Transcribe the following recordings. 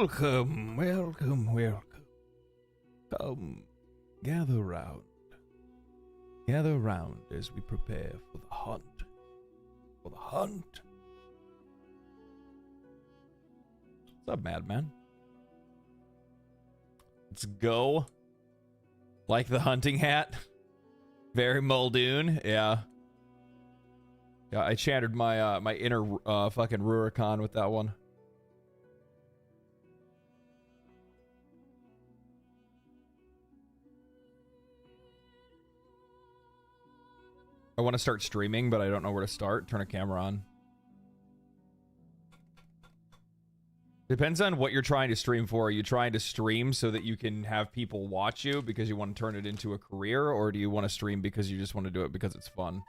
Welcome, welcome, welcome. Come, gather round. Gather round as we prepare for the hunt. For the hunt. What's up, madman? Let's go. Like the hunting hat. Very Muldoon, yeah. Yeah, I chattered my my inner fucking Rurikon with that one. I want to start streaming, but I don't know where to start. Turn a camera on. Depends on what you're trying to stream for. Are you trying to stream so that you can have people watch you because you want to turn it into a career, or do you want to stream because you just want to do it because it's fun?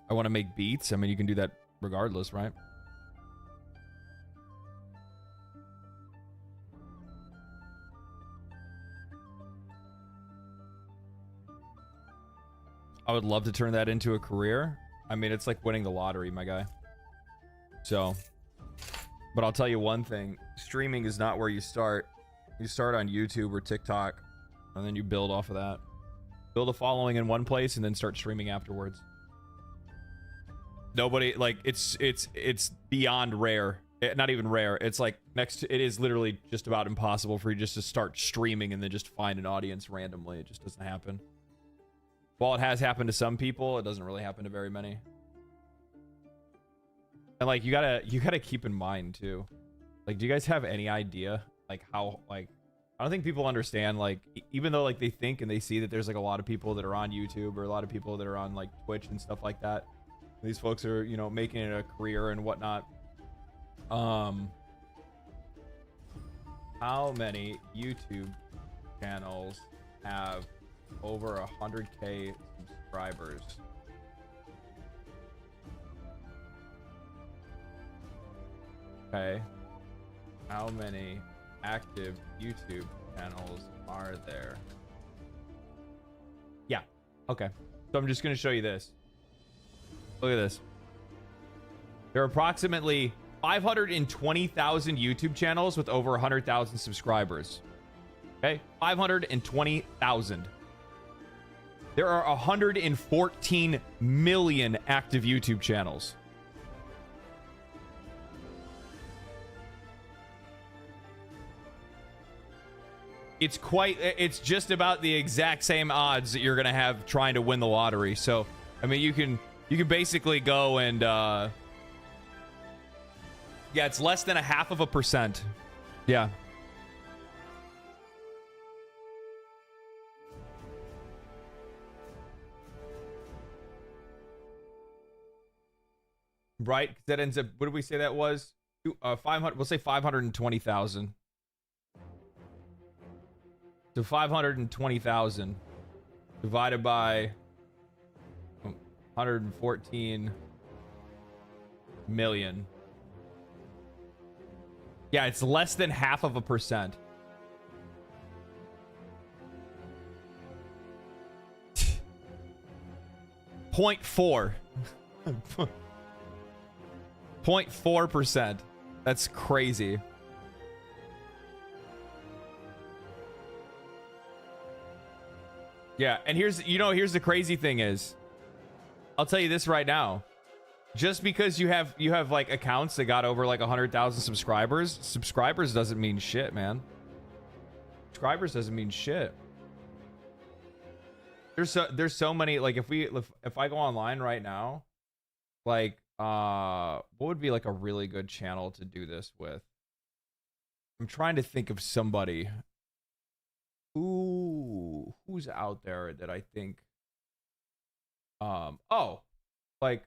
I want to make beats. I mean, you can do that regardless, right? I would love to turn that into a career. I mean, it's like winning the lottery, my guy. So, but I'll tell you one thing. Streaming is not where you start. You start on YouTube or TikTok, and then you build off of that. Build a following in one place and then start streaming afterwards. Nobody, like, it's beyond rare. Not even rare. It's like it is literally just about impossible for you just to start streaming and then just find an audience randomly. It just doesn't happen. While it has happened to some people, it doesn't really happen to very many. And like, you gotta keep in mind too. Like, do you guys have any idea like how, like, I don't think people understand, like, even though like they think and they see that there's like a lot of people that are on YouTube or a lot of people that are on like Twitch and stuff like that. These folks are, you know, making it a career and whatnot. How many YouTube channels have over 100K subscribers? Okay. How many active YouTube channels are there? Yeah. Okay. So I'm just going to show you this. Look at this. There are approximately 520,000 YouTube channels with over 100,000 subscribers. Okay? 520,000. There are 114 million active YouTube channels. It's just about the exact same odds that you're going to have trying to win the lottery. So, I mean, you can basically go and, yeah, it's less than 0.5%. Yeah. Right? That ends up, what did we say that was? 500, we'll say 520,000. So 520,000 divided by 114 million. Yeah, it's less than 0.5%. 0.4. 0.4%. That's crazy. Yeah, and here's the crazy thing is, I'll tell you this right now. Just because you have like accounts that got over like 100,000 subscribers doesn't mean shit, man. Subscribers doesn't mean shit. There's so many, like, if I go online right now, like, what would be like a really good channel to do this with? I'm trying to think of somebody who's out there that I think, oh, like,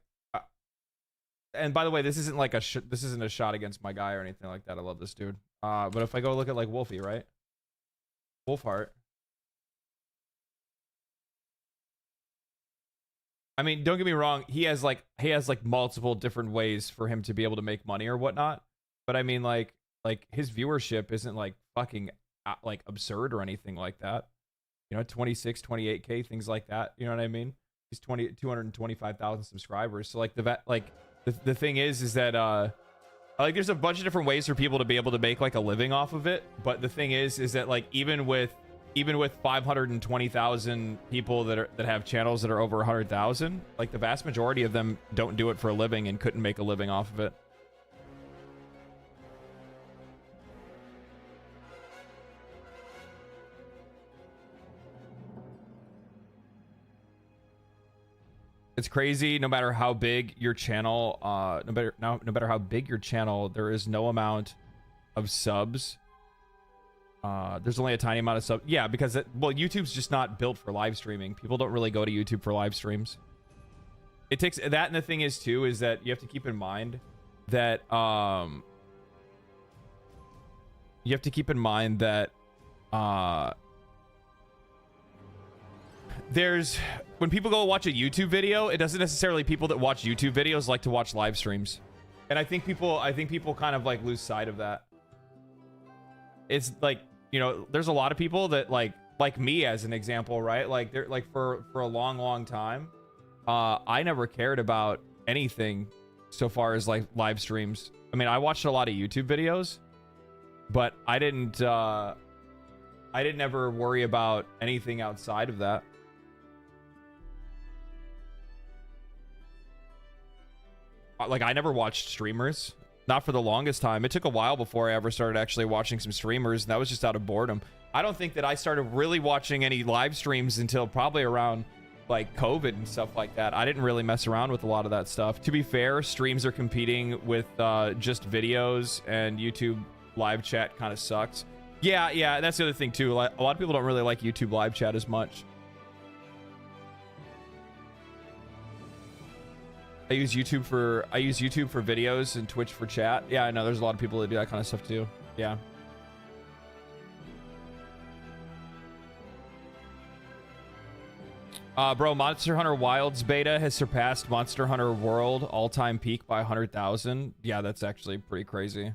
and by the way, this isn't like this isn't a shot against my guy or anything like that. I love this dude. But if I go look at like Wolfie, right? Wolfheart. I mean, don't get me wrong. He has like multiple different ways for him to be able to make money or whatnot. But I mean, like, like his viewership isn't like fucking like absurd or anything like that. You know, 26, 28K, things like that. You know what I mean? He's 225,000 subscribers. So like the thing is that like there's a bunch of different ways for people to be able to make like a living off of it. But the thing is that like even with 520,000 people that have channels that are over 100,000, like the vast majority of them don't do it for a living and couldn't make a living off of it. It's crazy. No matter how big your channel, no matter how big your channel, there is no amount of subs. There's only a tiny amount of subs. Yeah, because well, YouTube's just not built for live streaming. People don't really go to YouTube for live streams. It takes that, and the thing is too is that you have to keep in mind that there's when people go watch a YouTube video, it doesn't necessarily people that watch YouTube videos like to watch live streams. And I think people kind of like lose sight of that. It's like, you know, there's a lot of people that like me as an example, right? Like they're like for a long time, I never cared about anything so far as like live streams. I mean, I watched a lot of YouTube videos, but I didn't ever worry about anything outside of that. Like I never watched streamers, not for the longest time. It took a while before I ever started actually watching some streamers, and that was just out of boredom. I don't think that I started really watching any live streams until probably around like COVID and stuff like that. I didn't really mess around with a lot of that stuff. To be fair, streams are competing with just videos, and YouTube live chat kind of sucks. Yeah, that's the other thing too. Like, a lot of people don't really like YouTube live chat as much. I use YouTube for videos and Twitch for chat. Yeah, I know there's a lot of people that do that kind of stuff too. Yeah. Bro, Monster Hunter Wilds beta has surpassed Monster Hunter World all-time peak by 100,000. Yeah, that's actually pretty crazy.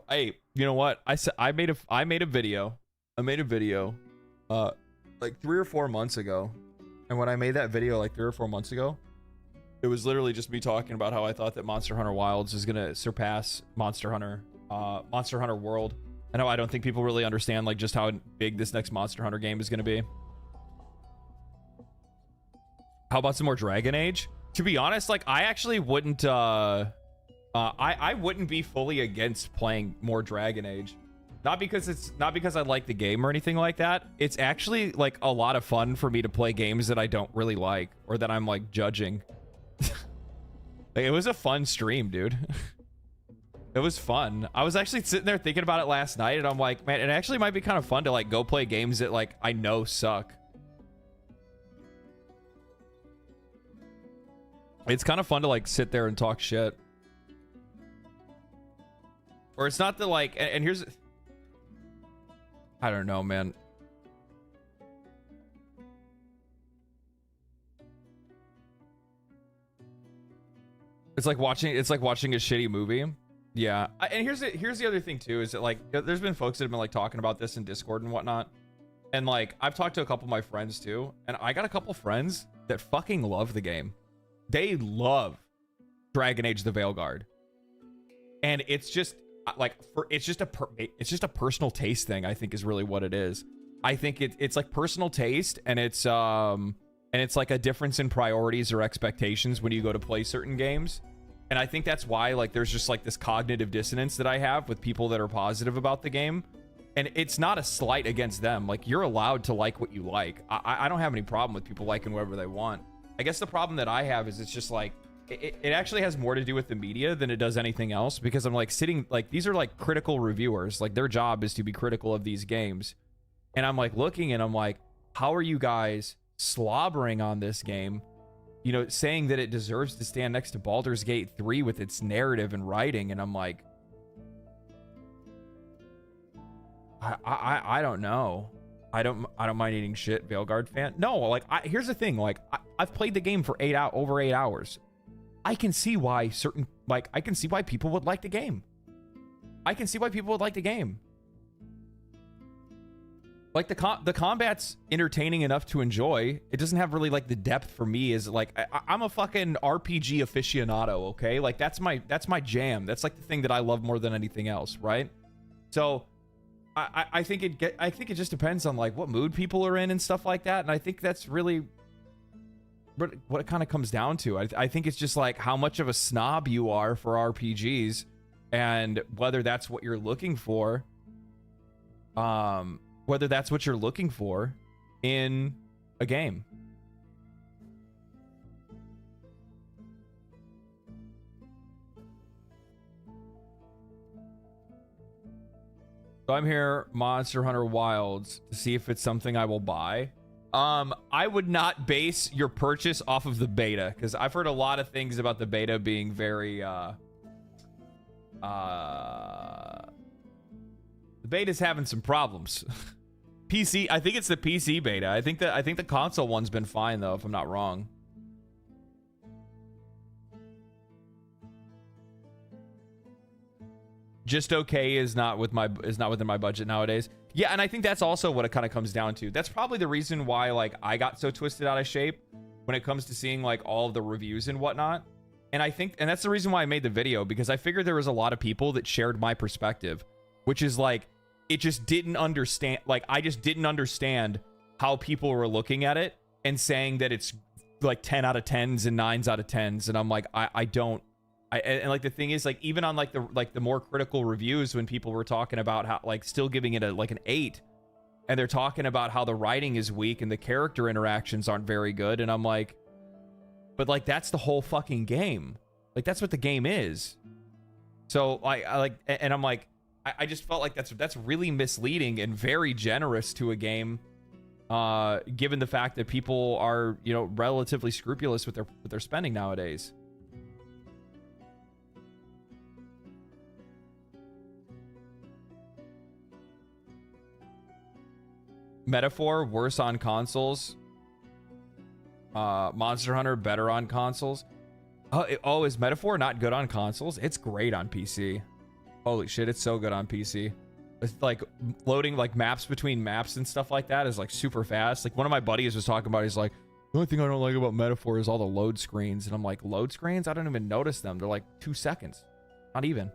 Hey, you know what? I made a video like 3 or 4 months ago. And when I made that video like 3 or 4 months ago, it was literally just me talking about how I thought that Monster Hunter Wilds is going to surpass Monster Hunter World. I know I don't think people really understand like just how big this next Monster Hunter game is going to be. How about some more Dragon Age? To be honest, like I actually wouldn't I wouldn't be fully against playing more Dragon Age. Not because I like the game or anything like that. It's actually like a lot of fun for me to play games that I don't really like or that I'm like judging. Like, it was a fun stream, dude. It was fun. I was actually sitting there thinking about it last night, and I'm like, man, it actually might be kind of fun to like go play games that like I know suck. It's kind of fun to like sit there and talk shit. Or it's not the like, and here's, I don't know, man. It's like watching a shitty movie. Yeah. And here's the other thing too, is that like, there's been folks that have been like talking about this in Discord and whatnot. And like, I've talked to a couple of my friends too. And I got a couple friends that fucking love the game. They love Dragon Age the Veilguard. And it's just like, it's just a personal taste thing, I think is really what it is. I think it's like personal taste, and it's like a difference in priorities or expectations when you go to play certain games. And I think that's why like there's just like this cognitive dissonance that I have with people that are positive about the game. And it's not a slight against them. Like, you're allowed to like what you like. I don't have any problem with people liking whatever they want. I guess the problem that I have is it's just like, it actually has more to do with the media than it does anything else, because I'm like sitting, like, these are like critical reviewers. Like, their job is to be critical of these games. And I'm like looking and I'm like, how are you guys slobbering on this game you know, saying that it deserves to stand next to Baldur's Gate 3 with its narrative and writing, and I'm like, I don't know. I don't mind eating shit, Veilguard fan. No, like, here's the thing. Like, I've played the game for over 8 hours. I can see why I can see why people would like the game. I can see why people would like the game. Like, the combat's entertaining enough to enjoy. It doesn't have really, like, the depth for me. Is like, I'm a fucking RPG aficionado, okay? Like, that's my jam. That's like the thing that I love more than anything else, right? So I think it just depends on like what mood people are in and stuff like that. And I think that's really what it kind of comes down to. I think it's just like how much of a snob you are for RPGs and whether that's what you're looking for. Whether that's what you're looking for in a game. So I'm here, Monster Hunter Wilds, to see if it's something I will buy. I would not base your purchase off of the beta, because I've heard a lot of things about the beta being very, the beta's having some problems. PC, I think it's the PC beta. I think the console one's been fine though, if I'm not wrong. Just okay is not within my budget nowadays. Yeah, and I think that's also what it kind of comes down to. That's probably the reason why like I got so twisted out of shape when it comes to seeing like all of the reviews and whatnot. And that's the reason why I made the video, because I figured there was a lot of people that shared my perspective, which is like, it just didn't understand, like, I just didn't understand how people were looking at it and saying that it's like 10 out of 10s and 9s out of 10s. And I'm like, and like the thing is, like, even on like the more critical reviews, when people were talking about how like still giving it like an 8, and they're talking about how the writing is weak and the character interactions aren't very good, and I'm like, but like that's the whole fucking game. Like that's what the game is. So I'm like, I just felt like that's really misleading and very generous to a game, given the fact that people are, you know, relatively scrupulous with their spending nowadays. Metaphor worse on consoles. Monster Hunter better on consoles. Is Metaphor not good on consoles? It's great on PC. Holy shit, it's so good on PC. It's like loading like maps between maps and stuff like that is like super fast. Like one of my buddies was talking about, he's like, the only thing I don't like about Metaphor is all the load screens. And I'm like, load screens? I don't even notice them. They're like 2 seconds. Not even.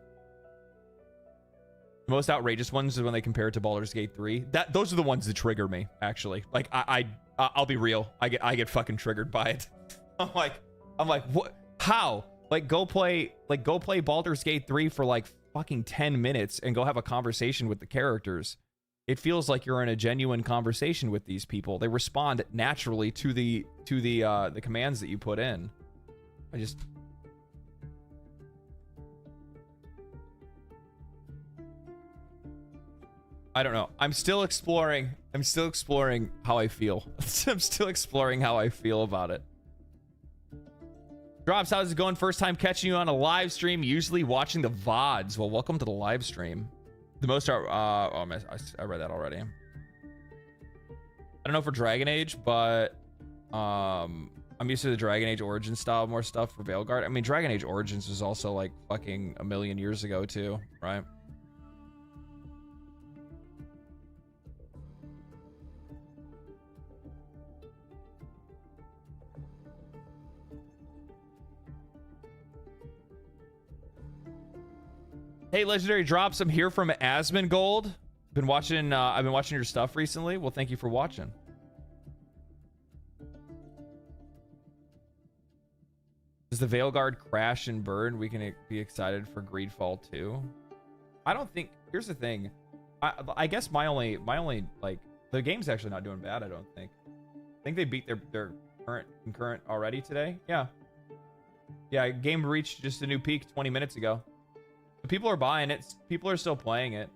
The most outrageous ones is when they compare it to Baldur's Gate 3. Those are the ones that trigger me, actually. Like I'll be real. I get fucking triggered by it. I'm like, what? How? Like go play Baldur's Gate 3 for like fucking 10 minutes and go have a conversation with the characters. It feels like you're in a genuine conversation with these people. They respond naturally to the commands that you put in. I don't know. I'm still exploring how I feel. I'm still exploring how I feel about it. Drops, how's it going? First time catching you on a live stream, usually watching the VODs. Well, welcome to the live stream. The most I read that already. I don't know for Dragon Age, but I'm used to the Dragon Age Origins style more stuff for Veilguard. I mean, Dragon Age Origins was also like fucking a million years ago too, right? Hey, Legendary Drops, I'm here from Asmongold. I've been watching your stuff recently. Well, thank you for watching. Does the Veilguard crash and burn? We can be excited for Greedfall 2. I don't think. Here's the thing. I guess my only like, the game's actually not doing bad. I don't think. I think they beat their current concurrent already today. Yeah. Yeah. Game reached just a new peak 20 minutes ago. People are buying it. People are still playing it.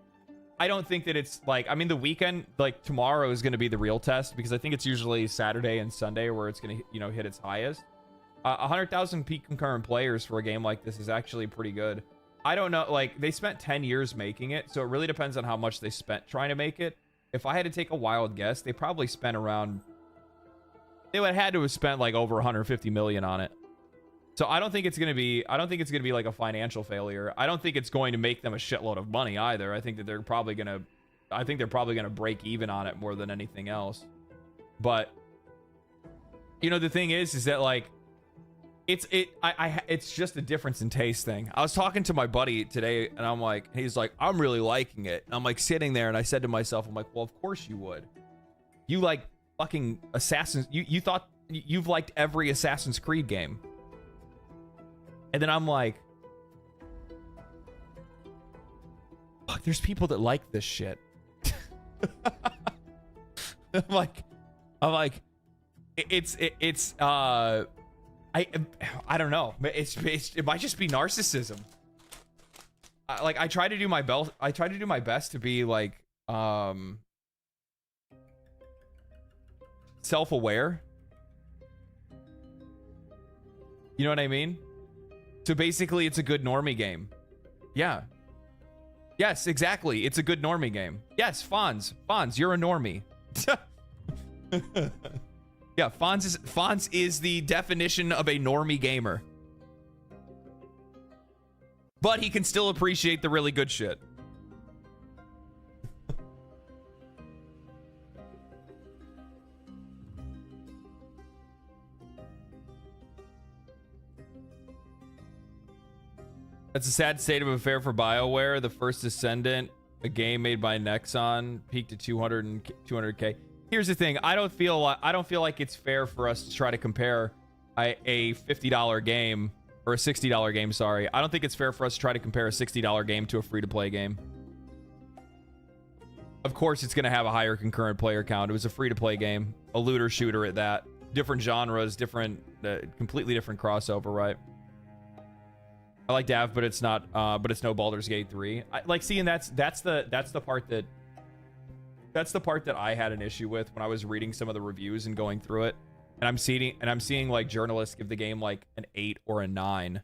I don't think that it's like, I mean, the weekend, like tomorrow is going to be the real test, because I think it's usually Saturday and Sunday where it's going to, you know, hit its highest. 100,000 peak concurrent players for a game like this is actually pretty good. I don't know, like, they spent 10 years making it, so it really depends on how much they spent trying to make it. If I had to take a wild guess, they probably spent around... They would have had to have spent, like, over 150 million on it. So I don't think it's going to be... I don't think it's going to be, like, a financial failure. I don't think it's going to make them a shitload of money, either. I think that they're probably going to... I think they're probably going to break even on it more than anything else. But... You know, the thing is that, like... It's just a difference in taste thing. I was talking to my buddy today, and I'm like, he's like, I'm really liking it. And I'm like sitting there, and I said to myself, I'm like, well, of course you would. You like fucking Assassin's. You thought you've liked every Assassin's Creed game. And then I'm like, fuck, there's people that like this shit. I'm like, I don't know. It might just be narcissism. I try to do my best. I try to do my best to be like self-aware. You know what I mean? So basically, it's a good normie game. Yeah. Yes, exactly. It's a good normie game. Yes, Fonz, you're a normie. Yeah, Fonz is the definition of a normie gamer. But he can still appreciate the really good shit. That's a sad state of affair for BioWare. The first Descendant, a game made by Nexon, peaked at 200K. Here's the thing. I don't feel like it's fair for us to try to compare a $50 game or a $60 game. Sorry, I don't think it's fair for us to try to compare a $60 game to a free-to-play game. Of course, it's going to have a higher concurrent player count. It was a free-to-play game, a looter shooter at that. Different genres, completely different crossover, right? I like Dav, but it's not. But it's no Baldur's Gate 3. That's the part that. That's the part that I had an issue with when I was reading some of the reviews and going through it. And I'm seeing like journalists give the game like an 8 or a 9.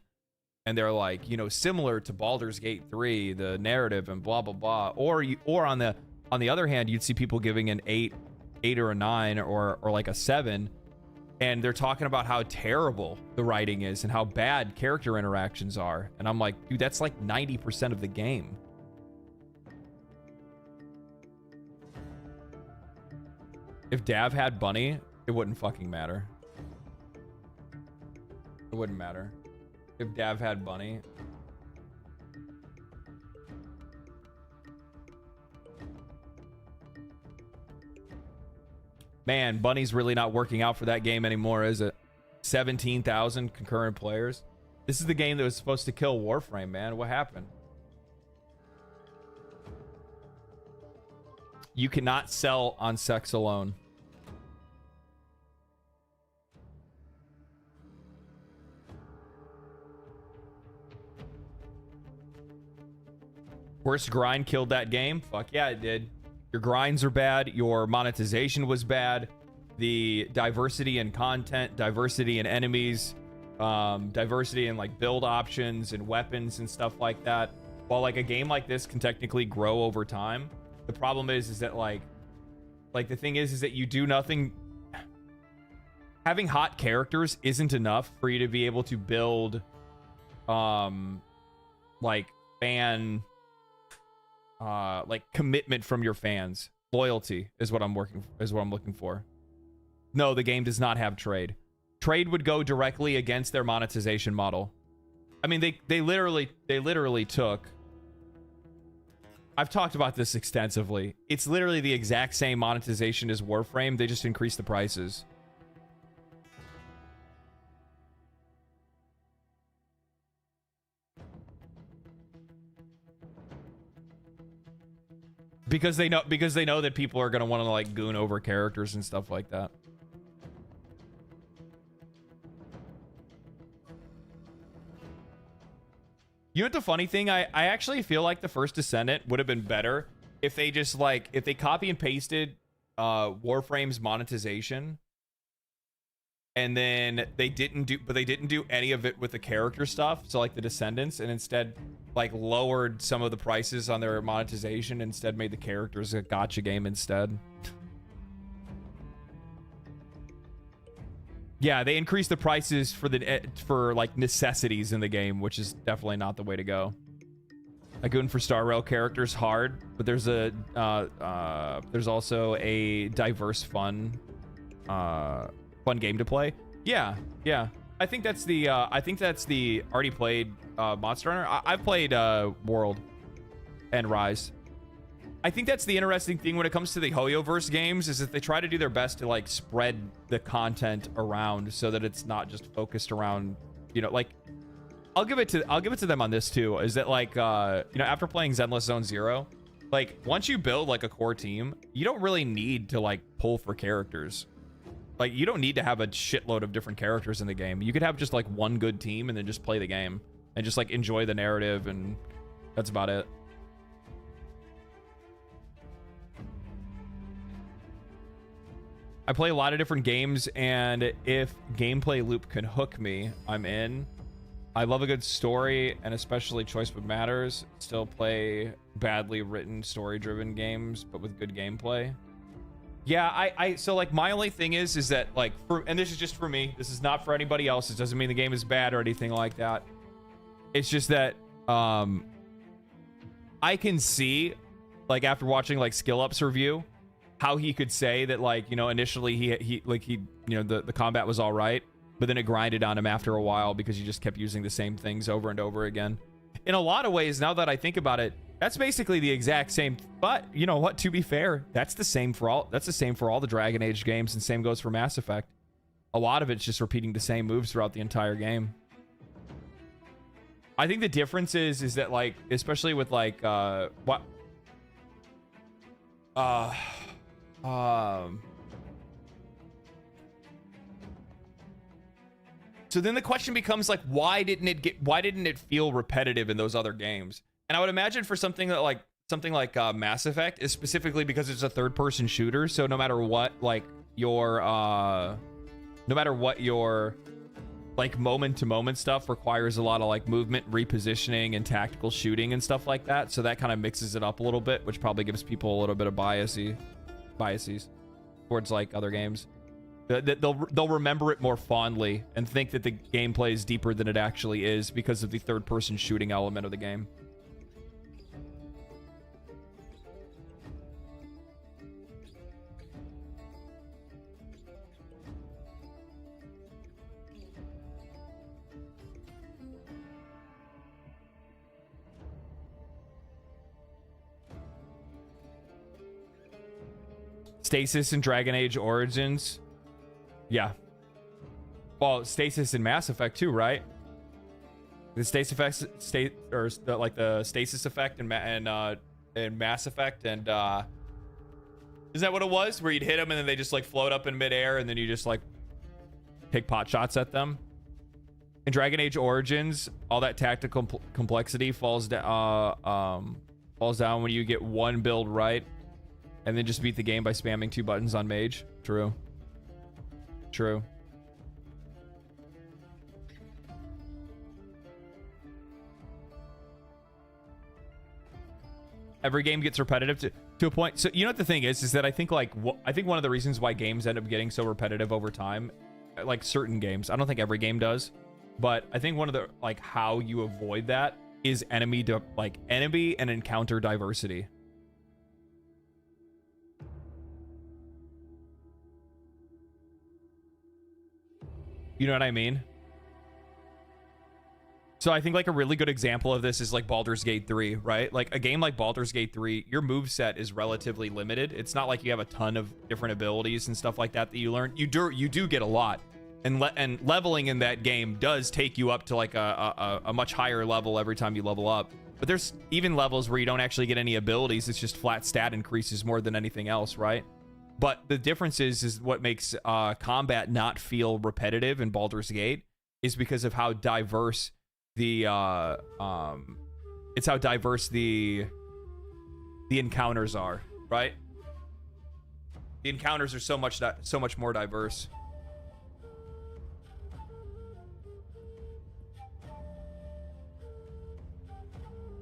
And they're like, you know, similar to Baldur's Gate 3, the narrative and blah blah blah. Or on the other hand, you'd see people giving an 8 or a 9 or like a 7, and they're talking about how terrible the writing is and how bad character interactions are. And I'm like, dude, that's like 90% of the game. If Dav had Bunny, it wouldn't fucking matter. It wouldn't matter. If Dav had Bunny. Man, Bunny's really not working out for that game anymore, is it? 17,000 concurrent players. This is the game that was supposed to kill Warframe, man. What happened? You cannot sell on sex alone. Worst grind killed that game? Fuck yeah, it did. Your grinds are bad. Your monetization was bad. The diversity in content, diversity in enemies, diversity in like build options and weapons and stuff like that. While like a game like this can technically grow over time, the problem is that like the thing is that you do nothing. Having hot characters isn't enough for you to be able to build like fan like commitment from your fans. Loyalty is what I'm looking for. No, the game does not have trade. Trade would go directly against their monetization model. I mean, they literally took. I've talked about this extensively. It's literally the exact same monetization as Warframe. They just increased the prices. Because they know that people are going to want to like goon over characters and stuff like that. You know what the funny thing? I actually feel like the first Descendant would have been better if they just like if they copy and pasted Warframe's monetization and then they didn't do any of it with the character stuff, so like the Descendants, and instead like lowered some of the prices on their monetization, instead made the characters a gacha game instead. Yeah, they increased the prices for like necessities in the game, which is definitely not the way to go. Like going for Star Rail characters hard, but there's also a diverse fun game to play. Yeah. I think that's the already played Monster Hunter. I've played World and Rise. I think that's the interesting thing when it comes to the Hoyoverse games, is that they try to do their best to like spread the content around so that it's not just focused around, you know, like I'll give it to them on this too, is that like you know, after playing Zenless Zone Zero, like once you build like a core team, you don't really need to like pull for characters. Like you don't need to have a shitload of different characters in the game. You could have just like one good team and then just play the game and just like enjoy the narrative, and that's about it. I play a lot of different games, and if gameplay loop can hook me, I'm in. I love a good story, and especially Choice What Matters. Still play badly written, story-driven games, but with good gameplay. Yeah, so like my only thing is that like, and this is just for me, this is not for anybody else. It doesn't mean the game is bad or anything like that. It's just that I can see, like after watching like Skill Up's review, how he could say that like, you know, initially he you know, the combat was all right, but then it grinded on him after a while because he just kept using the same things over and over again. In a lot of ways, now that I think about it, that's basically the exact same. But you know what, to be fair, that's the same for all the Dragon Age games, and same goes for Mass Effect. A lot of it's just repeating the same moves throughout the entire game. I think the difference is that like, especially with like so then the question becomes like, why didn't it feel repetitive in those other games? And I would imagine for something like Mass Effect is specifically because it's a third-person shooter. So no matter what, like your like moment-to-moment stuff requires a lot of like movement, repositioning, and tactical shooting and stuff like that. So that kind of mixes it up a little bit, which probably gives people a little bit of biases towards like other games. They'll remember it more fondly and think that the gameplay is deeper than it actually is because of the third-person shooting element of the game. Stasis in Dragon Age Origins. Yeah. Well, Stasis in Mass Effect too, right? The stasis effect, like the stasis effect in Mass Effect, and is that what it was? Where you'd hit them and then they just like float up in midair, and then you just like take pot shots at them. In Dragon Age Origins, all that tactical complexity falls down when you get one build right, and then just beat the game by spamming 2 buttons on Mage. True. Every game gets repetitive to a point. So you know what the thing is that I think like I think one of the reasons why games end up getting so repetitive over time, like certain games, I don't think every game does, but I think one of the like how you avoid that is enemy and encounter diversity. You know what I mean? So I think like a really good example of this is like Baldur's Gate 3, right? Like a game like Baldur's Gate 3, your moveset is relatively limited. It's not like you have a ton of different abilities and stuff like that you learn. You do get a lot. And leveling in that game does take you up to like a much higher level every time you level up. But there's even levels where you don't actually get any abilities. It's just flat stat increases more than anything else, right? But the difference is what makes combat not feel repetitive in Baldur's Gate is because of how diverse the encounters are, right? The encounters are so much more diverse.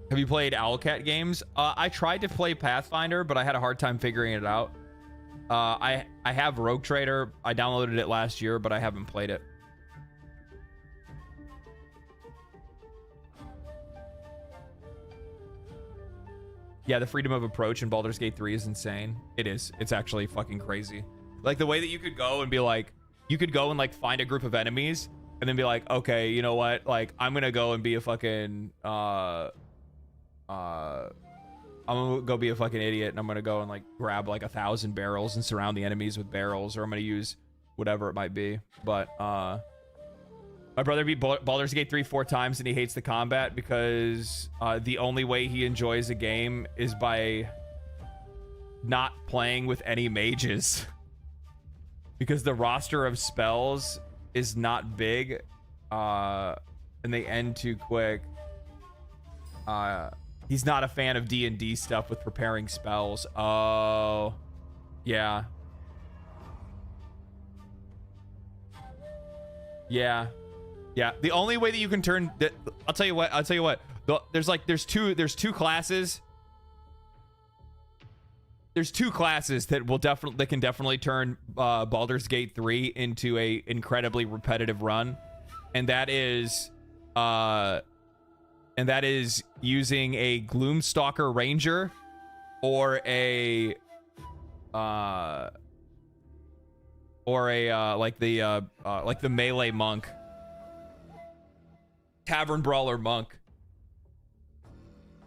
Have you played Owlcat games? I tried to play Pathfinder, but I had a hard time figuring it out. I have Rogue Trader. I downloaded it last year, but I haven't played it. Yeah, the freedom of approach in Baldur's Gate 3 is insane. It is. It's actually fucking crazy. Like the way that you could go and be like, you could go and like find a group of enemies and then be like, okay, you know what? Like, I'm gonna go and be a fucking I'm gonna go be a fucking idiot and I'm gonna go and like grab like 1,000 barrels and surround the enemies with barrels, or I'm gonna use whatever it might be. But my brother beat Baldur's Gate 3 4 times and he hates the combat because the only way he enjoys a game is by not playing with any mages. Because the roster of spells is not big and they end too quick. He's not a fan of D&D stuff with preparing spells. Oh, yeah. Yeah. Yeah, the only way that you can turn that, I'll tell you what. There's two classes. There's two classes that can definitely turn Baldur's Gate 3 into a incredibly repetitive run. And that is using a Gloomstalker Ranger or a like the melee monk. Tavern Brawler Monk.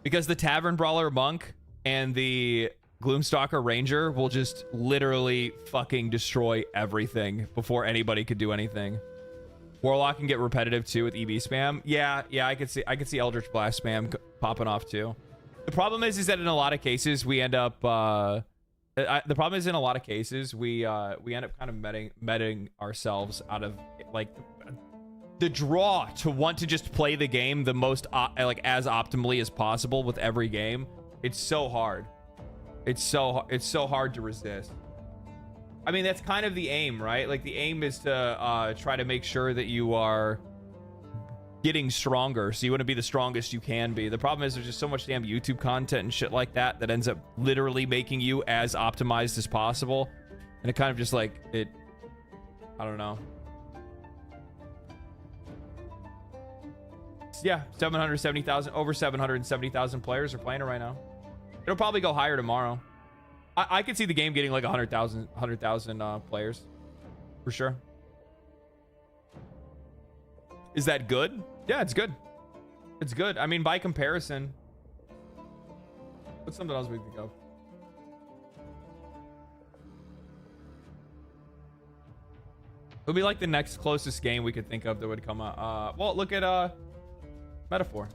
Because the Tavern Brawler Monk and the Gloomstalker Ranger will just literally fucking destroy everything before anybody could do anything. Warlock can get repetitive too with EV spam. Yeah, I could see Eldritch Blast spam popping off too. The problem is that in a lot of cases we end up we end up kind of meting ourselves out of like the draw to want to just play the game the most like as optimally as possible with every game. It's so hard. It's so hard to resist. I mean, that's kind of the aim, right? Like the aim is to try to make sure that you are getting stronger, so you want to be the strongest you can be. The problem is there's just so much damn YouTube content and shit like that ends up literally making you as optimized as possible, and it kind of just like it, I don't know. Yeah, 770,000, over 770,000 players are playing it right now. It'll probably go higher tomorrow. I could see the game getting like 100,000 players for sure. Is that good? Yeah, it's good. It's good. I mean, by comparison, what's something else we can think of? It'll be like the next closest game we could think of that would come out. Well, look at Metaphor.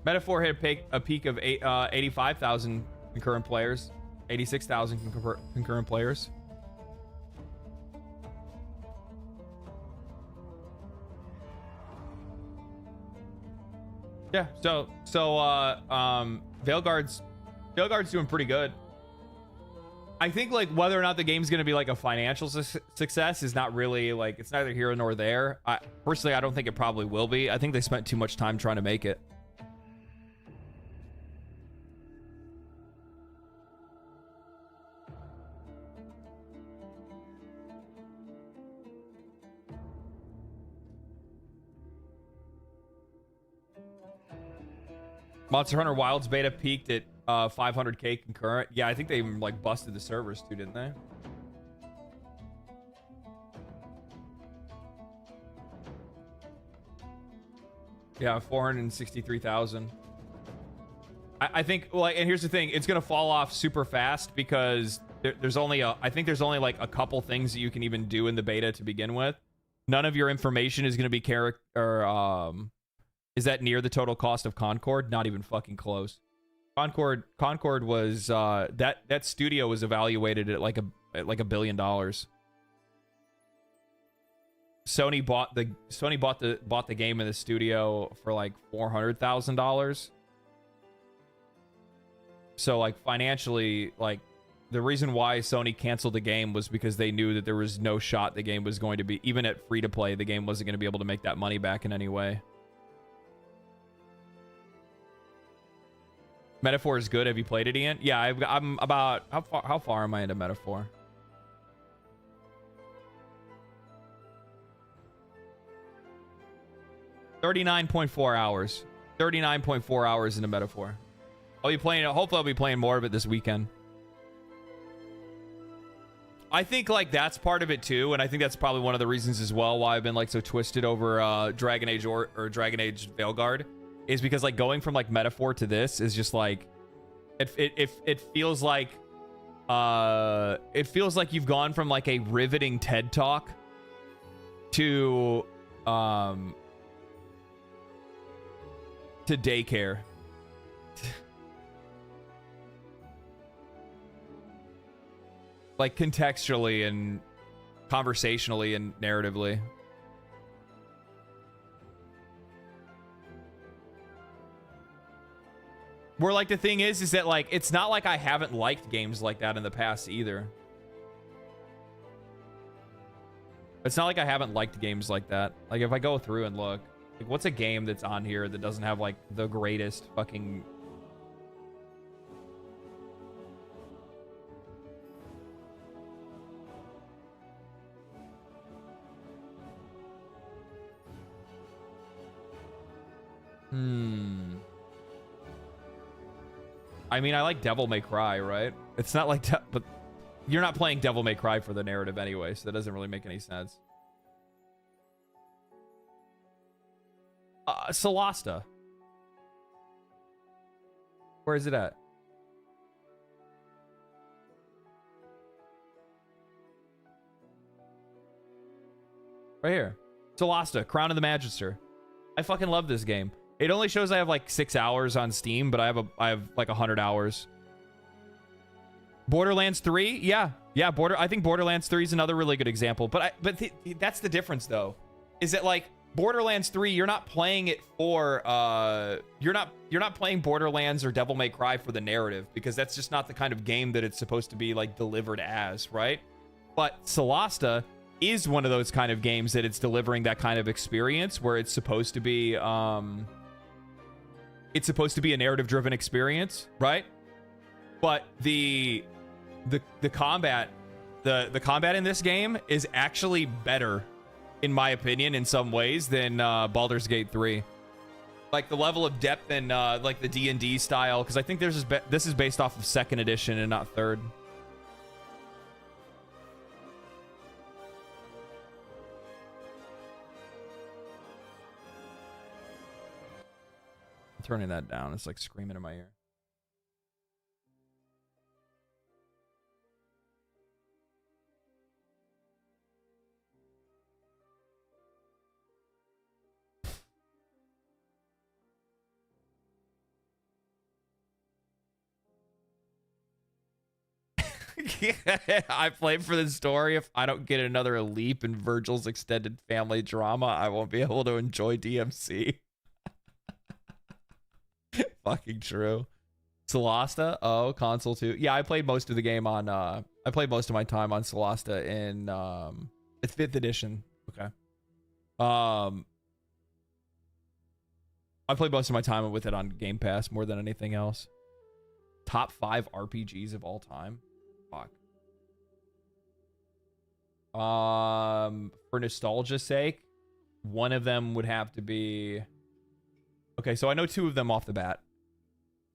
Metaphor hit a peak of 85,000 concurrent players, 86,000 concurrent players. Yeah, so Veilguard's doing pretty good. I think like whether or not the game's going to be like a financial success is not really like, it's neither here nor there. Personally, I don't think it probably will be. I think they spent too much time trying to make it. Monster Hunter Wilds beta peaked at 500k concurrent. Yeah, I think they even like busted the servers too, didn't they? Yeah, 463,000. I think like, and here's the thing, it's gonna fall off super fast because there's only I think there's only like a couple things that you can even do in the beta to begin with. None of your information is gonna be is that near the total cost of Concord? Not even fucking close. Concord was that studio was evaluated at like $1 billion. Sony bought the game in the studio for like $400,000. So like financially, like the reason why Sony canceled the game was because they knew that there was no shot the game was going to be, even at free to play, the game wasn't going to be able to make that money back in any way. Metaphor is good. Have you played it, Ian? Yeah, I'm about, how far am I into Metaphor? $39.4 hours. 39.4 hours into Metaphor. I'll be playing it. Hopefully I'll be playing more of it this weekend. I think like that's part of it too, and I think that's probably one of the reasons as well why I've been like so twisted over Dragon Age or Dragon Age Veilguard, is because like going from like Metaphor to this is just like it feels like you've gone from like a riveting TED talk to daycare. Like contextually and conversationally and narratively. Where like the thing is that like it's not like I haven't liked games like that in the past either. It's not like I haven't liked games like that. Like if I go through and look, like what's a game that's on here that doesn't have like the greatest fucking I mean, I like Devil May Cry, right? It's not like, but you're not playing Devil May Cry for the narrative anyway, so that doesn't really make any sense. Solasta. Where is it at? Right here. Solasta, Crown of the Magister. I fucking love this game. It only shows I have like 6 hours on Steam, but I have like 100 hours. Borderlands 3, yeah, I think Borderlands 3 is another really good example. But that's the difference though, is that like Borderlands 3, you're not playing it for you're not playing Borderlands or Devil May Cry for the narrative, because that's just not the kind of game that it's supposed to be like delivered as, right? But Solasta is one of those kind of games that it's delivering that kind of experience where it's supposed to be a narrative-driven experience, right? But the combat, the combat in this game is actually better, in my opinion, in some ways than Baldur's Gate 3. Like the level of depth and like the D&D style, because I think this is based off of 2nd edition and not 3rd. Turning that down, it's like screaming in my ear. Yeah, I play for the story. If I don't get another leap in Virgil's extended family drama, I won't be able to enjoy DMC. Fucking true. Solasta, oh, console 2. Yeah, I played most of the game on I played most of my time on Solasta in it's 5th edition. Okay. I played most of my time with it on Game Pass more than anything else. Top 5 RPGs of all time. Fuck. For nostalgia's sake, one of them would have to be, okay, so I know 2 of them off the bat.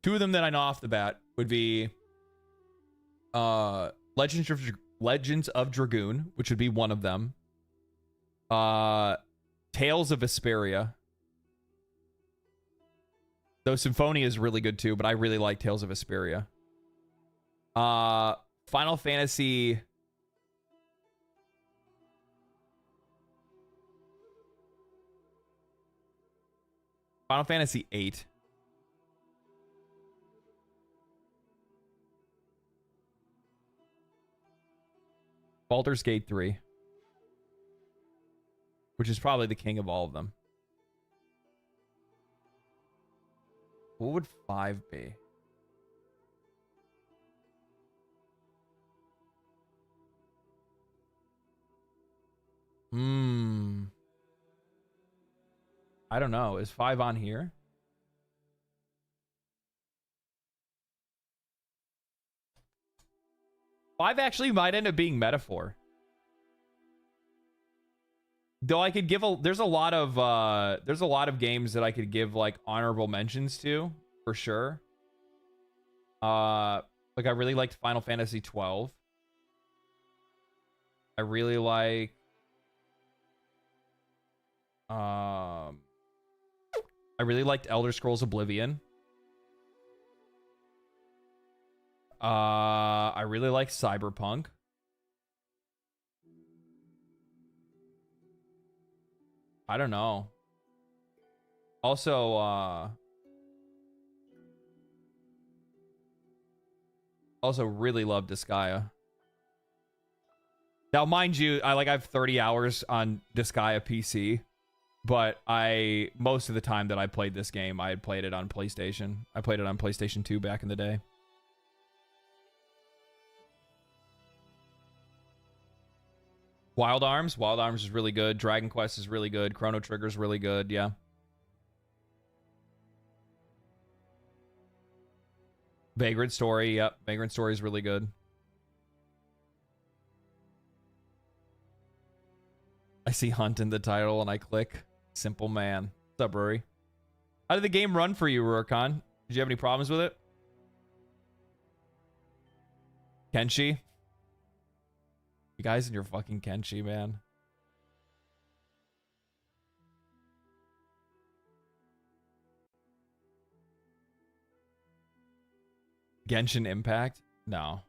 2 of them that I know off the bat would be Legends of Dragoon, which would be one of them. Tales of Vesperia. Though Symphonia is really good too, but I really like Tales of Vesperia. Final Fantasy VIII. Baldur's Gate 3. Which is probably the king of all of them. What would 5 be? I don't know. Is 5 on here? Five actually might end up being Metaphor. Though I could give there's a lot of games that I could give like honorable mentions to, for sure. Like I really liked Final Fantasy 12. I really like I really liked Elder Scrolls Oblivion. I really like Cyberpunk. I don't know. Also really love Disgaea. Now, mind you, I have 30 hours on Disgaea PC, but most of the time that I played this game, I had played it on PlayStation. I played it on PlayStation 2 back in the day. Wild Arms is really good. Dragon Quest is really good. Chrono Trigger's really good. Yeah. Vagrant Story. Yep. Vagrant Story is really good. I see Hunt in the title and I click. Simple man. What's up, Rory? How did the game run for you, Rurikon? Did you have any problems with it? Kenshi? You guys and your fucking Kenshi, man. Genshin Impact? No.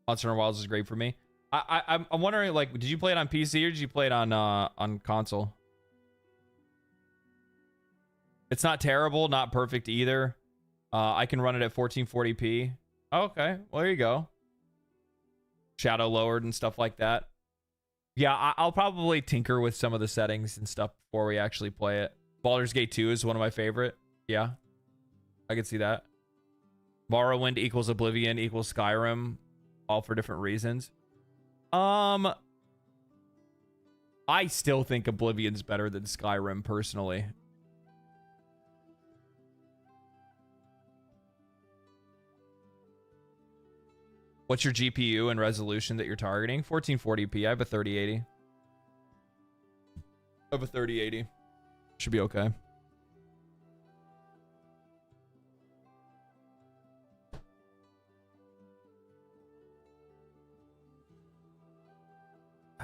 Monster Hunter Wilds is great for me. I'm wondering, like, did you play it on PC or did you play it on console? It's not terrible, not perfect either. I can run it at 1440p. Oh, okay, well, there you go. Shadow lowered and stuff like that. Yeah, I'll probably tinker with some of the settings and stuff before we actually play it. Baldur's Gate 2 is one of my favorite. Yeah, I can see that. Morrowind equals Oblivion equals Skyrim, all for different reasons. I still think Oblivion's better than Skyrim, personally. What's your GPU and resolution that you're targeting? 1440p. I have a 3080. I have a 3080. Should be okay.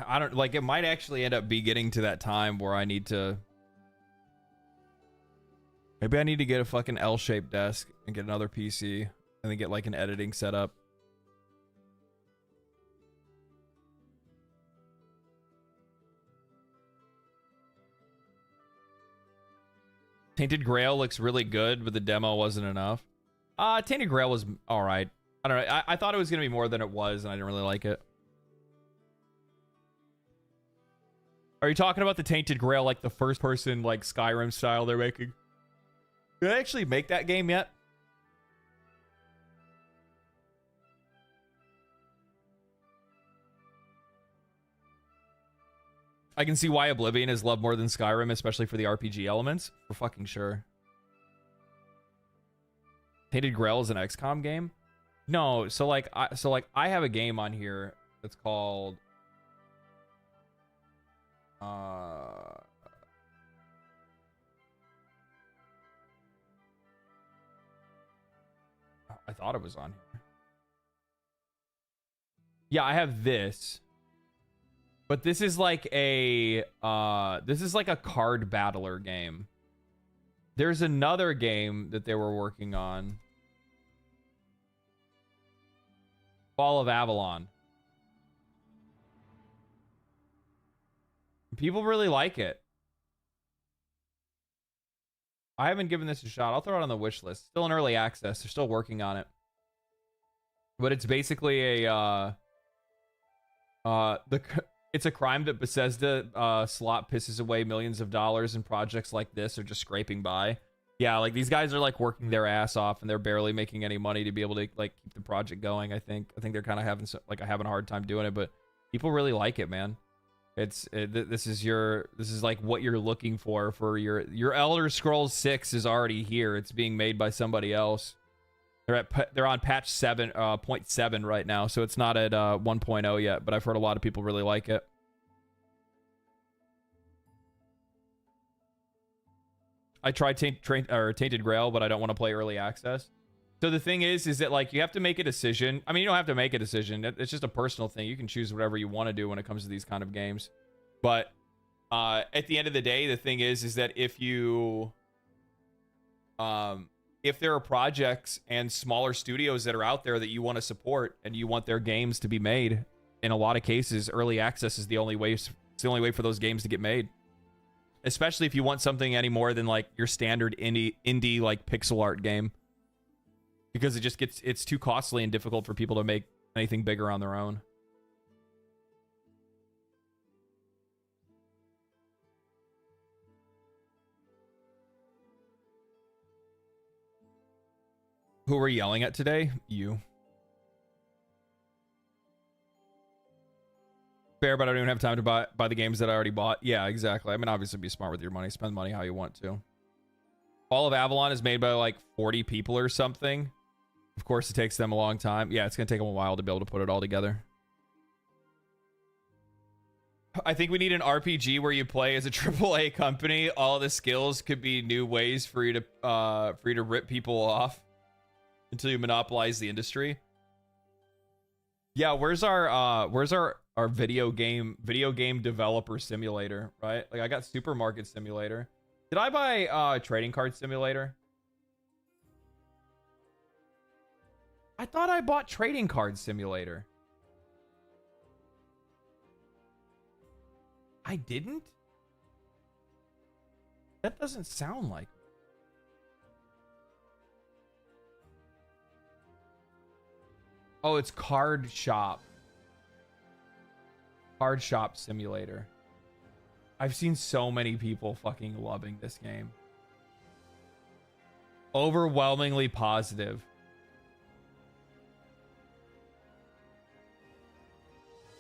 I don't like it. Might actually end up be getting to that time where I need to. Maybe I need to get a fucking L-shaped desk and get another PC and then get like an editing setup. Tainted Grail looks really good, but the demo wasn't enough. Tainted Grail was all right. I don't know. I thought it was going to be more than it was, and I didn't really like it. Are you talking about the Tainted Grail, like the first person, like Skyrim style they're making? Did they actually make that game yet? I can see why Oblivion is loved more than Skyrim, especially for the RPG elements. For fucking sure. Tainted Grail is an XCOM game? No, so like I have a game on here that's called I thought it was on here. Yeah, I have this. But this is like a card battler game. There's another game that they were working on. Fall of Avalon. People really like it. I haven't given this a shot. I'll throw it on the wish list. Still in early access. They're still working on it. But it's basically a it's a crime that Bethesda slot pisses away millions of dollars, and projects like this are just scraping by. Yeah, like these guys are like working their ass off and they're barely making any money to be able to like keep the project going. I think they're kind of having having a hard time doing it, but people really like it, man. This is like what you're looking for your Elder Scrolls 6 is already here. It's being made by somebody else. They're on patch 7.7 right now, so it's not at 1.0 yet, but I've heard a lot of people really like it. I tried Tainted Grail, but I don't want to play early access. So the thing is that like you have to make a decision. I mean, you don't have to make a decision. It's just a personal thing. You can choose whatever you want to do when it comes to these kind of games. But at the end of the day, the thing is that if you if there are projects and smaller studios that are out there that you want to support and you want their games to be made, in a lot of cases, early access is the only way. It's the only way for those games to get made. Especially if you want something any more than like your standard indie like pixel art game, because it's too costly and difficult for people to make anything bigger on their own. Who were yelling at today? You. Fair, but I don't even have time to buy the games that I already bought. Yeah, exactly. I mean, obviously be smart with your money. Spend money how you want to. Fall of Avalon is made by like 40 people or something. Of course, it takes them a long time. Yeah, it's going to take them a while to be able to put it all together. I think we need an RPG where you play as a AAA company. All the skills could be new ways for you to rip people off until you monopolize the industry. Yeah, where's our video game developer simulator, right? Like I got Supermarket Simulator. Did I buy Trading Card Simulator? I thought I bought Trading Card Simulator. I didn't? That doesn't sound like. Oh, it's Card Shop. Card Shop Simulator. I've seen so many people fucking loving this game. Overwhelmingly positive.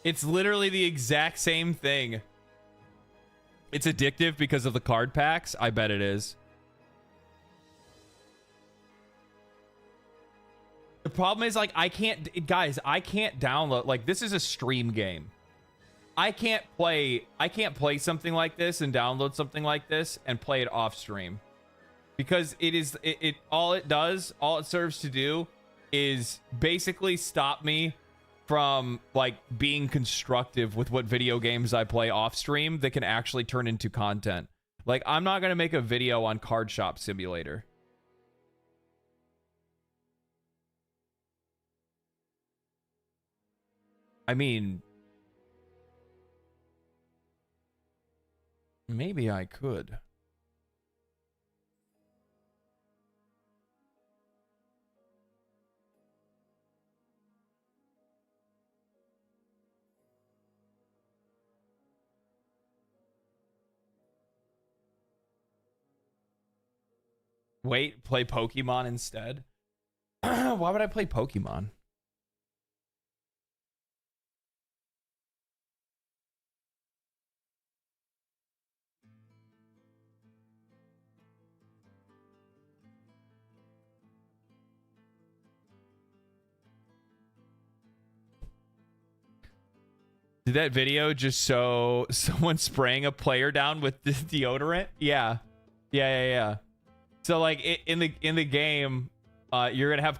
It's literally the exact same thing. It's addictive because of the card packs. I bet it is. The problem is, like, I can't download, like, this is a stream game. I can't play something like this and download something like this and play it off stream. Because all it serves to do is basically stop me from like being constructive with what video games I play off stream that can actually turn into content. Like, I'm not going to make a video on Card Shop Simulator. I mean, maybe I could. Wait, play Pokemon instead? Why would I play Pokemon? Did that video just show someone spraying a player down with the deodorant? Yeah. Yeah. So like in the game, you're gonna have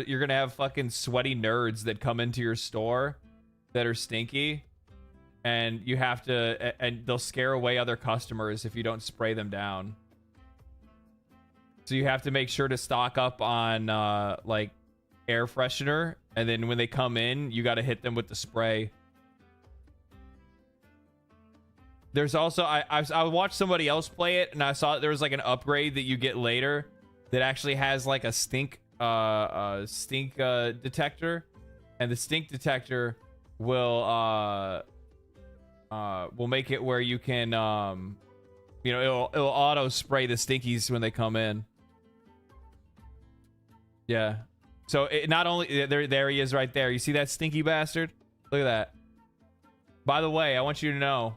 you're gonna have fucking sweaty nerds that come into your store that are stinky, and you have to, and they'll scare away other customers if you don't spray them down. So you have to make sure to stock up on like air freshener, and then when they come in, you got to hit them with the spray. There's also, I watched somebody else play it, and I saw there was like an upgrade that you get later that actually has like a stink detector, and the stink detector will make it where you can You know, it'll auto spray the stinkies when they come in. Yeah. So it not only there he is right there. You see that stinky bastard? Look at that. By the way, I want you to know.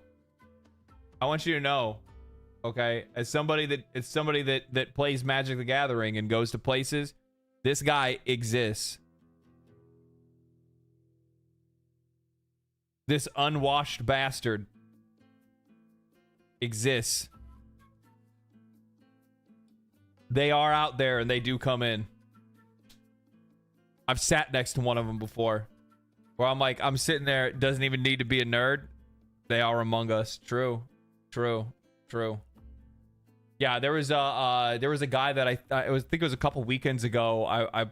Okay, as somebody that plays Magic the Gathering and goes to places, this guy exists. This unwashed bastard exists. They are out there and they do come in. I've sat next to one of them before where I'm sitting there. It doesn't even need to be a nerd. They are among us. True. Yeah, there was a guy that I think it was a couple weekends ago. I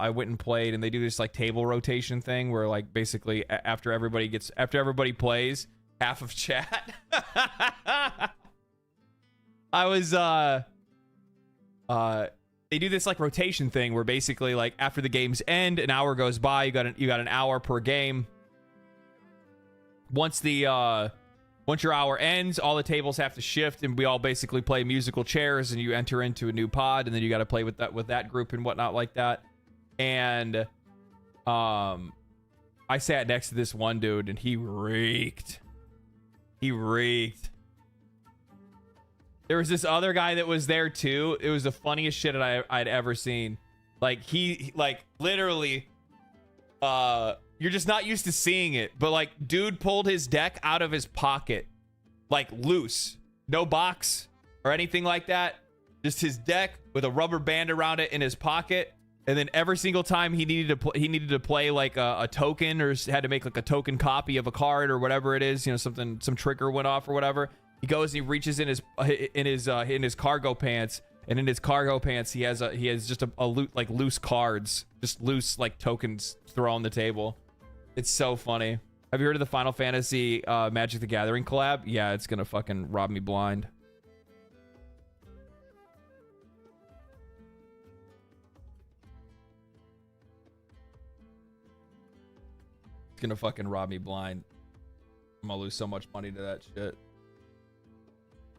went and played, and they do this like table rotation thing where like basically after everybody plays, half of chat. They do this like rotation thing where basically like after the games end, an hour goes by. You got an hour per game. Once your hour ends, all the tables have to shift, and we all basically play musical chairs, and you enter into a new pod, and then you got to play with that group and whatnot like that. And I sat next to this one dude, and he reeked. There was this other guy that was there too. It was the funniest shit that I'd ever seen. Like he literally, you're just not used to seeing it, but like dude pulled his deck out of his pocket, like loose, no box or anything like that. Just his deck with a rubber band around it in his pocket. And then every single time he needed to play like a token, or had to make like a token copy of a card or whatever it is, you know, some trigger went off or whatever. He goes and he reaches in his cargo pants, and in his cargo pants he has just a like loose cards, just loose like tokens thrown on the table. It's so funny. Have you heard of the Final Fantasy Magic the Gathering collab? Yeah, it's gonna fucking rob me blind. It's gonna fucking rob me blind. I'm gonna lose so much money to that shit.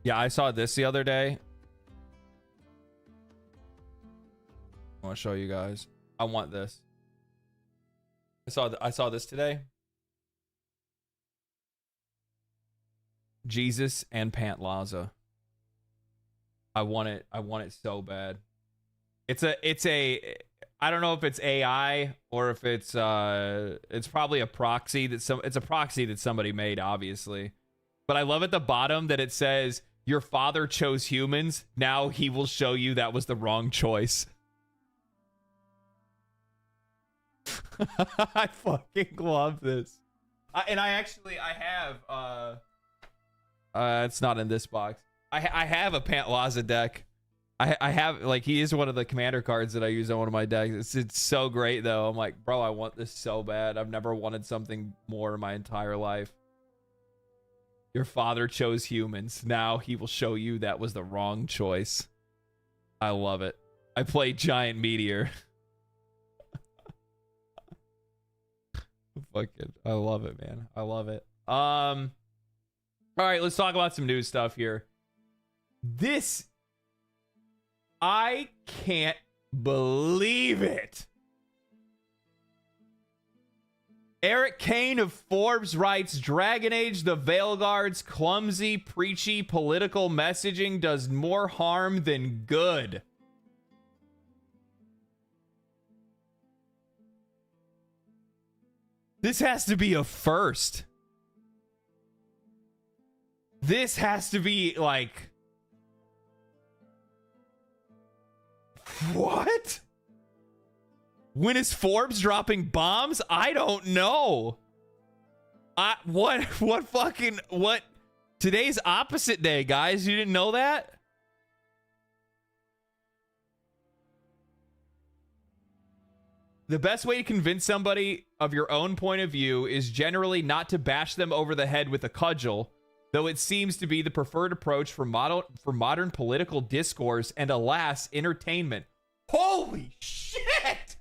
Yeah, I saw this the other day. I want to show you guys. I want this. I saw this today. Jesus and Pant Laza. I want it so bad. It's a I don't know if it's AI or if it's probably a proxy that somebody made, obviously. But I love at the bottom that it says, "Your father chose humans. Now he will show you that was the wrong choice." I fucking love this. And I have it's not in this box. I have a Pant Laza deck. I have, like, he is one of the commander cards that I use on one of my decks. It's so great though. I'm like, bro, I want this so bad. I've never wanted something more in my entire life. Your father chose humans. Now he will show you that was the wrong choice. I love it. I play Giant Meteor. Fucking, I love it, man. I love it. All right, let's talk about some news stuff here. I can't believe it. Eric Kane of Forbes writes, Dragon Age the Veilguard's clumsy, preachy political messaging does more harm than good. This has to be a first. This has to be like... What? When is Forbes dropping bombs? I don't know. What? Today's opposite day, guys. You didn't know that? The best way to convince somebody of your own point of view is generally not to bash them over the head with a cudgel, though it seems to be the preferred approach for modern political discourse and, alas, entertainment. Holy shit!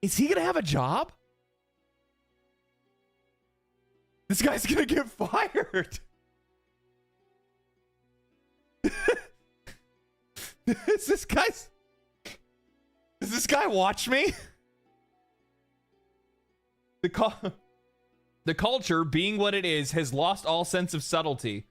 Is he gonna have a job? This guy's gonna get fired. Does this guy watch me? The culture, being what it is, has lost all sense of subtlety.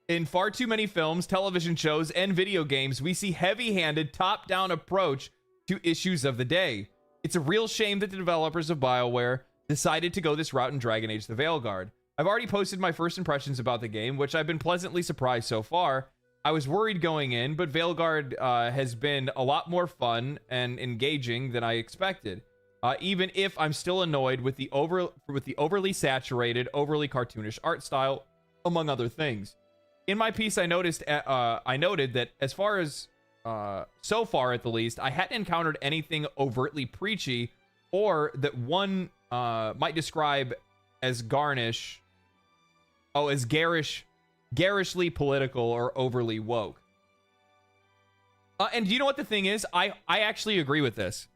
In far too many films, television shows, and video games, we see heavy-handed, top-down approach to issues of the day. It's a real shame that the developers of BioWare decided to go this route in Dragon Age: The Veilguard. I've already posted my first impressions about the game, which I've been pleasantly surprised so far. I was worried going in, but Veilguard has been a lot more fun and engaging than I expected. Even if I'm still annoyed with the overly saturated, overly cartoonish art style, among other things. In my piece, I noted that as far as so far at the least, I hadn't encountered anything overtly preachy, or that one might describe as garishly political or overly woke. And you know what the thing is? I actually agree with this.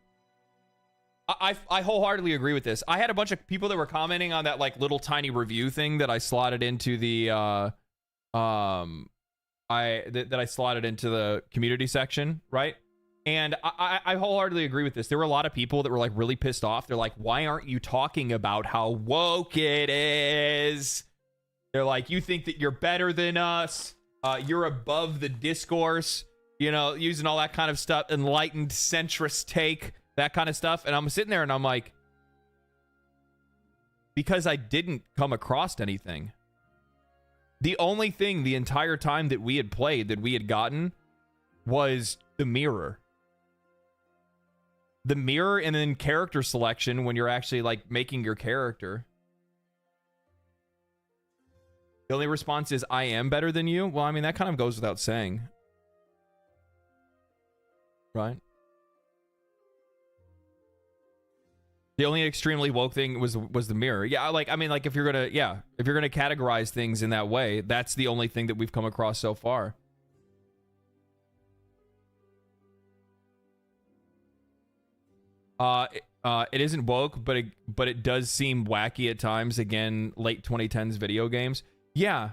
I wholeheartedly agree with this. I had a bunch of people that were commenting on that like little tiny review thing that I slotted into the I slotted into the community section, right? And I wholeheartedly agree with this. There were a lot of people that were like really pissed off. They're like, why aren't you talking about how woke it is? They're like, you think that you're better than us. You're above the discourse, you know, using all that kind of stuff, enlightened centrist take, that kind of stuff. And I'm sitting there and I'm like, because I didn't come across anything. The only thing the entire time that we had played that we had gotten was the mirror. The mirror, and then character selection when you're actually like making your character. The only response is, I am better than you. Well, I mean, that kind of goes without saying. Right? The only extremely woke thing was the mirror. Yeah, like, I mean, like, if you're gonna categorize things in that way, that's the only thing that we've come across so far. It isn't woke, but it does seem wacky at times. Again, late 2010s video games. Yeah.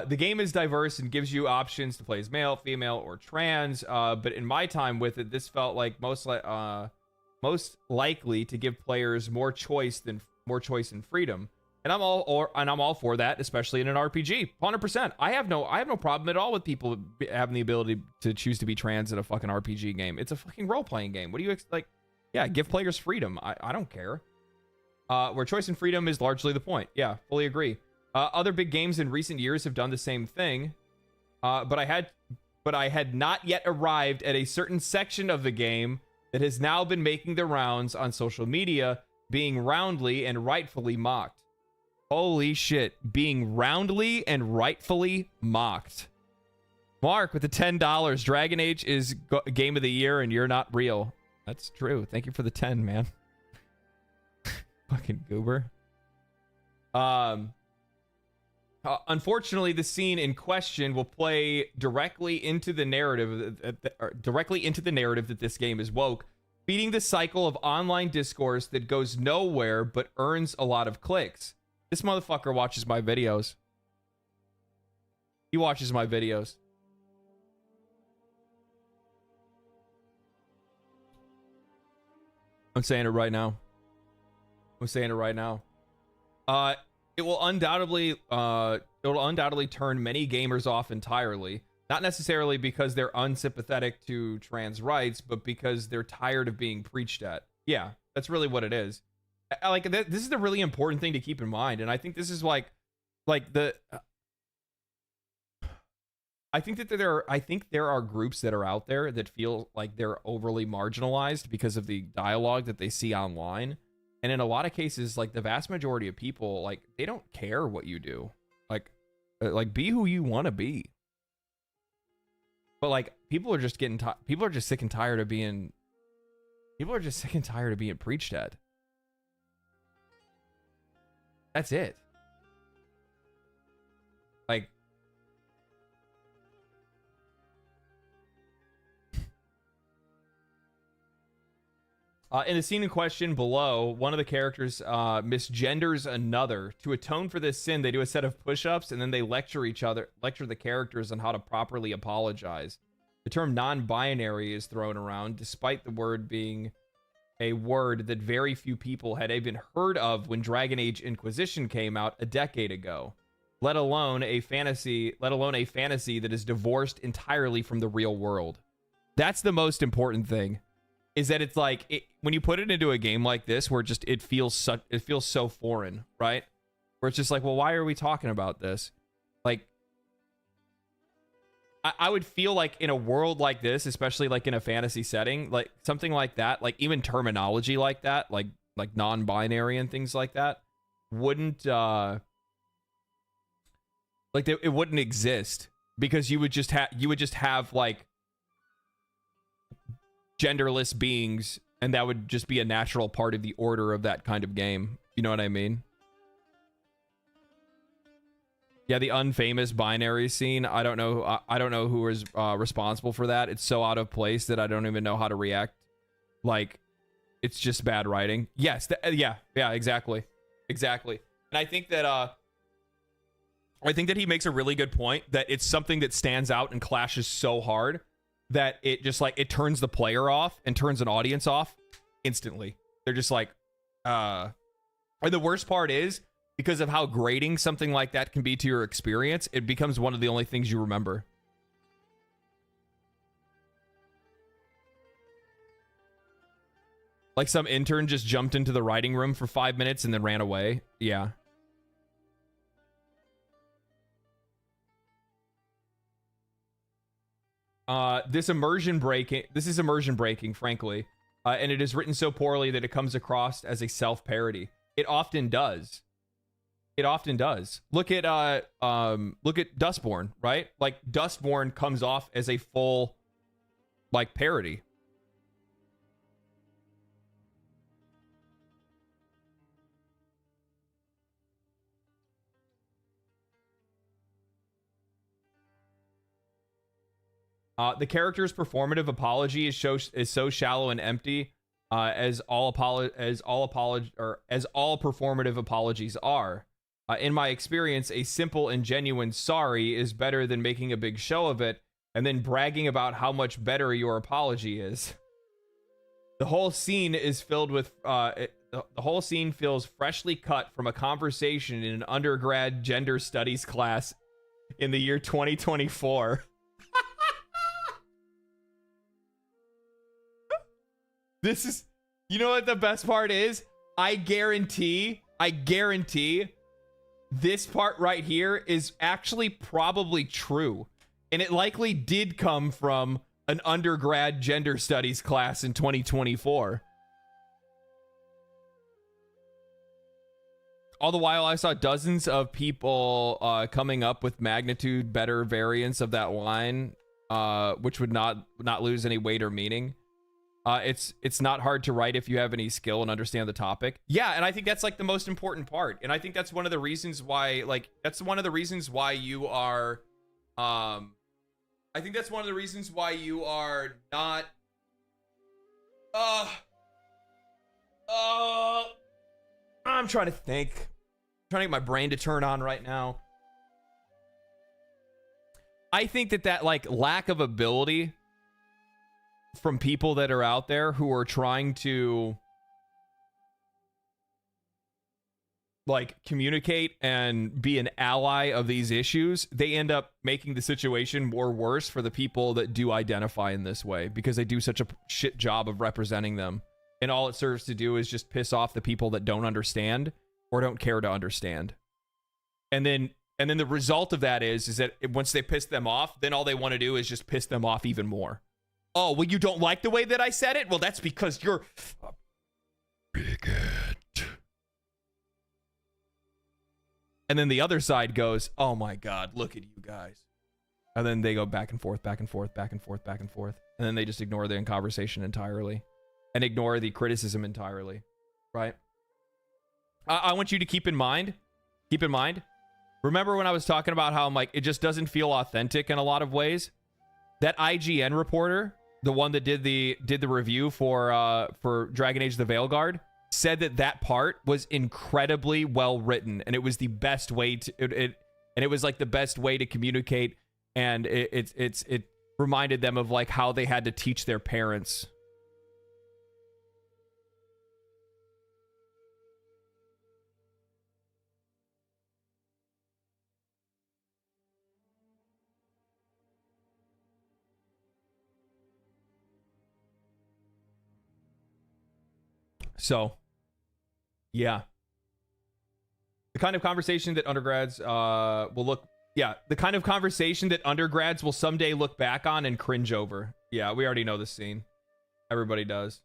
The game is diverse and gives you options to play as male, female, or trans. But in my time with it, this felt like most likely to give players more choice and freedom. And I'm all for that, especially in an RPG. 100%. I have no problem at all with people having the ability to choose to be trans in a fucking RPG game. It's a fucking role-playing game. What do you like? Yeah, give players freedom. I don't care. Where choice and freedom is largely the point. Yeah, fully agree. Other big games in recent years have done the same thing. But I had not yet arrived at a certain section of the game that has now been making the rounds on social media, being roundly and rightfully mocked. Holy shit, being roundly and rightfully mocked. Mark with the $10. Dragon Age is game of the year and you're not real. That's true. Thank you for the 10, man. Fucking goober. Unfortunately, the scene in question will play directly into the narrative that this game is woke, feeding the cycle of online discourse that goes nowhere but earns a lot of clicks. This motherfucker watches my videos. He watches my videos. I'm saying it right now. It will undoubtedly turn many gamers off entirely. Not necessarily because they're unsympathetic to trans rights, but because they're tired of being preached at. Yeah, that's really what it is. Like, this is the really important thing to keep in mind, and I think this is I think there are groups that are out there that feel like they're overly marginalized because of the dialogue that they see online. And in a lot of cases, like, the vast majority of people, like, they don't care what you do. Like be who you want to be. But like, people are just sick and tired of being preached at. That's it. In the scene in question below, one of the characters misgenders another. To atone for this sin, they do a set of push-ups, and then they lecture the characters on how to properly apologize. The term non-binary is thrown around, despite the word being a word that very few people had even heard of when Dragon Age Inquisition came out a decade ago. Let alone a fantasy that is divorced entirely from the real world. That's the most important thing. Is that it's like when you put it into a game like this, where it feels so foreign, right? Where it's just like, well, why are we talking about this? Like, I would feel like in a world like this, especially like in a fantasy setting, like something like that, like even terminology like that, like non-binary and things like that, wouldn't it wouldn't exist, because you would just have like genderless beings, and that would just be a natural part of the order of that kind of game. You know what I mean? Yeah, the unfamous binary scene. I don't know who is responsible for that. It's so out of place that I don't even know how to react. Like, it's just bad writing. Yes, yeah, exactly. And I think that he makes a really good point, that it's something that stands out and clashes so hard that it just like it turns the player off and turns an audience off instantly. They're just like, and the worst part is, because of how grating something like that can be to your experience, it becomes one of the only things you remember. Like some intern just jumped into the writing room for 5 minutes and then ran away. Yeah. This is immersion breaking, frankly. And it is written so poorly that it comes across as a self-parody. It often does. Look at Dustborn, right? Like, Dustborn comes off as a full, like, parody. The character's performative apology is so shallow and empty, as all performative apologies are. In my experience, a simple and genuine sorry is better than making a big show of it and then bragging about how much better your apology is. The whole scene is filled with the whole scene feels freshly cut from a conversation in an undergrad gender studies class in the year 2024. This is, you know what the best part is? I guarantee this part right here is actually probably true. And it likely did come from an undergrad gender studies class in 2024. All the while, I saw dozens of people coming up with magnitude better variants of that line, which would not lose any weight or meaning. It's not hard to write if you have any skill and understand the topic. Yeah, and I think that's like the most important part. And I think that's one of the reasons why, you are, I think that's one of the reasons why you are not, I'm trying to think. I'm trying to get my brain to turn on right now. I think that like lack of ability from people that are out there who are trying to like communicate and be an ally of these issues, they end up making the situation more worse for the people that do identify in this way, because they do such a shit job of representing them. And all it serves to do is just piss off the people that don't understand or don't care to understand. And then the result of that is that once they piss them off, then all they want to do is just piss them off even more. Oh, well, you don't like the way that I said it? Well, that's because you're a bigot. And then the other side goes, oh my God, look at you guys. And then they go back and forth, back and forth, back and forth, back and forth. And then they just ignore the conversation entirely and ignore the criticism entirely, right? I want you to keep in mind, remember when I was talking about how I'm like, it just doesn't feel authentic in a lot of ways? That IGN reporter the one that did the review for Dragon Age: The Veilguard, said that part was incredibly well written, and it was the best way to and it was like the best way to communicate, and it reminded them of like how they had to teach their parents. So, yeah. The kind of conversation that undergrads the kind of conversation that undergrads will someday look back on and cringe over. Yeah, we already know this scene. Everybody does.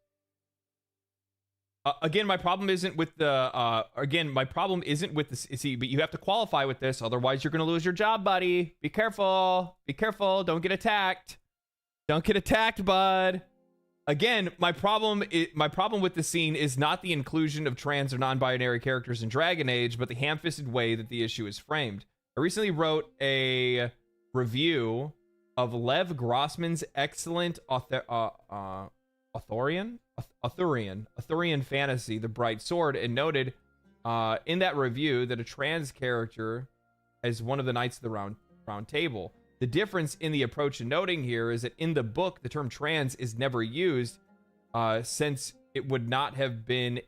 Again, my problem isn't with the see, but you have to qualify with this, otherwise you're going to lose your job, buddy. Be careful. Be careful. Don't get attacked. Don't get attacked, bud. Again, my problem with the scene is not the inclusion of trans or non-binary characters in Dragon Age, but the ham-fisted way that the issue is framed. I recently wrote a review of Lev Grossman's excellent Arthurian fantasy, The Bright Sword, and noted in that review that a trans character is one of the Knights of the Round Table. The difference in the approach in noting here is that in the book, the term trans is never used since it would not have been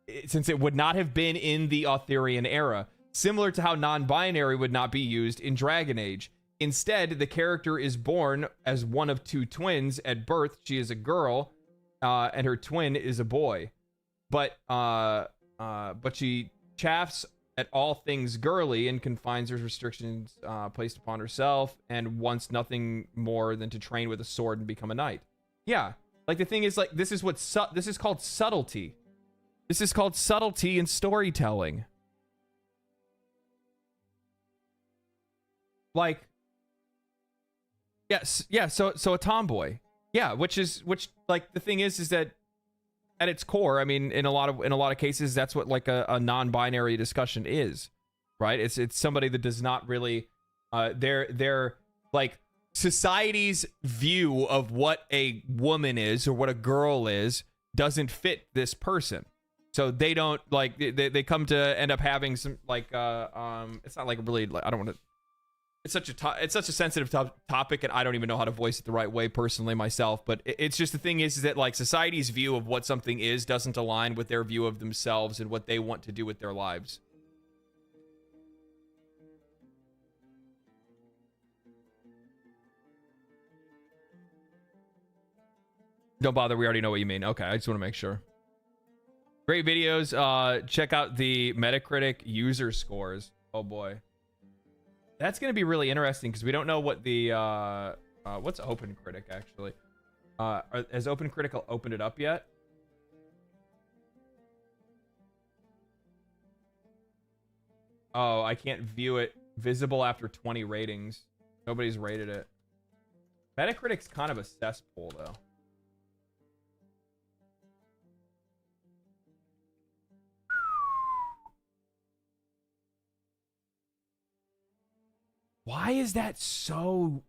in the Arthurian era, similar to how non-binary would not be used in Dragon Age. Instead, the character is born as one of two twins. At birth, she is a girl, and her twin is a boy. But she chaffs at all things girly and confines her restrictions placed upon herself, and wants nothing more than to train with a sword and become a knight. Yeah, like the thing is, like, this is called subtlety. This is called subtlety in storytelling. Like, yes, yeah. So a tomboy, yeah. Which like the thing is that at its core, I mean, in a lot of cases, that's what like a non-binary discussion is, right? It's somebody that does not really, they're like society's view of what a woman is or what a girl is doesn't fit this person, so they don't like they come to end up having some like it's not like really like, I don't want to. It's such a sensitive topic, and I don't even know how to voice it the right way personally myself. But it's just the thing is that like society's view of what something is doesn't align with their view of themselves and what they want to do with their lives. Don't bother. We already know what you mean. Okay, I just want to make sure. Great videos. Check out the Metacritic user scores. Oh boy. That's going to be really interesting because we don't know what the what's OpenCritic actually. Has OpenCritic opened it up yet? Oh, I can't view it. Visible after 20 ratings. Nobody's rated it. Metacritic's kind of a cesspool though. Why is that so...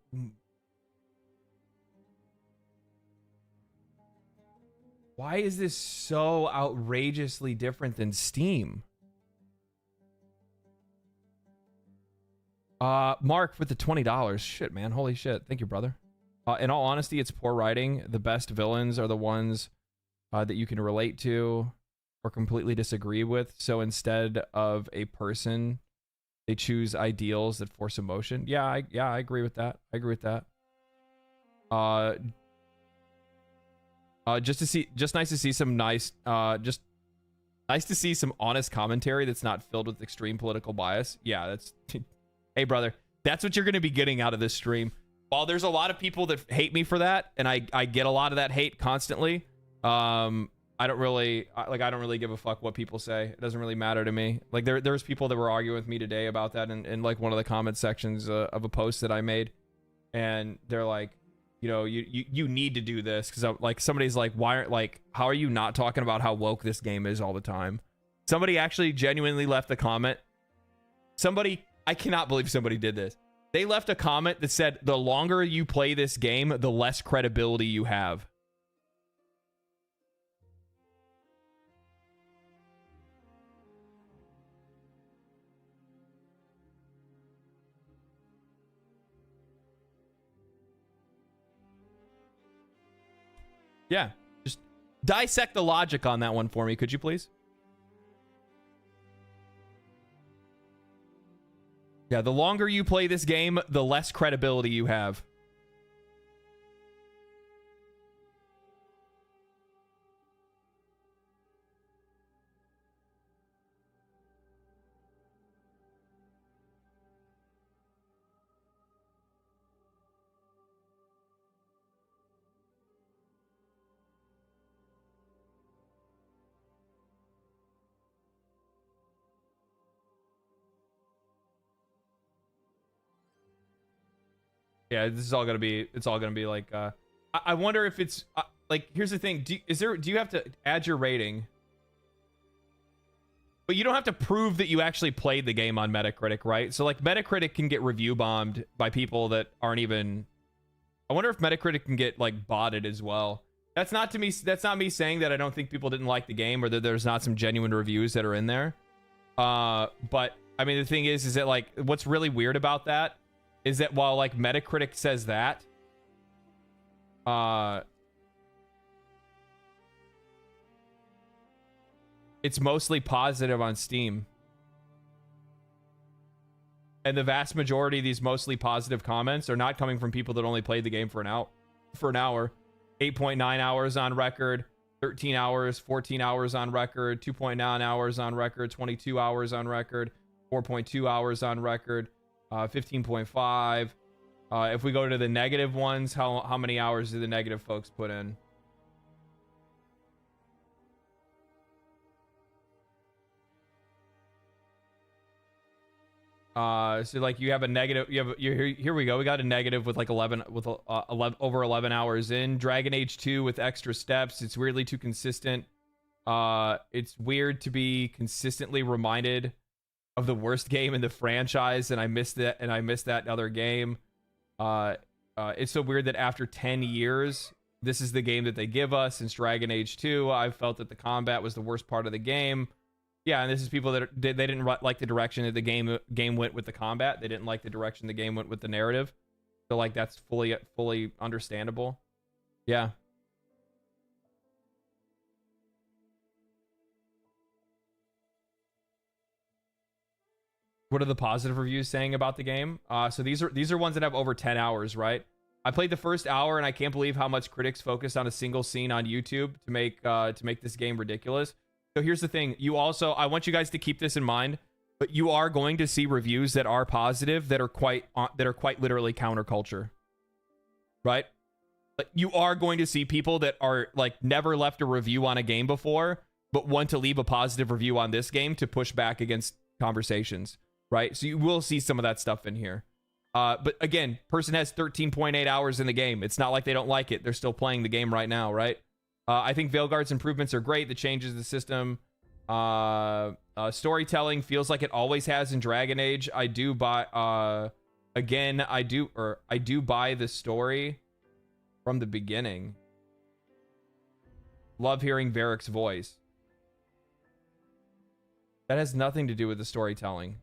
Why is this so outrageously different than Steam? Mark with the $20. Shit, man. Holy shit. Thank you, brother. In all honesty, it's poor writing. The best villains are the ones that you can relate to or completely disagree with. So instead of a person... they choose ideals that force emotion. Yeah, I agree with that. I agree with that. Just nice to see some nice to see some honest commentary that's not filled with extreme political bias. Yeah, that's hey brother, that's what you're going to be getting out of this stream. While there's a lot of people that hate me for that, and I get a lot of that hate constantly, I don't really give a fuck what people say. It doesn't really matter to me. Like there's people that were arguing with me today about that in like one of the comment sections of a post that I made, and they're like, you know, you need to do this because like somebody's like, how are you not talking about how woke this game is all the time? Somebody actually genuinely left a comment. I cannot believe somebody did this. They left a comment that said, the longer you play this game, the less credibility you have. Yeah, just dissect the logic on that one for me, could you please? Yeah, the longer you play this game, the less credibility you have. Yeah, this is all gonna be. It's all gonna be like. I wonder if it's like. Here's the thing. Do you have to add your rating? But you don't have to prove that you actually played the game on Metacritic, right? So like Metacritic can get review bombed by people that aren't even. I wonder if Metacritic can get like botted as well. That's not to me. That's not me saying that I don't think people didn't like the game or that there's not some genuine reviews that are in there. But I mean, the thing is that like what's really weird about that is that while like Metacritic says that, it's mostly positive on Steam. And the vast majority of these mostly positive comments are not coming from people that only played the game for an hour. 8.9 hours on record, 13 hours, 14 hours on record, 2.9 hours on record, 22 hours on record, 4.2 hours on record, 15.5. If we go to the negative ones, how many hours do the negative folks put in? So like you have a negative, here we go. We got a negative with like 11 with 11 over 11 hours in. Dragon Age 2 with extra steps. It's weirdly too consistent. It's weird to be consistently reminded of the worst game in the franchise, and I missed that other game. It's so weird that after 10 years, this is the game that they give us. Since Dragon Age 2, I felt that the combat was the worst part of the game. Yeah, and this is people that they didn't like the direction that the game went with the combat. They didn't like the direction the game went with the narrative. So like that's fully understandable. Yeah. What are the positive reviews saying about the game? So these are ones that have over 10 hours, right? I played the first hour and I can't believe how much critics focused on a single scene on YouTube to make this game ridiculous. So here's the thing. I want you guys to keep this in mind, but you are going to see reviews that are positive that are quite literally counterculture, right? Like you are going to see people that are like never left a review on a game before, but want to leave a positive review on this game to push back against conversations, right? So you will see some of that stuff in here. But again, person has 13.8 hours in the game. It's not like they don't like it. They're still playing the game right now, right? I think Veilguard's improvements are great. The changes to the system. Storytelling feels like it always has in Dragon Age. I do buy the story from the beginning. Love hearing Varric's voice. That has nothing to do with the storytelling.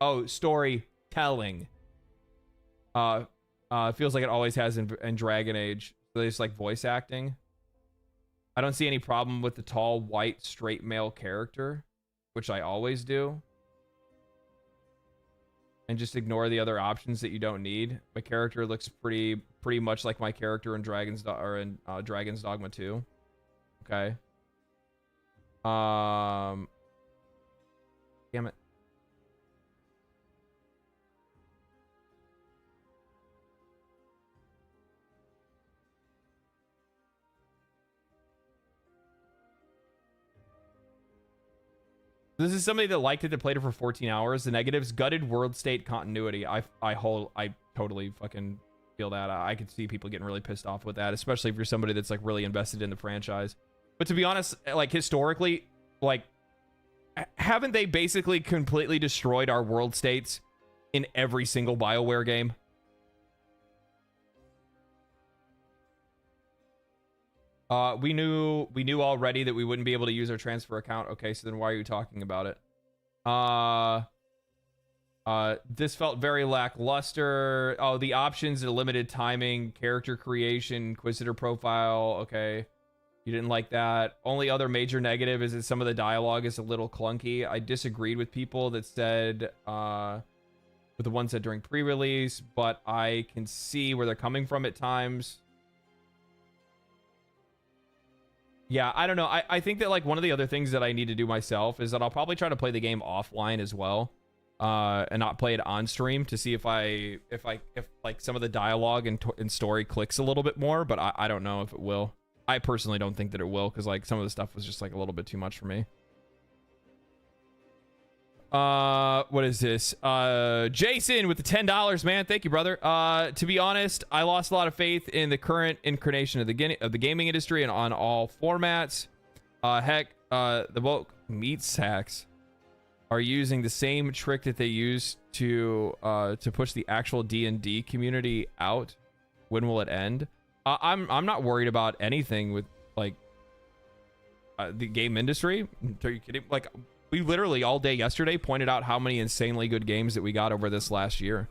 Oh, storytelling. Feels like it always has in Dragon Age. So just like voice acting. I don't see any problem with the tall, white, straight male character, which I always do. And just ignore the other options that you don't need. My character looks pretty much like my character in Dragon's Dogma 2. Okay. Damn it. This is somebody that liked it, that played it for 14 hours. The negatives: gutted world state continuity. I totally fucking feel that. I could see people getting really pissed off with that, especially if you're somebody that's like really invested in the franchise. But to be honest, like historically, like haven't they basically completely destroyed our world states in every single BioWare game? We knew already that we wouldn't be able to use our transfer account. Okay, so then why are you talking about it? This felt very lackluster. Oh, the options, the limited timing, character creation, Inquisitor profile. Okay. You didn't like that. Only other major negative is that some of the dialogue is a little clunky. I disagreed with people that said, with the ones that during pre-release, but I can see where they're coming from at times. Yeah, I don't know. I think that like one of the other things that I need to do myself is that I'll probably try to play the game offline as well. And not play it on stream to see if like some of the dialogue and story clicks a little bit more, but I don't know if it will. I personally don't think that it will, because like some of the stuff was just like a little bit too much for me. What is this? Jason with the $10, man. Thank you, brother. To be honest, I lost a lot of faith in the current incarnation of the gaming industry and on all formats. Heck, the woke meat sacks are using the same trick that they used to push the actual D&D community out. When will it end? I'm not worried about anything with like the game industry. Are you kidding? Like, we literally all day yesterday pointed out how many insanely good games that we got over this last year.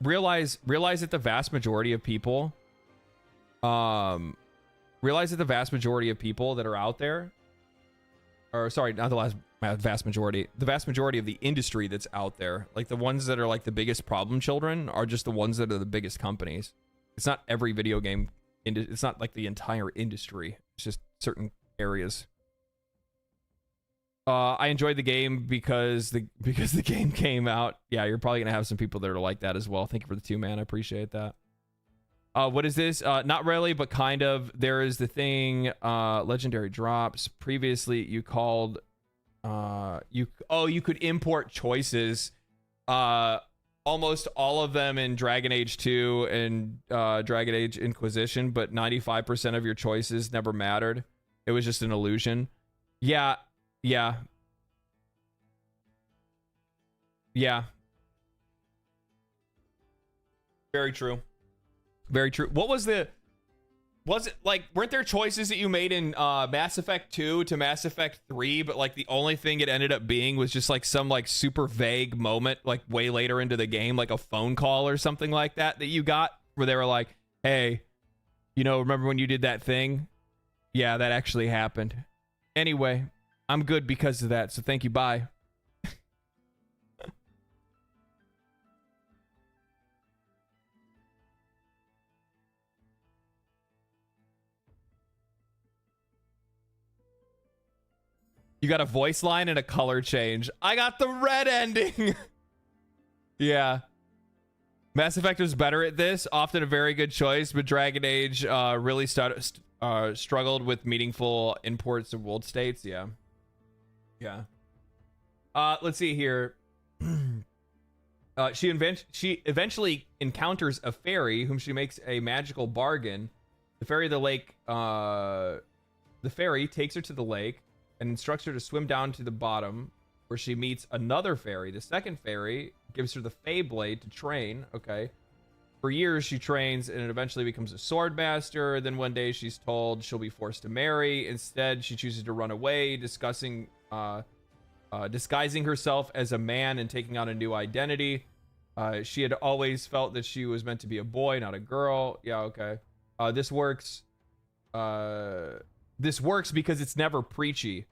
Realize that the vast majority of people that are out there, or sorry, not the vast majority of the industry that's out there, like the ones that are like the biggest problem children, are just the ones that are the biggest companies. It's not every video game, it's not like the entire industry. It's just certain areas. I enjoyed the game because the game came out. Yeah, you're probably gonna have some people that are like that as well. Thank you for the 2, man. I appreciate that. What is this? Not really, but kind of. There is the thing, legendary drops. Previously, you called, you could import choices. Almost all of them in Dragon Age 2 and Dragon Age Inquisition, but 95% of your choices never mattered. It was just an illusion. Yeah. Very true. Very true. Was it like, weren't there choices that you made in Mass Effect 2 to Mass Effect 3, but like the only thing it ended up being was just like some like super vague moment like way later into the game, like a phone call or something like that you got, where they were like, hey, you know, remember when you did that thing? Yeah, that actually happened. Anyway, I'm good because of that, so thank you, bye. You got a voice line and a color change. I got the red ending. Yeah. Mass Effect was better at this. Often a very good choice, but Dragon Age really struggled with meaningful imports of world states. Yeah. Yeah. Let's see here. She eventually encounters a fairy whom she makes a magical bargain. The fairy of the lake, the fairy takes her to the lake and instructs her to swim down to the bottom, where she meets another fairy. The second fairy gives her the Fey Blade to train. Okay. For years, she trains and eventually becomes a sword master. Then one day she's told she'll be forced to marry. Instead, she chooses to run away, disguising herself as a man and taking on a new identity. She had always felt that she was meant to be a boy, not a girl. Yeah, okay. This works because it's never preachy.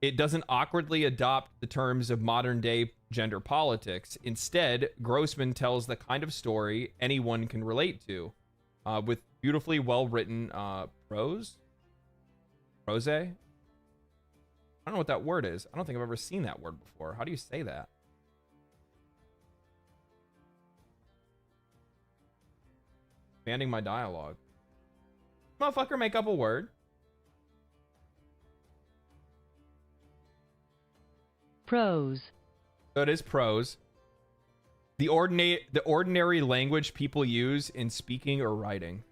It doesn't awkwardly adopt the terms of modern day gender politics. Instead, Grossman tells the kind of story anyone can relate to, with beautifully well-written prose. I don't know what that word is. I don't think I've ever seen that word before. How do you say that? Expanding my dialogue. Motherfucker, make up a word. Prose. So it is prose. The ordinary language people use in speaking or writing.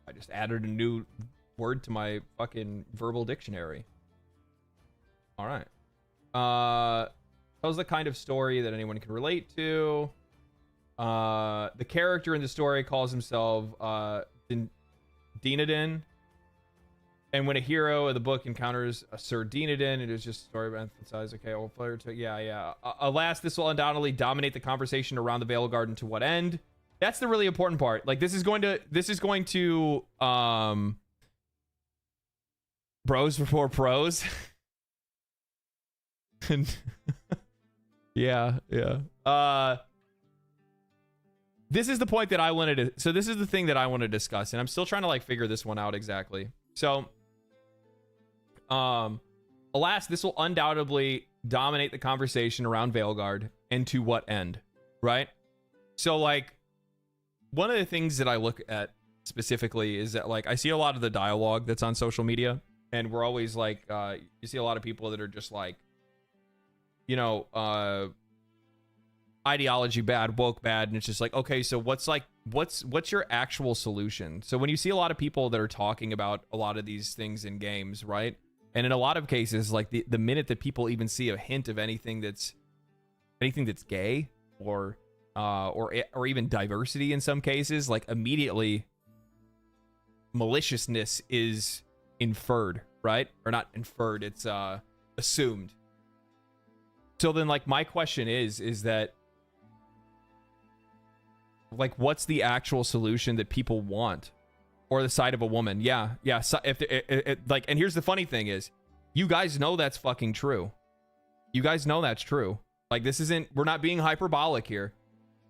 I just added a new word to my fucking verbal dictionary. All right. Tells the kind of story that anyone can relate to. The character in the story calls himself Dinadin. And when a hero of the book encounters a Sir Dinadin, it is just a story about emphasize. Okay, old player to yeah. Alas, this will undoubtedly dominate the conversation around the Veil Garden. To what end? That's the really important part. Like this is going to bros before pros. And yeah. This is the point that I wanted to. So this is the thing that I want to discuss, and I'm still trying to like figure this one out exactly. So, alas, this will undoubtedly dominate the conversation around Veilguard, and to what end, right? So, like, one of the things that I look at specifically is that, like, I see a lot of the dialogue that's on social media, and we're always like, you see a lot of people that are just like, you know, ideology bad, woke bad, and it's just like, okay, so what's your actual solution? So when you see a lot of people that are talking about a lot of these things in games, right? And in a lot of cases, like the minute that people even see a hint of anything that's gay or even diversity in some cases, like immediately maliciousness is inferred, right? Or not inferred, it's assumed. So then, like, my question is that, like, what's the actual solution that people want, or the side of a woman? Yeah. So if like, and here's the funny thing is, you guys know that's fucking true. You guys know that's true. Like, this isn't. We're not being hyperbolic here.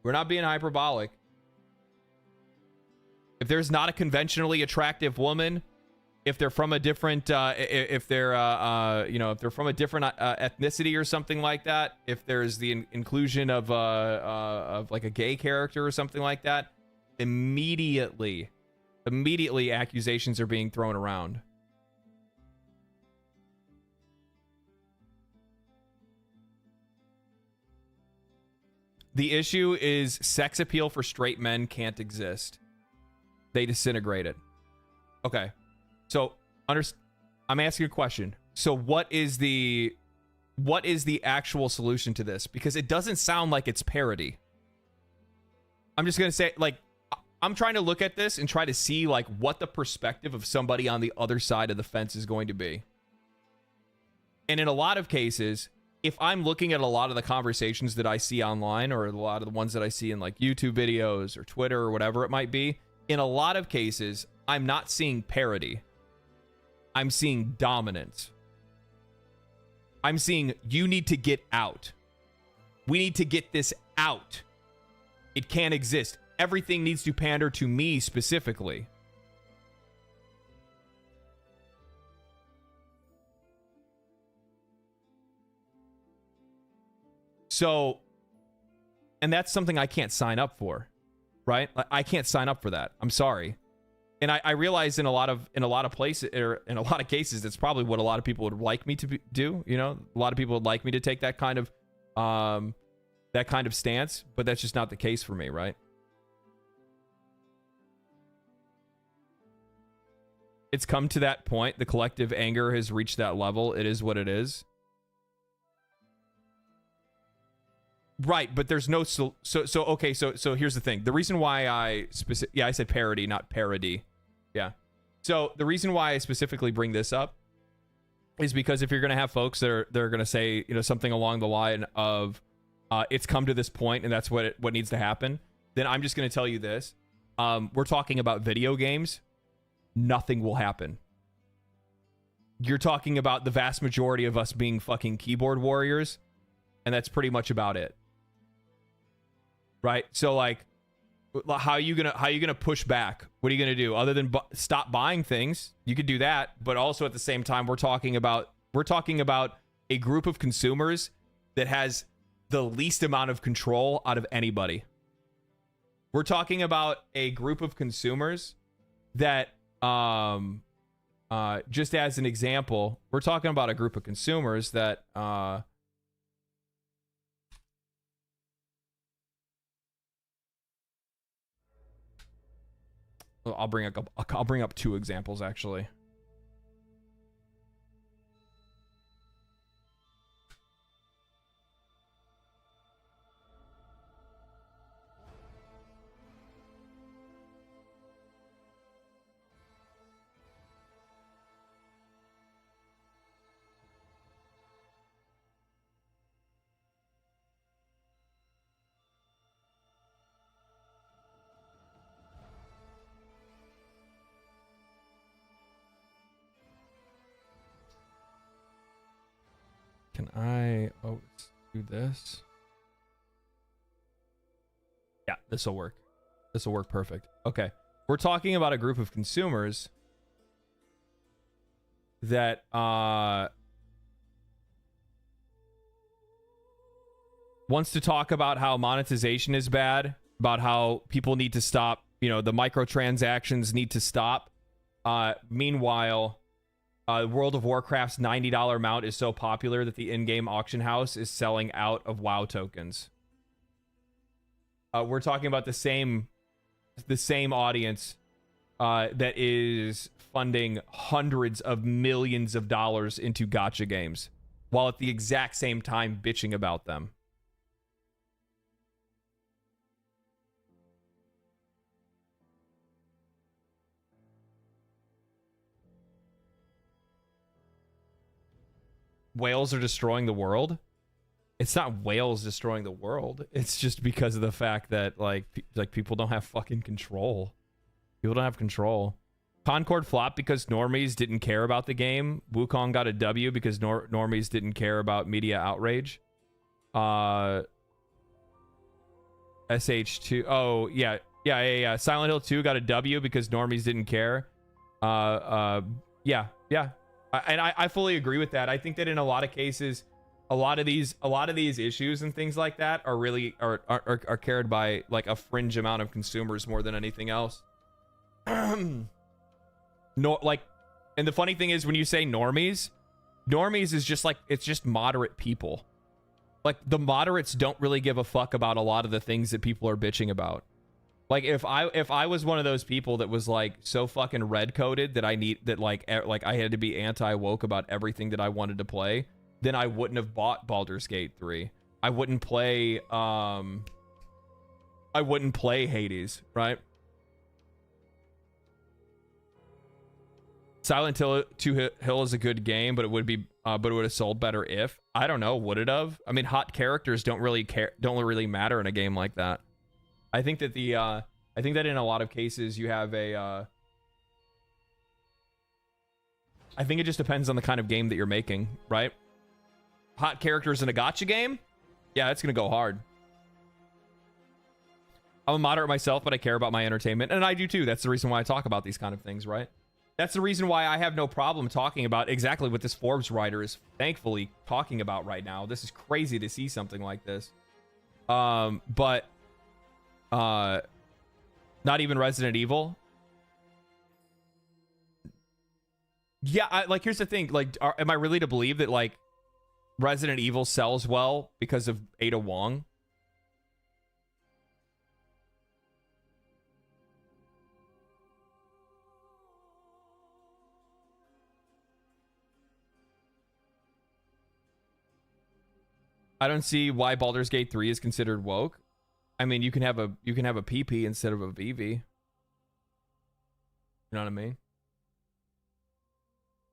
We're not being hyperbolic. If there's not a conventionally attractive woman, if they're from a different, if they're from a different ethnicity or something like that, if there's the inclusion of like a gay character or something like that, immediately accusations are being thrown around. The issue is sex appeal for straight men can't exist. They disintegrate it. Okay. So, I'm asking a question. So, what is the actual solution to this? Because it doesn't sound like it's parody. I'm just gonna say, like, I'm trying to look at this and try to see, like, what the perspective of somebody on the other side of the fence is going to be. And in a lot of cases, if I'm looking at a lot of the conversations that I see online, or a lot of the ones that I see in, like, YouTube videos or Twitter or whatever it might be, in a lot of cases, I'm not seeing parody. I'm seeing dominance. I'm seeing, you need to get out. We need to get this out. It can't exist. Everything needs to pander to me specifically. So, and that's something I can't sign up for, right? I can't sign up for that. I'm sorry. And I realize in a lot of places, or in a lot of cases, that's probably what a lot of people would like me to do. You know, a lot of people would like me to take that kind of stance, but that's just not the case for me, right? It's come to that point. The collective anger has reached that level. It is what it is. Right, but there's no so here's the thing. The reason why I said parody, not parody. Yeah. So the reason why I specifically bring this up is because if you're going to have folks that are going to say, you know, something along the line of it's come to this point and that's what needs to happen, then I'm just going to tell you this. We're talking about video games. Nothing will happen. You're talking about the vast majority of us being fucking keyboard warriors, and that's pretty much about it. Right? So, like, how are you gonna push back? What are you gonna do other than stop buying things? You could do that, but also at the same time, we're talking about a group of consumers that has the least amount of control out of anybody. We're talking about a group of consumers that, just as an example, we're talking about a group of consumers that, I'll bring up two examples actually. Can I let's do this? Yeah, this will work. This will work perfect. Okay. We're talking about a group of consumers that wants to talk about how monetization is bad, about how people need to stop, you know, the microtransactions need to stop. Meanwhile, World of Warcraft's $90 mount is so popular that the in-game auction house is selling out of WoW tokens. We're talking about the same audience that is funding hundreds of millions of dollars into gacha games, while at the exact same time bitching about them. Whales are destroying the world. It's not whales destroying the world. It's just because of the fact that like people don't have fucking control. People don't have control. Concord flopped because normies didn't care about the game. Wukong got a W because normies didn't care about media outrage. SH2. Oh, yeah. Silent Hill 2 got a W because normies didn't care. Yeah. And I fully agree with that. I think that in a lot of cases, a lot of these issues and things like that are really are cared by like a fringe amount of consumers more than anything else. No, like, and the funny thing is when you say normies is just like, it's just moderate people. Like the moderates don't really give a fuck about a lot of the things that people are bitching about. Like if I was one of those people that was like so fucking red coded that I had to be anti-woke about everything that I wanted to play, then I wouldn't have bought Baldur's Gate 3. I wouldn't play Hades, right? Silent Hill 2 Hill is a good game, but it would have sold better if. I don't know, would it have? I mean, hot characters don't really matter in a game like that. I think that in a lot of cases you have a I think it just depends on the kind of game that you're making, right? Hot characters in a gacha game? Yeah, it's going to go hard. I'm a moderate myself, but I care about my entertainment, and I do too. That's the reason why I talk about these kind of things, right? That's the reason why I have no problem talking about exactly what this Forbes writer is thankfully talking about right now. This is crazy to see something like this. But not even Resident Evil. Yeah, like here's the thing, like am I really to believe that like Resident Evil sells well because of Ada Wong? I don't see why Baldur's Gate 3 is considered woke. I mean, you can have a PP instead of a VV. You know what I mean?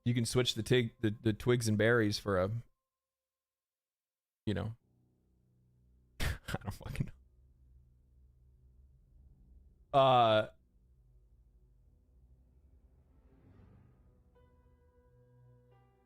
You can switch the twigs and berries for a, you know. I don't fucking know.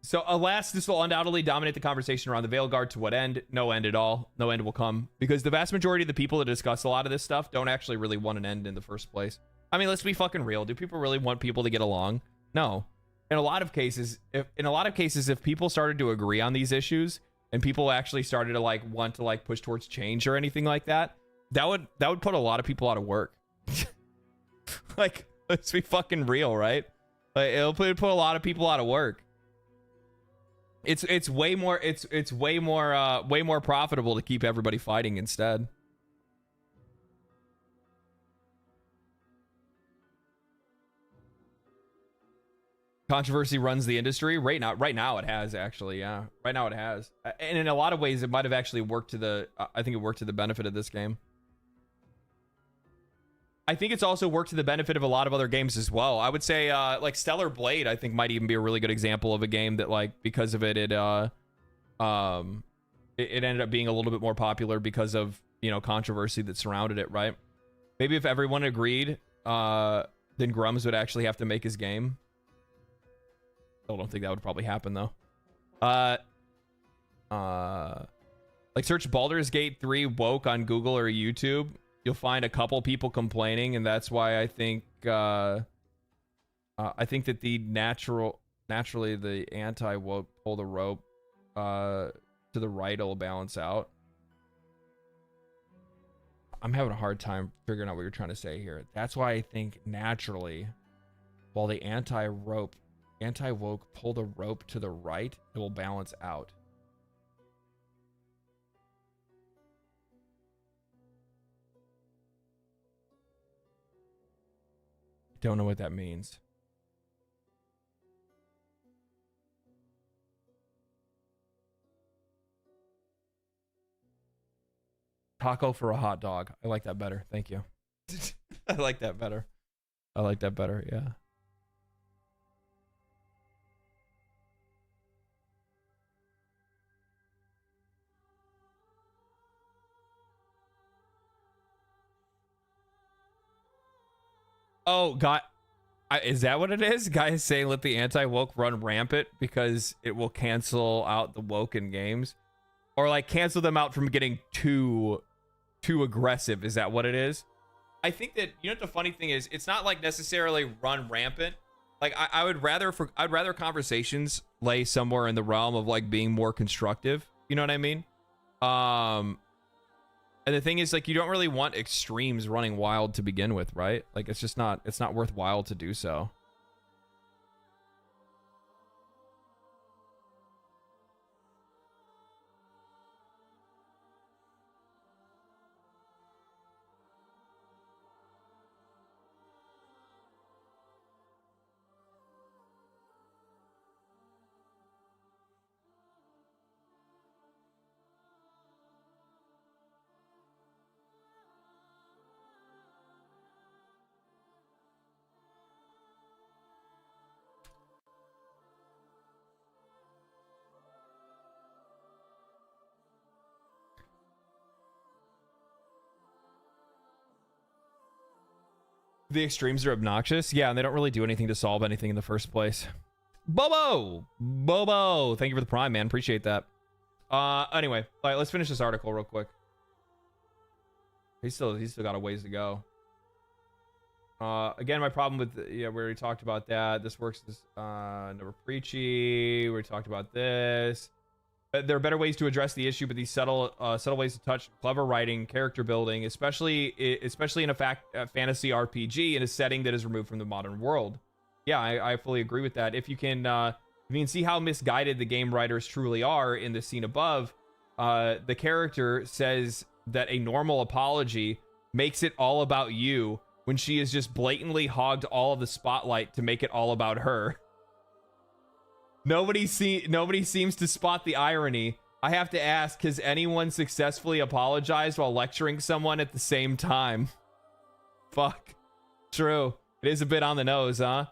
So alas, this will undoubtedly dominate the conversation around the Veilguard. To what end? No end at all. No end will come. Because the vast majority of the people that discuss a lot of this stuff don't actually really want an end in the first place. I mean, let's be fucking real. Do people really want people to get along? No. In a lot of cases, if people started to agree on these issues and people actually started to like want to like push towards change or anything like that, that would put a lot of people out of work. Like, let's be fucking real, right? Like, it'll put a lot of people out of work. It's way more profitable to keep everybody fighting instead. Controversy runs the industry. Right now it has, actually. Yeah, right now it has. And in a lot of ways, it might have actually worked to the... I think it worked to the benefit of this game. I think it's also worked to the benefit of a lot of other games as well. I would say, like, Stellar Blade, I think, might even be a really good example of a game that, like, because of it, it ended up being a little bit more popular because of, you know, controversy that surrounded it, right? Maybe if everyone agreed, then Grums would actually have to make his game. Still don't think that would probably happen, though. Like, search Baldur's Gate 3 woke on Google or YouTube. You'll find a couple people complaining, and that's why I think that the naturally the anti-woke pull the rope to the right will balance out. I'm having a hard time figuring out what you're trying to say here. That's why I think naturally, while the anti-woke pull the rope to the right, it will balance out. Don't know what that means. Taco for a hot dog. I like that better. Thank you. I like that better. I like that better. Yeah. Oh, God. Is that what it is? Guys saying let the anti-woke run rampant because it will cancel out the woke in games? Or, like, cancel them out from getting too aggressive. Is that what it is? I think that, you know what the funny thing is? It's not, like, necessarily run rampant. Like, I'd rather conversations lay somewhere in the realm of, like, being more constructive. You know what I mean? And the thing is, like, you don't really want extremes running wild to begin with, right? Like, it's not worthwhile to do so. The extremes are obnoxious. Yeah, and they don't really do anything to solve anything in the first place. Bobo! Thank you for the prime, man. Appreciate that. Anyway, all right, let's finish this article real quick. He's still got a ways to go. Again, my problem with... Yeah, we already talked about that. This works as... Never preachy. We already talked about this. There are better ways to address the issue, but these subtle ways to touch clever writing, character building, especially in a fantasy RPG in a setting that is removed from the modern world. Yeah, I fully agree with that. If you can see how misguided the game writers truly are in the scene above, the character says that a normal apology makes it all about you when she has just blatantly hogged all of the spotlight to make it all about her. Nobody seems to spot the irony. I have to ask, has anyone successfully apologized while lecturing someone at the same time? Fuck. True. It is a bit on the nose, huh?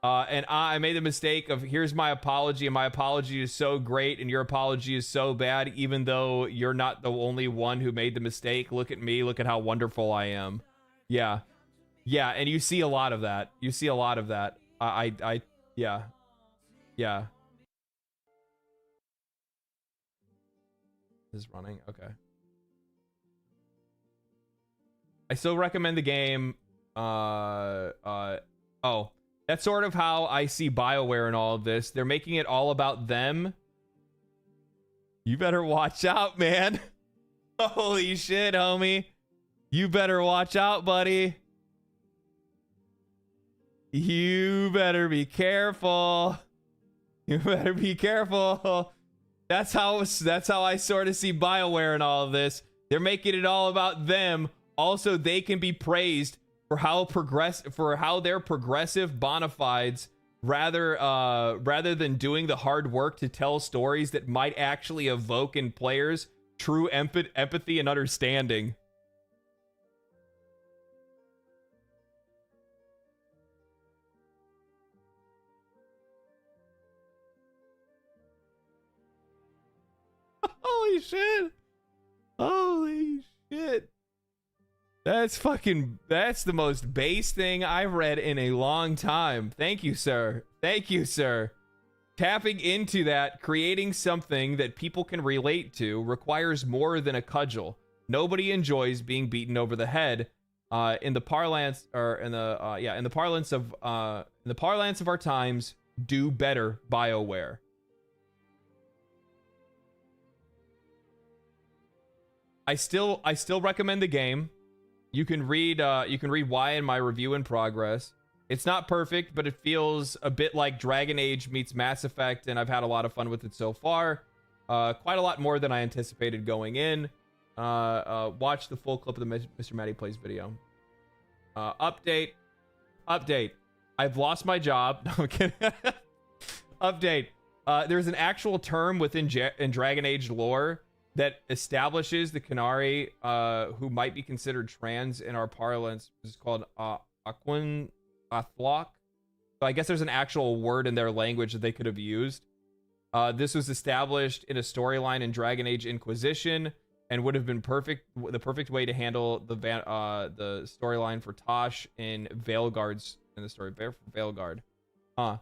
And I made the mistake of, here's my apology, and my apology is so great, and your apology is so bad, even though you're not the only one who made the mistake. Look at me. Look at how wonderful I am. Yeah. Yeah, and you see a lot of that. You see a lot of that. Yeah. Yeah. This is running. Okay. I still recommend the game. Oh, that's sort of how I see BioWare in all of this. They're making it all about them. You better watch out, man. Holy shit, homie. You better watch out, buddy. You better be careful. You better be careful. That's how I sort of see BioWare in all of this. They're making it all about them. Also, they can be praised for how their progressive bona fides rather than doing the hard work to tell stories that might actually evoke in players true empathy and understanding. Holy shit. Holy shit. That's the most base thing I've read in a long time. Thank you, sir. Thank you, sir. Tapping into that, creating something that people can relate to requires more than a cudgel. Nobody enjoys being beaten over the head. In the parlance of our times, do better, BioWare. I still recommend the game. You can read why in my review in progress. It's not perfect, but it feels a bit like Dragon Age meets Mass Effect, and I've had a lot of fun with it so far. Quite a lot more than I anticipated going in. Watch the full clip of the Mr. Matty Plays video. Update. I've lost my job. No, I'm kidding. Update. There's an actual term within Dragon Age lore that establishes the Qunari who might be considered trans in our parlance. It's called Aquin Athlock. So I guess there's an actual word in their language that they could have used. This was established in a storyline in Dragon Age Inquisition and would have been the perfect way to handle the storyline for Tosh in Veilguard's in the story. Veilguard. Huh.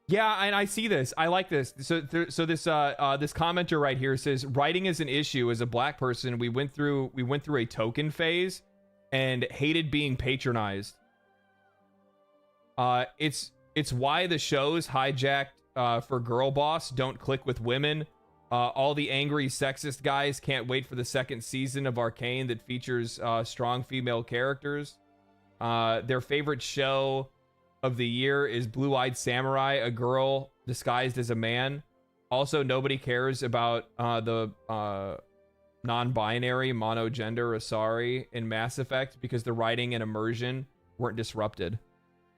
Yeah, and I see this. I like this. So this commenter right here says writing is an issue. As a black person, we went through a token phase and hated being patronized. It's why the shows hijacked for Girl Boss don't click with women. All the angry sexist guys can't wait for the second season of Arcane that features strong female characters. Their favorite show of the year is Blue-Eyed Samurai, a girl disguised as a man. Also, nobody cares about the non-binary monogender Asari in Mass Effect because the writing and immersion weren't disrupted.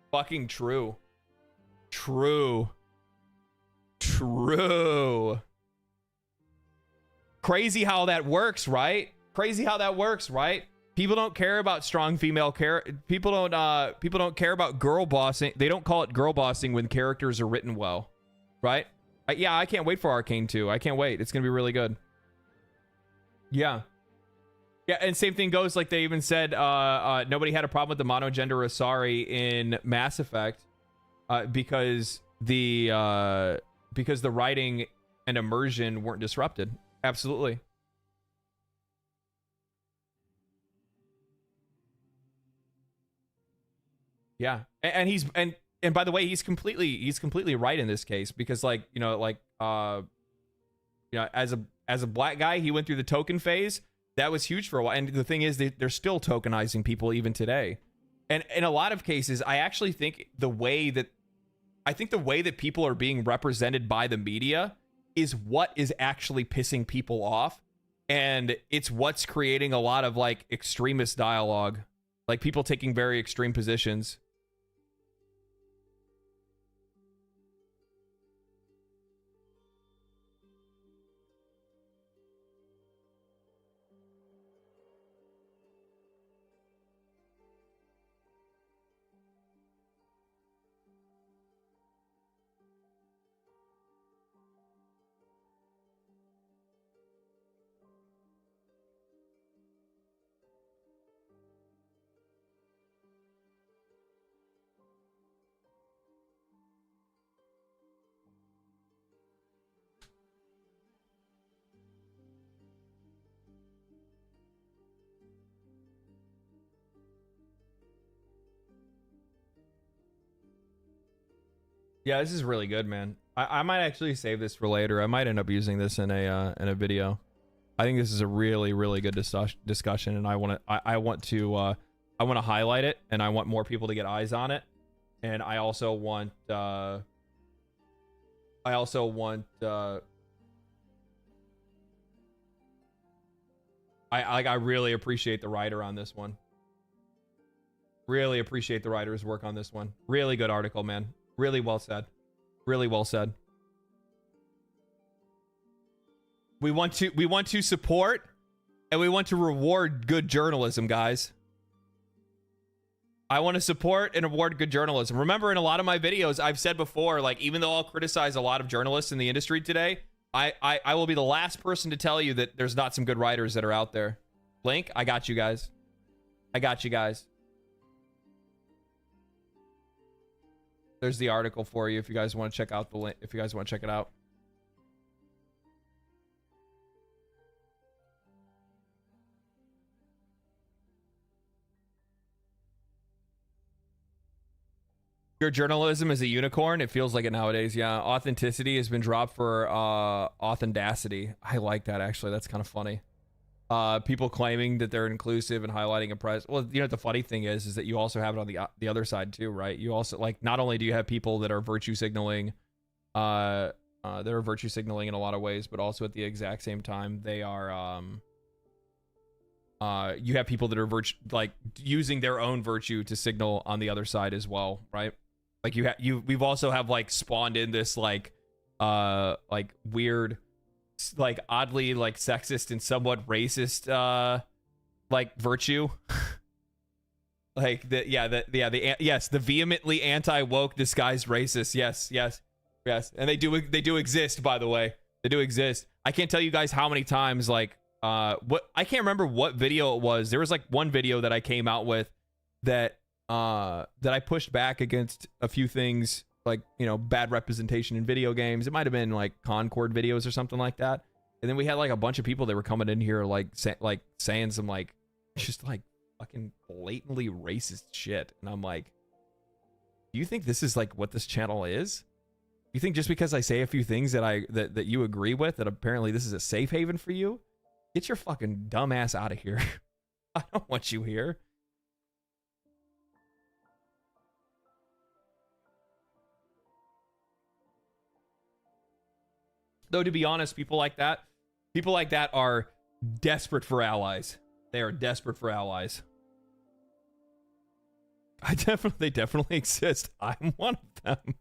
Fucking true. True. Crazy how that works, right? People don't care about strong female people don't care about girl bossing. They don't call it girl bossing when characters are written well, right? Yeah, I can't wait for Arcane 2. I can't wait. It's gonna be really good. Yeah, and same thing goes. Like they even said, nobody had a problem with the monogender Asari in Mass Effect, because the writing and immersion weren't disrupted. Absolutely. Yeah, and by the way, he's completely right in this case because as a black guy, he went through the token phase. That was huge for a while, and the thing is, they're still tokenizing people even today. And in a lot of cases, I actually think the way that people are being represented by the media is what is actually pissing people off, and it's what's creating a lot of like extremist dialogue, like people taking very extreme positions. Yeah, this is really good, man. I might actually save this for later. I might end up using this in a video. I think this is a really, really good discussion, and I want to highlight it, and I want more people to get eyes on it, and I also want I also want I really appreciate the writer on this one. Really appreciate the writer's work on this one. Really good article, man. Really well said. Really well said. We want to support and we want to reward good journalism, guys. I want to support and reward good journalism. Remember, in a lot of my videos, I've said before, like, even though I'll criticize a lot of journalists in the industry today, I will be the last person to tell you that there's not some good writers that are out there. Link, I got you guys. I got you guys. There's the article for you if you guys want to check out the link, if you guys want to check it out. Your journalism is a unicorn. It feels like it nowadays. Yeah, authenticity has been dropped for authenticity. I like that, actually. That's kind of funny. People claiming that they're inclusive and highlighting a price. Well, you know what the funny thing is that you also have it on the other side too, right? You also, like, not only do you have people that are virtue signaling, in a lot of ways, but also at the exact same time they are you have people that are like using their own virtue to signal on the other side as well, right? Like we've also have like spawned in this like weird, like oddly like sexist and somewhat racist like virtue. Like the vehemently anti-woke disguised racist. Yes. And they do exist, by the way. They do exist. I can't tell you guys how many times, like, what, I can't remember what video it was. There was like one video that I came out with that I pushed back against a few things, like, you know, bad representation in video games. It might have been like Concord videos or something like that. And then we had like a bunch of people that were coming in here like saying some like just like fucking blatantly racist shit. And I'm like, do you think this is like what this channel is? You think just because I say a few things that you agree with, that apparently this is a safe haven for you? Get your fucking dumb ass out of here. I don't want you here. Though, to be honest, people like that are desperate for allies. They are desperate for allies. They definitely exist. I'm one of them.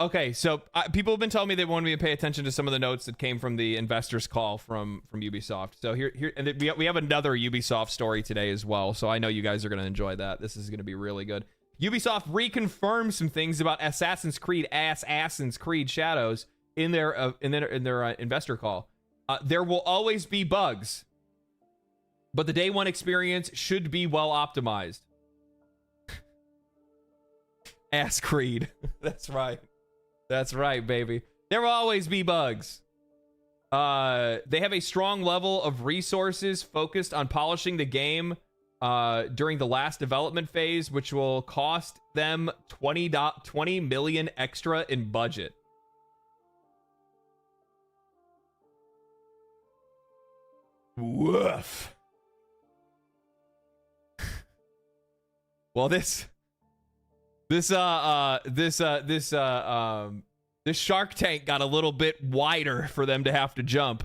Okay, so people have been telling me they want me to pay attention to some of the notes that came from the investors call from Ubisoft. So here and we have another Ubisoft story today as well. So I know you guys are going to enjoy that. This is going to be really good. Ubisoft reconfirmed some things about Assassin's Creed Shadows in their investor call. There will always be bugs, but the day one experience should be well optimized. Ass Creed. That's right. That's right, baby. There will always be bugs. They have a strong level of resources focused on polishing the game during the last development phase, which will cost them $20 million extra in budget. Woof. Well, this Shark Tank got a little bit wider for them to have to jump.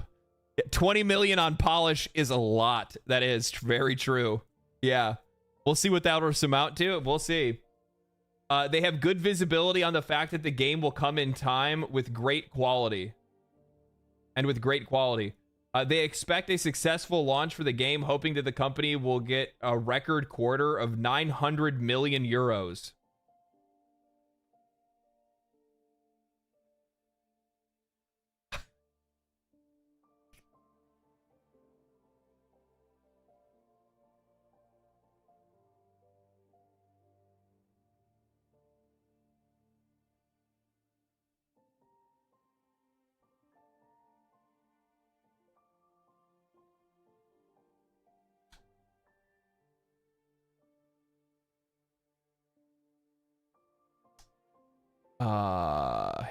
20 million on polish is a lot. That is very true. Yeah. We'll see what that will amount to. We'll see. They have good visibility on the fact that the game will come in time with great quality. They expect a successful launch for the game, hoping that the company will get a record quarter of 900 million euros.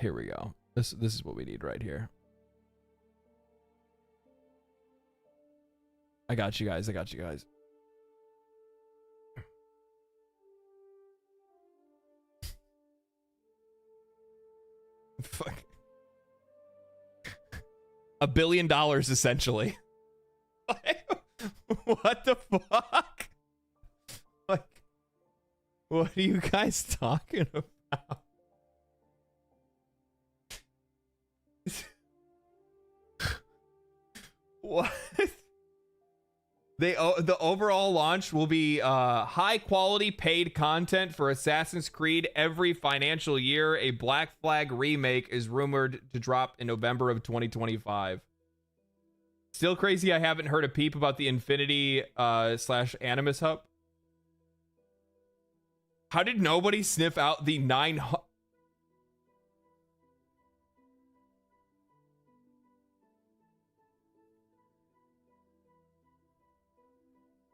Here we go. This is what we need right here. I got you guys. I got you guys. Fuck. $1 billion essentially. Like, what the fuck? Like, what are you guys talking about? What? The overall launch will be high quality paid content for Assassin's Creed every financial year. A Black Flag remake is rumored to drop in November of 2025. Still crazy I haven't heard a peep about the Infinity / Animus Hub. How did nobody sniff out the 900?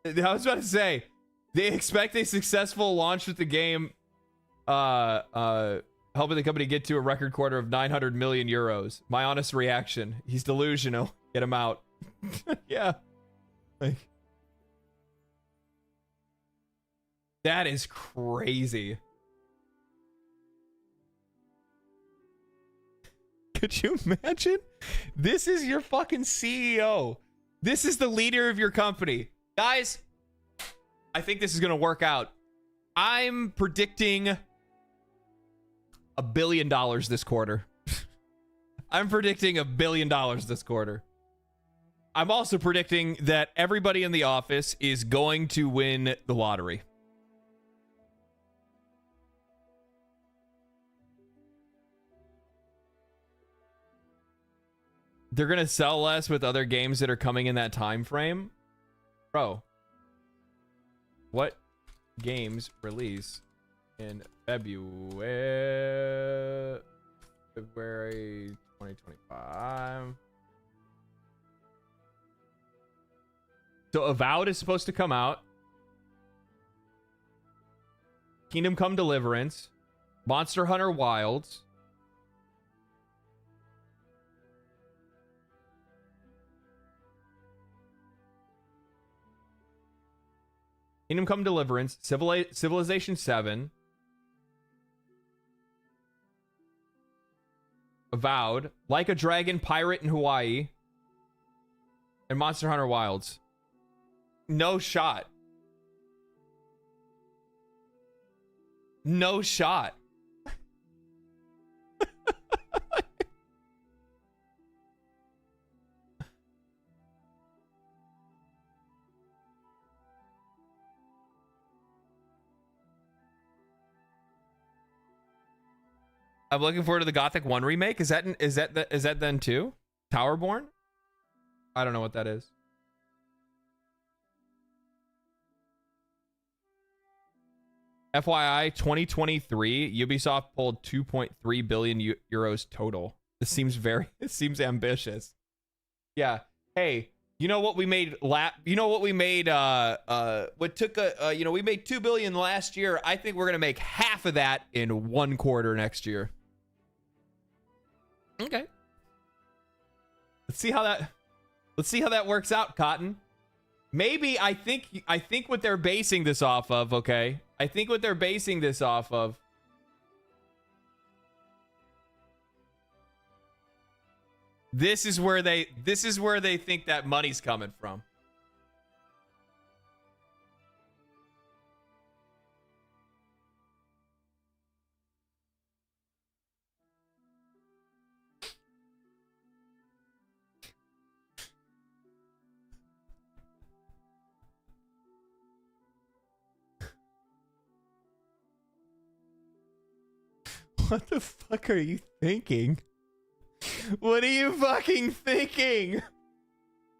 I was about to say, they expect a successful launch with the game, helping the company get to a record quarter of 900 million euros. My honest reaction: he's delusional. Get him out. Yeah, like that is crazy. Could you imagine? This is your fucking CEO. This is the leader of your company. Guys, I think this is going to work out. I'm predicting $1 billion this quarter. I'm predicting $1 billion this quarter. I'm also predicting that everybody in the office is going to win the lottery. They're going to sell less with other games that are coming in that time frame. Bro, what games release in February 2025? So Avowed is supposed to come out. Kingdom Come Deliverance. Monster Hunter Wilds. Kingdom Come Deliverance, Civilization 7, Avowed, Like a Dragon, Pirate in Hawaii, and Monster Hunter Wilds. No shot. No shot. I'm looking forward to the Gothic 1 remake. Is that then too? Towerborn? I don't know what that is. FYI, 2023, Ubisoft pulled 2.3 billion euros total. This seems ambitious. Yeah. Hey, you know what we made we made 2 billion last year. I think we're going to make half of that in one quarter next year. Okay. Let's see how that works out, Cotton. Maybe I think what they're basing this off of, okay? I think what they're basing this off of. This is where they think that money's coming from. What the fuck are you thinking? What are you fucking thinking?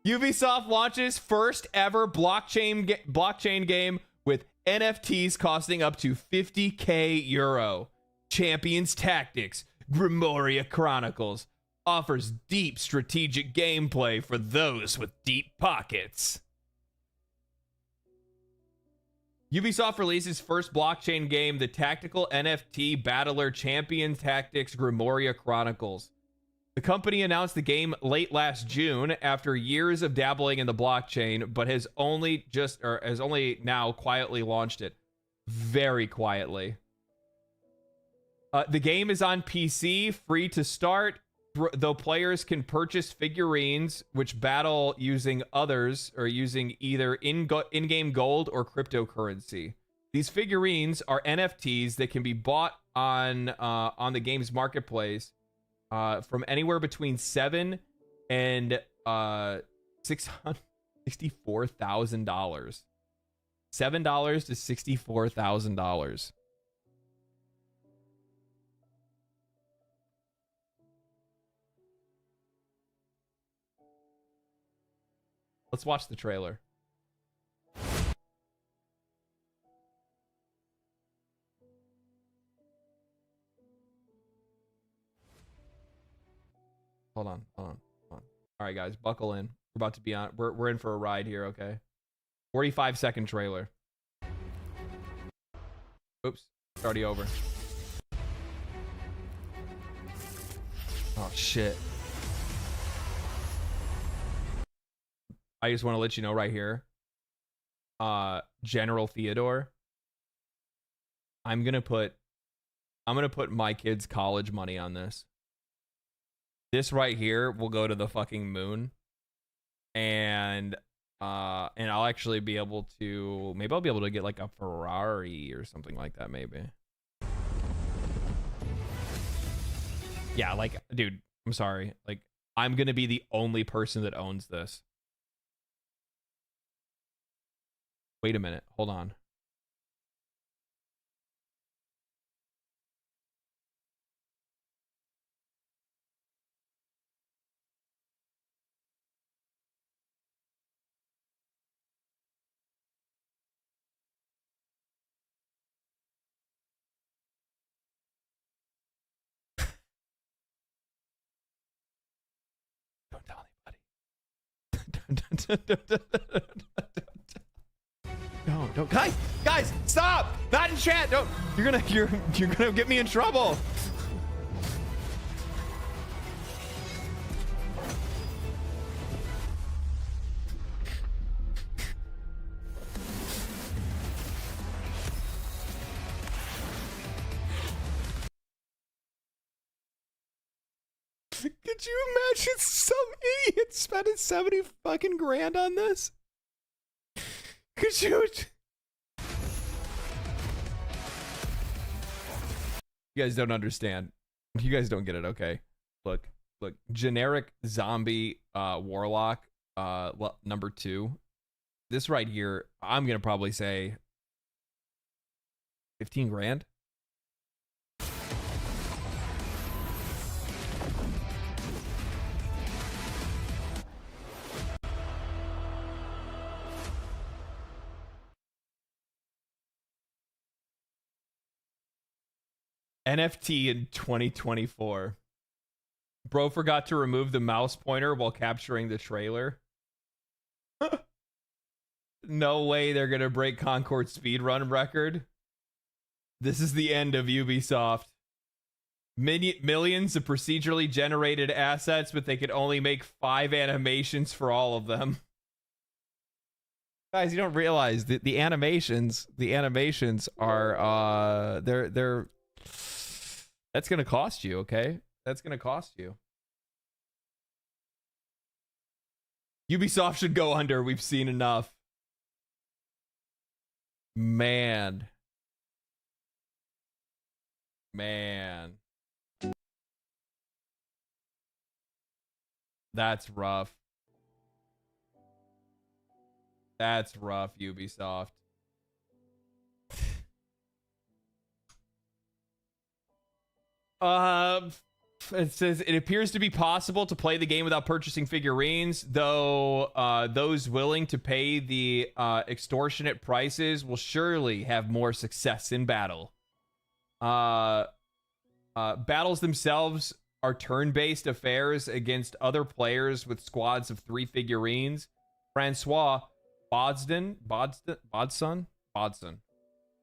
Ubisoft launches first ever blockchain game with NFTs costing up to 50k euro. Champions Tactics, Grimoria Chronicles offers deep strategic gameplay for those with deep pockets. Ubisoft releases first blockchain game, the tactical NFT battler Champion Tactics Grimoria Chronicles. The company announced the game late last June after years of dabbling in the blockchain, but has only now quietly launched it. Very quietly. The game is on PC, free to start, though players can purchase figurines which battle using others or using either in-game gold or cryptocurrency. These figurines are NFTs that can be bought on the game's marketplace from anywhere between $7,000 and $664,000. $7 to $64,000. Let's watch the trailer. Hold on. All right, guys, buckle in. We're about to be on. We're in for a ride here, okay? 45-second trailer. Oops, it's already over. Oh shit. I just want to let you know right here. General Theodore. I'm gonna put my kids' college money on this. This right here will go to the fucking moon. And I'll actually be able to, maybe I'll be able to get like a Ferrari or something like that, maybe. Yeah, like, dude, I'm sorry. Like, I'm gonna be the only person that owns this. Wait a minute, hold on. Don't tell anybody. Don't, guys, stop! Not in chat. Don't. You're gonna get me in trouble. Could you imagine some idiot spending 70 fucking grand on this? Could you? You guys don't understand. You guys don't get it, okay? Look. Generic zombie warlock number 2. This right here, I'm gonna probably say 15 grand. NFT in 2024. Bro forgot to remove the mouse pointer while capturing the trailer. No way they're gonna break Concord's speedrun record. This is the end of Ubisoft. Millions of procedurally generated assets, but they could only make 5 animations for all of them. Guys, you don't realize that the animations are they're that's gonna cost you, okay? That's gonna cost you. Ubisoft should go under. We've seen enough. Man. That's rough. That's rough, Ubisoft. It says it appears to be possible to play the game without purchasing figurines, though those willing to pay the extortionate prices will surely have more success in battle. Battles themselves are turn-based affairs against other players with squads of 3 figurines. Francois Bodson,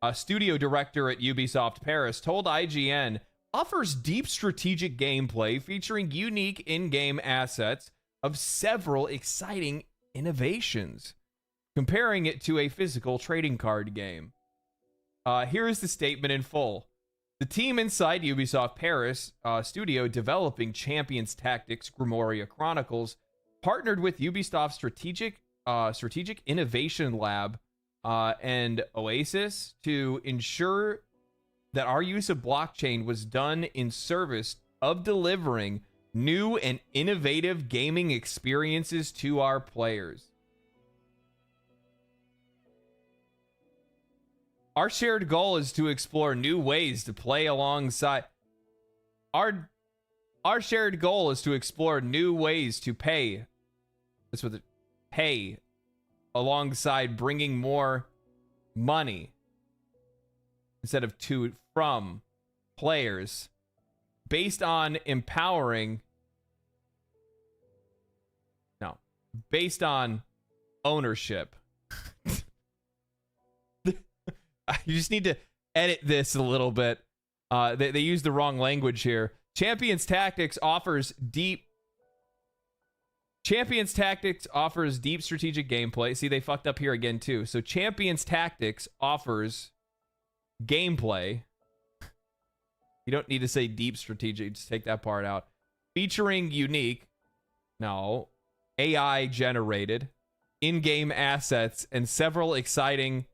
a studio director at Ubisoft Paris, told IGN offers deep strategic gameplay featuring unique in-game assets of several exciting innovations, comparing it to a physical trading card game. Here is the statement in full. The team inside Ubisoft Paris studio developing Champions Tactics Grimoria Chronicles partnered with Ubisoft Strategic Innovation Lab and Oasis to ensure that our use of blockchain was done in service of delivering new and innovative gaming experiences to our players. Our shared goal is to explore new ways to play alongside. Our shared goal is to explore new ways to pay. That's what pay alongside bringing more money instead of from players based on ownership. You just need to edit this a little bit. They use the wrong language here. Champions Tactics offers deep strategic gameplay. See, they fucked up here again too. So Champions Tactics offers gameplay. You don't need to say deep strategic. Just take that part out. Featuring unique, AI generated in-game assets and several exciting.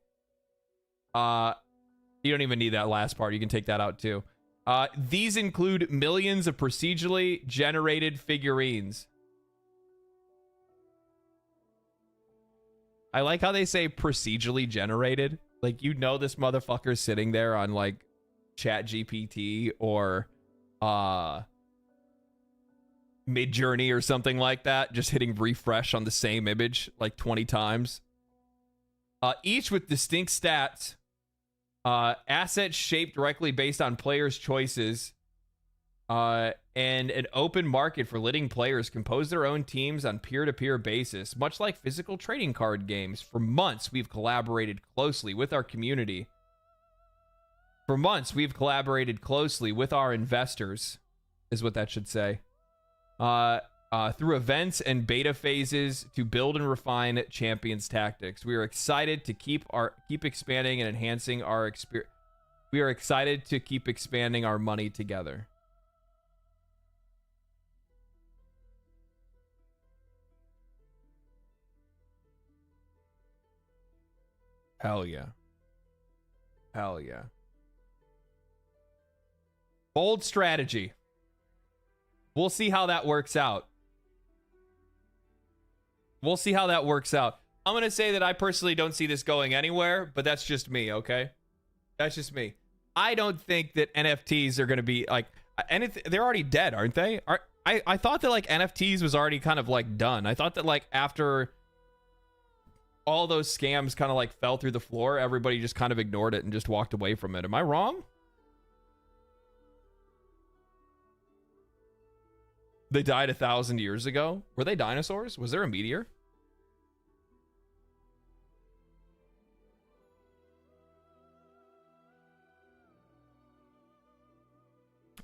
You don't even need that last part. You can take that out too. These include millions of procedurally generated figurines. I like how they say procedurally generated. Like, you know, this motherfucker's sitting there on like ChatGPT or Midjourney or something like that, just hitting refresh on the same image like 20 times. Each with distinct stats, assets shaped directly based on players' choices, and an open market for letting players compose their own teams on peer-to-peer basis, much like physical trading card games. For months, we've collaborated closely with our community. For months, we've collaborated closely with our investors, is what that should say. Through events and beta phases to build and refine Champions Tactics. We are excited to keep expanding and enhancing our experience. We are excited to keep expanding our money together. Hell yeah. Hell yeah. Bold strategy. We'll see how that works out. We'll see how that works out. I'm going to say that I personally don't see this going anywhere, but that's just me, okay? That's just me. I don't think that NFTs are going to be like... they're already dead, aren't they? I thought that like NFTs was already kind of like done. I thought that like after all those scams kind of like fell through the floor, everybody just kind of ignored it and just walked away from it. Am I wrong? They died 1,000 years ago. Were they dinosaurs? Was there a meteor?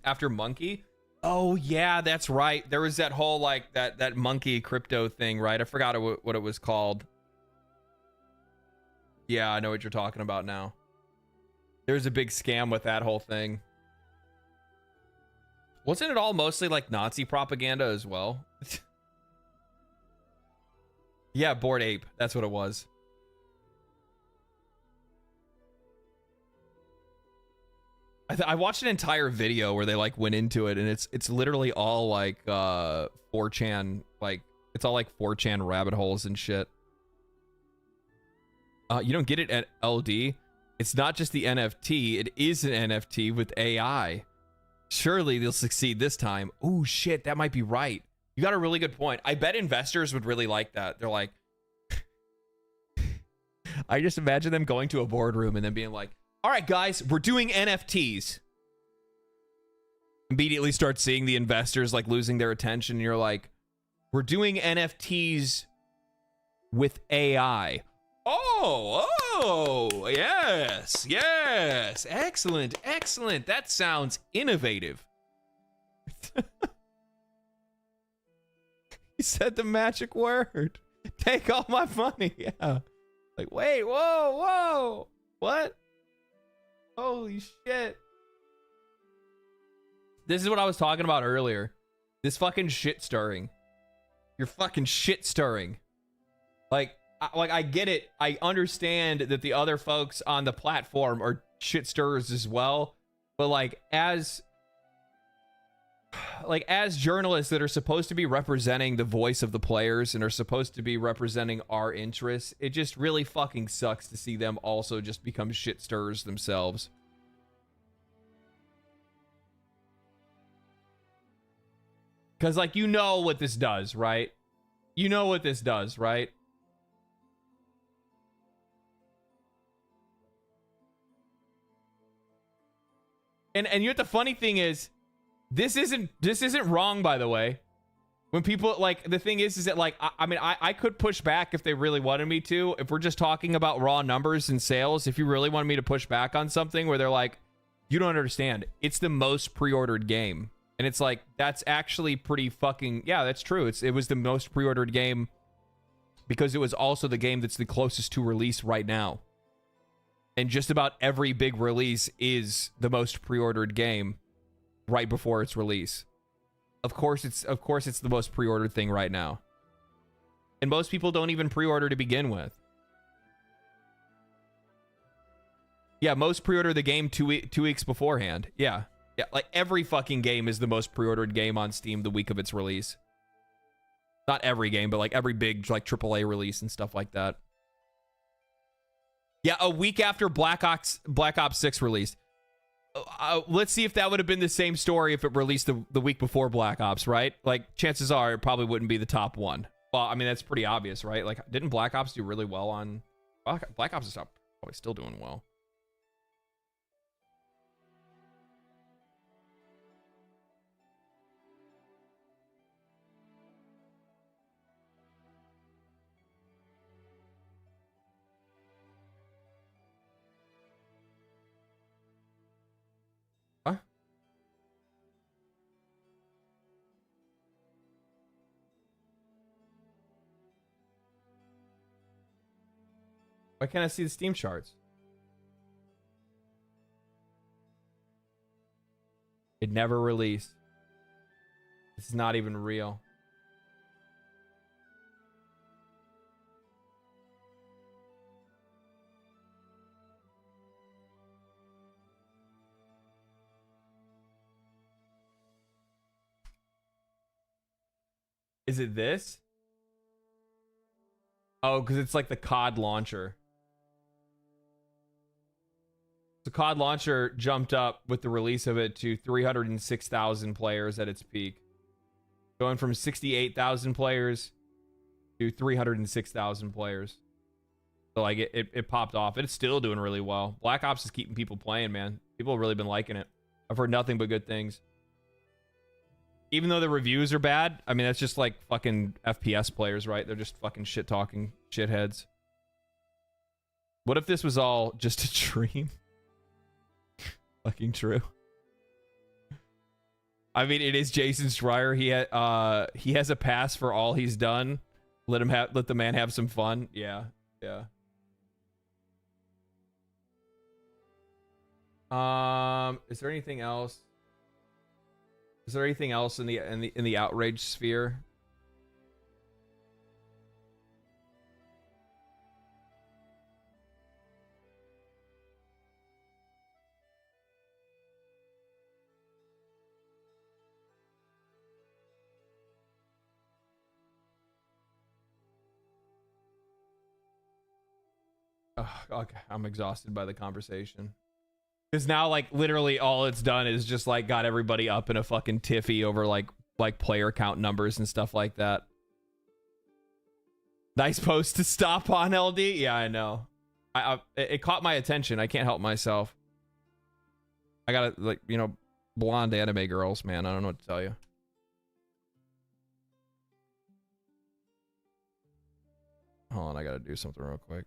After monkey? Oh yeah, that's right. There was that whole like that monkey crypto thing, right? I forgot what it was called. Yeah, I know what you're talking about now. There's a big scam with that whole thing. Wasn't it all mostly like Nazi propaganda as well? Yeah, Bored Ape. That's what it was. I watched an entire video where they like went into it, and it's literally all like 4chan, like it's all like 4chan rabbit holes and shit. You don't get it at LD. It's not just the NFT. It is an NFT with AI. Surely they'll succeed this time. Oh shit, that might be right. You got a really good point. I bet investors would really like that. They're like, I just imagine them going to a boardroom and then being like, all right, guys, we're doing NFTs. Immediately start seeing the investors like losing their attention. And you're like, we're doing NFTs with AI. Oh, Oh, yes, yes. Excellent, excellent. That sounds innovative. He said the magic word. Take all my money. Yeah. Like, wait, whoa, whoa. What? Holy shit. This is what I was talking about earlier. This fucking shit stirring. You're fucking shit stirring. Like I get it. I understand that the other folks on the platform are shit stirrers as well. But as journalists that are supposed to be representing the voice of the players and are supposed to be representing our interests, it just really fucking sucks to see them also just become shit stirrers themselves. Because, you know what this does, right? You know what this does, right? And you know what the funny thing is? This isn't wrong, by the way. When people, the thing is that, I could push back if they really wanted me to. If we're just talking about raw numbers and sales, if you really wanted me to push back on something where they're like, you don't understand. It's the most pre-ordered game. And it's that's actually pretty fucking, yeah, that's true. It was the most pre-ordered game because it was also the game that's the closest to release right now. And just about every big release is the most pre-ordered game right before its release. Of course it's the most pre-ordered thing right now. And most people don't even pre-order to begin with. Yeah, most pre-order the game 2 weeks beforehand. Yeah. Yeah, every fucking game is the most pre-ordered game on Steam the week of its release. Not every game, but every big AAA release and stuff like that. Yeah, a week after Black Ops 6 released. Let's see if that would have been the same story if it released the week before Black Ops, right? Chances are it probably wouldn't be the top one. Well, I mean, that's pretty obvious, right? Didn't Black Ops do really well on... Black Ops is probably still doing well. Huh? Why can't I see the Steam charts? It never released. It's not even real. Is it this? Oh, because it's the COD launcher. The COD launcher jumped up with the release of it to 306,000 players at its peak. Going from 68,000 players to 306,000 players. So it popped off. It's still doing really well. Black Ops is keeping people playing, man. People have really been liking it. I've heard nothing but good things. Even though the reviews are bad, I mean, that's just fucking FPS players, right? They're just fucking shit-talking shitheads. What if this was all just a dream? Fucking true. I mean, it is Jason Schreier. He has a pass for all he's done. Let the man have some fun. Yeah, yeah. Is there anything else? Is there anything else in the outrage sphere? Okay, I'm exhausted by the conversation. Because now, literally all it's done is just, got everybody up in a fucking tiffy over, player count numbers and stuff like that. Nice post to stop on, LD? Yeah, I know. It caught my attention. I can't help myself. I gotta, blonde anime girls, man. I don't know what to tell you. Hold on, I gotta do something real quick.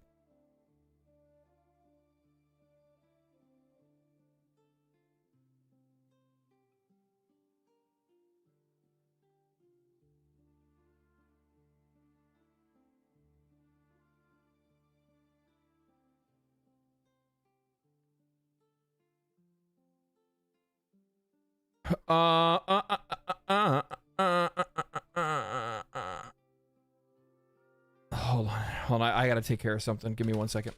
Hold on. I gotta take care of something. Give me 1 second.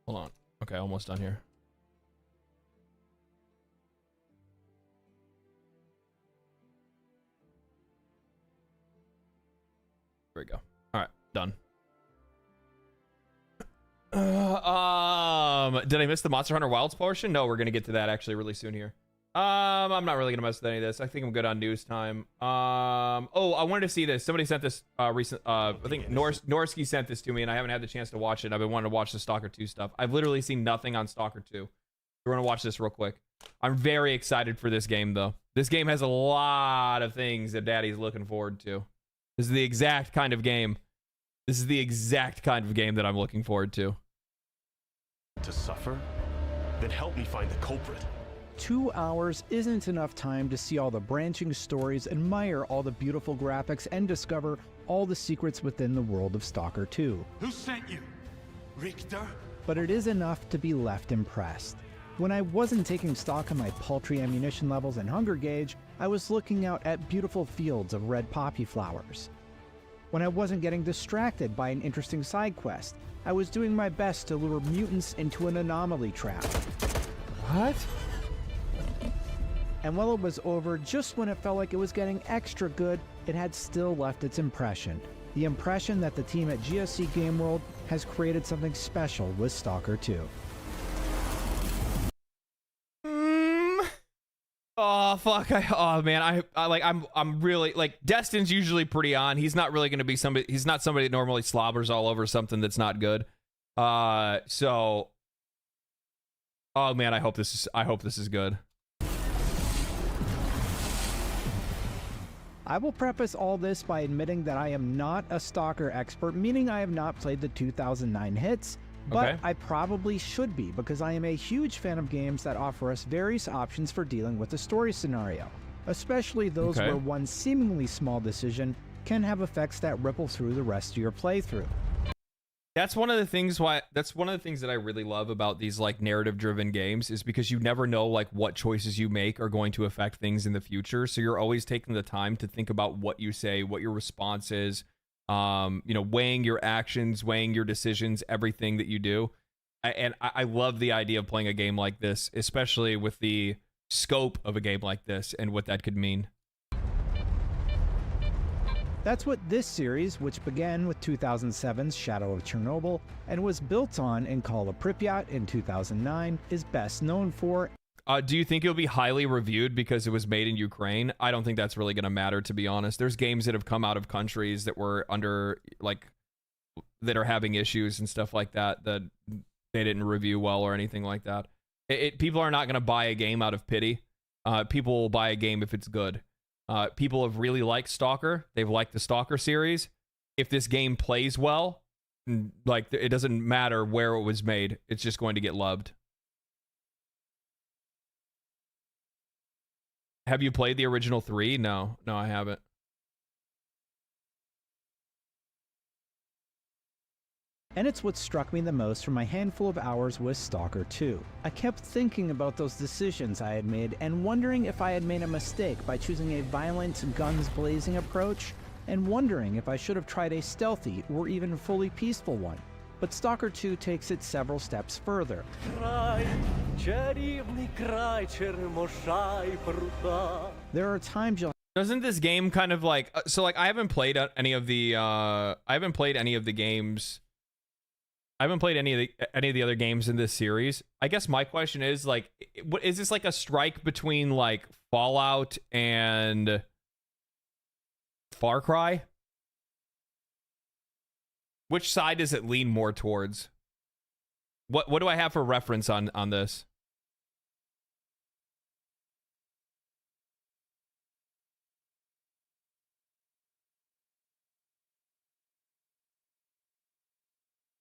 Hold on. Okay, almost done here. There we go. All right, done. Did I miss the Monster Hunter Wilds portion? No, we're gonna get to that actually really soon here. I'm not really gonna mess with any of this. I think I'm good on news time. Oh, I wanted to see this. Somebody sent this recent. I think Norsky sent this to me, and I haven't had the chance to watch it. I've been wanting to watch the Stalker 2 stuff. I've literally seen nothing on Stalker 2. We're gonna watch this real quick. I'm very excited for this game, though. This game has a lot of things that Daddy's looking forward to. This is the exact kind of game. This is the exact kind of game that I'm looking forward to. To suffer? Then help me find the culprit. 2 hours isn't enough time to see all the branching stories, admire all the beautiful graphics, and discover all the secrets within the world of Stalker 2. Who sent you? Richter? But it is enough to be left impressed. When I wasn't taking stock of my paltry ammunition levels and hunger gauge, I was looking out at beautiful fields of red poppy flowers. When I wasn't getting distracted by an interesting side quest, I was doing my best to lure mutants into an anomaly trap. What? And while it was over, just when it felt like it was getting extra good, it had still left its impression. The impression that the team at GSC Game World has created something special with Stalker 2. Oh fuck! Oh man, I'm really like Destin's usually pretty on. He's not really going to be somebody. He's not somebody that normally slobbers all over something that's not good. So. Oh man, I hope this is good. I will preface all this by admitting that I am not a Stalker expert, meaning I have not played the 2009 hits, but Okay. I probably should be because I am a huge fan of games that offer us various options for dealing with a story scenario, especially those Okay. where one seemingly small decision can have effects that ripple through the rest of your playthrough. That's one of the things that I really love about these like narrative driven games is because you never know like what choices you make are going to affect things in the future. So you're always taking the time to think about what you say, what your response is, weighing your actions, weighing your decisions, everything that you do. I love the idea of playing a game like this, especially with the scope of a game like this and what that could mean. That's what this series, which began with 2007's Shadow of Chernobyl and was built on in Call of Pripyat in 2009, is best known for. Do you think it'll be highly reviewed because it was made in Ukraine? I don't think that's really going to matter, to be honest. There's games that have come out of countries that were under, like, that are having issues and stuff like that that they didn't review well or anything like that. People are not going to buy a game out of pity. People will buy a game if it's good. People have really liked Stalker. They've liked the Stalker series. If this game plays well, like, it doesn't matter where it was made. It's just going to get loved. Have you played the original 3? No, I haven't. And it's what struck me the most from my handful of hours with Stalker 2. I kept thinking about those decisions I had made and wondering if I had made a mistake by choosing a violent, guns blazing approach, and wondering if I should have tried a stealthy or even fully peaceful one. But Stalker 2 takes it several steps further. There are times you'll Doesn't this game kind of like so like I haven't played any of the games. I haven't played any of the other games in this series. I guess my question is like, what is this like a strike between like Fallout and Far Cry? Which side does it lean more towards? What do I have for reference on this?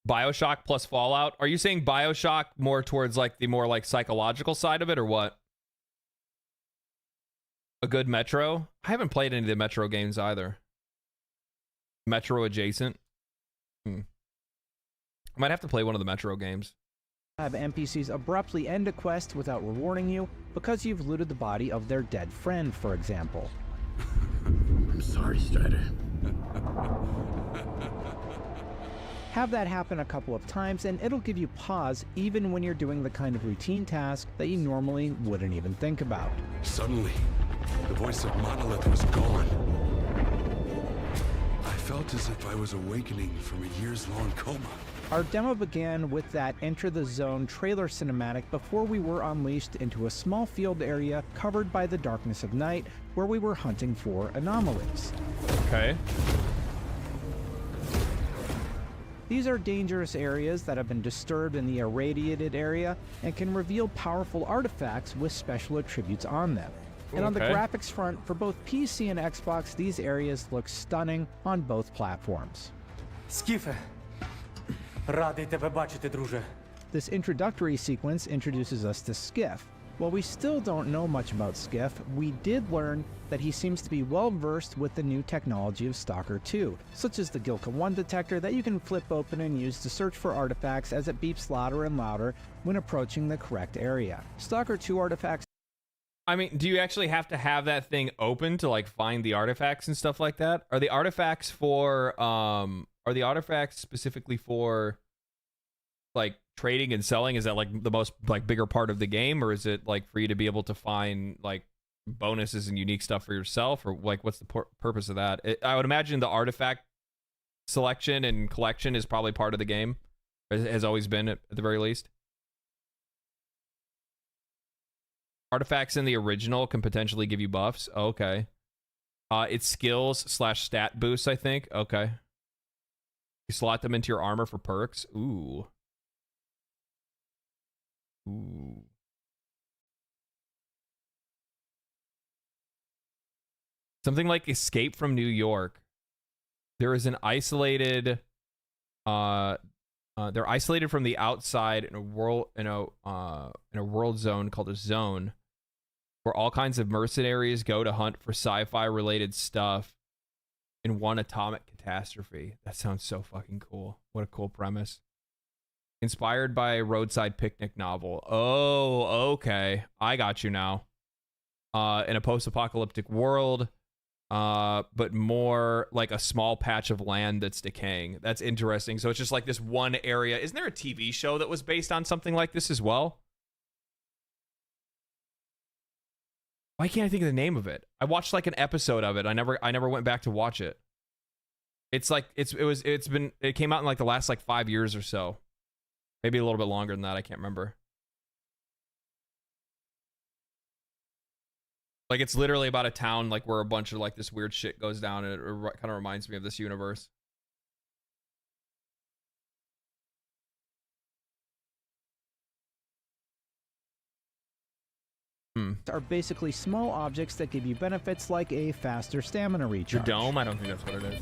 BioShock plus Fallout? Are you saying BioShock more towards like the more like psychological side of it or what? A good Metro? I haven't played any of the Metro games either. Metro adjacent? I might have to play one of the Metro games. Have NPCs abruptly end a quest without rewarding you because you've looted the body of their dead friend, for example. I'm sorry, Strider. Have that happen a couple of times and it'll give you pause even when you're doing the kind of routine task that you normally wouldn't even think about. Suddenly, the voice of Monolith was gone. I felt as if I was awakening from a years-long coma. Our demo began with that Enter the Zone trailer cinematic before we were unleashed into a small field area covered by the darkness of night where we were hunting for anomalies. Okay. These are dangerous areas that have been disturbed in the irradiated area and can reveal powerful artifacts with special attributes on them. And on the graphics front, for both PC and Xbox, these areas look stunning on both platforms. Скіфе, радий тебе бачити, друже. This introductory sequence introduces us to Skiff. While we still don't know much about Skiff, we did learn that he seems to be well versed with the new technology of Stalker 2, such as the Gilka 1 detector that you can flip open and use to search for artifacts as it beeps louder and louder when approaching the correct area. Stalker 2 artifacts. I mean, do you actually have to have that thing open to like find the artifacts and stuff like that? Are the artifacts for are the artifacts specifically for like trading and selling? Is that like the most like bigger part of the game, or is it like for you to be able to find like bonuses and unique stuff for yourself, or like what's the purpose of that? I would imagine the artifact selection and collection is probably part of the game, has always been at the very least. Artifacts in the original can potentially give you buffs. Okay. It's skills / stat boosts, I think. Okay. You slot them into your armor for perks. Ooh. Ooh. Something like Escape from New York. There is an isolated they're isolated from the outside in a world world zone called a zone where all kinds of mercenaries go to hunt for sci-fi related stuff in one atomic catastrophe. That sounds so fucking cool. What a cool premise. Inspired by a roadside picnic novel. Oh, okay. I got you now. In a post-apocalyptic world, but more like a small patch of land that's decaying. That's interesting. So it's just like this one area. Isn't there a TV show that was based on something like this as well? Why can't I think of the name of it? I watched like an episode of it. I never went back to watch it. It's like it came out in like the last like 5 years or so. Maybe a little bit longer than that. I can't remember. Like it's literally about a town like where a bunch of like this weird shit goes down, and it kind of reminds me of this universe. Are basically small objects that give you benefits like a faster stamina recharge. The dome? I don't think that's what it is.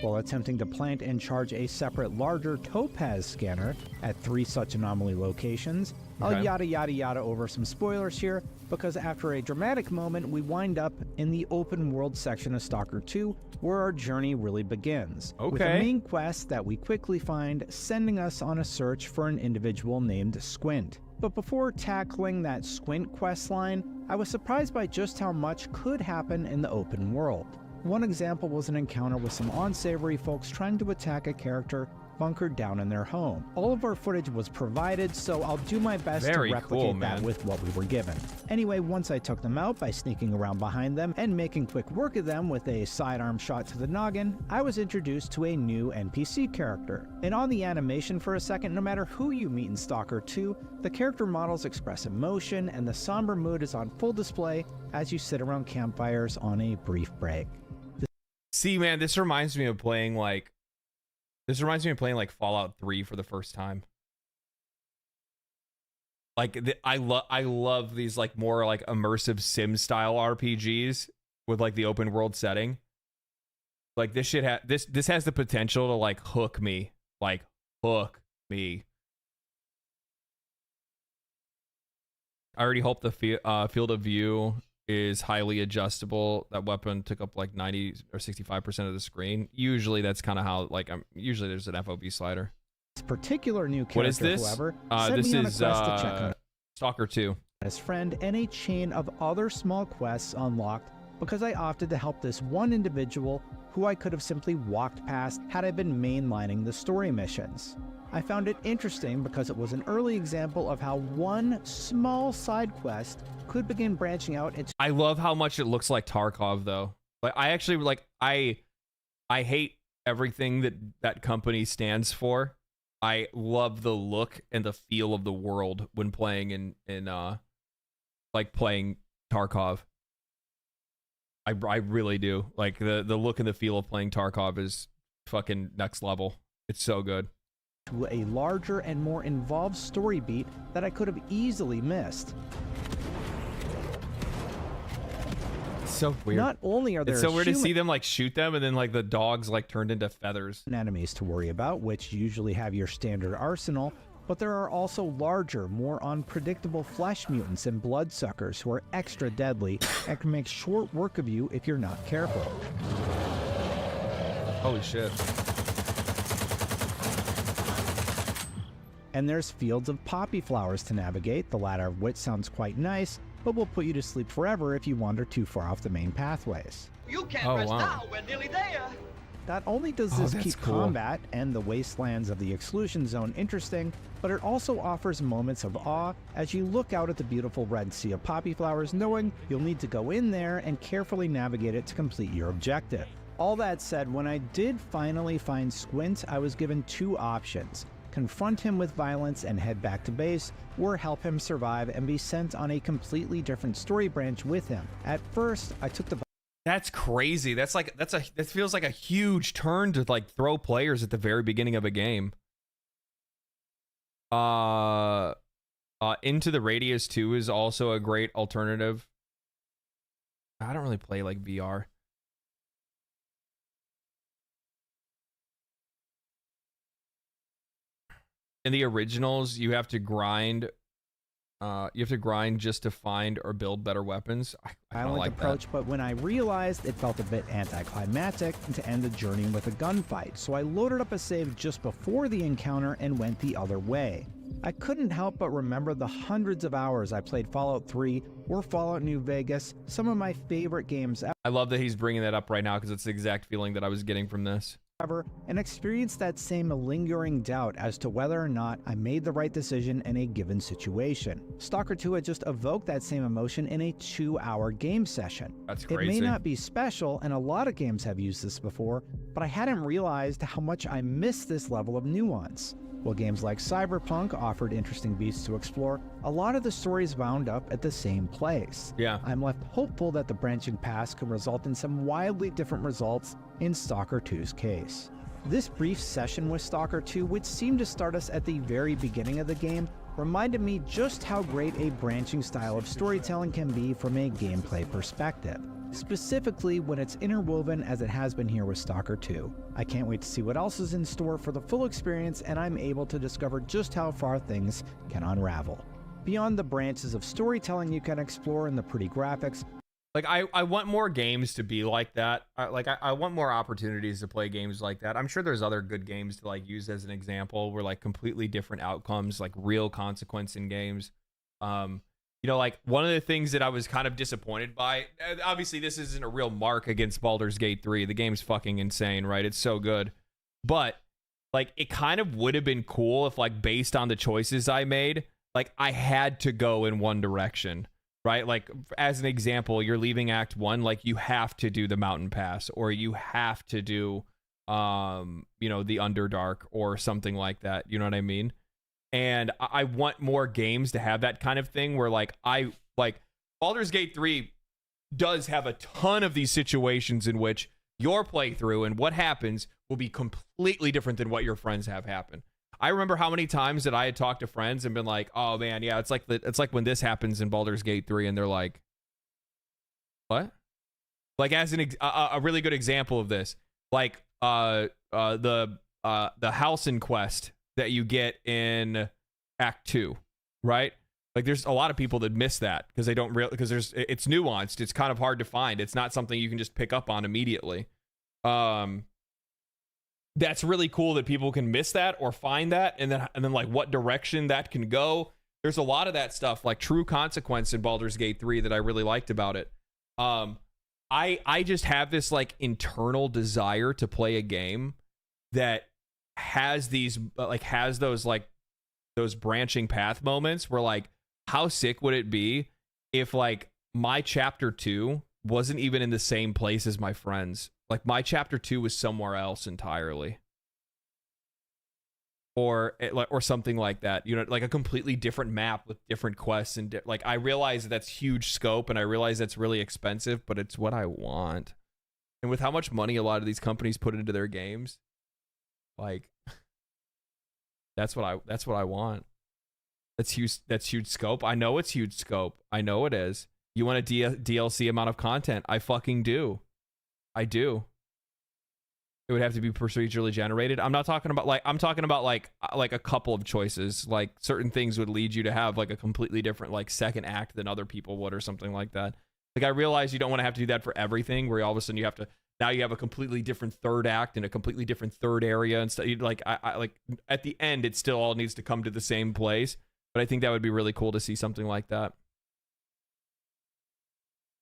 While attempting to plant and charge a separate larger topaz scanner at 3 such anomaly locations, I'll Okay. yada yada yada over some spoilers here, because after a dramatic moment, we wind up in the open world section of Stalker 2, where our journey really begins. With a Okay. main quest that we quickly find, sending us on a search for an individual named Squint. But before tackling that Squint quest line, I was surprised by just how much could happen in the open world. One example was an encounter with some unsavory folks trying to attack a character bunkered down in their home. All of our footage was provided, so I'll do my best Very to replicate cool, that man. with what we were given. Anyway, once I took them out by sneaking around behind them and making quick work of them with a sidearm shot to the noggin, I was introduced to a new NPC character. And on the animation for a second, no matter who you meet in Stalker 2, the character models express emotion and the somber mood is on full display as you sit around campfires on a brief break. See, man, this reminds me of playing like Fallout 3 for the first time. Like I love these like more like immersive sim style RPGs with like the open world setting. Like this shit this has the potential to like hook me. Like hook me. I already hope the field of view is highly adjustable. That weapon took up like 90 or 65% of the screen. Usually that's kind of how like usually there's an FOV slider. This particular new character, What is this? however, sent This me on a is quest to check on Stalker 2. his friend and a chain of other small quests unlocked because I opted to help this one individual who I could have simply walked past had I been mainlining the story missions. I found it interesting because it was an early example of how one small side quest could begin branching out into I love how much it looks like Tarkov though. Like I actually like I hate everything that company stands for. I love the look and the feel of the world when playing in like playing Tarkov. I really do. Like the look and the feel of playing Tarkov is fucking next level. It's so good. a larger and more involved story beat that I could have easily missed. So weird. Not only are there It's so weird to human see them like shoot them and then like the dogs like turned into feathers. enemies to worry about, which usually have your standard arsenal, but there are also larger, more unpredictable flesh mutants and bloodsuckers who are extra deadly and can make short work of you if you're not careful. Holy shit. And there's fields of poppy flowers to navigate, the latter of which sounds quite nice, but will put you to sleep forever if you wander too far off the main pathways. You can't Oh, rest wow. now, we're nearly there. Not only does Oh, this that's keep cool. combat and the wastelands of the exclusion zone interesting, but it also offers moments of awe as you look out at the beautiful red sea of poppy flowers, knowing you'll need to go in there and carefully navigate it to complete your objective. All that said, when I did finally find Squint, I was given two options: confront him with violence and head back to base, or help him survive and be sent on a completely different story branch with him. At first, I took the That's crazy. That feels like a huge turn to like throw players at the very beginning of a game. Into the Radius 2 is also a great alternative. I don't really play like VR. In the originals, you have to grind. You have to grind just to find or build better weapons. I don't violent like approach, but when I realized it felt a bit anticlimactic to end the journey with a gunfight, so I loaded up a save just before the encounter and went the other way. I couldn't help but remember the hundreds of hours I played Fallout 3 or Fallout New Vegas, some of my favorite games I love that he's bringing that up right now because it's the exact feeling that I was getting from this. ever, and experienced that same lingering doubt as to whether or not I made the right decision in a given situation. Stalker 2 had just evoked that same emotion in a 2-hour game session. That's It crazy. may not be special, and a lot of games have used this before, but I hadn't realized how much I missed this level of nuance. While games like Cyberpunk offered interesting beats to explore, a lot of the stories wound up at the same place. Yeah. I'm left hopeful that the branching paths can result in some wildly different results in Stalker 2's case. This brief session with Stalker 2, which seemed to start us at the very beginning of the game, reminded me just how great a branching style of storytelling can be from a gameplay perspective, specifically when it's interwoven as it has been here with Stalker 2. I can't wait to see what else is in store for the full experience, and I'm able to discover just how far things can unravel. beyond the branches of storytelling you can explore and the pretty graphics. Like, I want more games to be like that. I want more opportunities to play games like that. I'm sure there's other good games to like use as an example where like completely different outcomes, like real consequence in games. You know, like one of the things that I was kind of disappointed by, obviously this isn't a real mark against Baldur's Gate 3. The game's fucking insane, right? It's so good. But like it kind of would have been cool if like based on the choices I made, like I had to go in one direction. Right? Like, as an example, you're leaving Act 1, like, you have to do the Mountain Pass, or you have to do, you know, the Underdark, or something like that. You know what I mean? And I want more games to have that kind of thing where, like, Baldur's Gate 3 does have a ton of these situations in which your playthrough and what happens will be completely different than what your friends have happen. I remember how many times that I had talked to friends and been like, "Oh man, yeah, it's like when this happens in Baldur's Gate 3," and they're like, "What?" Like as a really good example of this, like the Halcyon quest that you get in Act 2, right? Like there's a lot of people that miss that because they don't because it's nuanced. It's kind of hard to find. It's not something you can just pick up on immediately. That's really cool that people can miss that or find that, and then like what direction that can go. There's a lot of that stuff, like true consequence in Baldur's Gate 3 that I really liked about it. I just have this like internal desire to play a game that has these has those branching path moments where like how sick would it be if like my chapter 2 wasn't even in the same place as my friends. Like my chapter 2 was somewhere else entirely, or something like that. You know, like a completely different map with different quests and like I realize that's huge scope, and I realize that's really expensive, but it's what I want. And with how much money a lot of these companies put into their games, like that's what I want. That's huge. That's huge scope. I know it's huge scope. I know it is. You want a DLC amount of content? I fucking do. I do. It would have to be procedurally generated. I'm talking about like a couple of choices. Like certain things would lead you to have like a completely different like second act than other people would, or something like that. Like I realize you don't want to have to do that for everything, where all of a sudden you have to now you have a completely different third act and a completely different third area and stuff. Like I like at the end it still all needs to come to the same place. But I think that would be really cool to see something like that.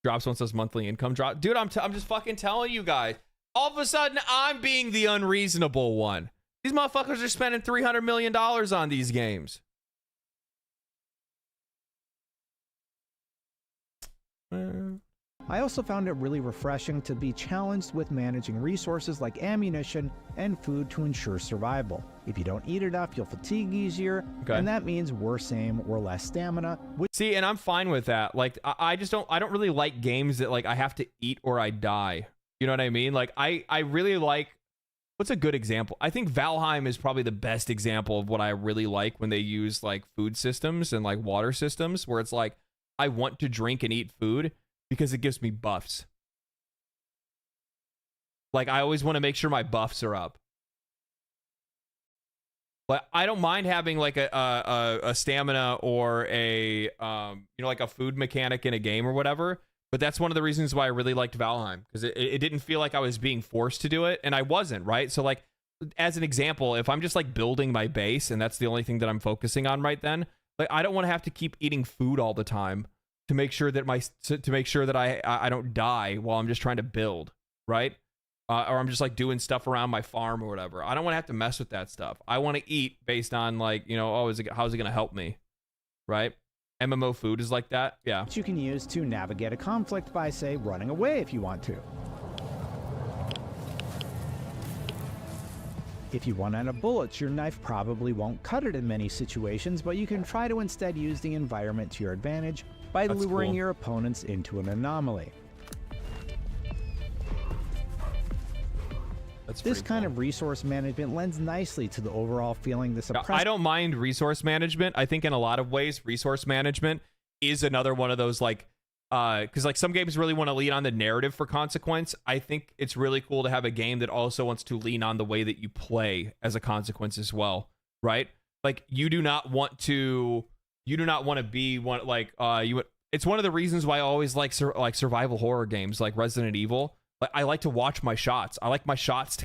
Drops once says monthly income drop. Dude, I'm just fucking telling you guys. All of a sudden, I'm being the unreasonable one. These motherfuckers are spending $300 million on these games. I also found it really refreshing to be challenged with managing resources like ammunition and food to ensure survival. If you don't eat enough, you'll fatigue easier, and that means worse aim or less stamina. See, and I'm fine with that. Like, I don't really like games that like I have to eat or I die. You know what I mean? Like, I really like, what's a good example? I think Valheim is probably the best example of what I really like when they use like food systems and like water systems, where it's like, I want to drink and eat food because it gives me buffs. Like, I always want to make sure my buffs are up. But I don't mind having like a stamina or a you know, like a food mechanic in a game or whatever. But that's one of the reasons why I really liked Valheim, because it didn't feel like I was being forced to do it, and I wasn't, right? So like, as an example, if I'm just like building my base and that's the only thing that I'm focusing on right then, like I don't want to have to keep eating food all the time to make sure that I don't die while I'm just trying to build, right? Or I'm just like doing stuff around my farm or whatever. I don't want to have to mess with that stuff. I want to eat based on like, you know, how's it going to help me, right? MMO food is like that, yeah. You can use to navigate a conflict by, say, running away if you want to. If you run out of bullets, your knife probably won't cut it in many situations, but you can try to instead use the environment to your advantage by luring your opponents into an anomaly. This kind of resource management lends nicely to the overall feeling this I don't mind resource management. I think in a lot of ways, resource management is another one of those like, because like some games really want to lean on the narrative for consequence. I think it's really cool to have a game that also wants to lean on the way that you play as a consequence as well, right? Like you do not want to you do not want to be one like you. It's one of the reasons why I always like survival horror games like Resident Evil. Like I like to watch my shots. I like my shots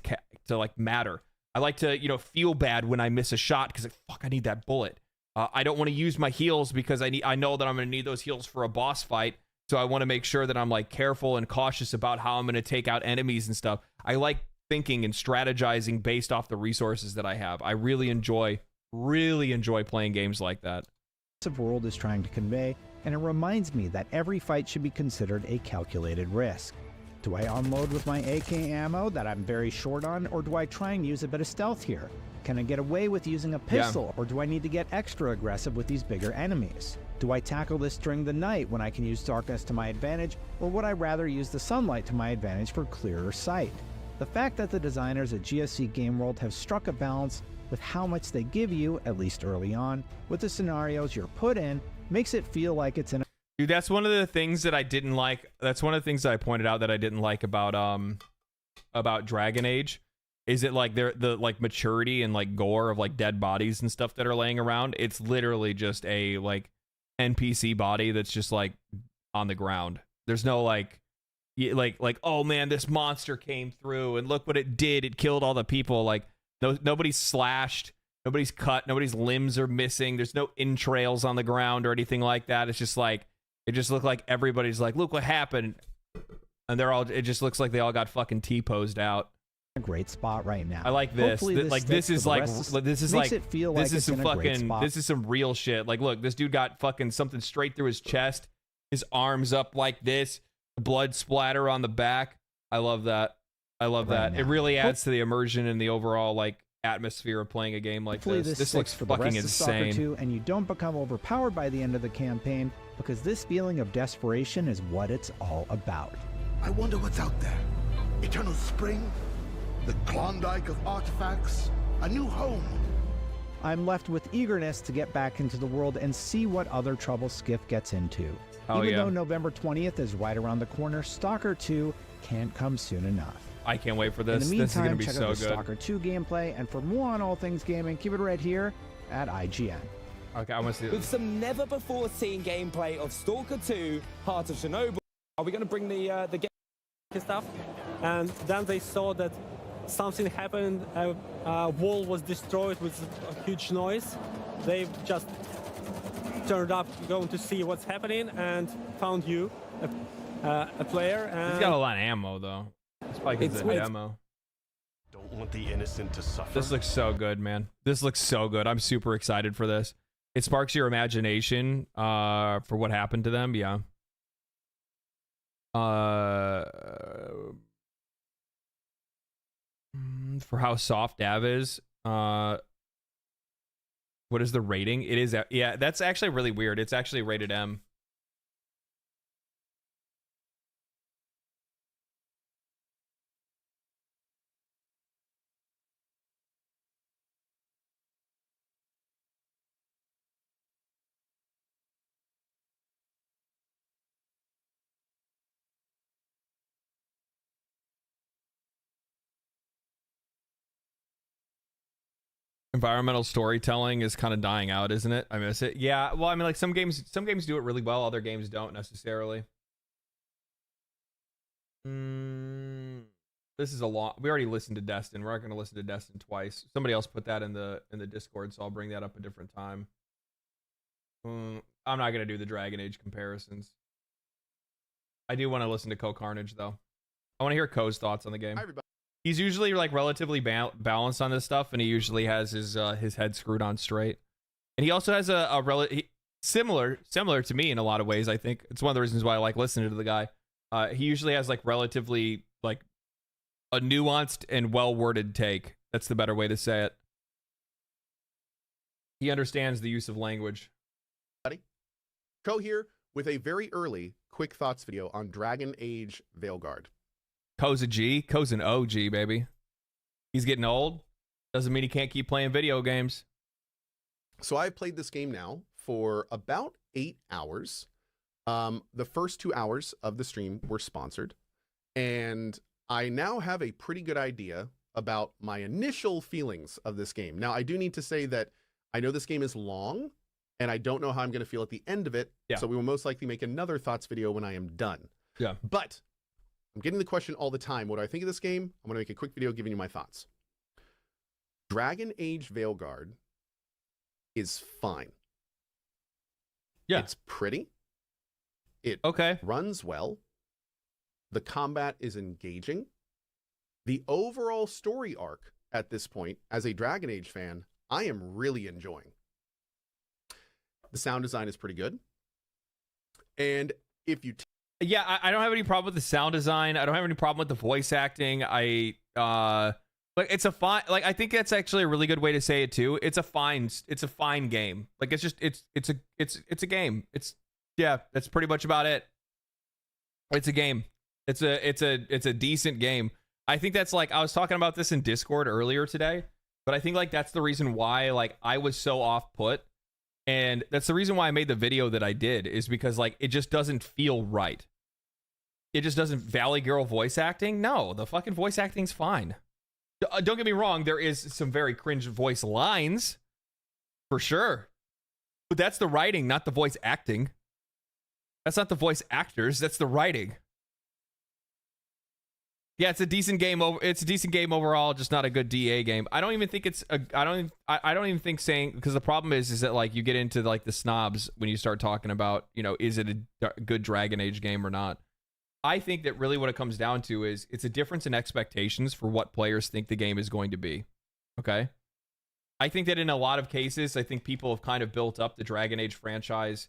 to like matter. I like to feel bad when I miss a shot because like fuck I need that bullet. I don't want to use my heals because I know that I'm going to need those heals for a boss fight. So I want to make sure that I'm like careful and cautious about how I'm going to take out enemies and stuff. I like thinking and strategizing based off the resources that I have. I really enjoy playing games like that. World is trying to convey, and it reminds me that every fight should be considered a calculated risk. Do I unload with my AK ammo that I'm very short on, or do I try and use a bit of stealth here? Can I get away with using a pistol, or do I need to get extra aggressive with these bigger enemies? Do I tackle this during the night when I can use darkness to my advantage, or would I rather use the sunlight to my advantage for clearer sight? The fact that the designers at GSC Game World have struck a balance with how much they give you, at least early on, with the scenarios you're put in, makes it feel like it's in a... Dude, that's one of the things that I didn't like. That's one of the things that I pointed out that I didn't like about Dragon Age. Is it like the like maturity and like gore of like dead bodies and stuff that are laying around? It's literally just a like NPC body that's just like on the ground. There's no like oh man, this monster came through and look what it did. It killed all the people. Like nobody's slashed, nobody's cut, nobody's limbs are missing. There's no entrails on the ground or anything like that. It's just like it just looked like everybody's like, look what happened, and they're all. It just looks like they all got fucking T-posed out. A great spot right now. I like this. This is some real shit. Like, look, this dude got fucking something straight through his chest, his arms up like this, blood splatter on the back. I love that. I love that. It really adds to the immersion and the overall like atmosphere of playing a game like this. This looks fucking insane. Too, and you don't become overpowered by the end of the campaign because this feeling of desperation is what it's all about. I wonder what's out there. Eternal Spring? The Klondike of artifacts? A new home? I'm left with eagerness to get back into the world and see what other trouble Skiff gets into. Even though November 20th is right around the corner, Stalker 2 can't come soon enough. I can't wait for this. In the meantime, this is going to be check so out the good. Stalker 2 gameplay, and for more on all things gaming, keep it right here at IGN. Okay, I want to see this. With some never-before-seen gameplay of Stalker 2, Heart of Chernobyl. Are we going to bring the game stuff? And then they saw that something happened, a wall was destroyed with a huge noise. They just turned up going to see what's happening and found you, a player. And He's got a lot of ammo though. It's probably because it's a demo. Don't want the innocent to suffer. This looks so good, man. This looks so good. I'm super excited for this. It sparks your imagination for what happened to them. Yeah. For how soft Dav is. What is the rating? It is, yeah, that's actually really weird. It's actually rated M. Environmental storytelling is kind of dying out, isn't it? I miss it. Yeah, well, I mean, like some games do it really well, other games don't necessarily. This is a lot. We already listened to Destin. We're not going to listen to Destin twice. Somebody else put that in the Discord, so I'll bring that up a different time. I'm not going to do the Dragon Age comparisons. I do want to listen to Co Carnage though. I want to hear Co's thoughts on the game. Hi, everybody. He's usually like relatively balanced on this stuff, and he usually has his head screwed on straight. And he also has similar to me in a lot of ways. I think it's one of the reasons why I like listening to the guy. He usually has like relatively like a nuanced and well worded take. That's the better way to say it. He understands the use of language. Co here with a very early quick thoughts video on Dragon Age Veilguard. Co's a G. Co's an OG, baby. He's getting old. Doesn't mean he can't keep playing video games. So I played this game now for about 8 hours. The first 2 hours of the stream were sponsored. And I now have a pretty good idea about my initial feelings of this game. Now, I do need to say that I know this game is long, and I don't know how I'm going to feel at the end of it. Yeah. So we will most likely make another thoughts video when I am done. Yeah. But I'm getting the question all the time. What do I think of this game? I'm going to make a quick video giving you my thoughts. Dragon Age Veilguard is fine. Yeah. It's pretty. It Okay. runs well. The combat is engaging. The overall story arc at this point, as a Dragon Age fan, I am really enjoying. The sound design is pretty good. And if you... Yeah, I don't have any problem with the sound design. I don't have any problem with the voice acting. Like it's a fine, like I think that's actually a really good way to say it too. It's a fine game. Like it's a game. Yeah, that's pretty much about it. It's a game. It's a decent game. I think that's like, I was talking about this in Discord earlier today, but I think like that's the reason why like I was so off put. And that's the reason why I made the video that I did, is because like it just doesn't feel right. It just doesn't. Valley Girl voice acting? No, the fucking voice acting's fine. Don't get me wrong, there is some very cringe voice lines, for sure. But that's the writing, not the voice acting. That's not the voice actors, that's the writing. Yeah, it's a decent game. It's a decent game overall, just not a good DA game. I don't even think it's a. I don't even think saying, because the problem is that like you get into like the snobs when you start talking about, you know, is it a good Dragon Age game or not? I think that really what it comes down to is it's a difference in expectations for what players think the game is going to be. Okay, I think that in a lot of cases, I think people have kind of built up the Dragon Age franchise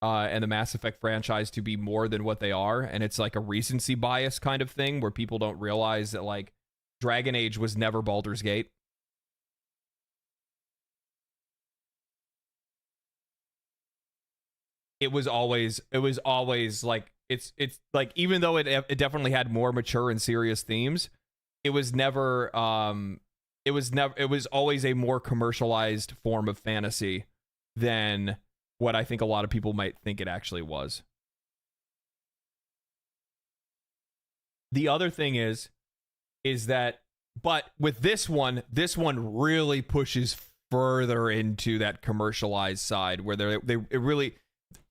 and the Mass Effect franchise to be more than what they are, and it's like a recency bias kind of thing where people don't realize that like Dragon Age was never Baldur's Gate. It was always like it's like, even though it definitely had more mature and serious themes, it was always a more commercialized form of fantasy than what I think a lot of people might think it actually was. The other thing is that, but with this one really pushes further into that commercialized side where it really,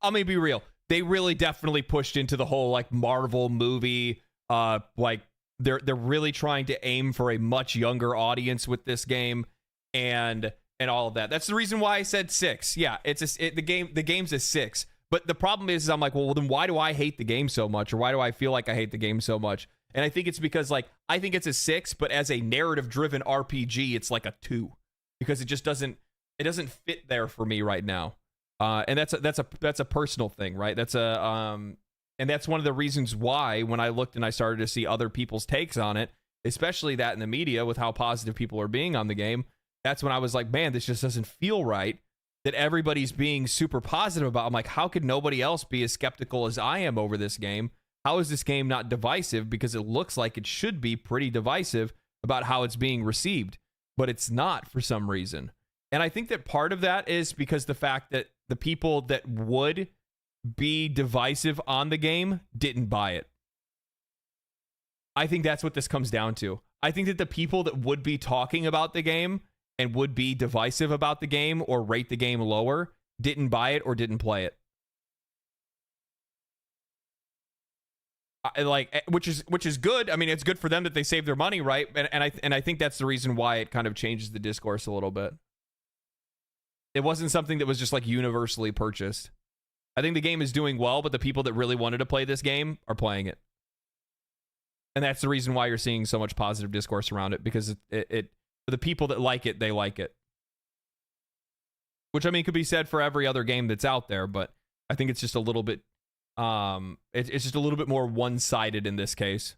I'm gonna be real, they really definitely pushed into the whole like Marvel movie, like they're really trying to aim for a much younger audience with this game, and all of that. That's the reason why I said 6. Yeah, the game's a 6. But the problem is I'm like, well, then why do I hate the game so much? Or why do I feel like I hate the game so much? And I think it's because like, I think it's a 6, but as a narrative driven RPG, it's like a 2, because it just doesn't fit there for me right now. And that's a personal thing, right? And that's one of the reasons why when I looked and I started to see other people's takes on it, especially that in the media with how positive people are being on the game, that's when I was like, man, this just doesn't feel right that everybody's being super positive about. I'm like, how could nobody else be as skeptical as I am over this game? How is this game not divisive? Because it looks like it should be pretty divisive about how it's being received, but it's not for some reason. And I think that part of that is because the fact that the people that would be divisive on the game didn't buy it. I think that's what this comes down to. I think that the people that would be talking about the game and would be divisive about the game or rate the game lower didn't buy it or didn't play it. Which is good. I mean, it's good for them that they save their money, right? And I think that's the reason why it kind of changes the discourse a little bit. It wasn't something that was just like universally purchased. I think the game is doing well, but the people that really wanted to play this game are playing it. And that's the reason why you're seeing so much positive discourse around it, because it for the people that like it, they like it. Which, I mean, could be said for every other game that's out there, but I think it's just a little bit it's just a little bit more one-sided in this case.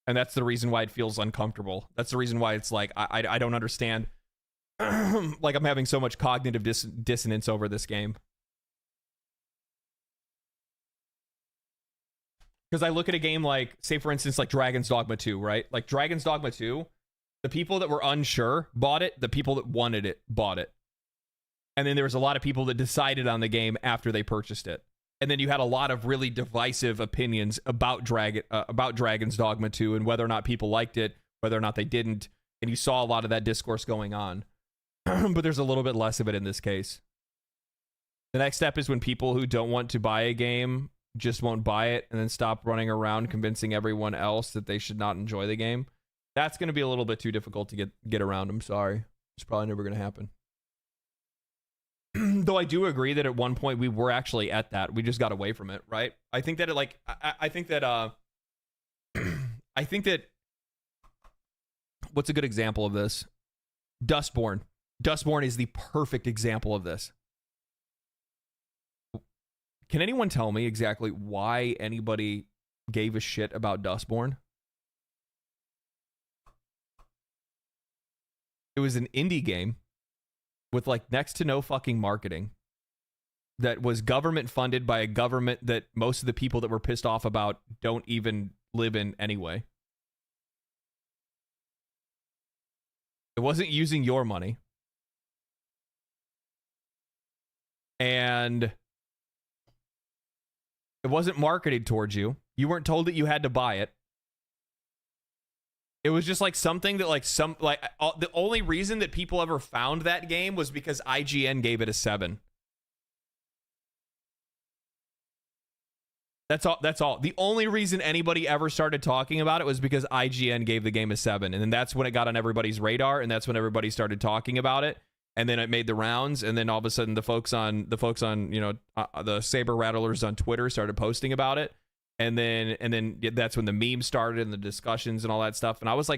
And that's the reason why it feels uncomfortable. That's the reason why it's like I don't understand. Like, I'm having so much cognitive dissonance over this game. Because I look at a game like, say for instance, like Dragon's Dogma 2, right? Like Dragon's Dogma 2, the people that were unsure bought it, the people that wanted it bought it. And then there was a lot of people that decided on the game after they purchased it. And then you had a lot of really divisive opinions about Dragon's Dogma 2 and whether or not people liked it, whether or not they didn't. And you saw a lot of that discourse going on. But there's a little bit less of it in this case. The next step is when people who don't want to buy a game just won't buy it and then stop running around convincing everyone else that they should not enjoy the game. That's going to be a little bit too difficult to get around. I'm sorry. It's probably never going to happen. Though I do agree that at one point we were actually at that. We just got away from it, right? I think that it like I think that I think that what's a good example of this? Dustborn. Dustborn is the perfect example of this. Can anyone tell me exactly why anybody gave a shit about Dustborn? It was an indie game with like next to no fucking marketing that was government funded by a government that most of the people that were pissed off about don't even live in anyway. It wasn't using your money. And it wasn't marketed towards you. You weren't told that you had to buy it. It was just like something that like the only reason that people ever found that game was because IGN gave it a 7. That's all. That's all. The only reason anybody ever started talking about it was because IGN gave the game a 7, and then that's when it got on everybody's radar, and that's when everybody started talking about it, and then it made the rounds, and then all of a sudden the folks on you know the saber rattlers on Twitter started posting about it, and then that's when the memes started and the discussions and all that stuff, and I was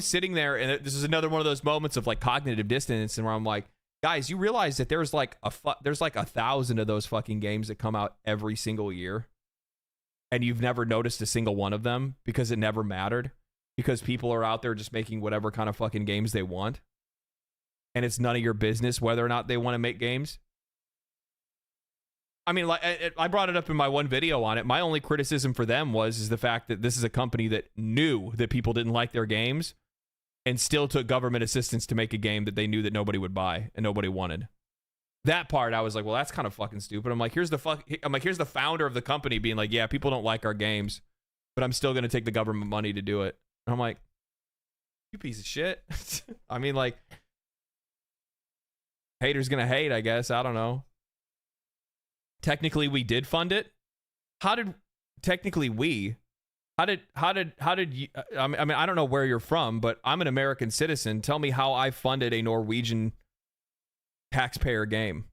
sitting there, and this is another one of those moments of like cognitive dissonance, and where I'm like, guys, you realize that there's like 1,000 of those fucking games that come out every single year. And you've never noticed a single one of them because it never mattered, because people are out there just making whatever kind of fucking games they want, and it's none of your business whether or not they want to make games. I mean, like I brought it up in my one video on it. My only criticism for them is the fact that this is a company that knew that people didn't like their games and still took government assistance to make a game that they knew that nobody would buy and nobody wanted. That part, I was like, well, that's kind of fucking stupid. I'm like, here's the founder of the company being like, yeah, people don't like our games, but I'm still going to take the government money to do it. And I'm like, you piece of shit. I mean, like, haters going to hate, I guess. I don't know. Technically, we did fund it. How did you, I mean, I don't know where you're from, but I'm an American citizen. Tell me how I funded a Norwegian taxpayer game.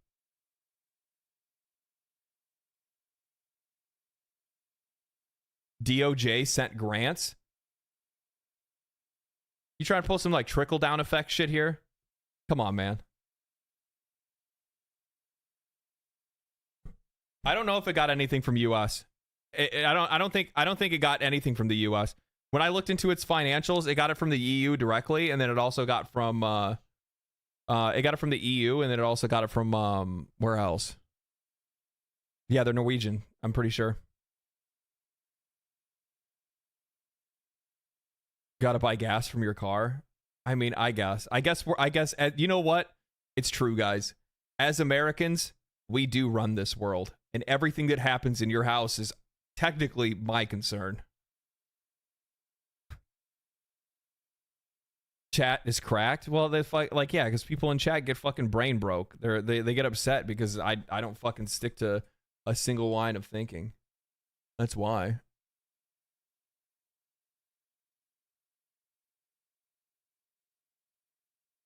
DOJ sent grants. You trying to pull some like trickle down effect shit here? Come on, man. I don't know if it got anything from US. I don't think it got anything from the US. When I looked into its financials, it got it from the EU directly, and then it also got from it got it from the EU, and then it also got it from where else? Yeah, they're Norwegian, I'm pretty sure. Got to buy gas from your car. I mean, I guess you know what? It's true, guys. As Americans, we do run this world, and everything that happens in your house is technically my concern. Chat is cracked. Well, they like, yeah, because people in chat get fucking brain broke. They get upset because I don't fucking stick to a single line of thinking. That's why.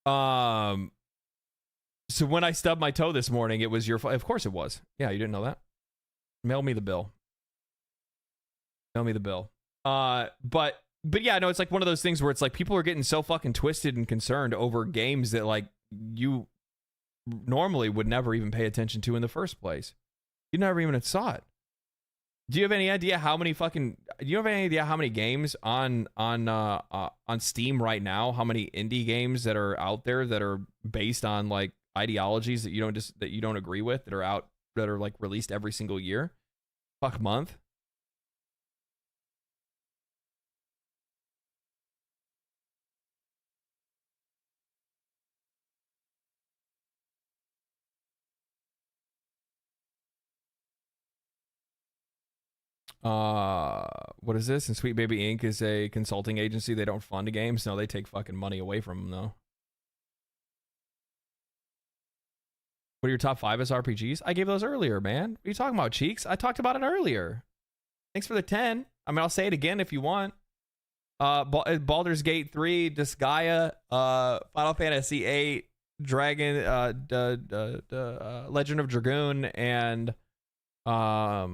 So when I stubbed my toe this morning, it was your fault. Of course it was. Yeah, you didn't know that. Mail me the bill. Mail me the bill. But yeah, no, it's like one of those things where it's like people are getting so fucking twisted and concerned over games that like you normally would never even pay attention to in the first place. You never even saw it. Do you have any idea how many games on Steam right now? How many indie games that are out there that are based on like ideologies that you don't agree with, that are like released every single year? Fuck month. What is this? And Sweet Baby Inc. is a consulting agency. They don't fund games. No, they take fucking money away from them, though. What are your top 5 as RPGs? I gave those earlier, man. What are you talking about, Cheeks? I talked about it earlier. Thanks for the 10. I mean, I'll say it again if you want. Baldur's Gate 3, Disgaea, Final Fantasy 8, Dragon, Legend of Dragoon, and I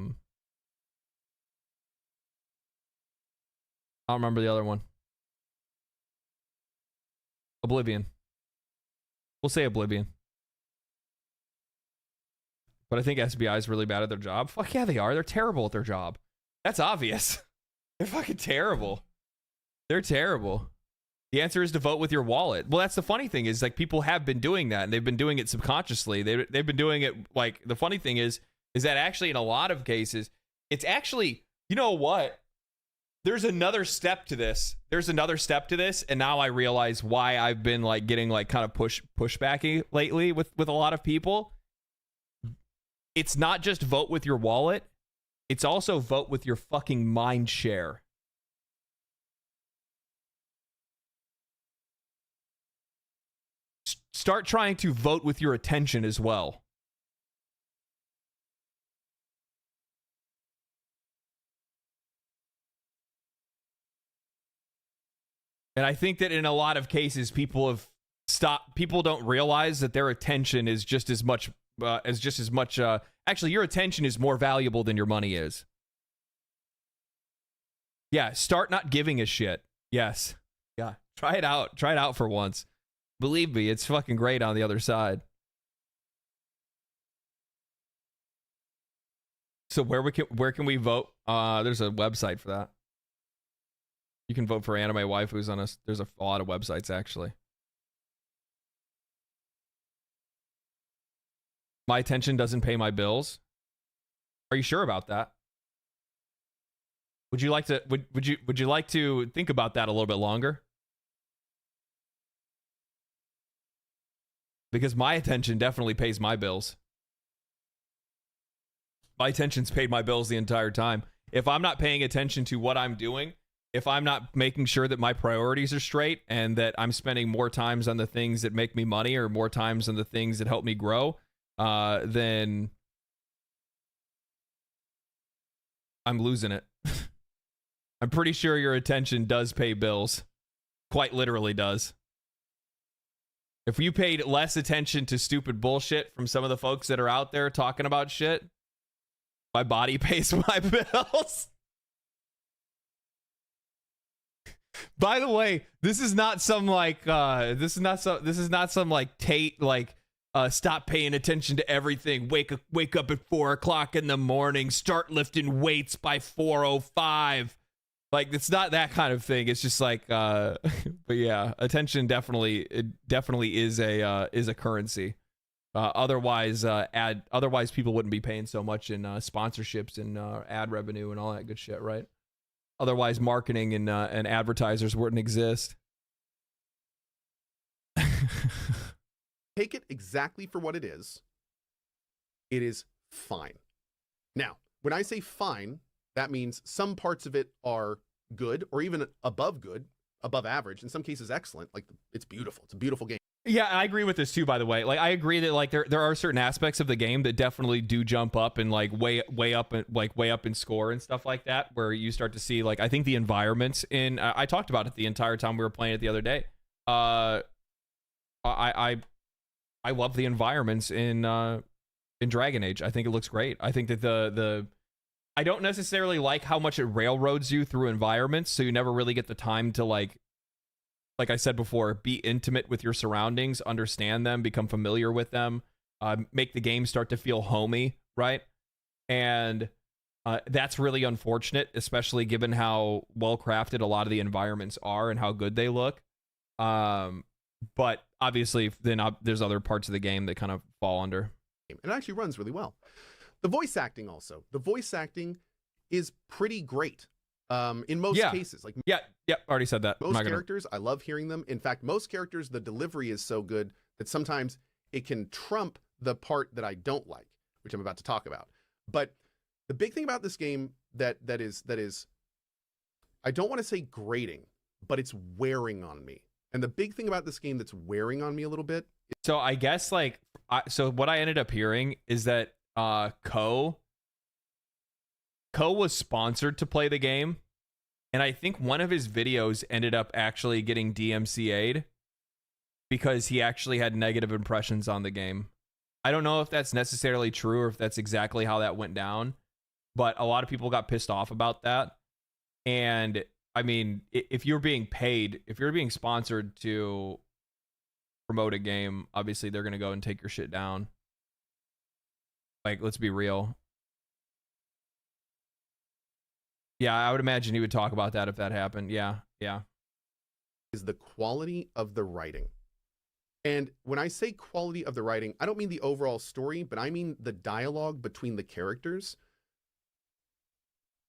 don't remember the other one. Oblivion. We'll say Oblivion. But I think SBI is really bad at their job. Fuck yeah, they are. They're terrible at their job. That's obvious. They're fucking terrible. They're terrible. The answer is to vote with your wallet. Well, that's the funny thing is like people have been doing that and they've been doing it subconsciously. They've been doing it like the funny thing is that actually in a lot of cases, it's actually, you know what? There's another step to this. And now I realize why I've been like getting like kind of pushbacky lately with a lot of people. It's not just vote with your wallet. It's also vote with your fucking mind share. Start trying to vote with your attention as well. And I think that in a lot of cases, people don't realize that their attention is just as much, actually, your attention is more valuable than your money is. Yeah, start not giving a shit. Yes. Yeah, try it out. Try it out for once. Believe me, it's fucking great on the other side. So where can we vote? There's a website for that. You can vote for anime waifus on us. There's a lot of websites actually. My attention doesn't pay my bills. Are you sure about that? Would you like to would you like to think about that a little bit longer? Because my attention definitely pays my bills. My attention's paid my bills the entire time. If I'm not paying attention to what I'm doing, if I'm not making sure that my priorities are straight and that I'm spending more times on the things that make me money or more times on the things that help me grow, then I'm losing it. I'm pretty sure your attention does pay bills. Quite literally does. If you paid less attention to stupid bullshit from some of the folks that are out there talking about shit, my body pays my bills. By the way, this is not some like Tate like stop paying attention to everything. Wake up at 4 o'clock in the morning. Start lifting weights by 4:05. Like it's not that kind of thing. It's just like, but yeah, attention definitely is a currency. Otherwise people wouldn't be paying so much in sponsorships and ad revenue and all that good shit, right? Otherwise, marketing and advertisers wouldn't exist. Take it exactly for what it is. It is fine. Now, when I say fine, that means some parts of it are good or even above good, above average. In some cases, excellent. Like it's beautiful. It's a beautiful game. Yeah, I agree with this too, by the way. Like I agree that like there are certain aspects of the game that definitely do jump up and like way up in score and stuff like that, where you start to see like I think the environments in I talked about it the entire time we were playing it the other day. I love the environments in Dragon Age. I think it looks great. I think that I don't necessarily like how much it railroads you through environments, so you never really get the time to like I said before, be intimate with your surroundings, understand them, become familiar with them, make the game start to feel homey, right? And that's really unfortunate, especially given how well crafted a lot of the environments are and how good they look. But obviously, then there's other parts of the game that kind of fall under. It actually runs really well. The voice acting also. The voice acting is pretty great. In most cases, like already said that. Most characters, I love hearing them. In fact, most characters, the delivery is so good that sometimes it can trump the part that I don't like, which I'm about to talk about. But the big thing about this game that is, I don't want to say grating, but it's wearing on me. And the big thing about this game that's wearing on me a little bit. So I guess like so what I ended up hearing is that Ko was sponsored to play the game, and I think one of his videos ended up actually getting DMCA'd because he actually had negative impressions on the game. I don't know if that's necessarily true or if that's exactly how that went down, but a lot of people got pissed off about that. And I mean, if you're being paid, if you're being sponsored to promote a game, obviously they're going to go and take your shit down. Like, let's be real. Yeah, I would imagine he would talk about that if that happened. Yeah. Is the quality of the writing. And when I say quality of the writing, I don't mean the overall story, but I mean the dialogue between the characters.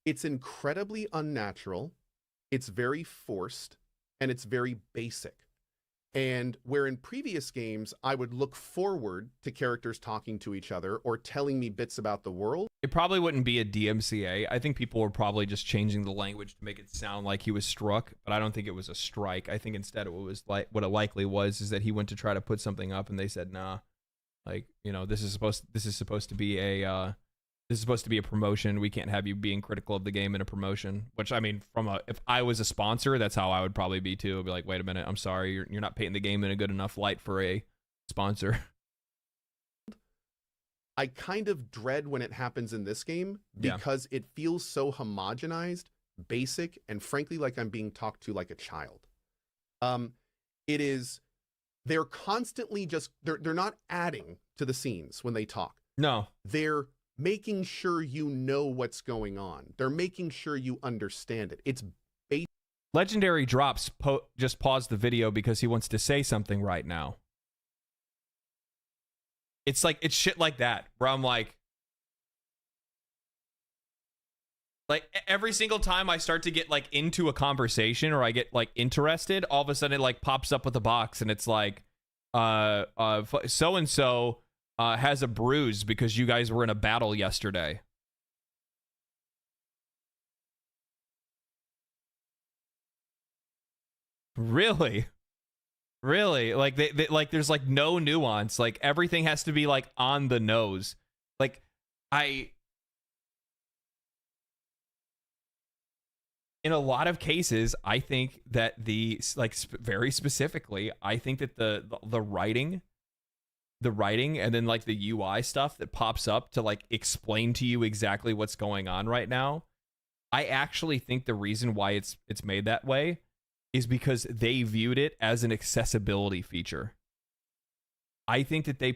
It's incredibly unnatural, it's very forced, and it's very basic. And where in previous games, I would look forward to characters talking to each other or telling me bits about the world. It probably wouldn't be a DMCA. I think people were probably just changing the language to make it sound like he was struck, but I don't think it was a strike. I think instead it was like what it likely was is that he went to try to put something up and they said, nah, like, you know, this is supposed to be a promotion. We can't have you being critical of the game in a promotion, which I mean, if I was a sponsor, that's how I would probably be too. I'd be like, wait a minute, I'm sorry. You're not painting the game in a good enough light for a sponsor. I kind of dread when it happens in this game because it feels so homogenized, basic, and frankly, like I'm being talked to like a child. They're constantly they're not adding to the scenes when they talk. No. They're making sure you know what's going on. They're making sure you understand it. It's basic. Legendary Drops just paused the video because he wants to say something right now. It's shit like that, where I'm like every single time I start to get like into a conversation or I get like interested, all of a sudden it like pops up with a box and it's like, so-and-so has a bruise because you guys were in a battle yesterday. Really? Like they like there's like no nuance. Like everything has to be like on the nose. Like in a lot of cases, I think that very specifically, I think that the writing and then like the UI stuff that pops up to like explain to you exactly what's going on right now, I actually think the reason why it's made that way is because they viewed it as an accessibility feature. I think that they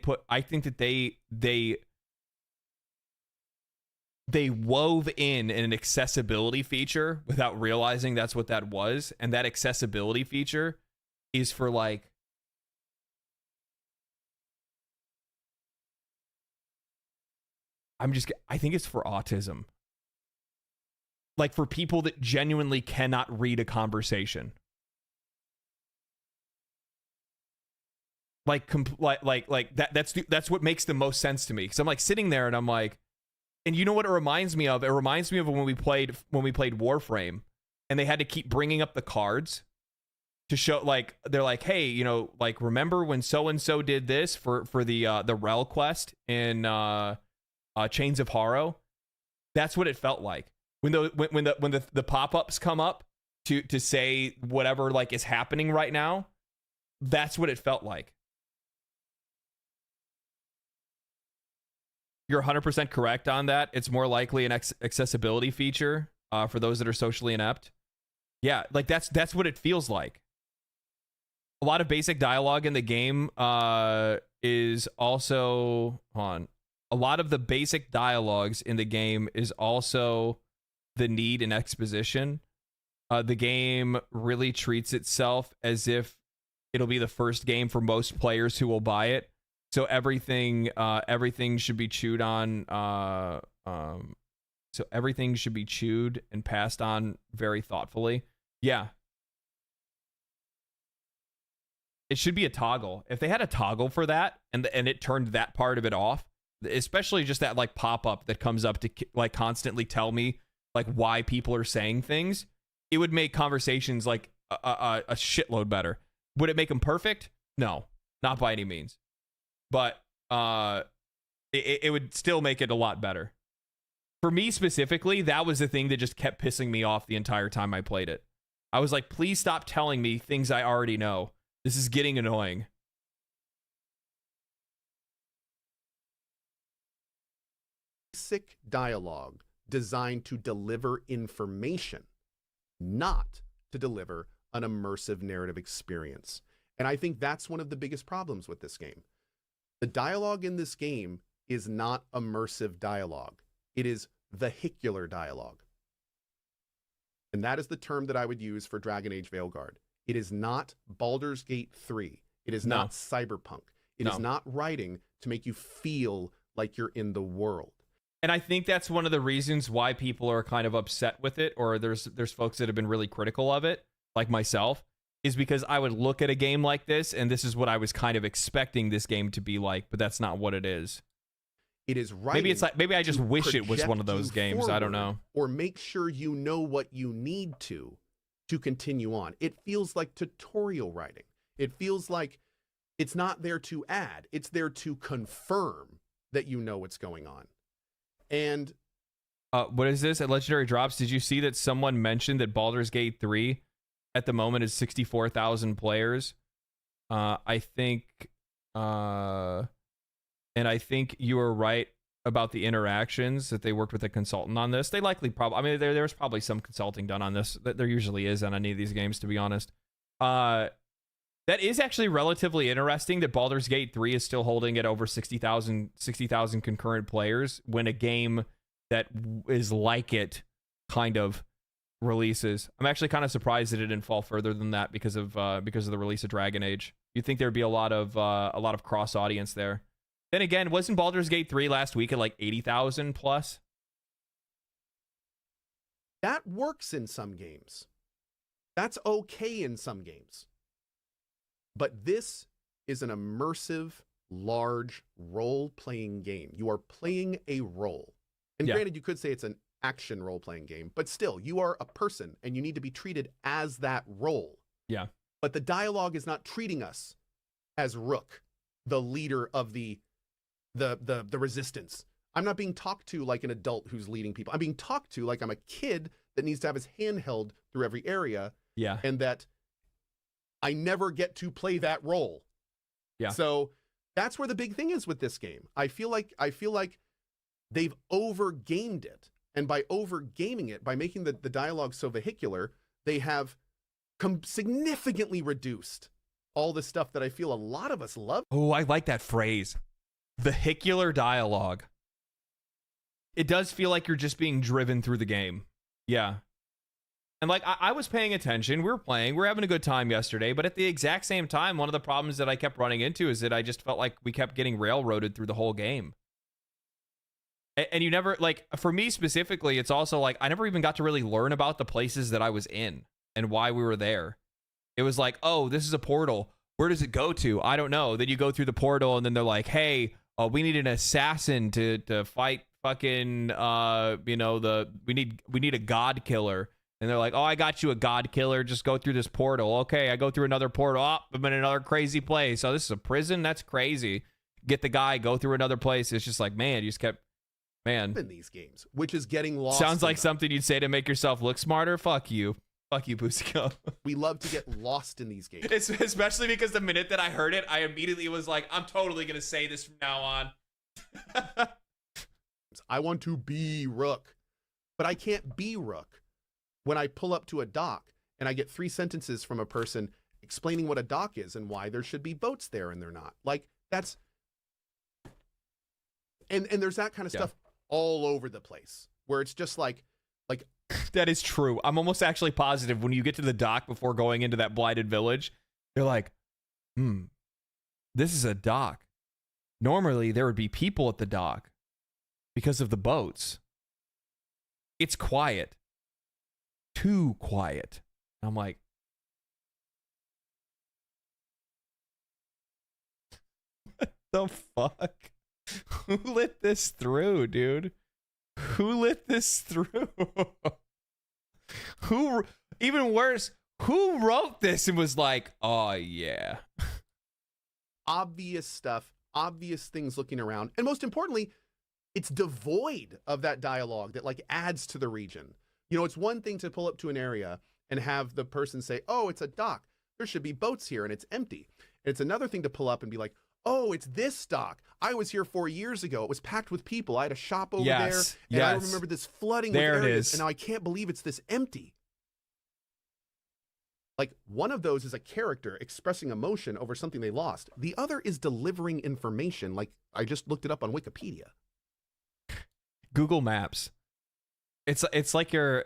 wove in an accessibility feature without realizing that's what that was, and that accessibility feature is for like I think it's for autism. Like for people that genuinely cannot read a conversation. Like that's what makes the most sense to me. Because I'm like sitting there and I'm like, and you know what it reminds me of? It reminds me of when we played Warframe, and they had to keep bringing up the cards to show, like, they're like, hey, you know, like, remember when so and so did this for the Rel quest in Chains of Horror? That's what it felt like when the pop-ups come up to say whatever like is happening right now. That's what it felt like. You're 100% correct on that. It's more likely an accessibility feature for those that are socially inept. Yeah, like that's what it feels like. A lot of basic dialogue in the game is also a lot of the basic dialogues in the game is also the need in exposition. The game really treats itself as if it'll be the first game for most players who will buy it. So everything should be chewed on. So everything should be chewed and passed on very thoughtfully. Yeah. It should be a toggle. If they had a toggle for that and it turned that part of it off, especially just that like pop-up that comes up to like constantly tell me like why people are saying things, it would make conversations like a shitload better. Would it make them perfect? No, not by any means. But it would still make it a lot better. For me specifically, that was the thing that just kept pissing me off the entire time I played it. I was like, please stop telling me things I already know. This is getting annoying. Basic dialogue designed to deliver information, not to deliver an immersive narrative experience. And I think that's one of the biggest problems with this game. The dialogue in this game is not immersive dialogue. It is vehicular dialogue. And that is the term that I would use for Dragon Age Veilguard. It is not Baldur's Gate 3. It is not Cyberpunk. It is not writing to make you feel like you're in the world. And I think that's one of the reasons why people are kind of upset with it, or there's folks that have been really critical of it, like myself, is because I would look at a game like this, and this is what I was kind of expecting this game to be like, but that's not what it is. It is writing. Maybe it's like, maybe I just wish it was one of those games. Forward, I don't know. Or make sure you know what you need to continue on. It feels like tutorial writing. It feels like it's not there to add. It's there to confirm that you know what's going on. And what is this at Legendary Drops? Did you see that someone mentioned that Baldur's Gate 3 at the moment is 64,000 players? I think, and I think you were right about the interactions, that they worked with a consultant on this. They likely probably, I mean, there's probably some consulting done on this. There usually is on any of these games, to be honest. That is actually relatively interesting that Baldur's Gate 3 is still holding at over 60,000 concurrent players when a game that is like it kind of releases. I'm actually kind of surprised that it didn't fall further than that because of the release of Dragon Age. You'd think there'd be a lot of cross audience there. Then again, wasn't Baldur's Gate 3 last week at like 80,000 plus? that works in some games. That's okay in some games. But this is an immersive, large role-playing game. You are playing a role. And granted, you could say it's an action role-playing game, but still, you are a person and you need to be treated as that role. Yeah. But the dialogue is not treating us as Rook, the leader of the resistance. I'm not being talked to like an adult who's leading people. I'm being talked to like I'm a kid that needs to have his hand held through every area. Yeah. And that I never get to play that role. Yeah. So that's where the big thing is with this game. I feel like they've over-gamed it. And by over-gaming it, by making the dialogue so vehicular, they have significantly reduced all the stuff that I feel a lot of us love. Oh, I like that phrase. Vehicular dialogue. It does feel like you're just being driven through the game. Yeah. And like, I was paying attention. We were playing. We were having a good time yesterday. But at the exact same time, one of the problems that I kept running into is that I just felt like we kept getting railroaded through the whole game. And you never, like, for me specifically, it's also like, I never even got to really learn about the places that I was in and why we were there. It was like, oh, this is a portal. Where does it go to? I don't know. Then you go through the portal and then they're like, hey, we need an assassin to fight fucking, we need a god killer. And they're like, oh, I got you a god killer. Just go through this portal. Okay, I go through another portal. Oh, I'm in another crazy place. Oh, this is a prison? That's crazy. Get the guy, go through another place. It's just like, man, you just kept, man. In these games, which is getting lost. Sounds like something you'd say to make yourself look smarter. Fuck you. Fuck you, Busico. We love to get lost in these games. It's especially because the minute that I heard it, I immediately was like, I'm totally going to say this from now on. I want to be Rook, but I can't be Rook when I pull up to a dock and I get 3 sentences from a person explaining what a dock is and why there should be boats there and they're not. Like, that's... And there's that kind of stuff all over the place where it's just like that is true. I'm almost actually positive when you get to the dock before going into that blighted village, they're like, this is a dock. Normally there would be people at the dock because of the boats. It's quiet. Too quiet. I'm like, what the fuck? Who lit this through, dude? Who lit this through? Who, even worse, who wrote this and was like, oh yeah. Obvious stuff, obvious things looking around. And most importantly, it's devoid of that dialogue that like adds to the region. You know, it's one thing to pull up to an area and have the person say, oh, it's a dock. There should be boats here and it's empty. And it's another thing to pull up and be like, oh, it's this dock. I was here 4 years ago. It was packed with people. I had a shop over there. And I remember this flooding with areas. And now I can't believe it's this empty. Like, one of those is a character expressing emotion over something they lost. The other is delivering information. Like, I just looked it up on Wikipedia. Google Maps. It's like your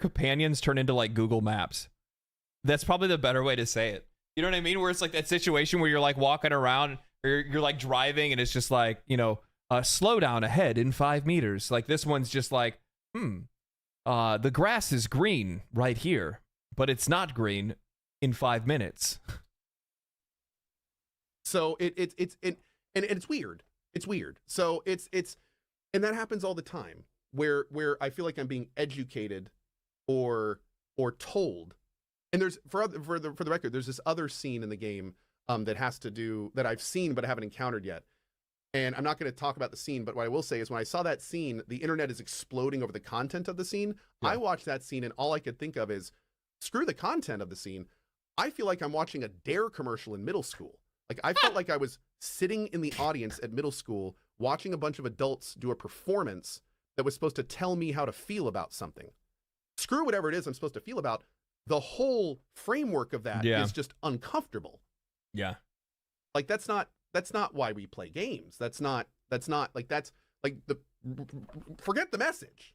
companions turn into like Google Maps. That's probably the better way to say it. You know what I mean? Where it's like that situation where you're like walking around or you're like driving and it's just like, you know, slow down ahead in 5 meters. Like this one's just like, the grass is green right here, but it's not green in 5 minutes. So it's weird. It's weird. So and that happens all the time where I feel like I'm being educated or told. And there's for the record, there's this other scene in the game that has to do that I've seen but I haven't encountered yet. And I'm not going to talk about the scene, but what I will say is when I saw that scene, the internet is exploding over the content of the scene. Yeah. I watched that scene and all I could think of is screw the content of the scene. I feel like I'm watching a Dare commercial in middle school. Like I felt like I was sitting in the audience at middle school watching a bunch of adults do a performance that was supposed to tell me how to feel about something. Screw whatever it is I'm supposed to feel about. The whole framework of that is just uncomfortable. Yeah. Like that's not why we play games. That's not like forget the message.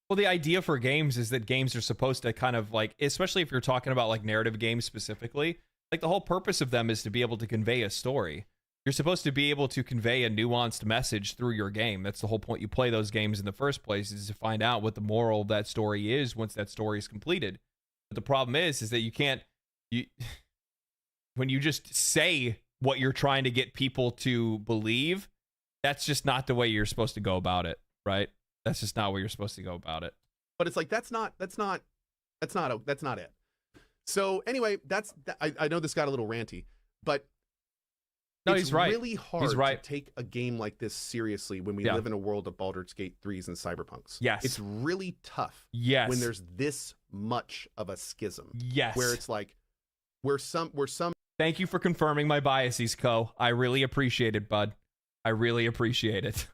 Well, the idea for games is that games are supposed to kind of like, especially if you're talking about like narrative games specifically, like the whole purpose of them is to be able to convey a story. You're supposed to be able to convey a nuanced message through your game. That's the whole point. You play those games in the first place is to find out what the moral of that story is once that story is completed. But the problem is that you can't, when you just say what you're trying to get people to believe, that's just not the way you're supposed to go about it, right? That's just not where you're supposed to go about it. But it's like that's not it. So anyway, I know this got a little ranty, but no, it's he's right. Really hard to take a game like this seriously when we live in a world of Baldur's Gate 3s and Cyberpunks. Yes. It's really tough. Yes. When there's this much of a schism. Yes. Where it's like where some Thank you for confirming my biases, Co. I really appreciate it, bud. I really appreciate it.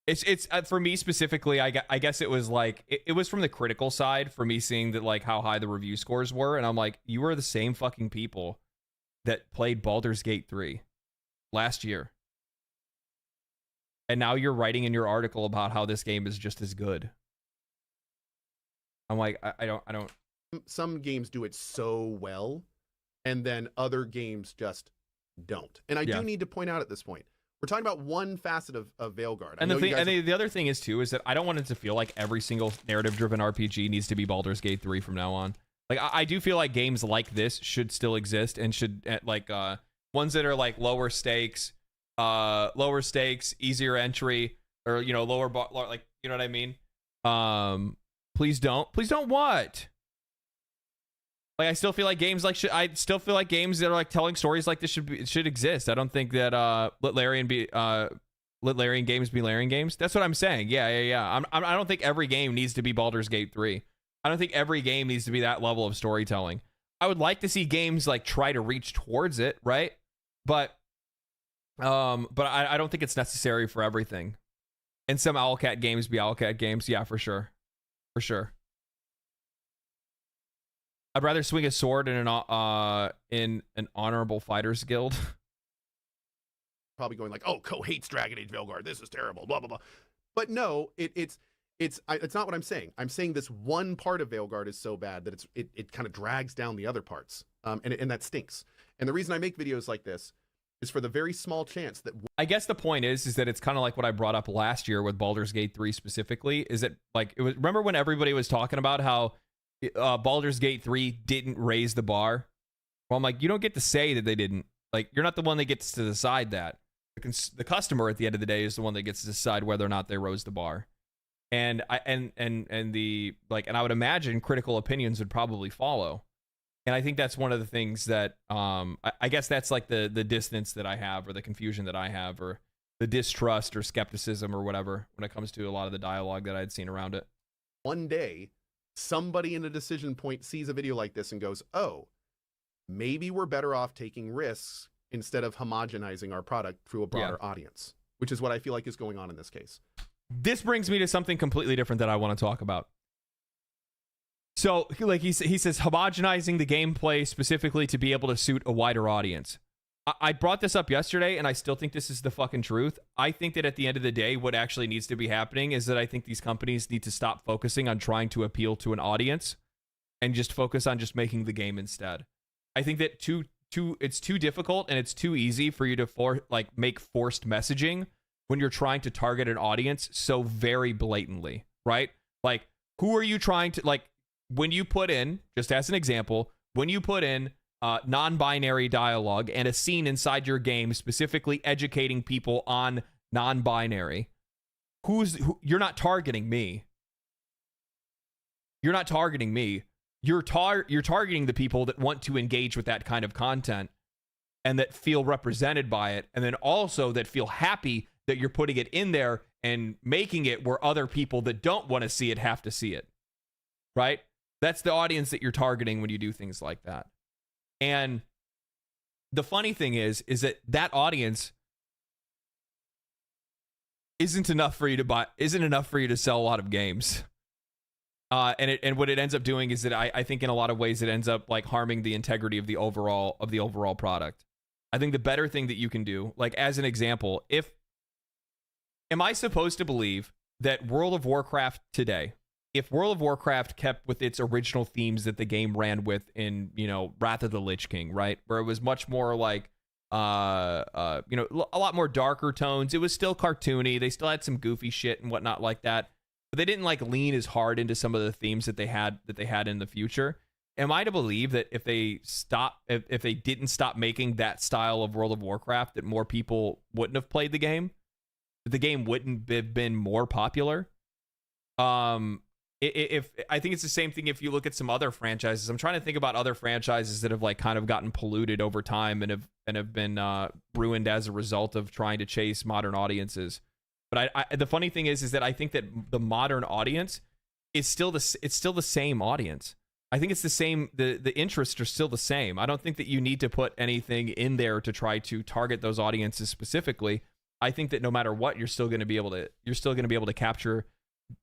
It's for me specifically, I guess it was like it was from the critical side for me seeing that like how high the review scores were, and I'm like, you are the same fucking people that played Baldur's Gate 3 last year. And now you're writing in your article about how this game is just as good. I'm like, I don't. Some games do it so well, and then other games just don't. And I do need to point out at this point, we're talking about one facet of Veilguard. And the other thing is too is that I don't want it to feel like every single narrative-driven RPG needs to be Baldur's Gate 3 from now on. Like I do feel like games like this should still exist and should like ones that are like lower stakes, easier entry, or you know lower bar, like you know what I mean. Please don't what? Like I still feel like games like I still feel like games that are like telling stories like this should exist. I don't think that let Larian games be Larian games. That's what I'm saying. Yeah. I don't think every game needs to be Baldur's Gate 3. I don't think every game needs to be that level of storytelling. I would like to see games like try to reach towards it, right? But I don't think it's necessary for everything. And some Owlcat games be Owlcat games, yeah, for sure. For sure. I'd rather swing a sword in an honorable fighters guild. Probably going like, oh, Co hates Dragon Age Veilguard. This is terrible, blah, blah, blah. But no, it's not what I'm saying. I'm saying this one part of Veilguard is so bad that it kind of drags down the other parts. And that stinks. And the reason I make videos like this is for the very small chance that I guess the point is that it's kind of like what I brought up last year with Baldur's Gate 3 specifically, is that like it was, remember when everybody was talking about how Baldur's Gate 3 didn't raise the bar? Well, I'm like, you don't get to say that they didn't. Like, you're not the one that gets to decide that. The customer at the end of the day is the one that gets to decide whether or not they rose the bar. And I would imagine critical opinions would probably follow. And I think that's one of the things that I guess that's like the distance that I have, or the confusion that I have, or the distrust or skepticism or whatever when it comes to a lot of the dialogue that I'd seen around it. One day, somebody in a decision point sees a video like this and goes, oh, maybe we're better off taking risks instead of homogenizing our product to a broader audience, which is what I feel like is going on in this case. This brings me to something completely different that I want to talk about. So, like he says, homogenizing the gameplay specifically to be able to suit a wider audience. I brought this up yesterday, and I still think this is the fucking truth. I think that at the end of the day, what actually needs to be happening is that I think these companies need to stop focusing on trying to appeal to an audience and just focus on just making the game instead. I think that it's too difficult and it's too easy for you to make forced messaging when you're trying to target an audience so very blatantly, right? Like, who are you trying to, like, when you put in, just as an example, when you put in non-binary dialogue and a scene inside your game specifically educating people on non-binary, you're not targeting me. You're not targeting me. You're targeting the people that want to engage with that kind of content and that feel represented by it, and then also that feel happy that you're putting it in there and making it where other people that don't want to see it have to see it, right? That's the audience that you're targeting when you do things like that. And the funny thing is that audience isn't enough for you to sell a lot of games. And what it ends up doing is that I think in a lot of ways it ends up like harming the integrity of the overall product. I think the better thing that you can do, like as an example, am I supposed to believe that World of Warcraft today, if World of Warcraft kept with its original themes that the game ran with in, Wrath of the Lich King, right? Where it was much more like, a lot more darker tones. It was still cartoony. They still had some goofy shit and whatnot like that. But they didn't like lean as hard into some of the themes that they had in the future. Am I to believe that if they didn't stop making that style of World of Warcraft, that more people wouldn't have played the game? That the game wouldn't have been more popular? If I think it's the same thing if you look at some other franchises. I'm trying to think about other franchises that have like kind of gotten polluted over time and have been ruined as a result of trying to chase modern audiences. But the funny thing is that I think that the modern audience is still the same audience. I think it's the same. The interests are still the same. I don't think that you need to put anything in there to try to target those audiences specifically. I think that no matter what, you're still going to be able to capture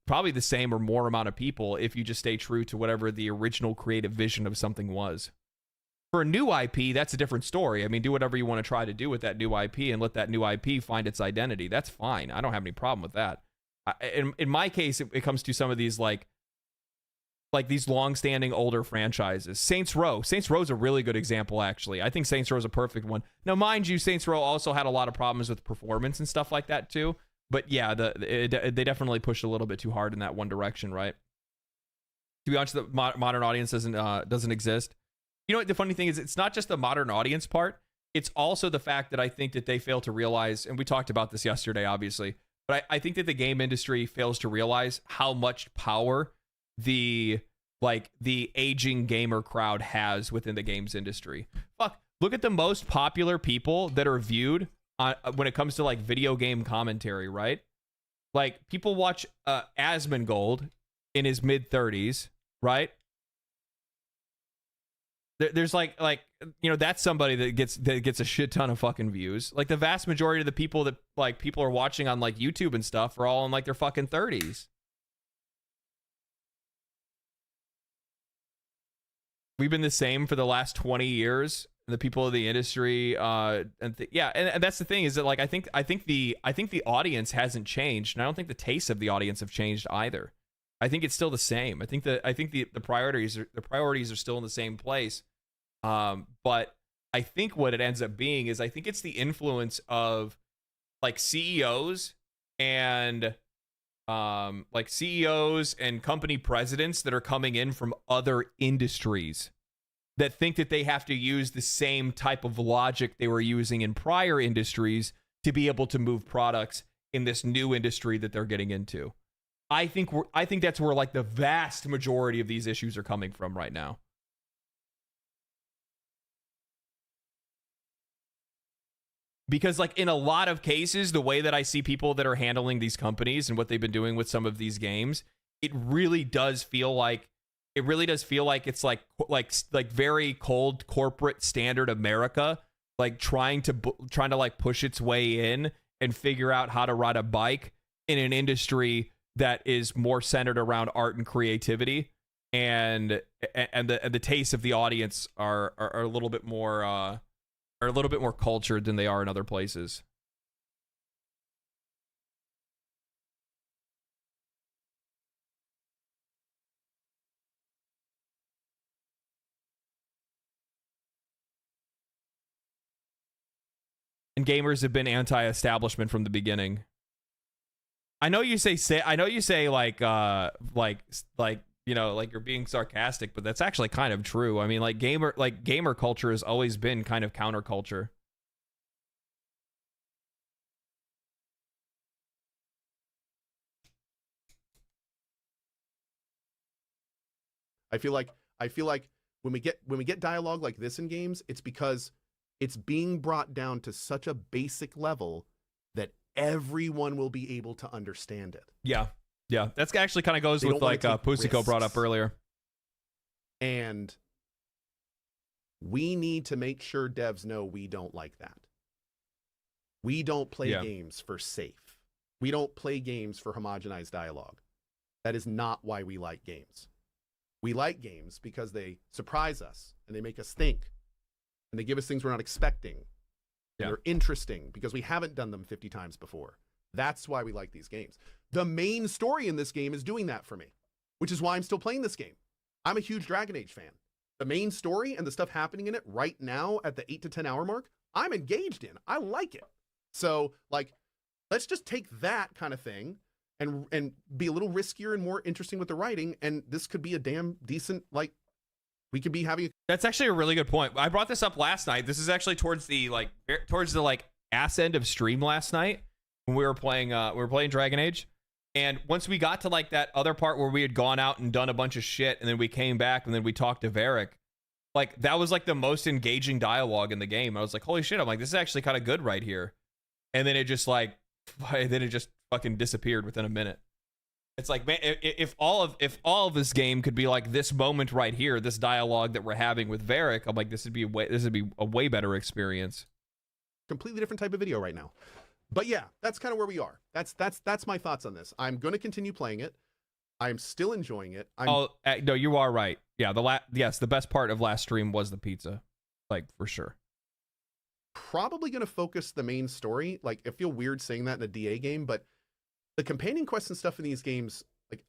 probably the same or more amount of people if you just stay true to whatever the original creative vision of something was. For a new IP, that's a different story. I mean, do whatever you want to try to do with that new IP and let that new IP find its identity. That's fine. I don't have any problem with that. In my case, it comes to some of these like these long-standing older franchises. Saints Row. Saints Row is a really good example, actually. I think Saints Row is a perfect one. Now, mind you, Saints Row also had a lot of problems with performance and stuff like that too. But yeah, they definitely pushed a little bit too hard in that one direction, right? To be honest, the modern audience doesn't exist. You know what the funny thing is? It's not just the modern audience part. It's also the fact that I think that they fail to realize, and we talked about this yesterday, obviously, but I think that the game industry fails to realize how much power the aging gamer crowd has within the games industry. Fuck, look at the most popular people that are viewed when it comes to like video game commentary, right? Like people watch Asmongold in his mid-30s, right? There's like that's somebody that gets a shit ton of fucking views. Like the vast majority of the people that like people are watching on like YouTube and stuff are all in like their fucking 30s. We've been the same for the last 20 years. The people of the industry, and that's the thing is that like I think the audience hasn't changed, and I don't think the tastes of the audience have changed either. I think it's still the same. I think the priorities are still in the same place. But I think what it ends up being is I think it's the influence of like CEOs and company presidents that are coming in from other industries that think that they have to use the same type of logic they were using in prior industries to be able to move products in this new industry that they're getting into. I think that's where like the vast majority of these issues are coming from right now. because like in a lot of cases, the way that I see people that are handling these companies and what they've been doing with some of these games, it really does feel like it's like very cold corporate standard America, like trying to like push its way in and figure out how to ride a bike in an industry that is more centered around art and creativity, and the tastes of the audience are a little bit more cultured than they are in other places. And gamers have been anti-establishment from the beginning. I know you say like you know, like you're being sarcastic, but that's actually kind of true. I mean, like gamer culture has always been kind of counterculture. I feel like when we get dialogue like this in games, it's because it's being brought down to such a basic level that everyone will be able to understand it. Yeah. That's actually kind of goes with like Pusico brought up earlier. And we need to make sure devs know we don't like that. We don't play games for safe. We don't play games for homogenized dialogue. That is not why we like games. We like games because they surprise us and they make us think. And they give us things we're not expecting. Yeah. They're interesting because we haven't done them 50 times before. That's why we like these games. The main story in this game is doing that for me, which is why I'm still playing this game. I'm a huge Dragon Age fan. The main story and the stuff happening in it right now at the 8 to 10 hour mark, I'm engaged in. I like it. So, like, let's just take that kind of thing and be a little riskier and more interesting with the writing, and this could be a damn decent, like, we could be having. That's actually a really good point. I brought this up last night. This is actually towards the ass end of stream last night when we were playing Dragon Age. And once we got to like that other part where we had gone out and done a bunch of shit, and then we came back and then we talked to Varric, like that was like the most engaging dialogue in the game. I was like, holy shit, I'm like, this is actually kind of good right here. And then it just fucking disappeared within a minute. It's like, man, if all of this game could be like this moment right here, this dialogue that we're having with Varric, I'm like, this would be a way better experience. Completely different type of video right now. But yeah, that's kind of where we are. That's my thoughts on this. I'm going to continue playing it. I'm still enjoying it. No, you are right. Yeah, the best part of last stream was the pizza, like for sure. Probably going to focus the main story. Like, I feel weird saying that in a DA game, but the companion quests and stuff in these games, like,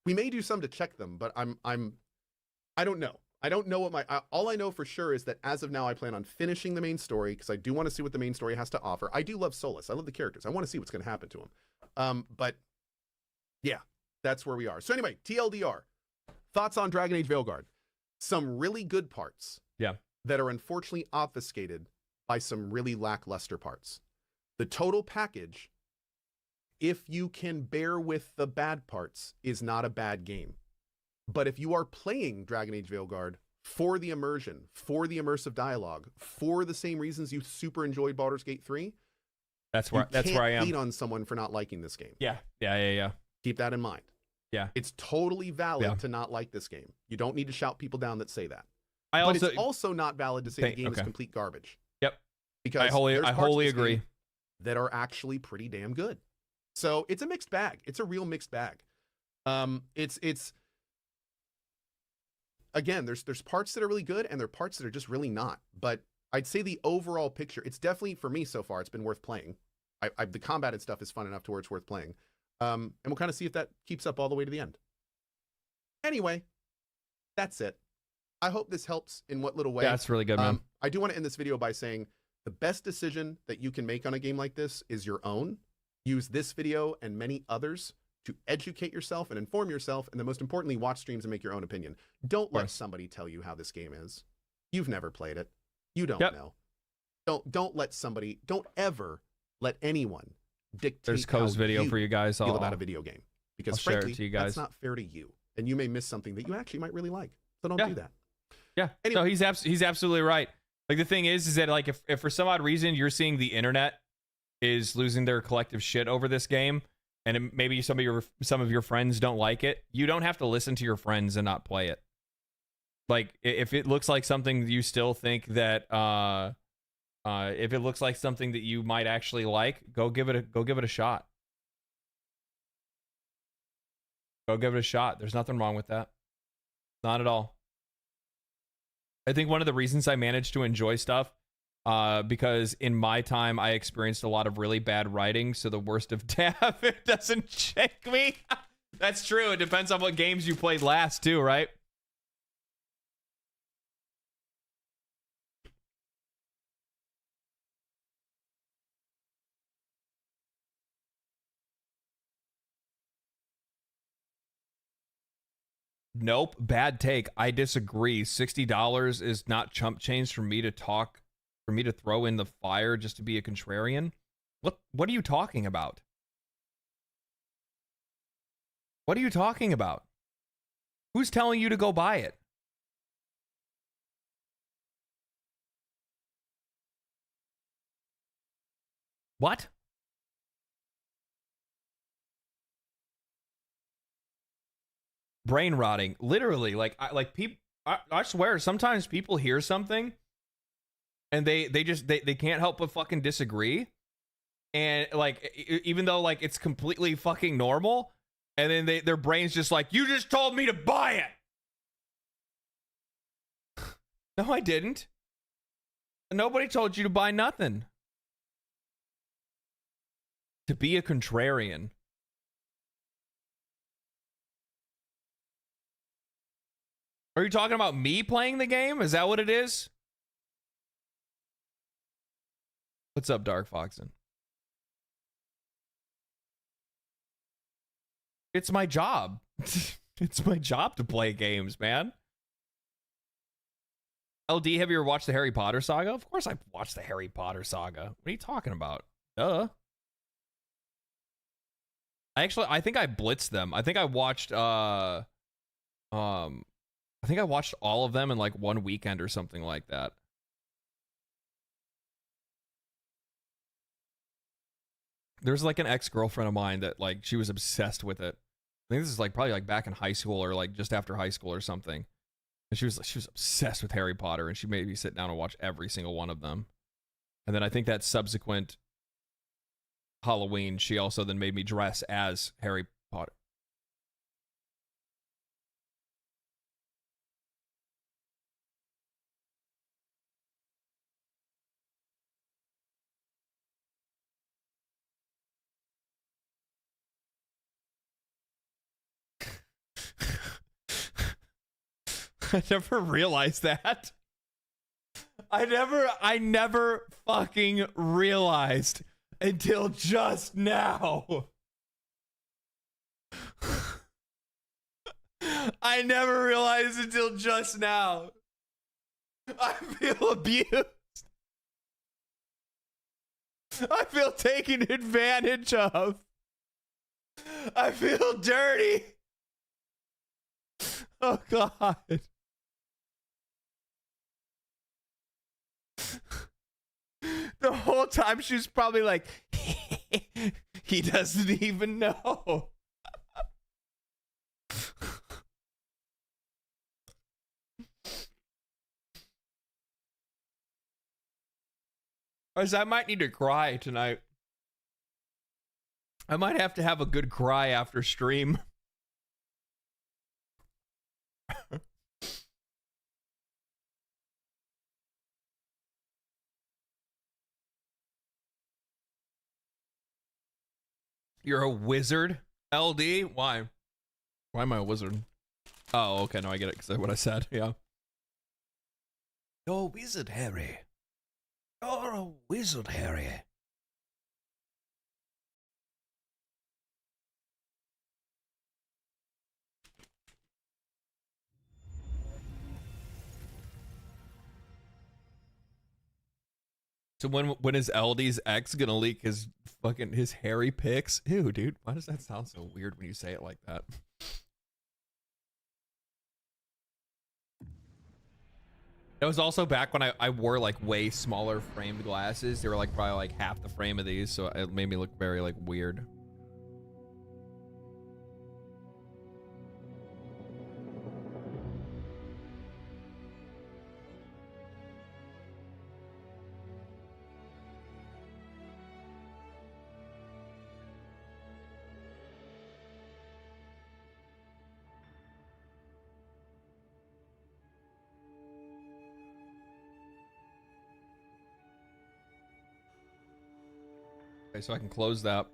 we may do some to check them, but I don't know. I don't know what all I know for sure is that as of now, I plan on finishing the main story because I do want to see what the main story has to offer. I do love Solus. I love the characters. I want to see what's going to happen to him. But yeah, that's where we are. So anyway, TLDR, thoughts on Dragon Age Veilguard. Some really good parts. Yeah. That are unfortunately obfuscated by some really lackluster parts. The total package, if you can bear with the bad parts, is not a bad game. But if you are playing Dragon Age Veilguard for the immersion, for the immersive dialogue, for the same reasons you super enjoyed Baldur's Gate 3, that's where I am. You can't hate on someone for not liking this game. Yeah. Keep that in mind. Yeah. It's totally valid to not like this game. You don't need to shout people down that say that. But it's also not valid to say the game is complete garbage. Yep. Because I wholly agree. That are actually pretty damn good. So it's a mixed bag. It's a real mixed bag. It's again, there's parts that are really good and there are parts that are just really not. But I'd say the overall picture, it's definitely, for me so far, it's been worth playing. The combat and stuff is fun enough to where it's worth playing. And we'll kind of see if that keeps up all the way to the end. Anyway, that's it. I hope this helps in what little way. Yeah, that's really good, man. I do want to end this video by saying the best decision that you can make on a game like this is your own. Use this video and many others to educate yourself and inform yourself, and then most importantly, watch streams and make your own opinion. Don't let somebody tell you how this game is. You've never played it. You don't know. Don't ever let anyone dictate. There's Co's video for you guys. Feel about a video game, because I'll frankly, share it to you guys. That's not fair to you, and you may miss something that you actually might really like. So don't do that. Yeah. Anyway. No, he's absolutely right. Like the thing is that like if for some odd reason you're seeing the internet is losing their collective shit over this game, and maybe some of your friends don't like it, you don't have to listen to your friends and not play it. Like if it looks like something you still think that if it looks like something that you might actually like, go give it a shot. Go give it a shot. There's nothing wrong with that. Not at all. I think one of the reasons I managed to enjoy stuff, because in my time I experienced a lot of really bad writing, so the worst of death, it doesn't shake me. That's true. It depends on what games you played last too, right? Nope, bad take. I disagree. $60 is not chump change for me to throw in the fire just to be a contrarian. What are you talking about? What are you talking about? Who's telling you to go buy it? What? Brain rotting, literally. I swear, sometimes people hear something and they can't help but fucking disagree, and like even though like it's completely fucking normal, and then their brain's just like, you just told me to buy it. No, I didn't. Nobody told you to buy nothing. To be a contrarian. Are you talking about me playing the game? Is that what it is? What's up, Dark Foxen? It's my job. It's my job to play games, man. LD, have you ever watched the Harry Potter saga? Of course I've watched the Harry Potter saga. What are you talking about? Duh. I think I blitzed them. I think I watched I think I watched all of them in like one weekend or something like that. There's like an ex-girlfriend of mine that like she was obsessed with it. I think this is like probably like back in high school or like just after high school or something. And she was obsessed with Harry Potter, and she made me sit down and watch every single one of them. And then I think that subsequent Halloween, she also then made me dress as Harry Potter. I never realized that. I never fucking realized until just now. I never realized until just now. I feel abused. I feel taken advantage of. I feel dirty. Oh, God. The whole time she was probably like, he doesn't even know. Guys, I might need to cry tonight. I might have to have a good cry after stream. You're a wizard, LD? Why? Why am I a wizard? Oh, okay, no, I get it, because that's what I said, yeah. You're a wizard, Harry. You're a wizard, Harry. So when is LD's ex gonna leak his hairy pics? Ew, dude. Why does that sound so weird when you say it like that? It was also back when I wore like way smaller framed glasses. They were like probably like half the frame of these, so it made me look very like weird. Okay, so I can close that.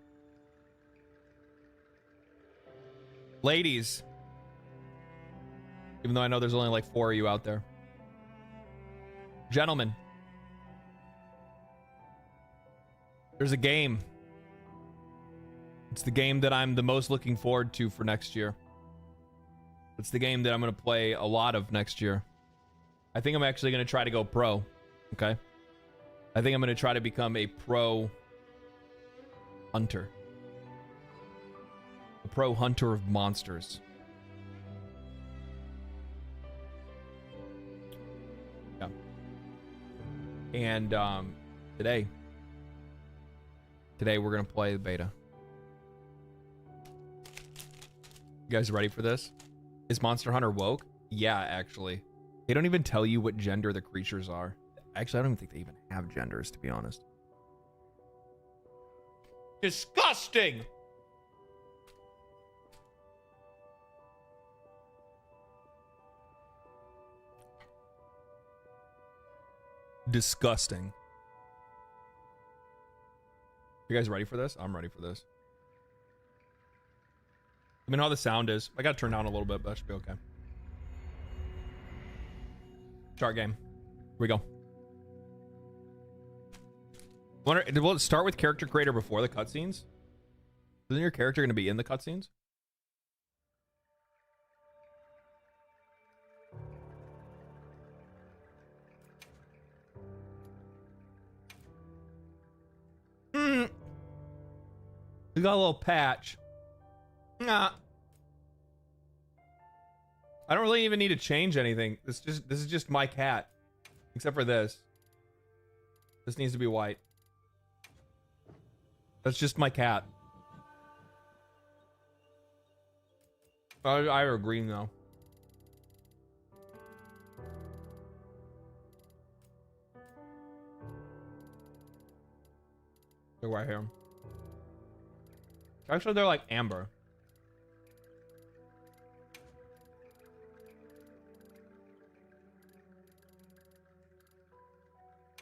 Ladies, even though I know there's only like 4 of you out there. Gentlemen, there's a game. It's the game that I'm the most looking forward to for next year. It's the game that I'm going to play a lot of next year. I think I'm actually going to try to go pro. Okay. I think I'm going to try to become a pro hunter. A pro hunter of monsters. Yeah. And today we're gonna play the beta. You guys ready for this? Is Monster Hunter woke? Yeah, actually. They don't even tell you what gender the creatures are. Actually, I don't even think they even have genders, to be honest. Disgusting! Disgusting. You guys ready for this? I'm ready for this. Let me know how the sound is. I gotta turn down a little bit, but that should be okay. Start game. Here we go. Will it start with character creator before the cutscenes? Isn't your character going to be in the cutscenes? We got a little patch. Nah. I don't really even need to change anything. This is just my cat. Except for this. This needs to be white. That's just my cat. I are green though. They're right here. Actually, they're like amber.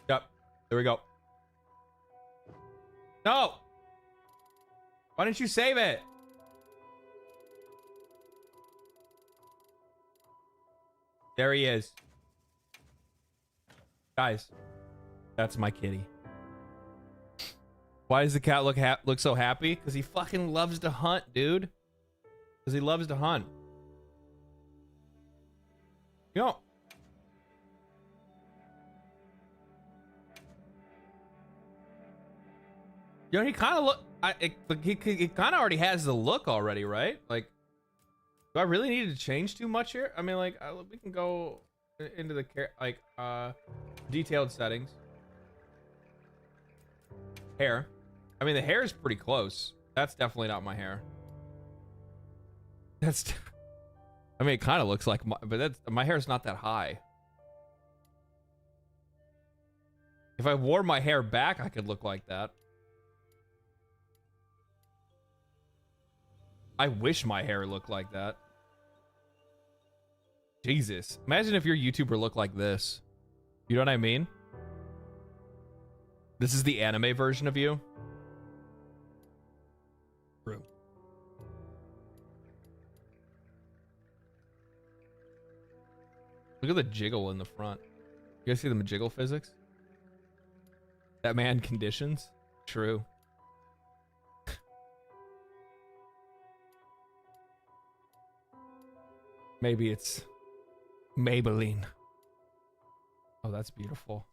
Yep. There we go. No! Why didn't you save it? There he is. Guys, that's my kitty. Why does the cat look so happy? Because he fucking loves to hunt, dude. Because he loves to hunt. You know. You know, he kind of look. He kind of already has the look already, right? Like, do I really need to change too much here? I mean, like, we can go into the detailed settings. Hair. I mean, the hair is pretty close. That's definitely not my hair. That's. I mean, it kind of looks like but my hair's not that high. If I wore my hair back, I could look like that. I wish my hair looked like that. Jesus. Imagine if your YouTuber looked like this. You know what I mean? This is the anime version of you. True. Look at the jiggle in the front. You guys see the jiggle physics? That man conditions? True. Maybe it's Maybelline. Oh, that's beautiful.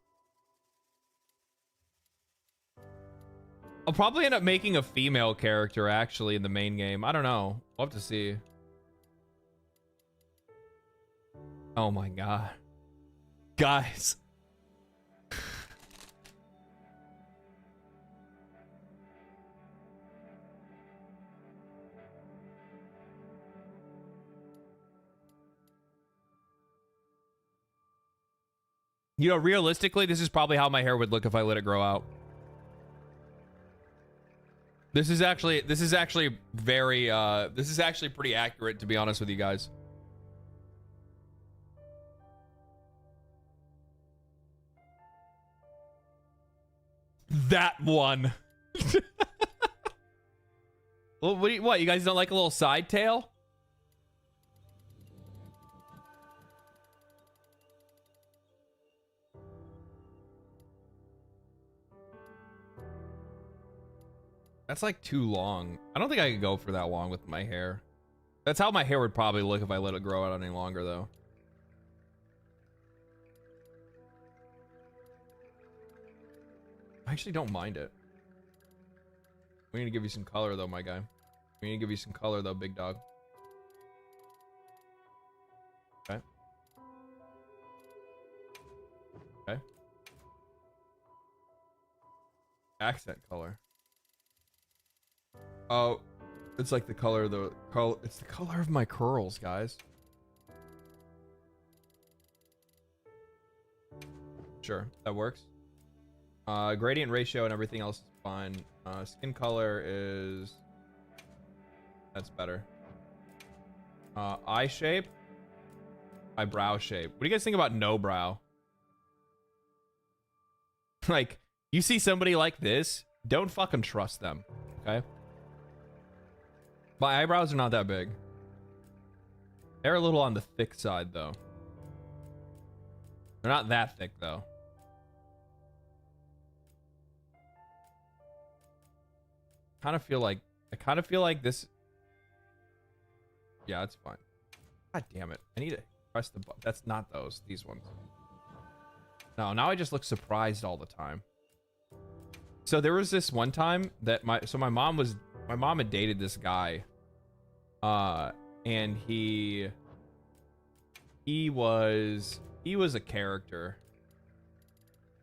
I'll probably end up making a female character actually in the main game. I don't know. We'll have to see. Oh my god. Guys. You know, realistically, this is probably how my hair would look if I let it grow out. This is actually very this is actually pretty accurate, to be honest with you guys. That one. Well, what you guys don't like a little side tail? That's like too long. I don't think I could go for that long with my hair. That's how my hair would probably look if I let it grow out any longer, though. I actually don't mind it. We need to give you some color, though, my guy. We need to give you some color, though, big dog. Okay. Okay. Accent color. Oh, it's like the color of the color. It's the color of my curls, guys. Sure, that works. Gradient ratio and everything else is fine. Skin color is... That's better. Eye shape. Eyebrow shape. What do you guys think about no brow? Like, you see somebody like this, don't fucking trust them, okay? My eyebrows are not that big. They're a little on the thick side, though. They're not that thick, though. I kind of feel like this. Yeah, it's fine. God damn it. I need to press the button. That's not those. These ones. No, now I just look surprised all the time. So there was this one time that my mom had dated this guy. And he was a character.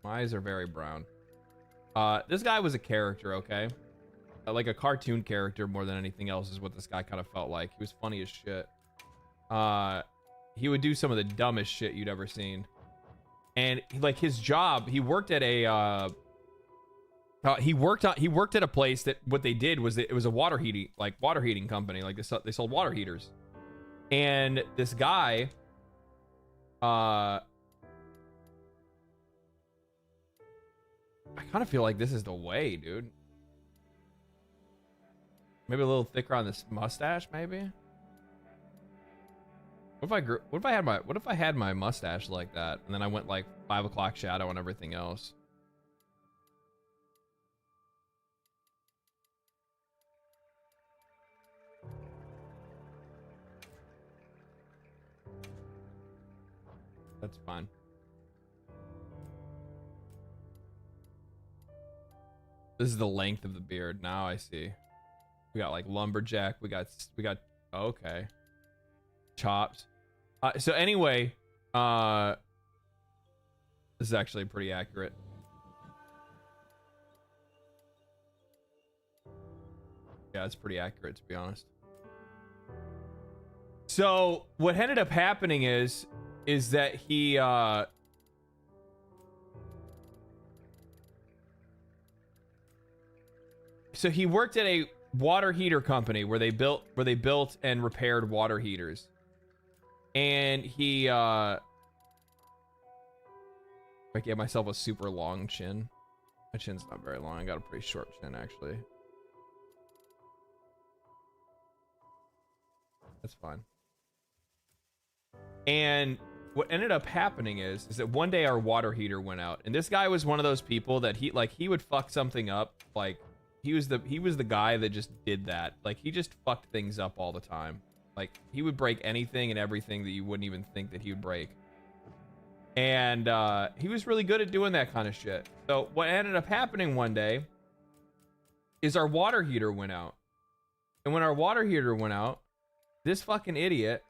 My eyes are very brown. This guy was a character, okay? Like a cartoon character more than anything else is what this guy kind of felt like. He was funny as shit. He would do some of the dumbest shit you'd ever seen. And like his job, he worked at a he worked at a place that what they did was it was a water heating company. Like they sold water heaters. And this guy I kind of feel like this is the way, dude. Maybe a little thicker on this mustache, maybe. What if I had my mustache like that, and then I went like 5 o'clock shadow on everything else? That's fine. This is the length of the beard. Now I see. We got like lumberjack. We got okay. Chops. So anyway, this is actually pretty accurate. Yeah, it's pretty accurate, to be honest. So what ended up happening is that he so he worked at a water heater company where they built and repaired water heaters. And he I gave myself a super long chin. My chin's not very long. I got a pretty short chin, actually. That's fine. And what ended up happening is that one day our water heater went out, and this guy was one of those people that he would fuck something up. Like he was the guy that just did that. Like he just fucked things up all the time. Like he would break anything and everything that you wouldn't even think that he would break. And he was really good at doing that kind of shit. So what ended up happening one day is our water heater went out. And when our water heater went out, this fucking idiot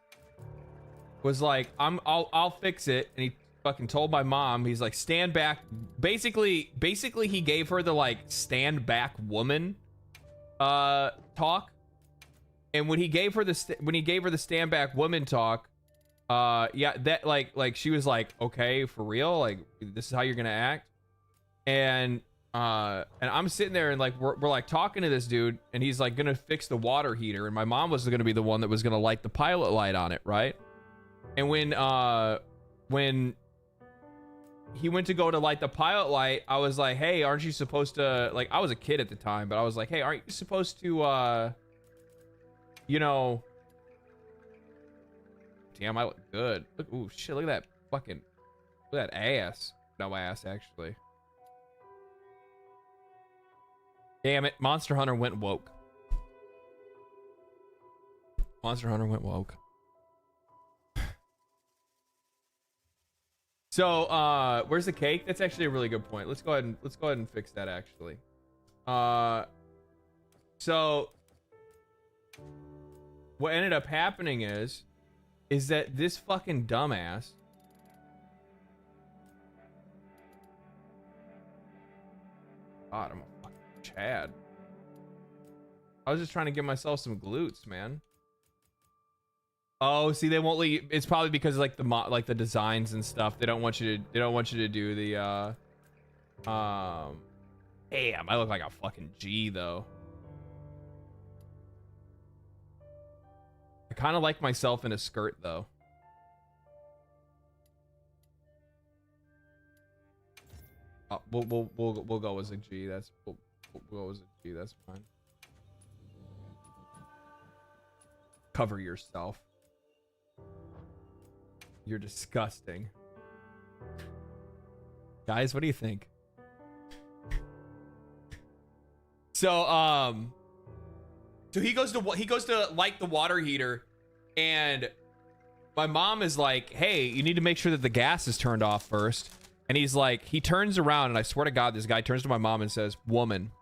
was like, I'll fix it. And he fucking told my mom, he's like, stand back. Basically he gave her the like stand back woman talk. And when he gave her the stand back woman talk, yeah, that like she was like, okay, for real, like this is how you're gonna act. And I'm sitting there and like we're like talking to this dude, and he's like gonna fix the water heater, and my mom was gonna be the one that was gonna light the pilot light on it, right? And when he went to go to light the pilot light, I was like, hey, aren't you supposed to, like, I was a kid at the time, but I was like, hey, aren't you supposed to you know, damn, I look good. Look, ooh, shit, look at that fucking, look at that ass. No ass, actually. Damn it, Monster Hunter went woke. Monster Hunter went woke. So, where's the cake? That's actually a really good point. Let's go ahead and fix that, actually. So what ended up happening is that this fucking dumbass God, I'm a fucking Chad. I was just trying to give myself some glutes, man. Oh, see, they won't let you. It's probably because like the designs and stuff. They don't want you to do the damn, I look like a fucking G though. I kind of like myself in a skirt though. We'll go as a G. We'll go as a G. That's fine. Cover yourself. You're disgusting. Guys, what do you think? So he goes to light the water heater, and my mom is like, hey, you need to make sure that the gas is turned off first. And he's like, he turns around, and I swear to God, this guy turns to my mom and says, woman,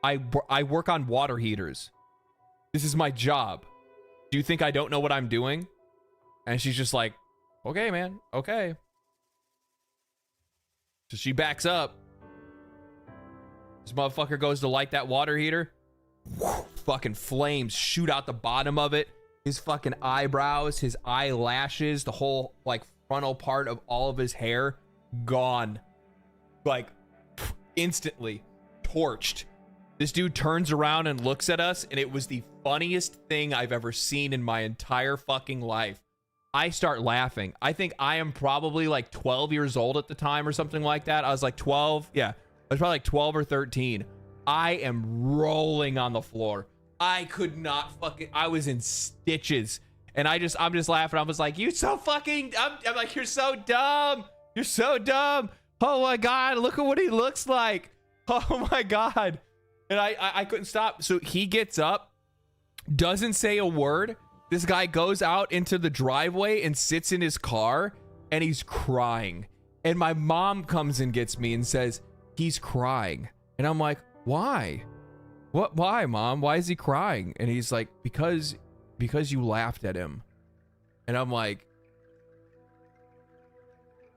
I work on water heaters. This is my job. Do you think I don't know what I'm doing? And she's just like, okay, man, okay. So she backs up. This motherfucker goes to light that water heater. Fucking flames shoot out the bottom of it. His fucking eyebrows, his eyelashes, the whole like frontal part of all of his hair gone. Like instantly torched. This dude turns around and looks at us, and it was the funniest thing I've ever seen in my entire fucking life. I start laughing. I think I am probably like 12 years old at the time or something like that. I was like 12. Yeah, I was probably like 12 or 13. I am rolling on the floor. I could not fucking, I was in stitches. And I'm just laughing. I was like, you so fucking, I'm like, you're so dumb. You're so dumb. Oh my God, look at what he looks like. Oh my God. And I couldn't stop. So he gets up, doesn't say a word. This guy goes out into the driveway and sits in his car, and he's crying. And my mom comes and gets me and says, he's crying. And I'm like, why? What? Why, Mom? Why is he crying? And he's like, because you laughed at him. And I'm like,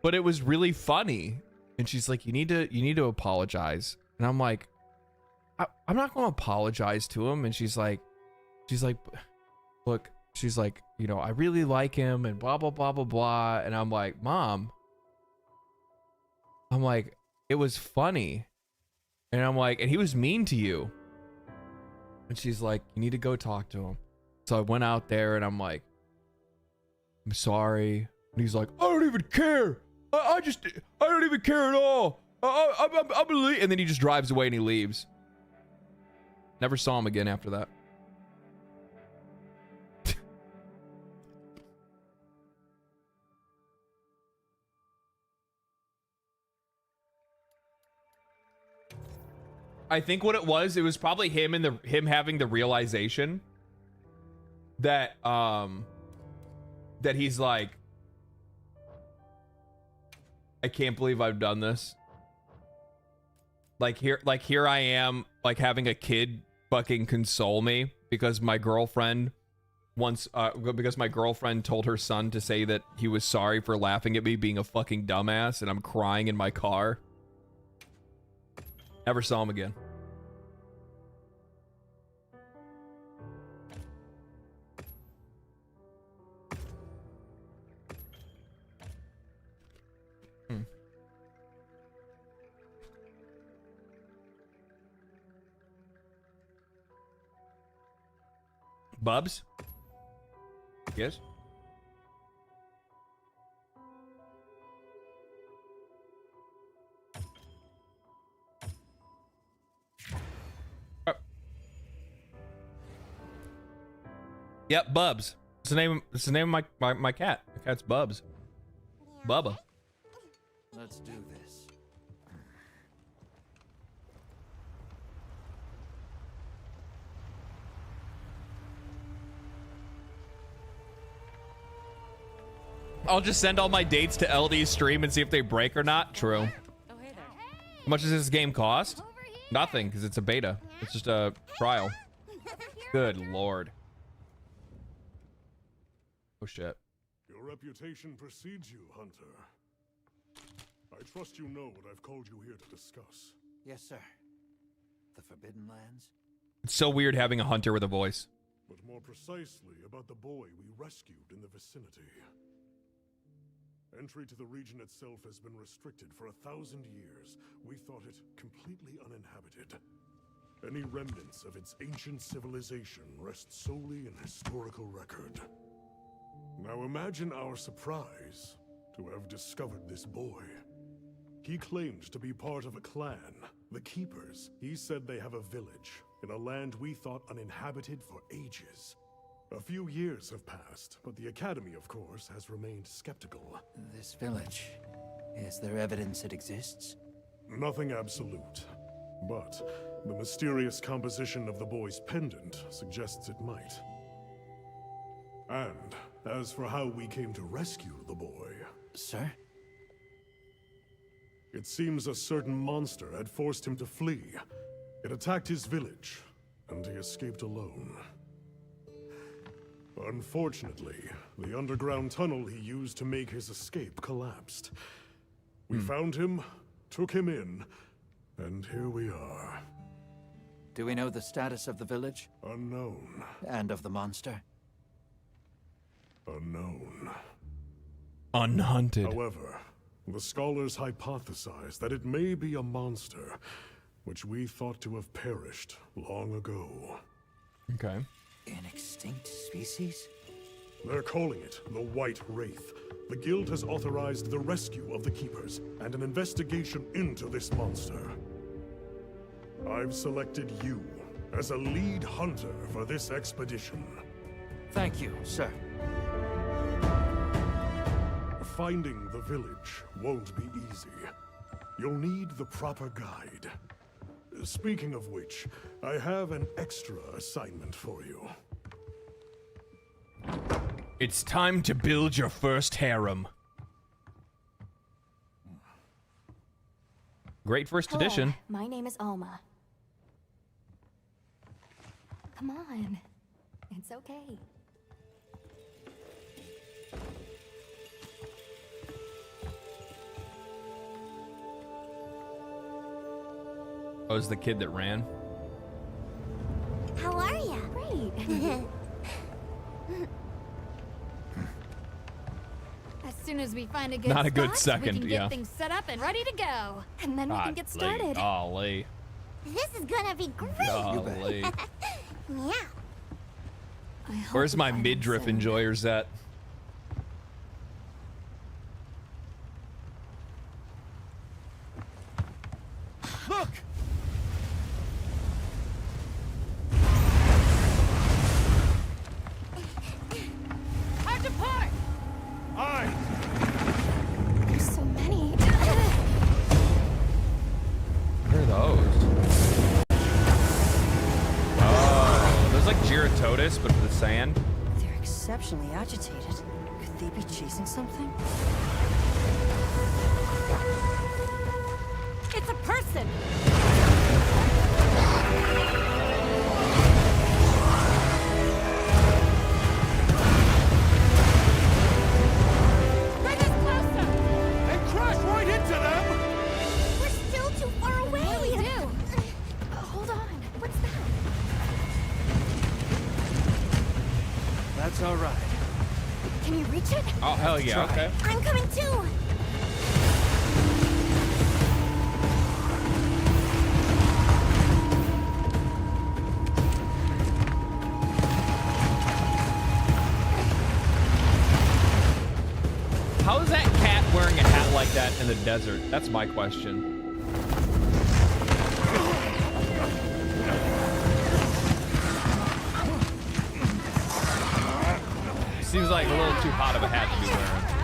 but it was really funny. And she's like, you need to apologize. And I'm like, I'm not going to apologize to him. And she's like, look, she's like, you know, I really like him and blah, blah, blah, blah, blah. And I'm like, Mom, I'm like, it was funny. And I'm like, and he was mean to you. And she's like, you need to go talk to him. So I went out there and I'm like, I'm sorry. And he's like, I don't even care. I don't even care at all. I'm believe. And then he just drives away and he leaves. Never saw him again after that. I think what it was probably him having the realization that that he's like, I can't believe I've done this. Like here I am, like having a kid fucking console me because my girlfriend once because my girlfriend told her son to say that he was sorry for laughing at me being a fucking dumbass, and I'm crying in my car. Never saw him again. Bubs? Yes? Yep, Bubs. It's the name. It's the name of my cat. My cat's Bubs. Bubba. Let's do this. I'll just send all my dates to LD's stream and see if they break or not. True. Oh, hey there. How much does this game cost? Nothing, because it's a beta. It's just a trial. Good lord. Oh shit. Your reputation precedes you, Hunter. I trust you know what I've called you here to discuss. Yes, sir. The Forbidden Lands? It's so weird having a hunter with a voice. But more precisely about the boy we rescued in the vicinity. Entry to the region itself has been restricted for 1,000 years. We thought it completely uninhabited. Any remnants of its ancient civilization rest solely in historical record. Now imagine our surprise to have discovered this boy. He claimed to be part of a clan, the Keepers. He said they have a village in a land we thought uninhabited for ages. A few years have passed, but the Academy, of course, has remained skeptical. This village, is there evidence it exists? Nothing absolute, but the mysterious composition of the boy's pendant suggests it might. And as for how we came to rescue the boy... Sir? It seems a certain monster had forced him to flee. It attacked his village, and he escaped alone. Unfortunately, the underground tunnel he used to make his escape collapsed. We found him, took him in, and here we are. Do we know the status of the village? Unknown. And of the monster? Unknown. Unhunted. However, the scholars hypothesize that it may be a monster, which we thought to have perished long ago. Okay. An extinct species? They're calling it the White Wraith. The Guild has authorized the rescue of the Keepers and an investigation into this monster. I've selected you as a lead hunter for this expedition. Thank you, sir. Finding the village won't be easy. You'll need the proper guide. Speaking of which, I have an extra assignment for you. It's time to build your first harem. Great first edition. My name is Alma. Come on. It's okay. Oh, it was the kid that ran. How are you? Great. As soon as we find a good Not a good spot, second, we can yeah. get things set up and ready to go. And then we can get started. Golly. This is gonna be great. Golly. Yeah. Where's my midriff enjoyers at? Look! Hard to part. Aye! There's so many. What are those? Oh, those like Giratotus, but for the sand. They're exceptionally agitated. Could they be chasing something? It's a person. all right. Can you reach it? Oh, hell yeah, okay. I'm coming too. How is that cat wearing a hat like that in the desert? That's my question. Seems like a little too hot of a hat to be wearing.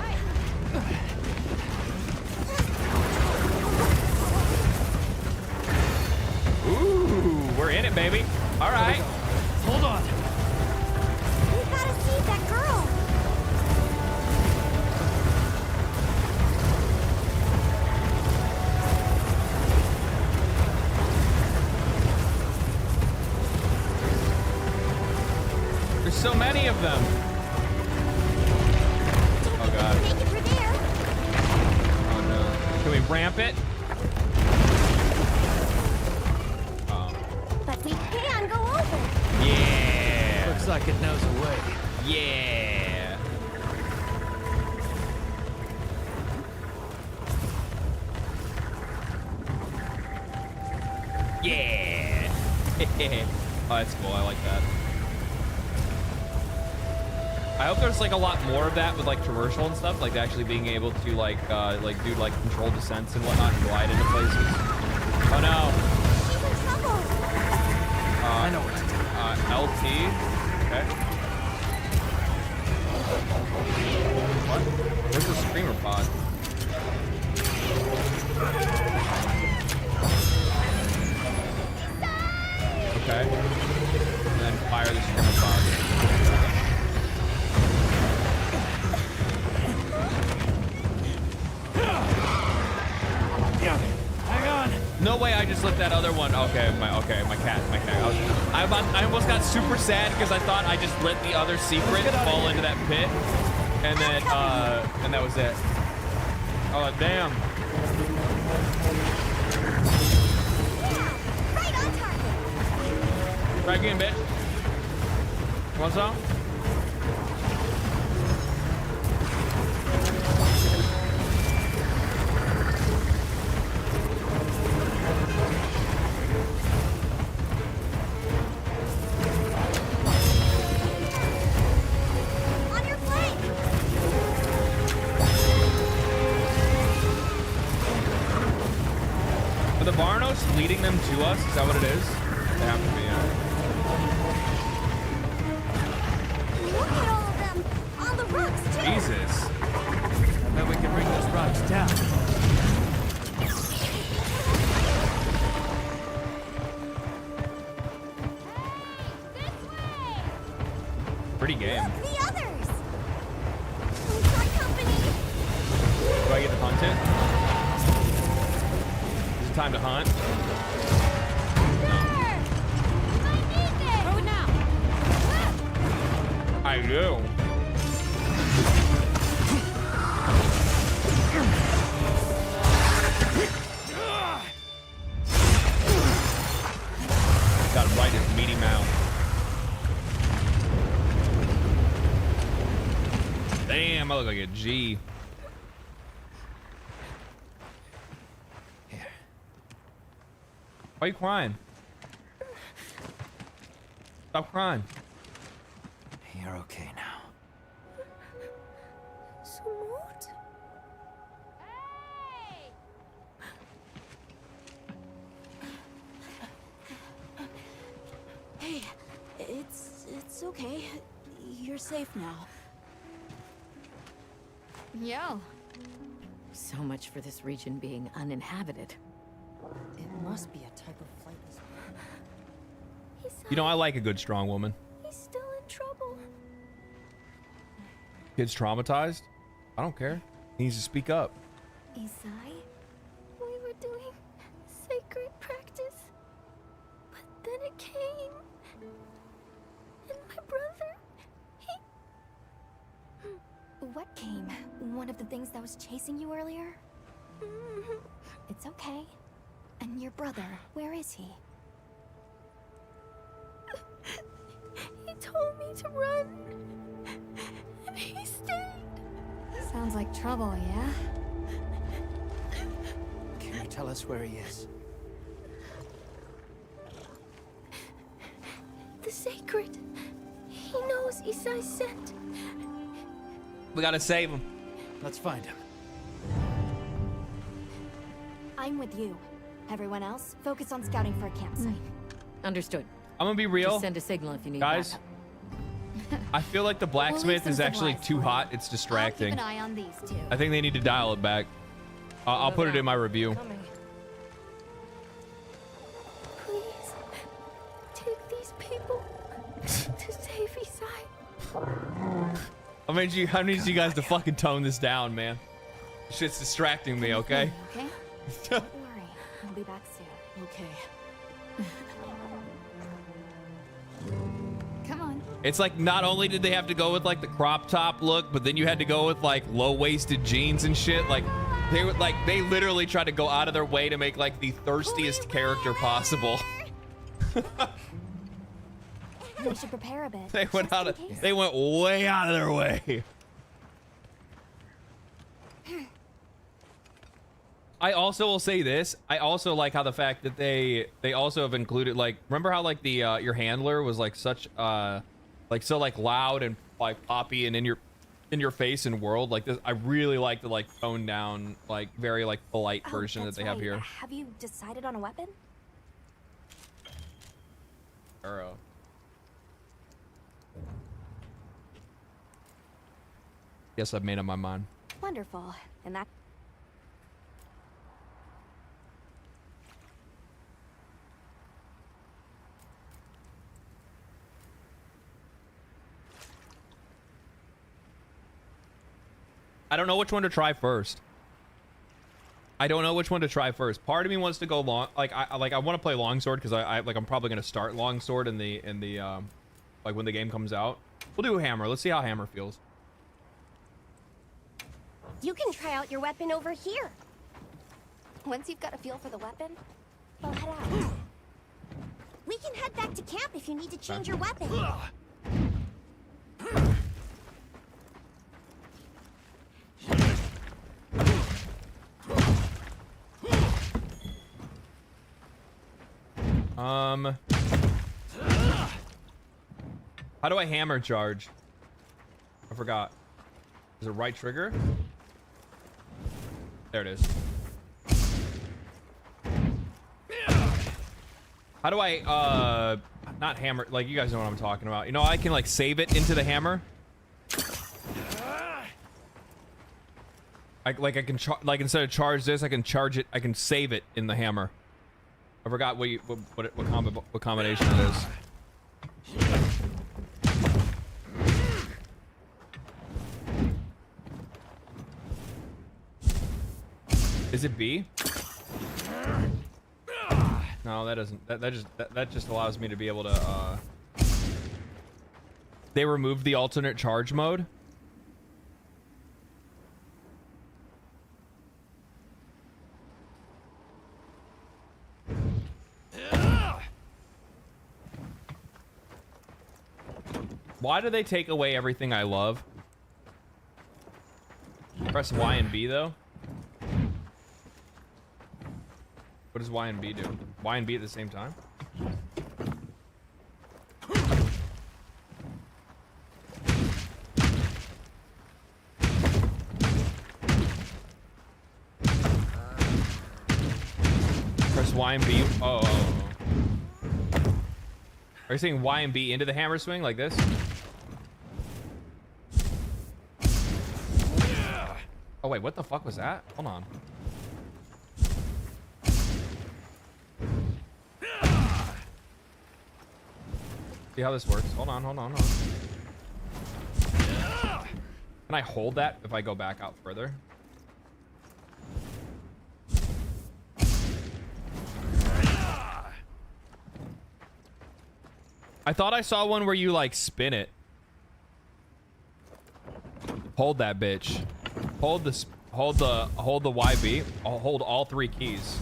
Ooh, we're in it, baby. All right. Hold on. We gotta see that girl. There's so many of them. Oh god. Make it through there. Oh no. Can we ramp it? Oh. But we can go over. Yeah. Looks like it knows a way. Yeah. Yeah. Oh, that's cool. I like that. I hope there's like a lot more of that with like traversal and stuff, like actually being able to like do like controlled descents and whatnot and glide into places. Oh no. She's in trouble. I know what to do. LT. Okay. What? Where's the screamer pod? Okay. And then fire the screamer pod. Hang on. No way! I just lit that other one. Okay, my cat. I almost got super sad because I thought I just lit the other secret, fall into that pit, and then and that was it. Oh damn! Right on target. Try again, bitch. Want some? On your flank. Are the Varnos leading them to us? Is that what it is? They have to be, yeah. Look at all of them. On the rocks too. Jesus. I bet we can bring those rocks down. Pretty game. Look, the others. Who's our company? Do I get to hunt it? Is it time to hunt? I need this. Throw it now. I do. Got it right in his meaty mouth. Damn, I look like a G. Here. Why are you crying? Stop crying. You're okay now. Smooth. Hey, it's okay. You're safe now. Yo. So much for this region being uninhabited. It must be a type of flightless. You know, I like a good strong woman. He's still in trouble. Kid's traumatized? I don't care. He needs to speak up. Isai, we were doing sacred practice, but then it came, and my brother, he... What came? One of the things that was chasing you earlier? It's okay. And your brother, where is he? He told me to run. And he stayed. Sounds like trouble, yeah? Can you tell us where he is? The sacred. He knows Isai's scent. We gotta save him. Let's find him. I'm with you. Everyone else, focus on scouting for a campsite. Understood. I'm gonna be real. Just send a signal if you need Guys, I feel like the blacksmith is actually too hot. It's I'll distracting. keep an eye on these two. I think they need to dial it back. I'll put it in my review. Please, take these people to save Isai. I need you guys to fucking tone this down, man. Shit's distracting me, okay? Okay? Don't worry, I'll be back soon. Okay. Come on. It's like not only did they have to go with like the crop top look, but then you had to go with like low-waisted jeans and shit. Like they literally tried to go out of their way to make like the thirstiest character possible. We should prepare a bit. They went way out of their way. I also will say this. I also like how the fact that they also have included, like, remember how like the your handler was like such like so like loud and like poppy and in your face and world like this. I really like the like toned down, like very like polite version that they have here. Have you decided on a weapon? Arrow. Yes, I've made up my mind. Wonderful. And that. I don't know which one to try first. Part of me wants to go long, like I want to play longsword because I'm probably gonna start longsword in the like when the game comes out. We'll do hammer. Let's see how hammer feels. You can try out your weapon over here. Once you've got a feel for the weapon, we'll head out. We can head back to camp if you need to change your weapon. How do I hammer charge? I forgot. Is it right trigger? There it is. How do I not hammer, like you guys know what I'm talking about. You know, I can like save it into the hammer. I can like instead of charge this, I can charge it. I can save it in the hammer. I forgot what combination it is. Is it B? No, that doesn't. That just allows me to be able to. They removed the alternate charge mode. Why do they take away everything I love? Press Y and B though. What does Y and B do? Y and B at the same time? Press Y and B. Oh. Are you saying Y and B into the hammer swing like this? Oh wait, what the fuck was that? Hold on. See how this works. Hold on. Can I hold that if I go back out further? I thought I saw one where you like spin it. Hold that bitch. Hold the YB. I'll hold all three keys.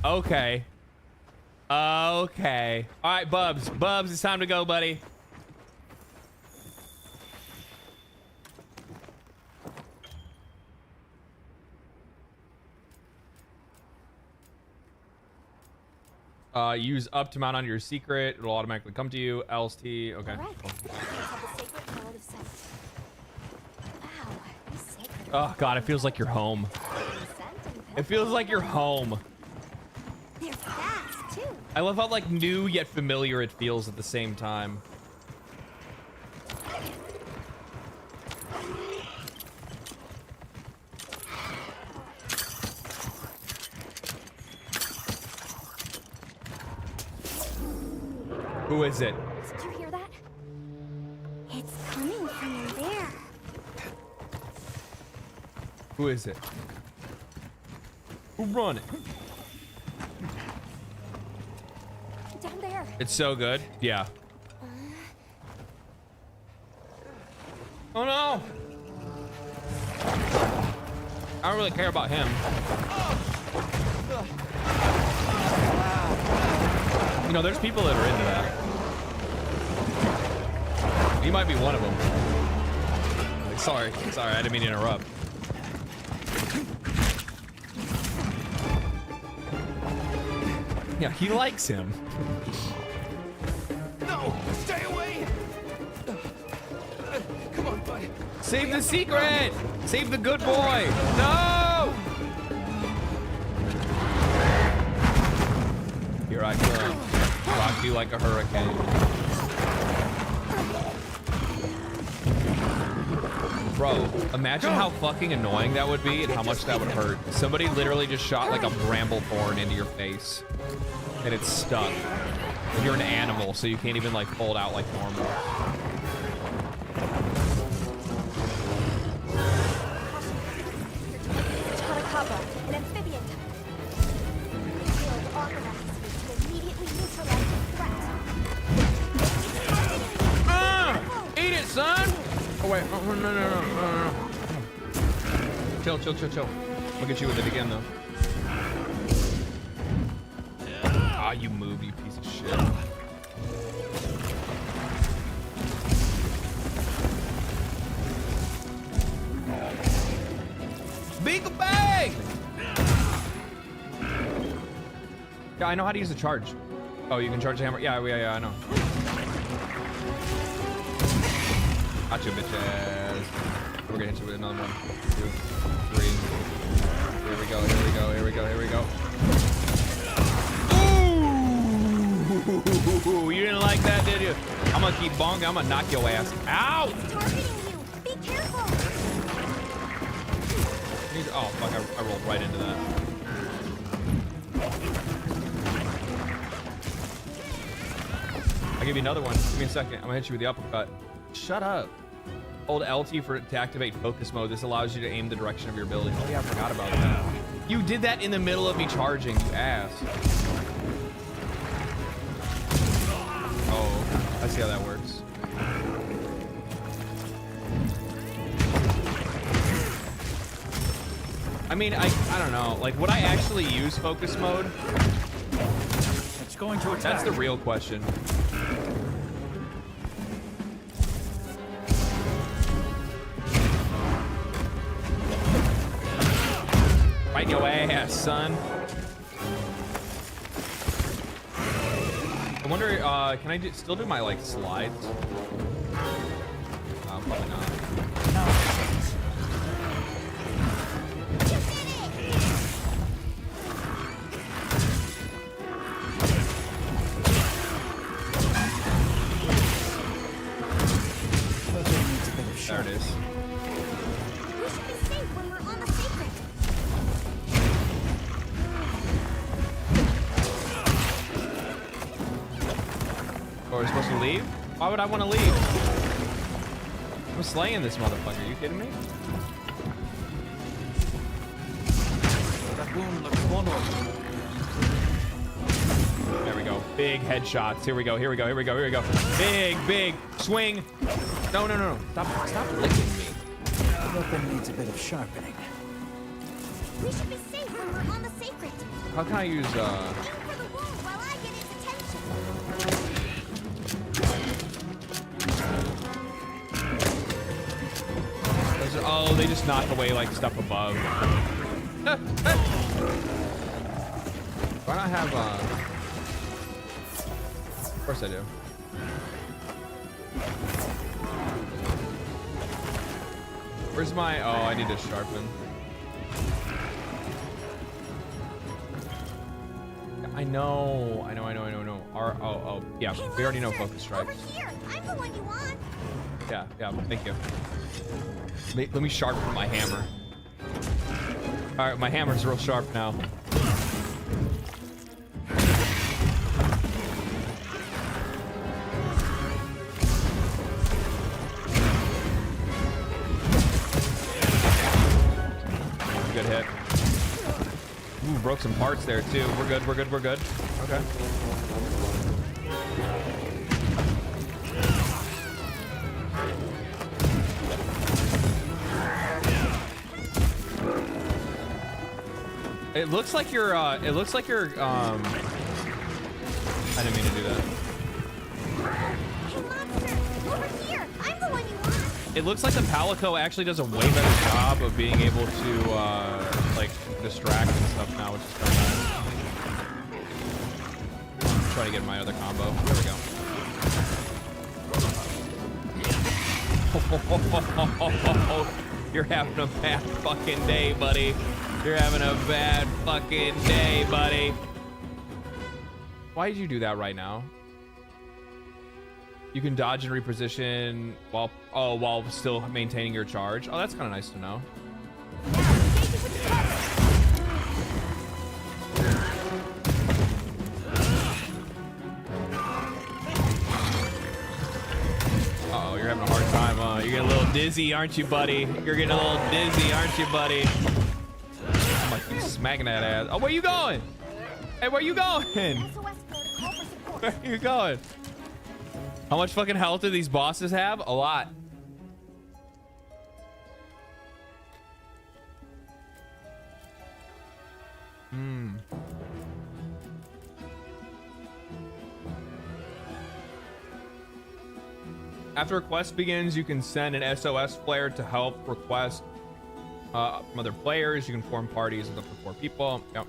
Okay. Okay. All right, Bubs. Bubs, it's time to go, buddy. Use up to mount on your secret. It'll automatically come to you. LST. Okay. All right. Oh God, it feels like you're home. It feels like you're home. They're fast too. I love how like new yet familiar it feels at the same time. Who is it? Did you hear that? It's coming from in there. Who is it? Who run it? Down there. It's so good. Yeah. Oh no! I don't really care about him. You know, there's people that are into that. He might be one of them. Sorry, I didn't mean to interrupt. Yeah, he likes him. No, stay away. Come on, bud. Save the secret! Save the good boy! No! Here I come. Rock you like a hurricane. Bro, imagine how fucking annoying that would be and how much that would hurt. Somebody literally just shot like a bramble thorn into your face. And it's stuck. And you're an animal, so you can't even like pull it out like normal. An amphibian type. Build armaments to immediately neutralize the threat. Eat it, son! Oh wait, oh, no. Chill. Look at you with it again, though. Ah, you move, you piece of shit. Big bang! Yeah, I know how to use the charge. Oh, you can charge the hammer? Yeah, I know. Gotcha, bitch ass. We're gonna hit you with another one. 2, 3. Here we go. Ooh! You didn't like that, did you? I'm gonna keep bonking. I'm gonna knock your ass out. Targeting you. Be careful. Oh, fuck. I rolled right into that. I'll give you another one. Give me a second. I'm gonna hit you with the uppercut. Shut up. Hold LT to activate focus mode. This allows you to aim the direction of your ability. Oh yeah, I forgot about that. You did that in the middle of me charging, you ass. Oh, I see how that works. I mean, I don't know. Like, would I actually use focus mode? It's going to attack. That's the real question. Right in your ass, son. I wonder, can I still do my, like, slides? Probably not. No. There it is. We should be safe when we're on the secret. Oh, we're supposed to leave? Why would I want to leave? I'm slaying this motherfucker. Are you kidding me? That wound looks one-off. There we go. Big headshots. Here we go. Big swing. No. Stop licking me. The weapon needs a bit of sharpening. We should be safe when we're on the secret. How can I use For the wound while I get its attention. oh, they just knock away like stuff above. Do I not have of course I do. Where's my oh, I need to sharpen. I know. Oh, yeah, Hey, we already know monster, focus strikes. Over here. I'm the one you want. Yeah, thank you. Let me sharpen my hammer. All right, my hammer's real sharp now. Good hit. Ooh, broke some parts there too. We're good. Okay. It looks like you're I didn't mean to do that. Hey, monster, over here. I'm the one you want. It looks like the Palico actually does a way better job of being able to like distract and stuff now, which is kind of nice. I'm trying to get my other combo. There we go. You're having a bad fucking day, buddy. You're having a bad fucking day, buddy. Why did you do that right now? You can dodge and reposition while still maintaining your charge. Oh, that's kind of nice to know. Uh-oh, you're having a hard time, huh? You're getting a little dizzy, aren't you, buddy? You're getting a little dizzy, aren't you, buddy? I'm like, you smacking that ass. Oh, where you going? Hey, where you going? Where are you going? How much fucking health do these bosses have? A lot. After a quest begins, you can send an SOS flare to help request from other players. You can form parties of up to 4 people. Yep.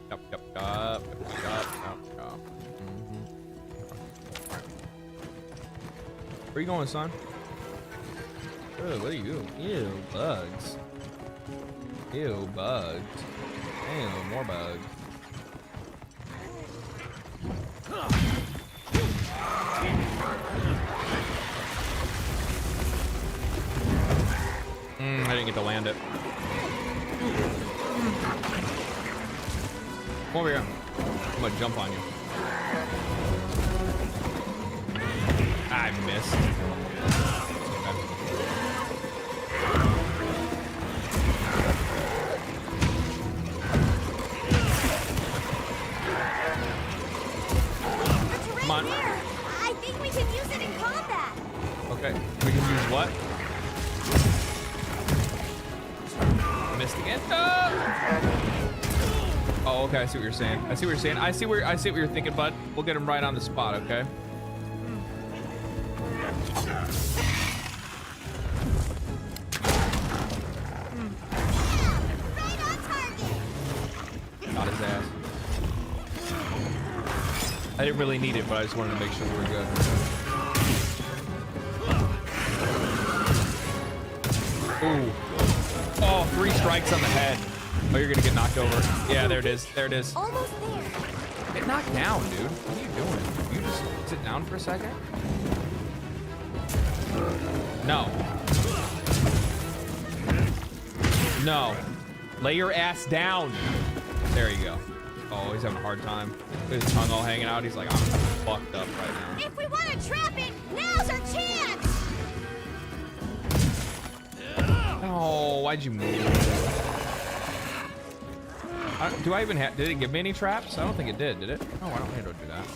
Where are you going, son? Oh, what are you? Ew, bugs. Ew, bugs. Ew, more bugs. I didn't get to land it. Come over here. I'm gonna jump on you. I missed. Come on. I think we can use it in combat. Okay, we can use what? Missed again. Oh, okay. I see what you're saying. I see what you're thinking, bud. We'll get him right on the spot, okay? Right on target. Got his ass. I didn't really need it, but I just wanted to make sure we were good. Ooh. Oh, 3 strikes on the head. Oh, you're gonna get knocked over. Yeah, there it is. Almost there. Get knocked down, dude. What are you doing? You just sit down for a second? No. Lay your ass down. There you go. Oh, he's having a hard time. His tongue all hanging out. He's like, I'm fucked up right now. If we want to trap it, now's our chance. Oh, why'd you move? Do I even have? Did it give me any traps? I don't think it did it? Oh, I don't need to do that.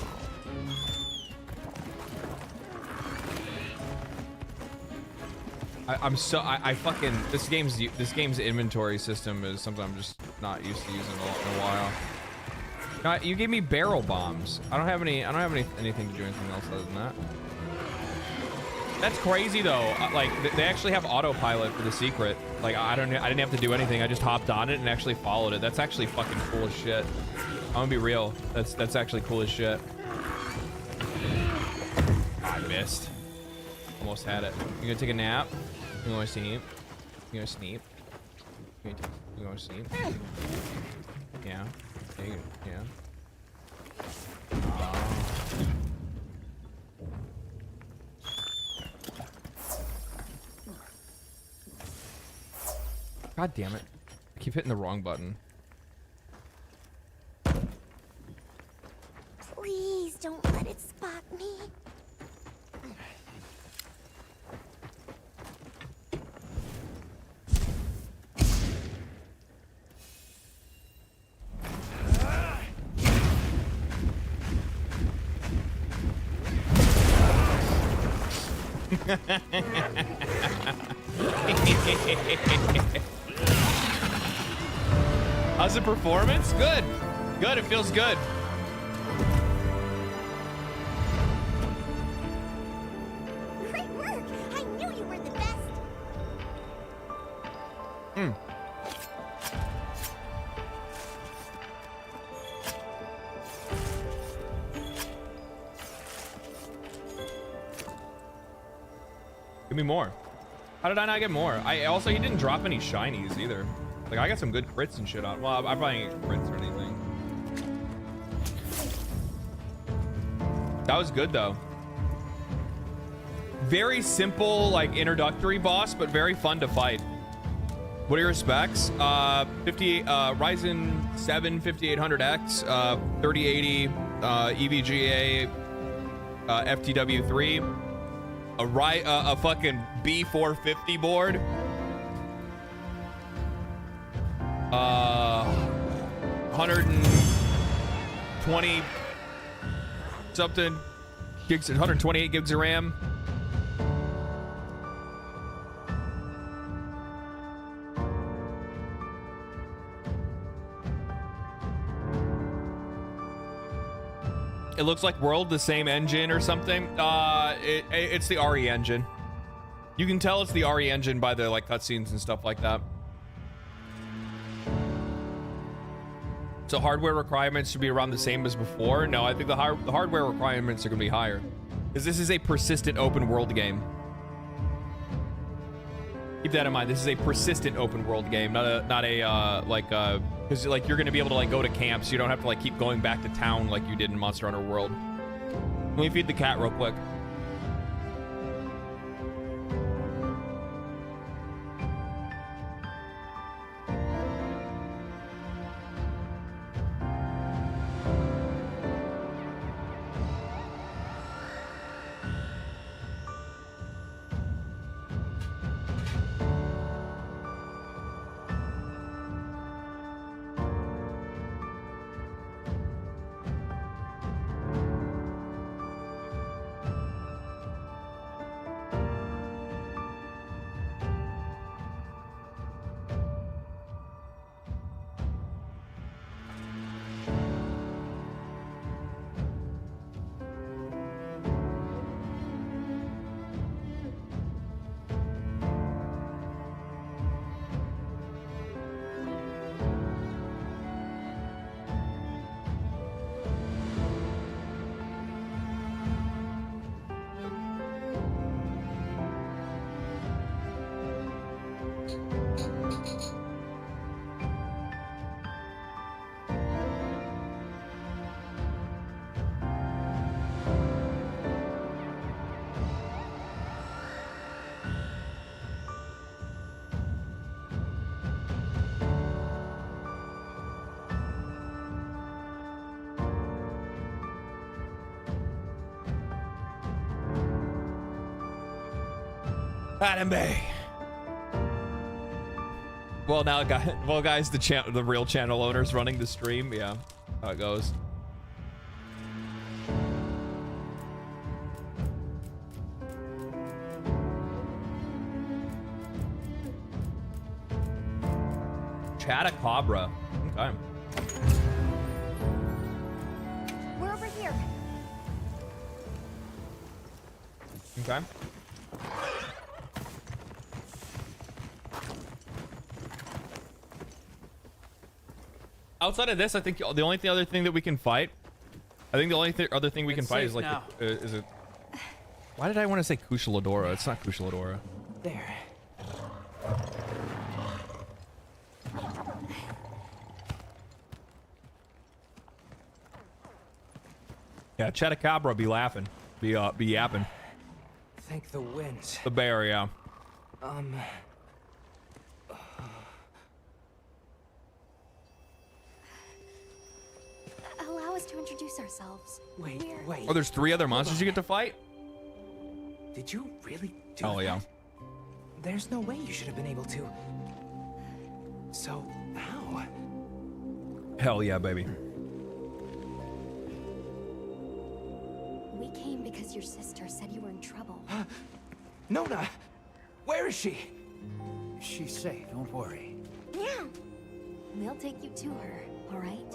I fucking this game's inventory system is something I'm just not used to using in a while. You gave me barrel bombs. I don't have any. I don't have anything to do anything else other than that. That's crazy though. Like they actually have autopilot for the secret. Like I didn't have to do anything. I just hopped on it and actually followed it. That's actually fucking cool as shit. I'm gonna be real. That's actually cool as shit. I missed. Almost had it. You gonna take a nap? You gonna sleep? You gonna sleep? You gonna sleep? Yeah. Yeah. God damn it. I keep hitting the wrong button. Please don't let it spot me. How's the performance? Good. Good. It feels good. Great work! I knew you were the best. Give me more. How did I not get more? He didn't drop any shinies either. Like I got some good crits and shit on. Well, I'm probably get crits or anything. That was good though. Very simple, like introductory boss, but very fun to fight. What are your specs? Ryzen 7 5800X, 3080, EVGA, FTW3, a fucking B450 board. 120 something gigs, 128 gigs of RAM. It looks like World, the same engine or something. It's the RE engine. You can tell it's the RE engine by the like cutscenes and stuff like that. So hardware requirements should be around the same as before. No, I think the hardware requirements are going to be higher, because this is a persistent open world game. Keep that in mind. This is a persistent open world game, not a because like you're going to be able to like go to camps. You don't have to like keep going back to town like you did in Monster Hunter World. Let me feed the cat real quick. Adam Bay. Well, now, guys, the real channel owner's running the stream. Yeah, how it goes. Chatacabra. Okay. Okay. Outside of this, I think the only other thing that we can fight, I think the only other thing we can fight is like, is it? Why did I want to say Kushaladora? It's not Kushaladora. There. Yeah, Chetacabra be laughing, be yapping. Thank the winds. The bear, yeah. Allow us to introduce ourselves. Wait. Oh, there's 3 other monsters you get to fight? Did you really do Oh, that? yeah. There's no way you should have been able to. So, how? Hell yeah, baby. We came because your sister said you were in trouble. Nona! Where is she? She's safe, don't worry. Yeah. We'll take you to her, all right?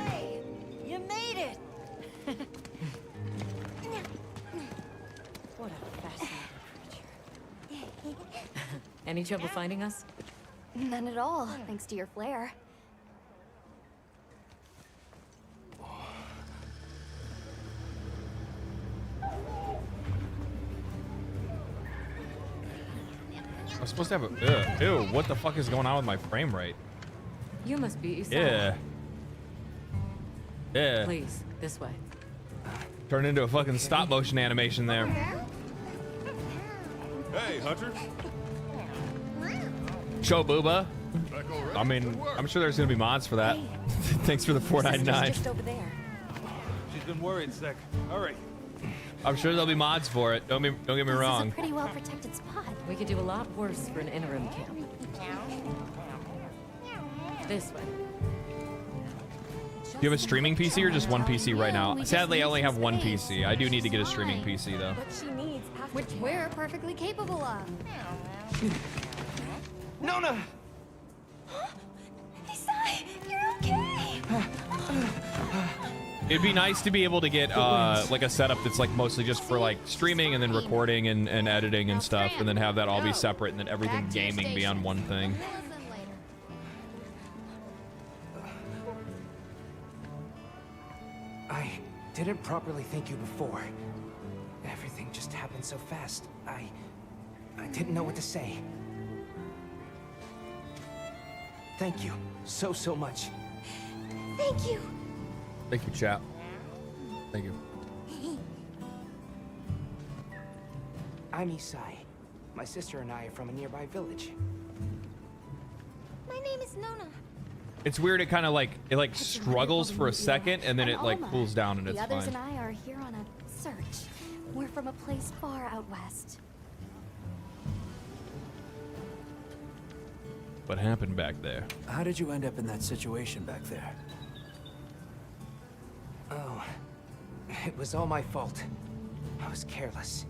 Hey! You made it! What a fascinating creature. Any trouble finding us? None at all, thanks to your flair. I'm supposed to have a. Ew, what the fuck is going on with my frame rate? You must be Isai. Yeah. Yeah. Please, this way. Turned into a fucking stop motion animation there. Hey, Hunter. Show Booba. Back already? I mean, I'm sure there's gonna be mods for that. Thanks for the $4.99. Just over there. She's been worried, Sec. Hurry. I'm sure there'll be mods for it. Don't get me This is wrong. a pretty well protected spot. We could do a lot worse for an interim camp. This way. Do you have a streaming PC or just one PC right now? Sadly, I only have one PC. I do need to get a streaming PC though. What she needs, which we're perfectly capable of. Nona! Isai, you're okay. It'd be nice to be able to get like a setup that's like mostly just for like streaming and then recording and editing and stuff, and then have that all be separate, and then everything gaming be on one thing. I didn't properly thank you before. Everything just happened so fast. I didn't know what to say. Thank you so much. Thank you. Thank you, chat. Thank you. I'm Isai. My sister and I are from a nearby village. My name is Nona. It's weird. It kind of like struggles for a second, and then it like cools down, and it's The others fine. and I are here on a search. We're from a place far out west. What happened back there? How did you end up in that situation back there? Oh, it was all my fault. I was careless.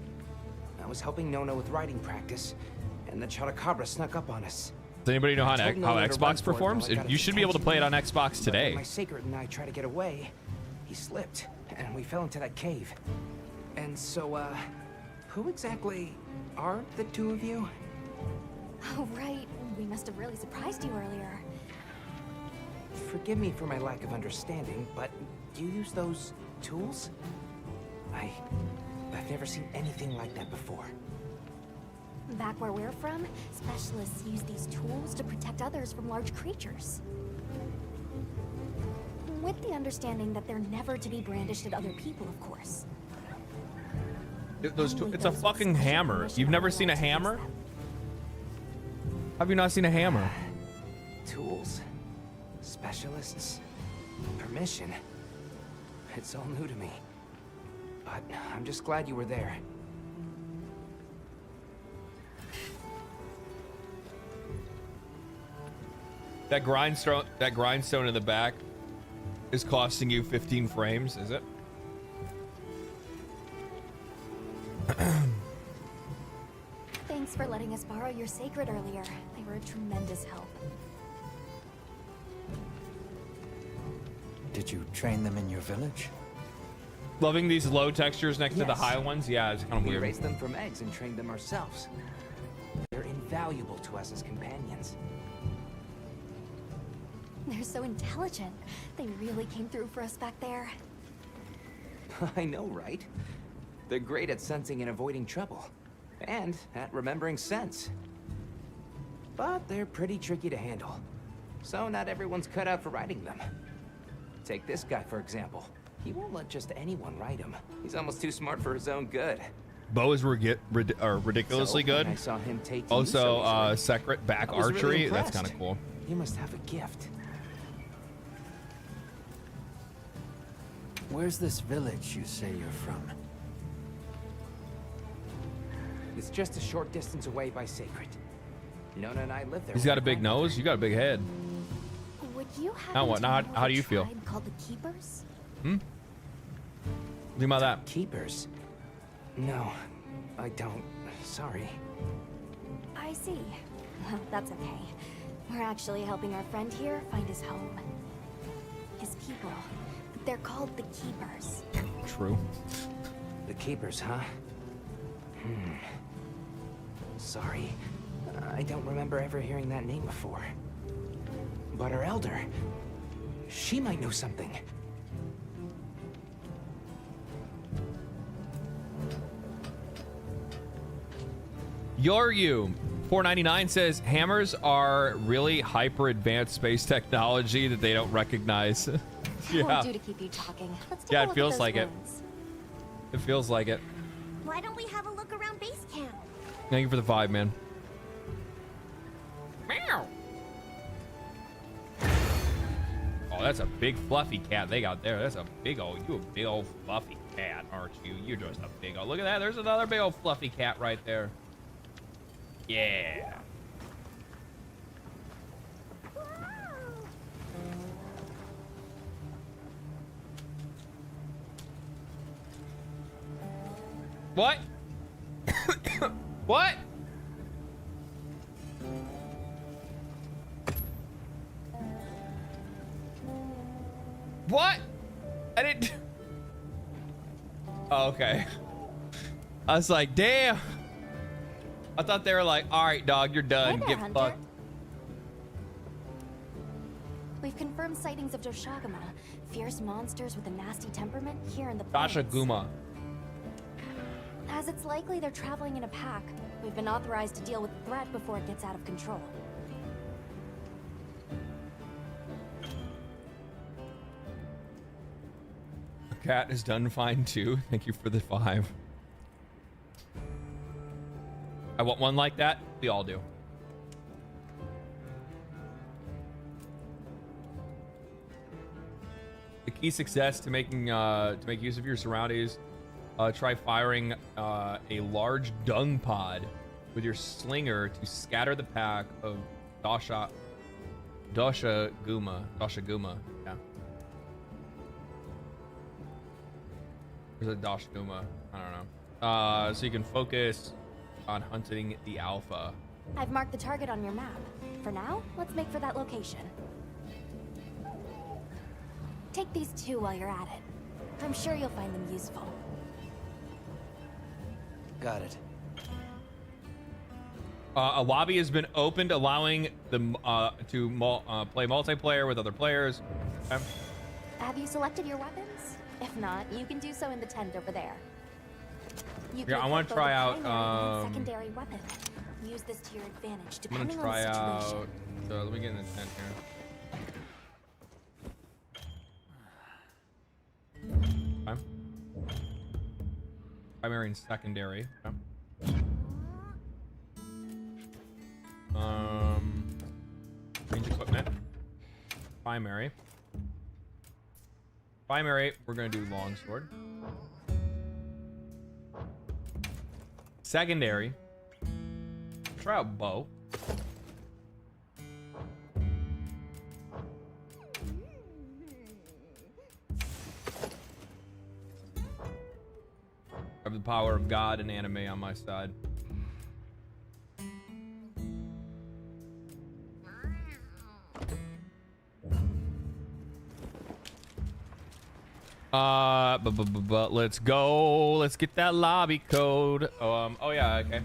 I was helping Nona with writing practice, and the Chotacabra snuck up on us. Does anybody know how I told Nona to run Xbox for it performs? while I got You its should be able to play it on attention. Xbox But when today. my sacred and I tried to get away, he slipped, and we fell into that cave. And so, who exactly are the two of you? Oh, right. We must have really surprised you earlier. Forgive me for my lack of understanding, but do you use those tools? I've never seen anything like that before. Back where we're from, specialists use these tools to protect others from large creatures. With the understanding that they're never to be brandished at other people, of course. It's a fucking hammer. You've never seen a hammer? Have you not seen a hammer? Tools, specialists, permission. It's all new to me. But I'm just glad you were there. That grindstone in the back is costing you 15 frames, is it? Thanks for letting us borrow your sacred earlier. They were a tremendous help. Did you train them in your village? Loving these low textures next to the Yes. high ones. Yeah, it's kind of We weird. raised them from eggs and trained them ourselves. They're invaluable to us as companions. They're so intelligent. They really came through for us back there. I know, right? They're great at sensing and avoiding trouble. And at remembering sense. But they're pretty tricky to handle. So not everyone's cut out for riding them. Take this guy, for example. He won't let just anyone ride him. He's almost too smart for his own good. Bow is ridiculously So, good. when I saw him take to you Also, so easily, secret back I was really archery. That's impressed. kind of cool. He must have a gift. Where's this village you say you're from? It's just a short distance away by Sacred. Nona and I live there. He's got a big nose. You got a big head. Would you have Now what? Now, how do you feel? called the Keepers? Think about that. Keepers? No, I don't. Sorry. I see. Well, that's okay. We're actually helping our friend here find his home. His people. They're called the Keepers. True. The Keepers, huh? Sorry. I don't remember ever hearing that name before. But our elder, she might know something. You 499 says hammers are really hyper advanced space technology that they don't recognize. Won't Yeah. do to keep you talking. Let's take Yeah, a it look feels at those like it. ruins. It feels like it. Why don't we have a look around base camp? Thank you for the 5, man. Meow. Oh, that's a big fluffy cat they got there. That's a big old, you a big old fluffy cat, aren't you? You're just a big old, look at that. There's another big old fluffy cat right there. Yeah. What? What? What? I didn't. Oh, okay. I was like, damn. I thought they were like, all right, dog, you're done. Hey there, Get Hunter. fucked. We've confirmed sightings of Doshaguma, fierce monsters with a nasty temperament here in the Dasha plains. Guma. As it's likely they're traveling in a pack, we've been authorized to deal with the threat before it gets out of control. Cat is done fine too. Thank you for the 5. I want one like that. We all do. The key success to make use of your surroundings. Try firing a large dung pod with your slinger to scatter the pack of Dasha Guma. Yeah. There's a Dasha Guma. I don't know. So you can focus on hunting the alpha. I've marked the target on your map. For now, let's make for that location. Take these 2 while you're at it. I'm sure you'll find them useful. Got it. A lobby has been opened, allowing them to play multiplayer with other players. Okay. Have you selected your weapons? If not, you can do so in the tent over there. You can Yeah, I want to equip both try a out. primary and secondary weapon. Use this to your advantage, I'm gonna depending try on the out. situation. So let me get in the tent here. Okay. Primary and secondary. Okay. Range equipment. Primary. Primary, we're gonna do longsword. Secondary. Try out bow. I have the power of God and anime on my side. But let's go. Let's get that lobby code. Oh yeah, okay.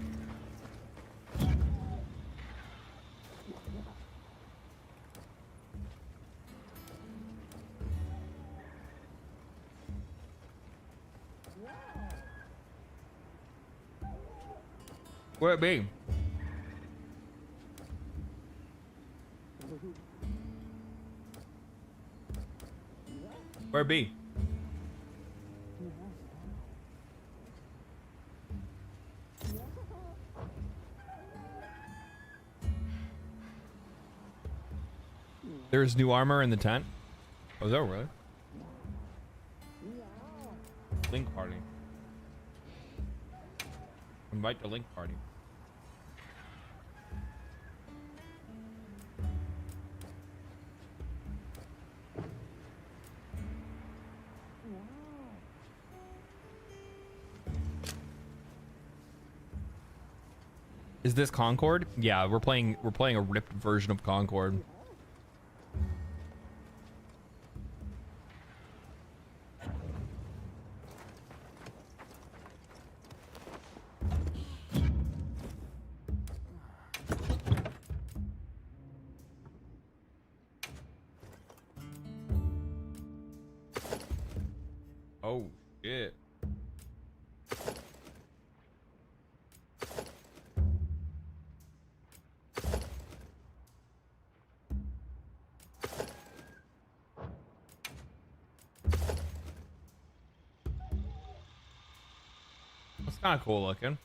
Where it be? Where it be? There's new armor in the tent. Oh, is that really? Link party. Invite the link party. Is this Concord? Yeah, we're playing a ripped version of Concord. Oh shit. That's kind of cool looking.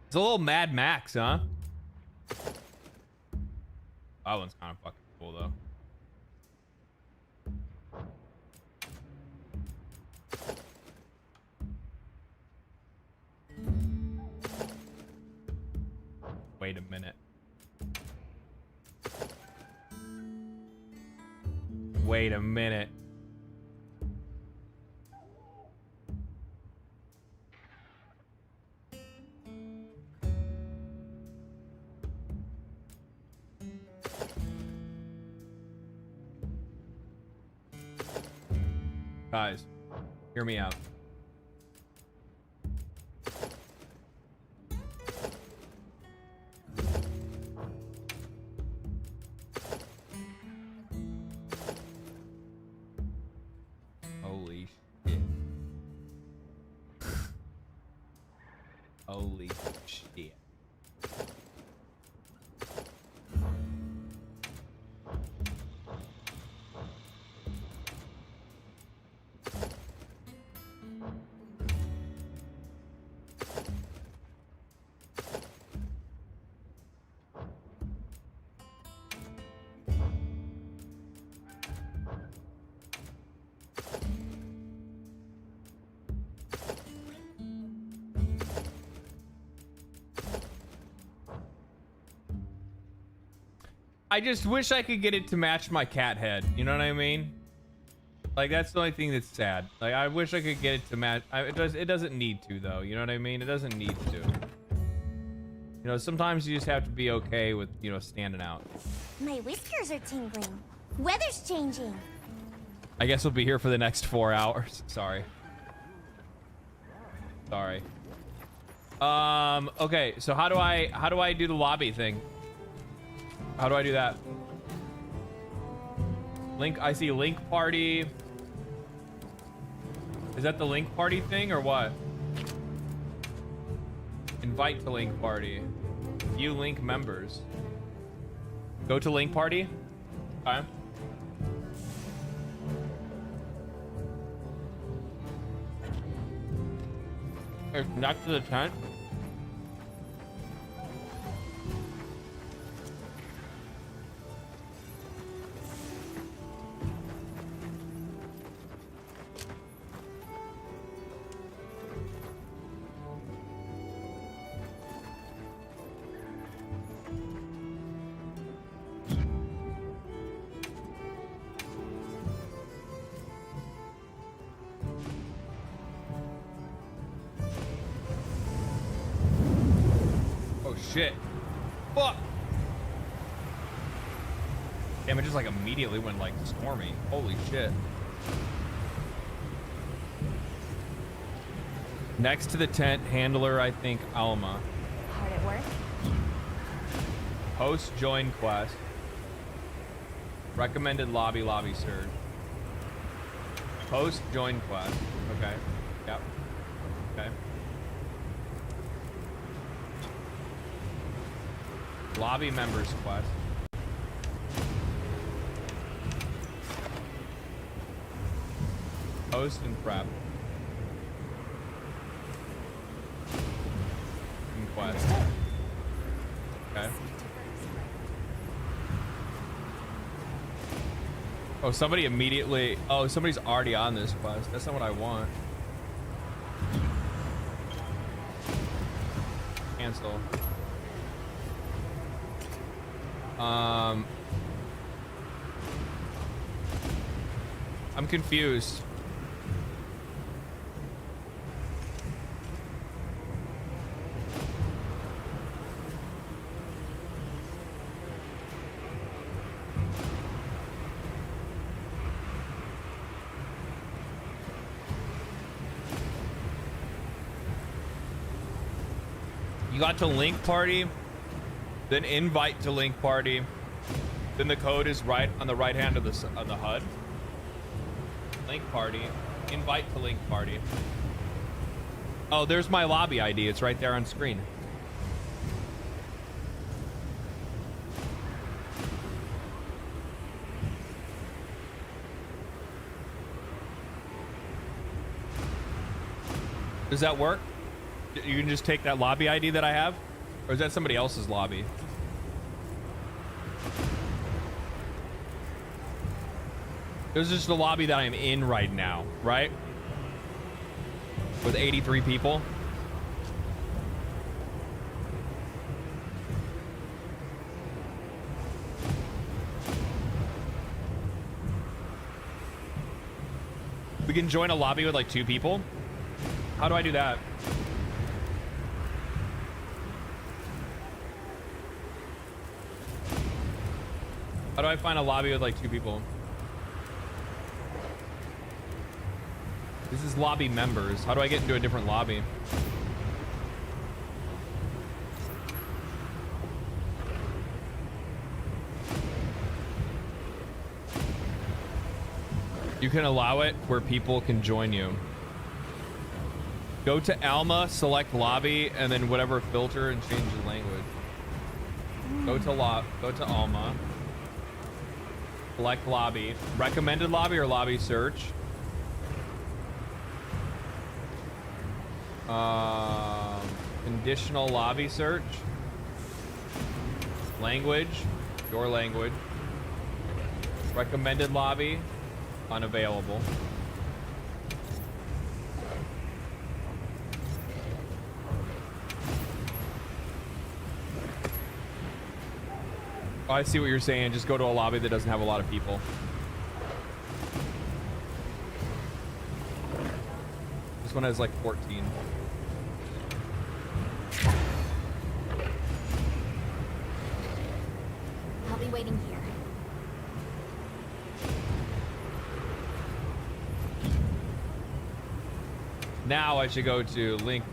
It's a little Mad Max, huh? That one's kind of fucking cool though. Wait a minute. Wait a minute. Guys, hear me out. Holy shit. Holy shit. I just wish I could get it to match my cat head. You know what I mean? Like, that's the only thing that's sad. Like, I wish I could get it to match. It doesn't need to, though. You know what I mean? It doesn't need to. You know, sometimes you just have to be okay with, you know, standing out. My whiskers are tingling. Weather's changing. I guess we'll be here for the next 4 hours. Sorry. Sorry. Okay, so how do I do the lobby thing? How do I do that? Link, I see link party. Is that the link party thing or what? Invite to link party. View link members. Go to link party. Okay. It's not to the tent. Shit. Fuck. Damn, it just like immediately went like stormy. Holy shit. Next to the tent handler, I think Alma. Hard at work? Host join quest. Recommended lobby search. Host join quest. Okay. Yep. Okay. Lobby members quest. Host and prep. And quest. Okay. Oh, somebody immediately... Oh, somebody's already on this quest. That's not what I want. Cancel. I'm confused. You got to link party, then invite to link party, then the code is right on the right hand of the HUD. Link party, invite to link party. Oh, there's my lobby ID. It's right there on screen. Does that work? You can just take that lobby ID that I have? Or is that somebody else's lobby? This is the lobby that I'm in right now, right? With 83 people. We can join a lobby with like 2 people. How do I do that? How do I find a lobby with like 2 people? This is lobby members. How do I get into a different lobby? You can allow it where people can join you. Go to Alma, select lobby, and then whatever filter and change the language. Go to Alma. Select lobby. Recommended lobby or lobby search. Conditional lobby search. Language. Your language. Recommended lobby. Unavailable. Oh, I see what you're saying. Just go to a lobby that doesn't have a lot of people. This one has like 14. I'll be waiting here. Now I should go to link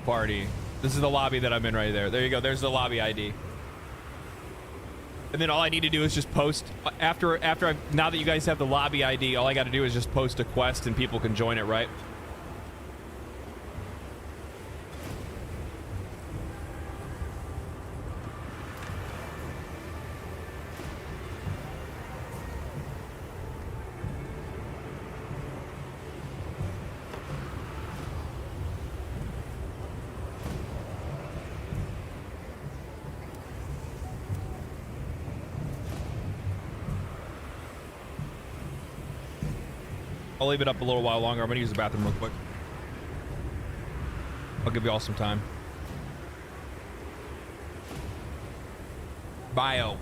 party. This is the lobby that I'm in right there. There you go. There's the lobby ID. And then all I need to do is just post now that you guys have the lobby ID, all I got to do is just post a quest and people can join it, right? I'll leave it up a little while longer. I'm gonna use the bathroom real quick. I'll give you all some time. Bio.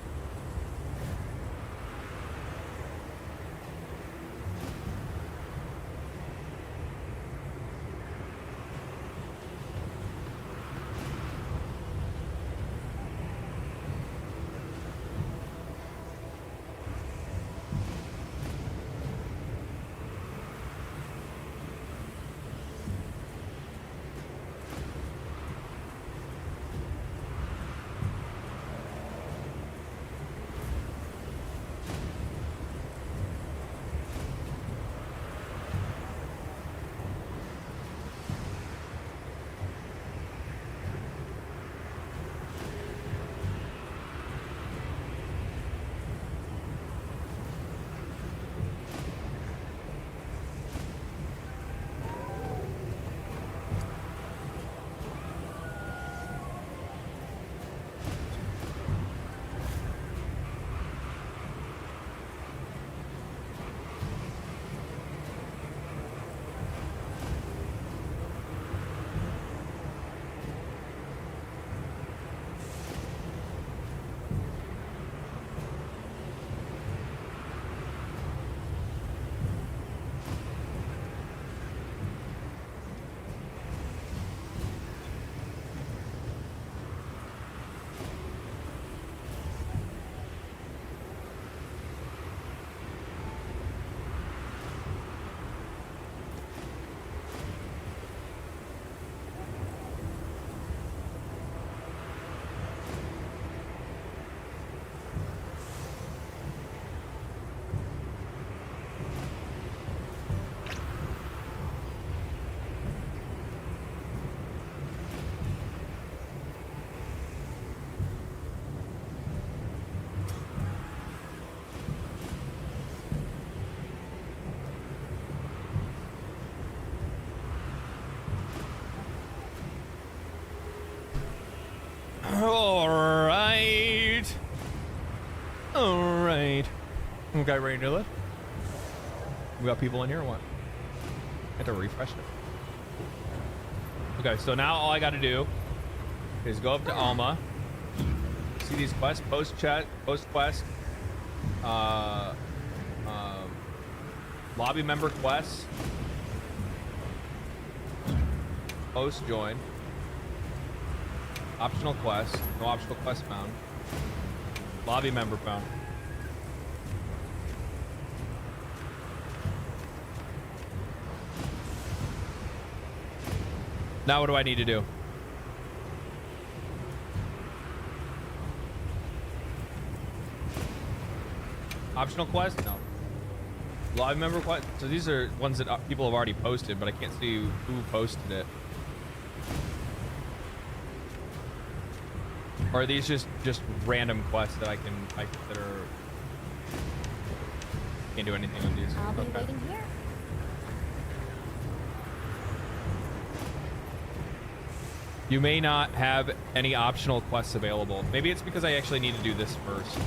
Okay, ready to do it? We got people in here or what? I have to refresh it. Okay, so now all I got to do is go up to Alma. See these quests, post quest, lobby member quests, post join, optional quest, no optional quest found, lobby member found. Now what do I need to do? Optional quest? No. Live member quest? So these are ones that people have already posted, but I can't see who posted it. Or are these just random quests that I that are... Can't do anything with these. I'll be waiting here. You may not have any optional quests available. Maybe it's because I actually need to do this first.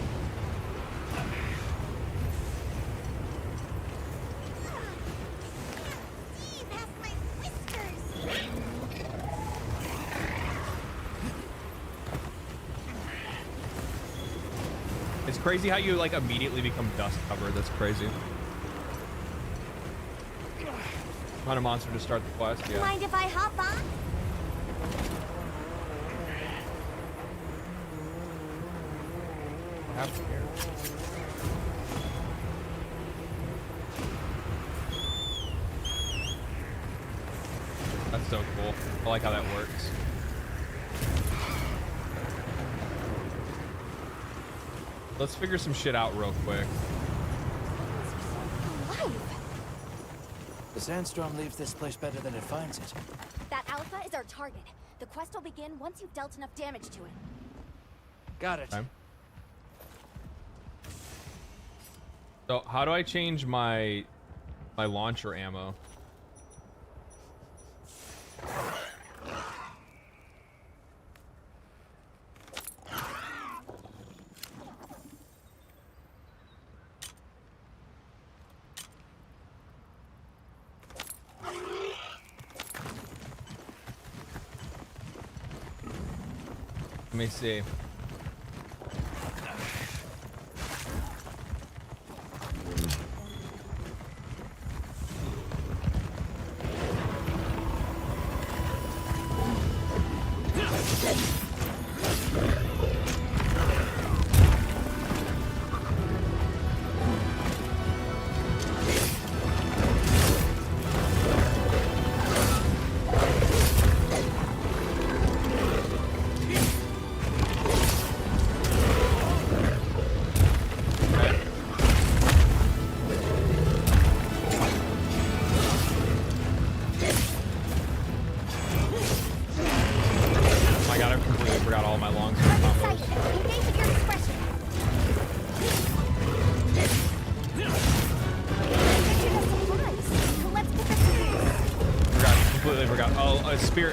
It's crazy how you like immediately become dust covered. That's crazy. Find a monster to start the quest. Yeah. Mind if I hop on? That's so cool. I like how that works. Let's figure some shit out real quick. The sandstorm leaves this place better than it finds it. That alpha is our target. The quest will begin once you've dealt enough damage to it. Got it. Okay. So how do I change my launcher ammo? Let me see.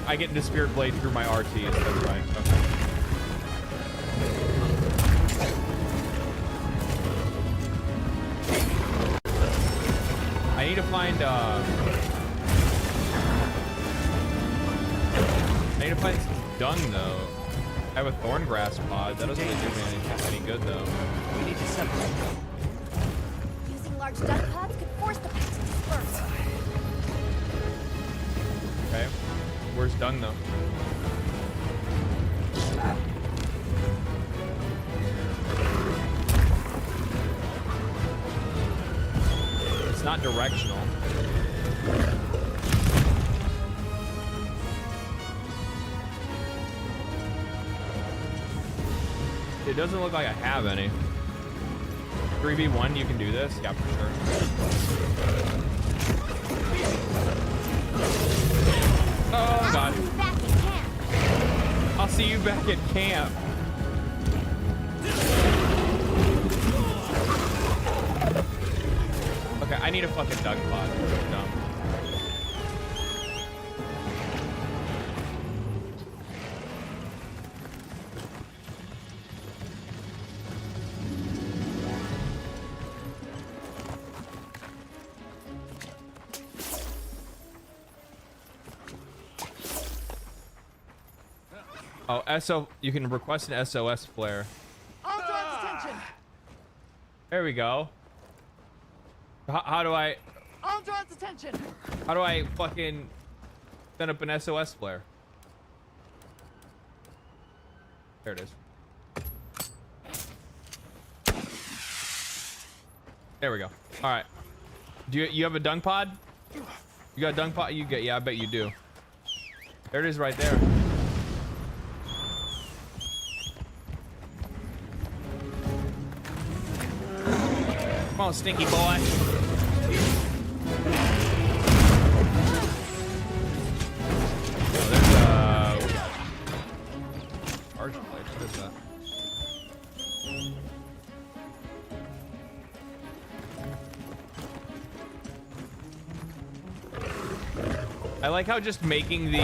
I get into Spirit Blade through my RT. That's right. Okay. I need to find dung though. I have a Thorngrass pod. That doesn't really do me any good though. We need to separate. Using large dung pods could force the pack to disperse. Okay. Where's dung though? It's not directional. It doesn't look like I have any. 3v1, you can do this? Yeah, for sure. Oh god. I'll see you back at camp. Okay, I need a fucking dung pod. Dumb. Oh, SO. You can request an SOS flare. Alder's attention! There we go. How do I? Alder's attention! How do I fucking send up an SOS flare? There it is. There we go. All right. Do you have a dung pod? You got a dung pod? You get? Yeah, I bet you do. There it is, right there. Come on, stinky boy. There's charge plate. What is that? I like how just making the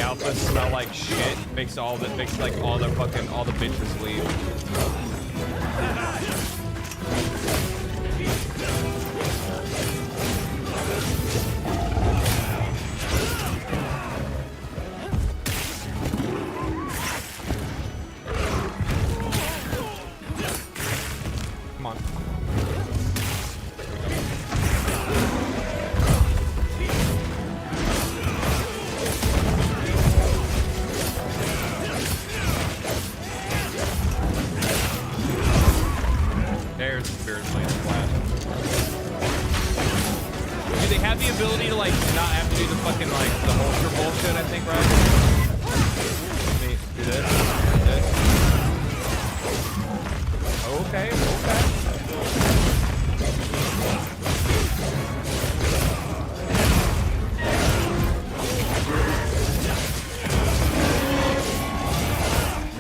alpha smell like shit makes all the bitches leave. Come on. There's the spirit blade flash. Do they have the ability to like not have to do the fucking like the holster bullshit? I think, right? Let me do this. Okay, okay.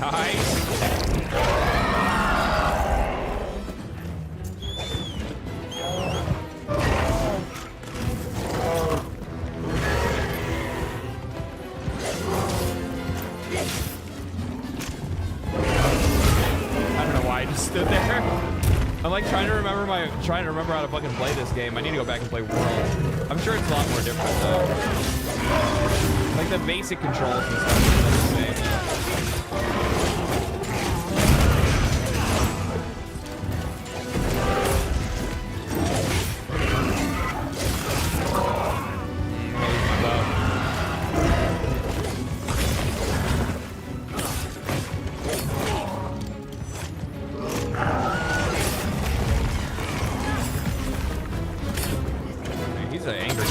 Nice. I just stood there. I'm like trying to remember how to fucking play this game. I need to go back and play World. I'm sure it's a lot more different though. Like the basic controls and stuff are the same. He's an angry boy.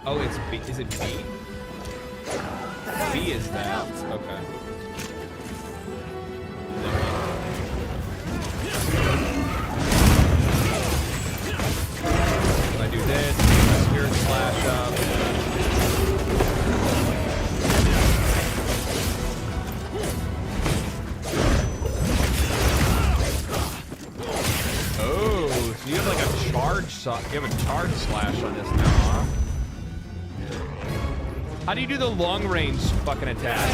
Oh, it's B. Is it B? B is that. Okay. I do this, spirit slash up. Oh, so you have like a charge, you have a charge slash on this now, huh? How do you do the long range fucking attack?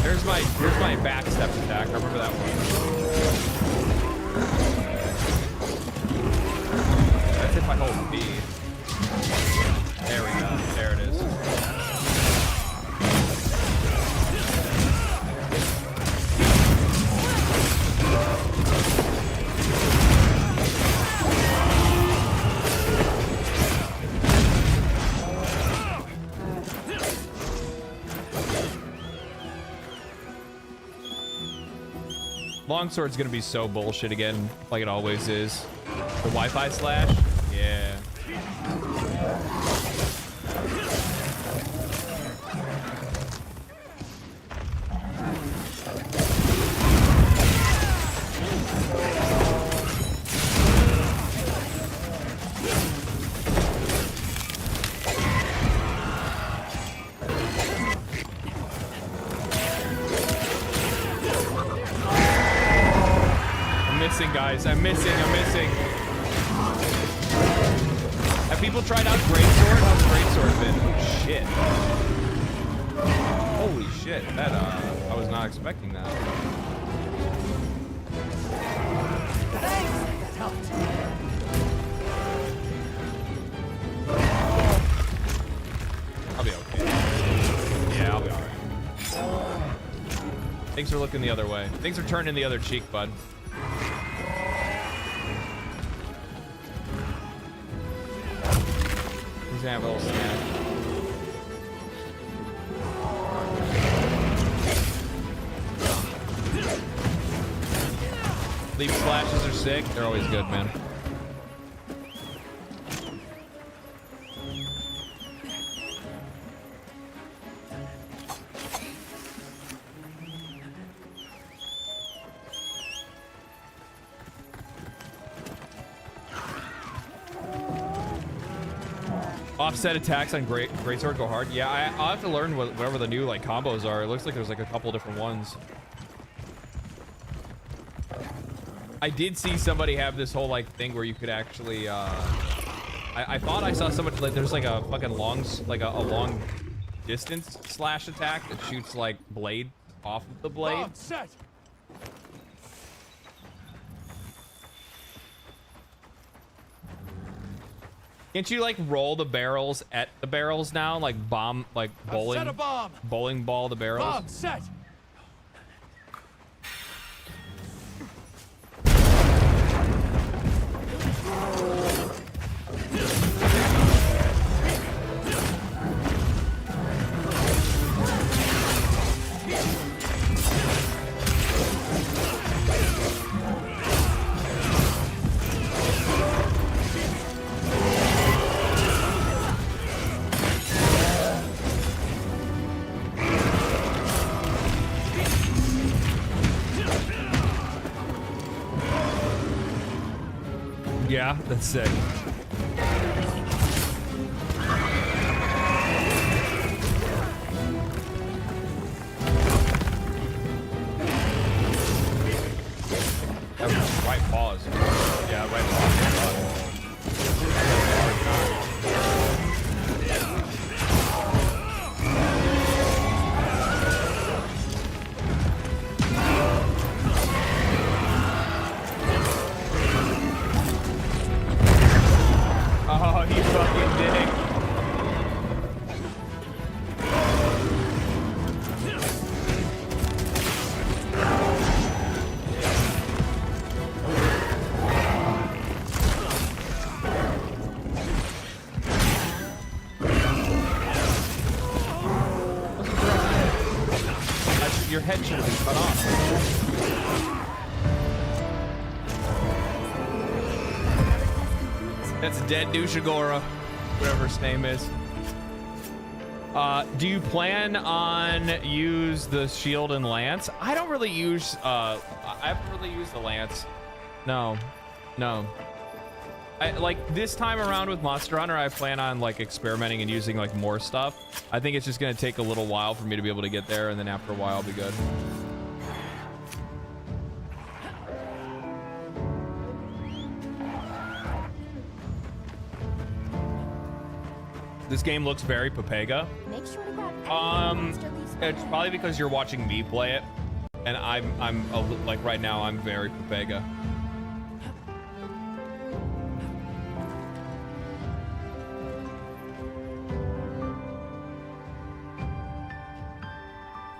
Here's my backstep attack. I remember that one. That's if I hold B. There we go. There it is. Longsword's gonna be so bullshit again, like it always is. The Wi-Fi slash? Yeah. Guys, guys. I'm missing. Have people tried out Greatsword? How's Greatsword been? Oh, shit. Holy shit. That, I was not expecting that. Thanks. That helped. I'll be okay. Yeah, I'll be alright. Thanks for looking the other way. Thanks for turning the other cheek, bud. He's gonna have a little snack. Leap splashes are sick. They're always good, man. Offset attacks on Greatsword go hard. Yeah, I'll have to learn whatever the new like combos are. It looks like there's like a couple different ones. I did see somebody have this whole like thing where you could actually I thought I saw somebody like there's like a fucking long distance slash attack that shoots like blade off of the blade. Set. Can't you like roll the barrels at the barrels now? Like bomb, like bowling, Set a bomb. bowling ball the barrels? Bomb set. Yeah, that's sick. That was right pause. Yeah, right pause. Oh, you fucking dick. Your head should have been cut off. That's dead Dushigora, whatever his name is. Do you plan on use the shield and lance? I don't really use, I haven't really used the lance. No. Like this time around with Monster Hunter, I plan on like experimenting and using like more stuff. I think it's just gonna take a little while for me to be able to get there, and then after a while I'll be good. This game looks very Papega. Make sure to grab It's probably because you're watching me play it, and like right now I'm very Papega.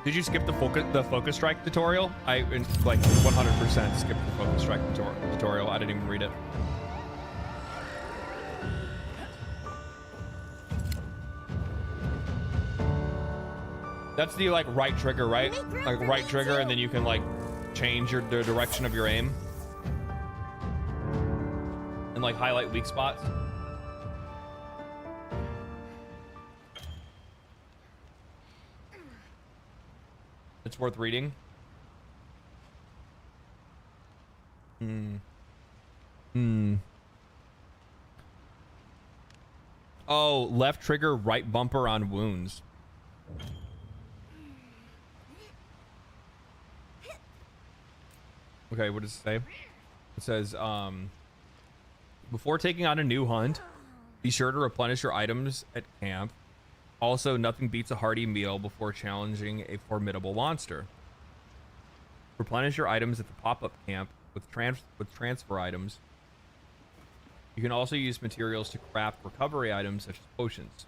Did you skip the focus strike tutorial? I like 100% skipped the focus strike tutorial. I didn't even read it. That's the like right trigger, right? Like right trigger, and then you can like change the direction of your aim and like highlight weak spots. It's worth reading. Oh, left trigger, right bumper on wounds. Okay, what does it say? It says, before taking on a new hunt, be sure to replenish your items at camp. Also, nothing beats a hearty meal before challenging a formidable monster. Replenish your items at the pop-up camp with transfer items. You can also use materials to craft recovery items such as potions.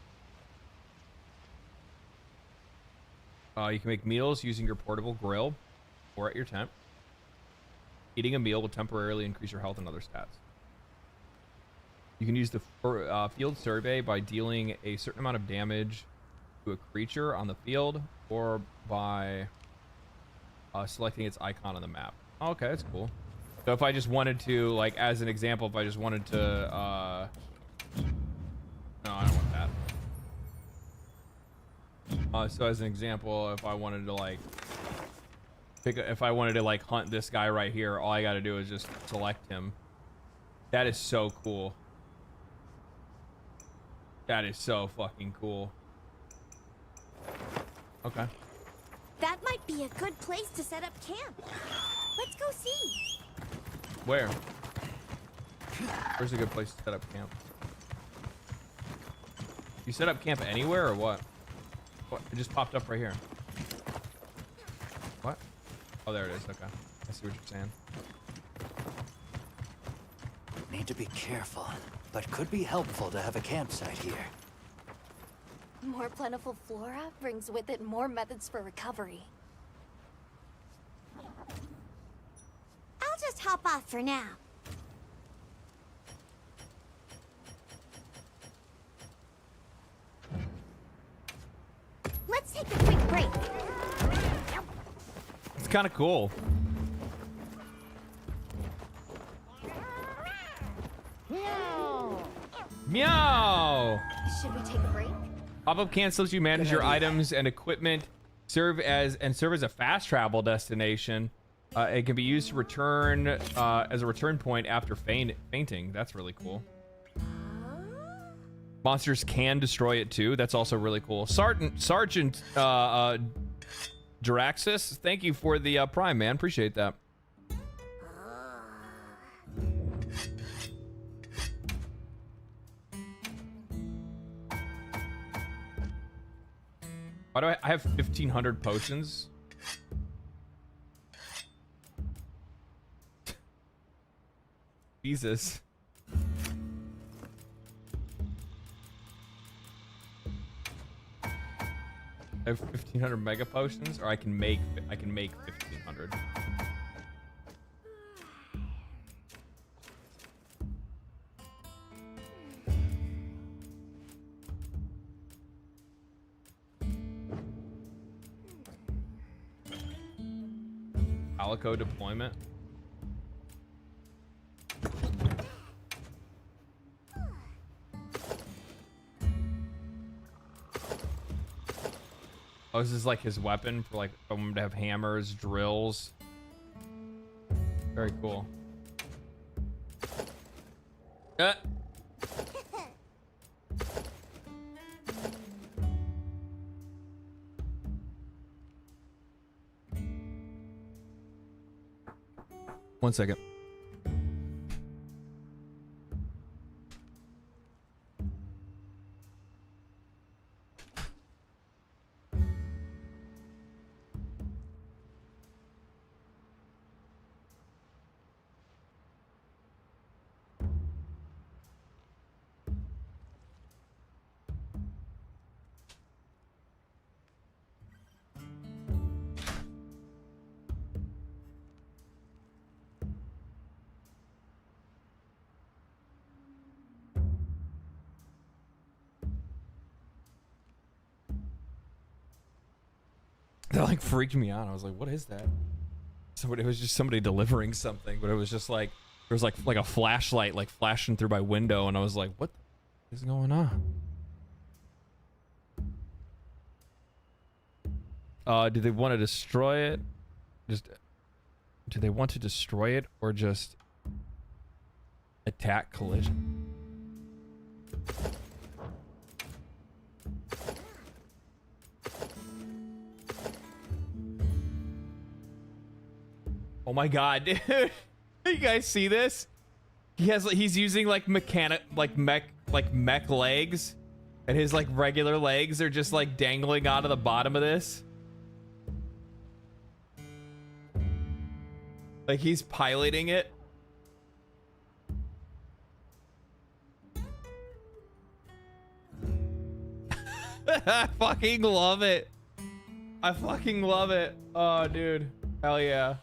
You can make meals using your portable grill or at your tent. Eating a meal will temporarily increase your health and other stats. You can use the field survey by dealing a certain amount of damage to a creature on the field or by selecting its icon on the map. Okay, that's cool. So if I just wanted to, like, as an example, if I just wanted to, no, I don't want that. So as an example, if I wanted to, like, if I wanted to, like, hunt this guy right here, all I got to do is just select him. That is so cool. That is so fucking cool. Okay. That might be a good place to set up camp. Let's go see. Where? Where's a good place to set up camp? You set up camp anywhere or what? What? It just popped up right here. What? Oh, there it is. Okay. I see what you're saying. Need to be careful, but could be helpful to have a campsite here. More plentiful flora brings with it more methods for recovery. I'll just hop off for now. Let's take a quick break. It's kind of cool. Meow. Should we take a break? Pop-up camps lets you manage your items and equipment, serve as a fast travel destination. It can be used to return as a return point after fainting. That's really cool. Monsters can destroy it too. That's also really cool. Sergeant Jaraxis, thank you for the prime, man. Appreciate that. Why do I have 1,500 potions? Jesus. I have 1,500 mega potions, or I can make 1,500. Calico deployment. Oh, this is like his weapon for, like, him to have hammers, drills. Very cool. One second. That like freaked me out. I was like, what is that? So it was just somebody delivering something, but it was just like there was like a flashlight like flashing through my window, and I was like, what is going on? Do they want to destroy it? Do they want to destroy it or just attack collision? Oh my god, dude. You guys see this? He's using like mech legs, and his like regular legs are just like dangling out of the bottom of this. Like he's piloting it. I fucking love it. I fucking love it. Oh, dude. Hell yeah.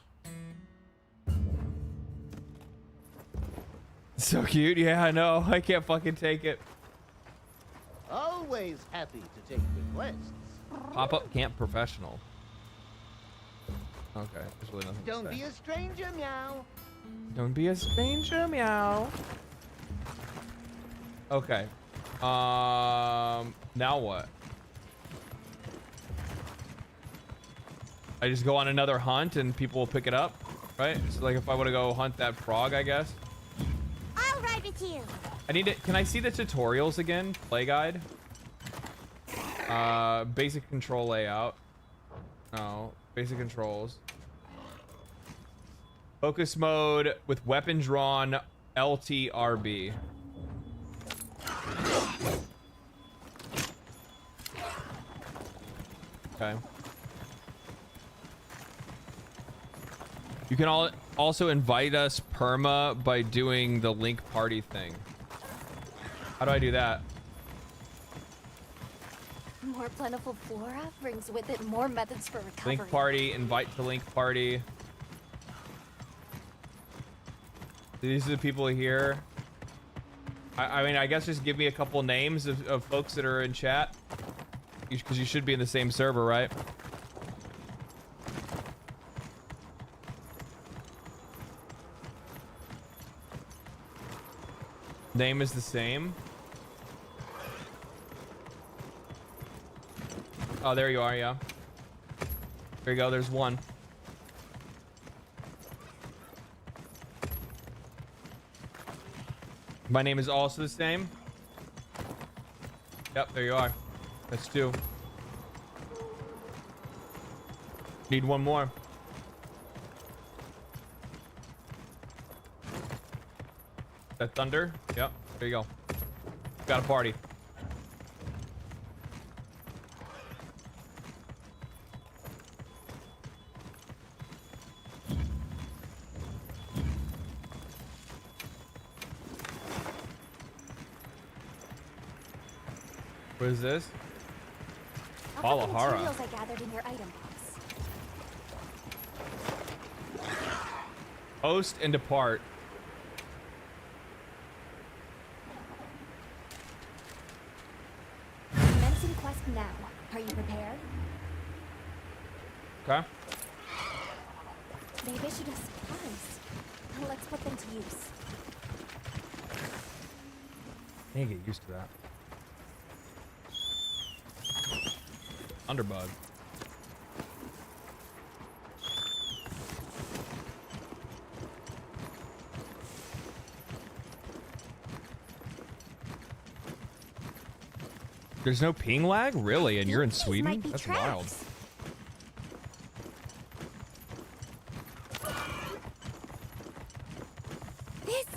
So cute. Yeah, I know. I can't fucking take it. Always happy to take requests. Pop-up camp professional. Okay, there's really nothing Don't to say. be a stranger, meow. Don't be a stranger, meow. Okay. Now what? I just go on another hunt and people will pick it up, right? So like if I want to go hunt that frog, I guess. I'll ride with you. I need to, can I see the tutorials again? Play guide. Basic control layout. No, basic controls. Focus mode with weapon drawn, LT, RB. Okay. You can also invite us perma by doing the link party thing. How do I do that? More plentiful flora brings with it more methods for recovery. Link party, invite to link party. These are the people here. I mean, I guess just give me a couple names of folks that are in chat. Because you should be in the same server, right? Name is the same. Oh, there you are, yeah. There you go, there's one. My name is also the same. Yep, there you are. That's two. Need one more. That Thunder? Yep, there you go. Got a party. What is this? I'll put the Valahara. materials I gathered in your item box. Host and depart. Commencing quest now. Are you prepared? Okay. They've issued us supplies. Now let's put them to use. I need to get used to that. Underbug. There's no ping lag? Really? And you're in Sweden? That's wild.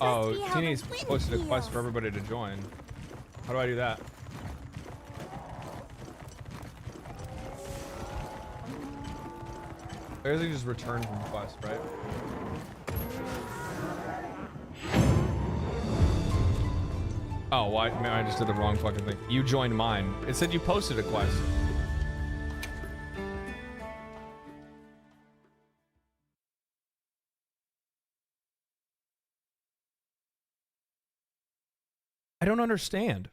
Oh, Teeny's posted a quest for everybody to join. How do I do that? I guess I just return from quest, right? Oh, why? Man, I just did the wrong fucking thing. You joined mine. It said you posted a quest. I don't understand.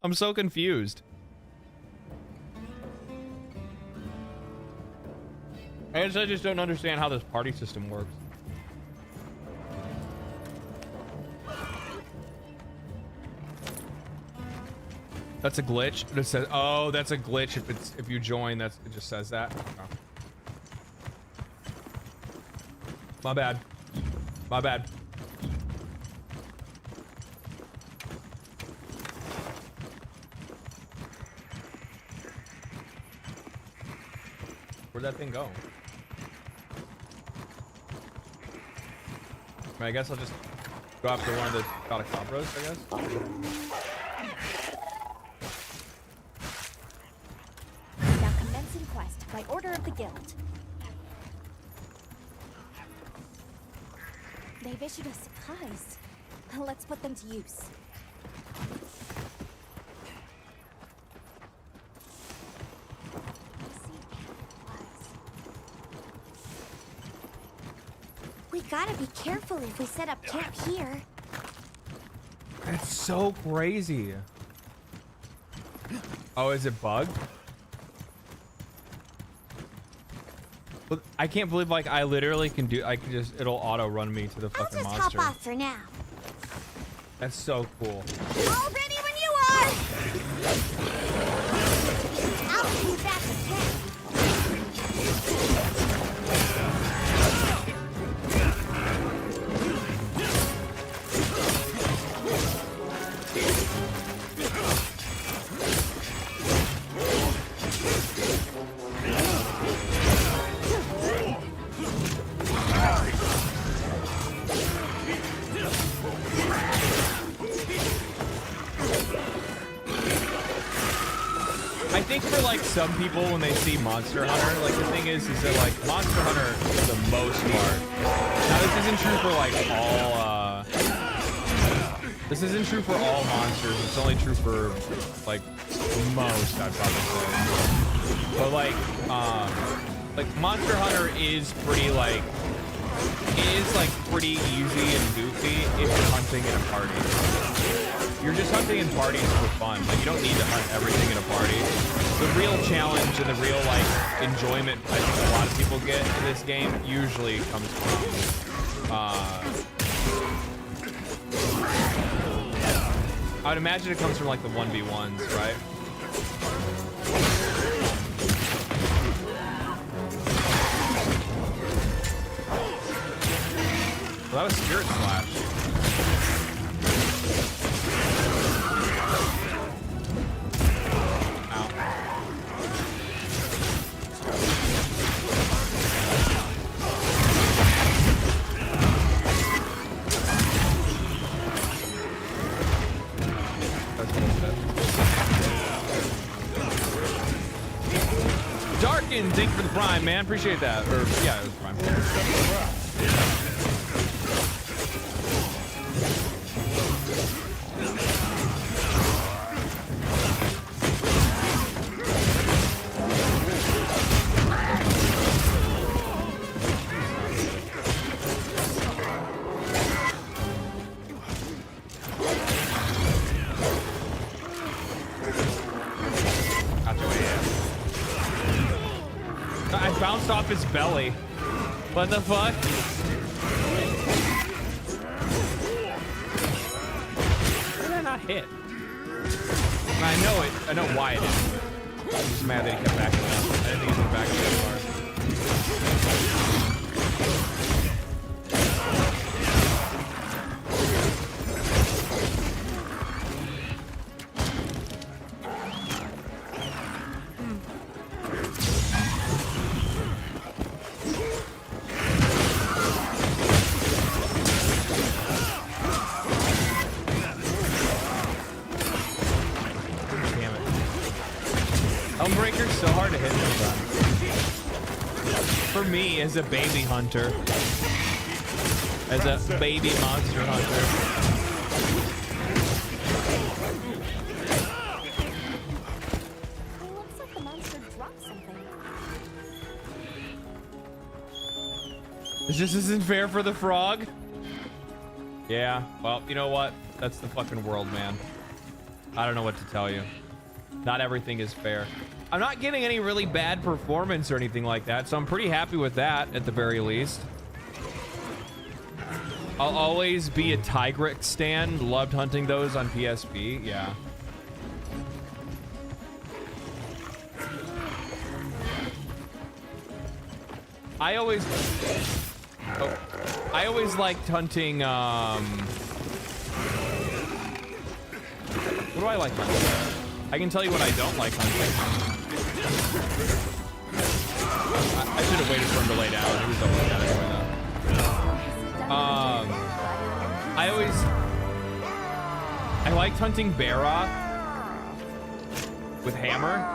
I'm so confused. I just don't understand how this party system works. That's a glitch. It says, oh, that's a glitch. If you join, it just says that. Oh. My bad. My bad. Where'd that thing go? I guess I'll just go after one of the Catacabras, I guess. Now commencing quest by order of the guild. They've issued us supplies. Let's put them to use. We gotta be careful if we set up camp here. It's so crazy. Oh, is it bugged? But I can't believe, like, I literally can do, I can just, it'll auto run me to the fucking I'll just monster. hop off for now. That's so cool. All ready when you are! I'll see you back at camp. I think for like some people when they see Monster Hunter, like the thing is that like Monster Hunter for the most part. Now this isn't true for like all this isn't true for all monsters, it's only true for like most, I'd probably say. But like Monster Hunter is pretty like pretty easy and goofy if you're hunting in a party. You're just hunting in parties for fun. Like, you don't need to hunt everything in a party. The real challenge and the real, like, enjoyment I think a lot of people get in this game usually comes from, I would imagine it comes from, like, the 1v1s, right? Well, that was Spirit Slash. Darkin, thank you for the prime, man. Appreciate that. Or yeah, it was prime. I bounced off his belly. What the fuck? How did I not hit? I know it. I know why it didn't. I'm just mad that he kept backing up. I didn't think he was backing that far. So hard to hit this time. For me, as a baby hunter, as a baby monster hunter. It looks like the monster dropped something. This just isn't fair for the frog. Yeah, well, you know what? That's the fucking world, man. I don't know what to tell you. Not everything is fair. I'm not getting any really bad performance or anything like that, so I'm pretty happy with that at the very least. I'll always be a Tigrex stan. Loved hunting those on PSP. Yeah. I always liked hunting, what do I like hunting? I can tell you what I don't like hunting. I should have waited for him to lay down. He was almost down anyway, though. liked hunting Barra with hammer.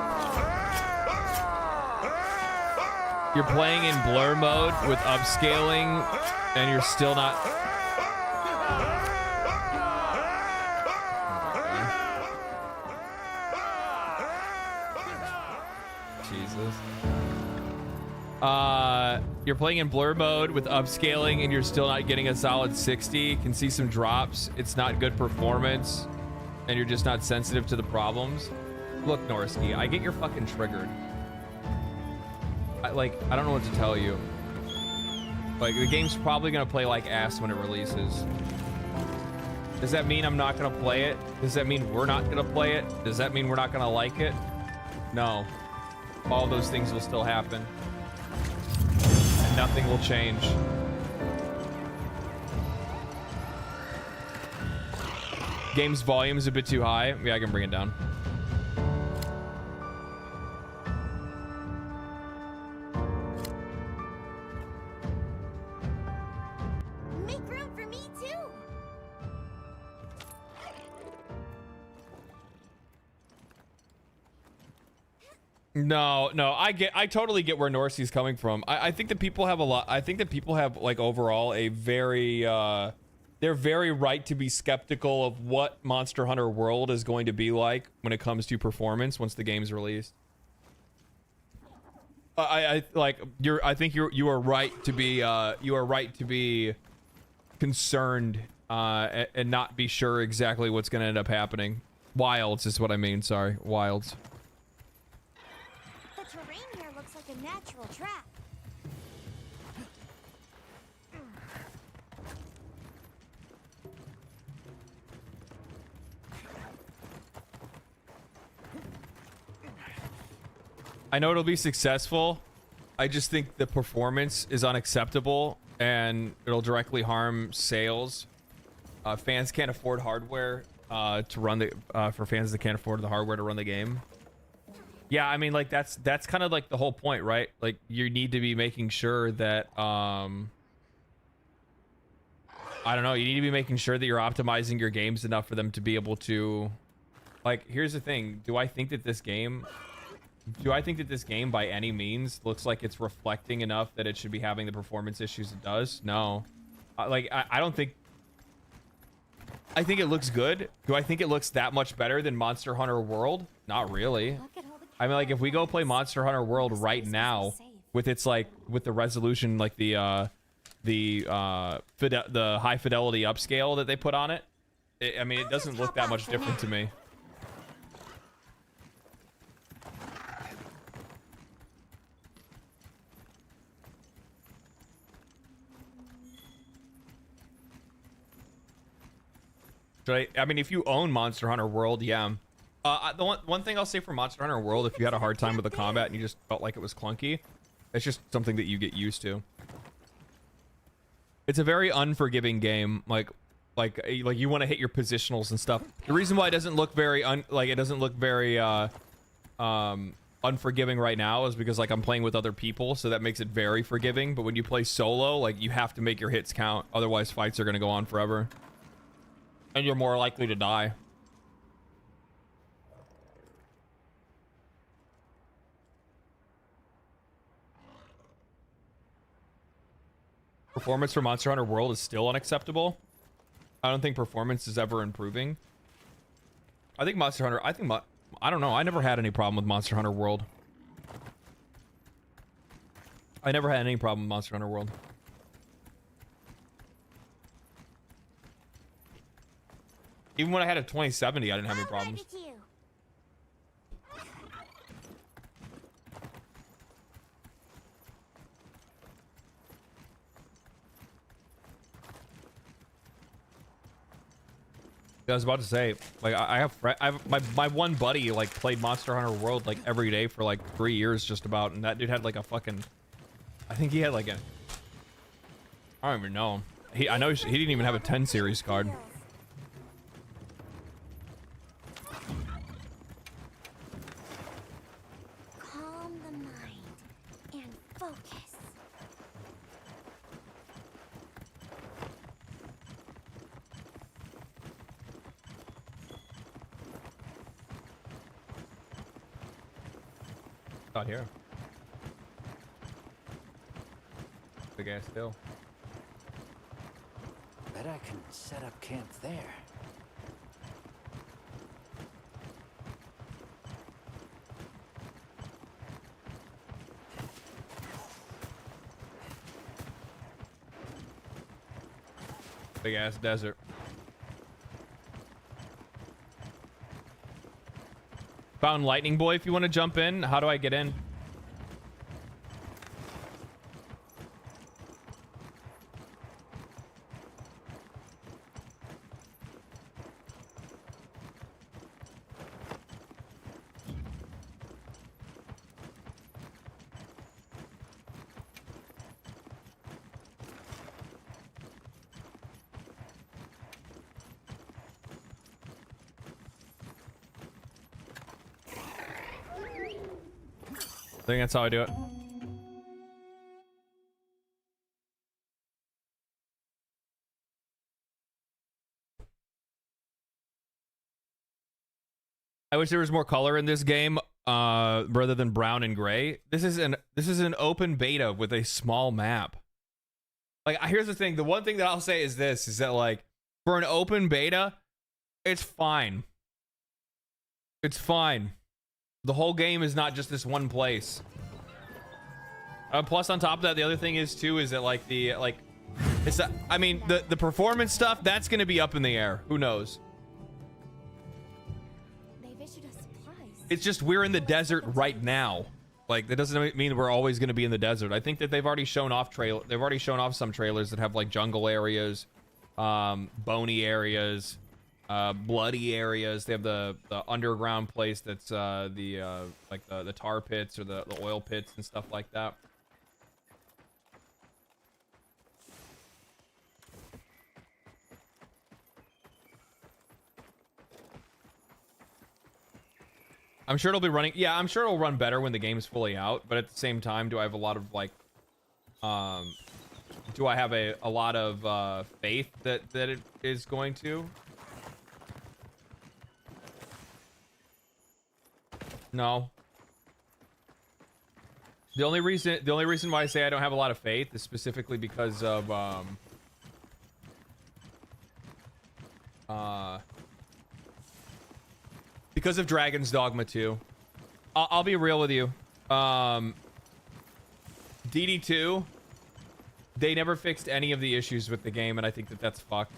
You're playing in blur mode with upscaling, and you're still not. Jesus. You're playing in blur mode with upscaling, and you're still not getting a solid 60. Can see some drops. It's not good performance, and you're just not sensitive to the problems. Look, Norsky, I get you're fucking triggered. I don't know what to tell you. Like, the game's probably gonna play like ass when it releases. Does that mean I'm not gonna play it? Does that mean we're not gonna play it? Does that mean we're not gonna like it? No. All those things will still happen. And nothing will change. Game's volume is a bit too high. Yeah, I can bring it down. Make room for me too. No, I totally get where Norcy's coming from. I think that people have a lot. I think that people have, like, overall a very they're very right to be skeptical of what Monster Hunter World is going to be like when it comes to performance once the game's released. I think you are right to be concerned and not be sure exactly what's going to end up happening. Wilds is what I mean. Sorry, wilds. The terrain here looks like a natural trap. I know it'll be successful. I just think the performance is unacceptable and it'll directly harm sales. Fans can't afford hardware to run the for fans that can't afford the hardware to run the game. Yeah, I mean, like, that's kind of like the whole point, right? Like, you need to be making sure that I don't know, you need to be making sure that you're optimizing your games enough for them to be able to, like, here's the thing. Do I think that this game by any means looks like it's reflecting enough that it should be having the performance issues it does? No. I don't think. I think it looks good. Do I think it looks that much better than Monster Hunter World? Not really. I mean, like, if we go play Monster Hunter World right now with its, like, with the resolution, like the high fidelity upscale that they put on it, I mean, it doesn't look that much different to me. I mean, if you own Monster Hunter World, yeah. The one thing I'll say for Monster Hunter World, if you had a hard time with the combat and you just felt like it was clunky, it's just something that you get used to. It's a very unforgiving game. Like you want to hit your positionals and stuff. The reason why it doesn't look very unforgiving right now is because, like, I'm playing with other people, so that makes it very forgiving. But when you play solo, like, you have to make your hits count, otherwise fights are gonna go on forever. And you're more likely to die. Performance for Monster Hunter World is still unacceptable. I don't think performance is ever improving. I think Monster Hunter, I don't know. I never had any problem with Monster Hunter World. I never had any problem with Monster Hunter World. Even when I had a 2070, I didn't have any problems. I was about to say, like, I have my one buddy, like, played Monster Hunter World, like, every day for like 3 years just about, and that dude had like a fucking, I think he had like a, I don't even know. I know he didn't even have a 10 series card. Not here. Big ass hill. Bet I can set up camp there. Big ass desert. Found Lightning Boy if you want to jump in. How do I get in? I think that's how I do it. I wish there was more color in this game, rather than brown and gray. This is an open beta with a small map. Like, here's the thing. The one thing that I'll say is this: is that like for an open beta, it's fine. It's fine. The whole game is not just this one place. Plus, on top of that, the other thing is too is that like I mean the performance stuff that's gonna be up in the air. Who knows? They've issued us supplies. It's just we're in the desert right now. Like that doesn't mean we're always gonna be in the desert. I think that they've already shown off some trailers that have like jungle areas, bony areas. Bloody areas. They have the underground place that's like the tar pits or the oil pits and stuff like that. I'm sure it'll be running. Yeah, I'm sure it'll run better when the game's fully out. But at the same time, do I have a lot of like, do I have a lot of faith that it is going to? No. The only reason why I say I don't have a lot of faith is specifically because of because of Dragon's Dogma 2. I'll be real with you. DD2, they never fixed any of the issues with the game, and I think that that's fucked.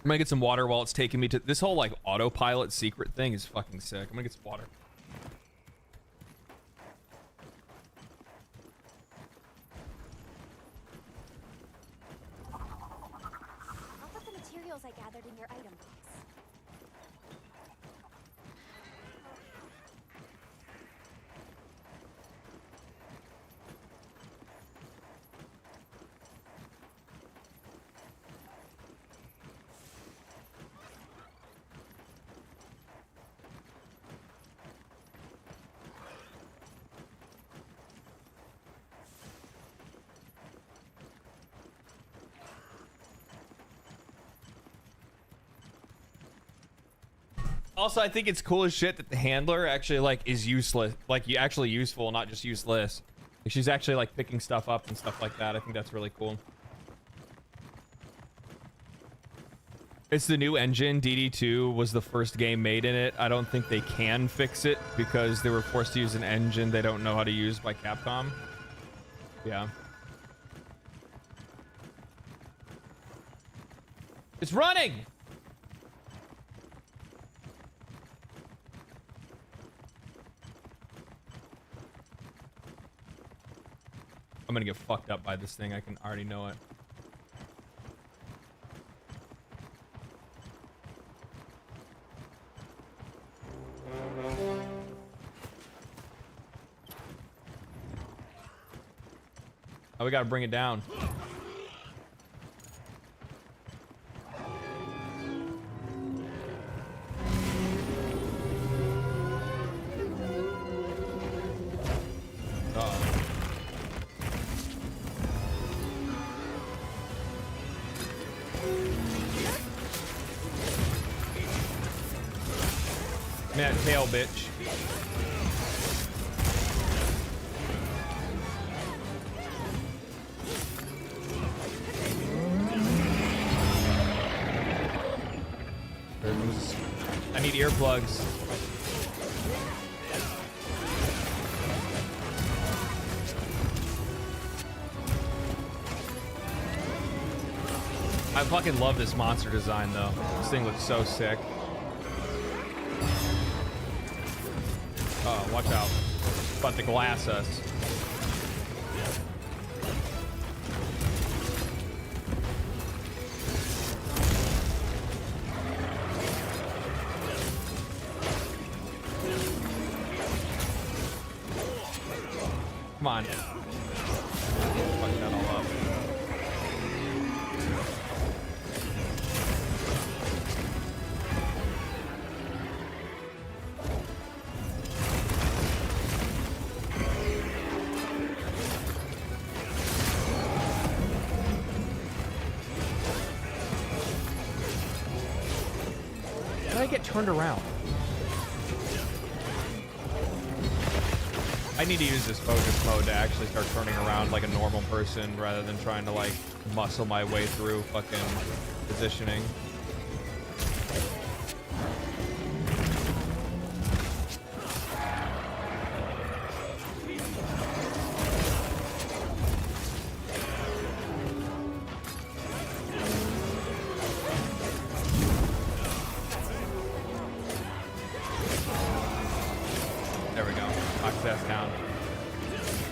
I'm gonna get some water while it's taking me to this whole like autopilot secret thing is fucking sick. I'm gonna get some water. I'll put the materials I gathered in your item box. Also, I think it's cool as shit that the handler actually like is useless, like actually useful, not just useless. Like, she's actually like picking stuff up and stuff like that. I think that's really cool. It's the new engine. DD2 was the first game made in it. I don't think they can fix it because they were forced to use an engine they don't know how to use by Capcom. Yeah. It's running! I'm gonna get fucked up by this thing. I can already know it. Oh, we gotta bring it down. Man, tail, bitch. I need earplugs. I fucking love this monster design though. This thing looks so sick. Oh, watch out. About to glass us. Come on. Fuck that all up. How did I get turned around? I need to use this focus mode to actually start turning around like a normal person rather than trying to like muscle my way through fucking positioning.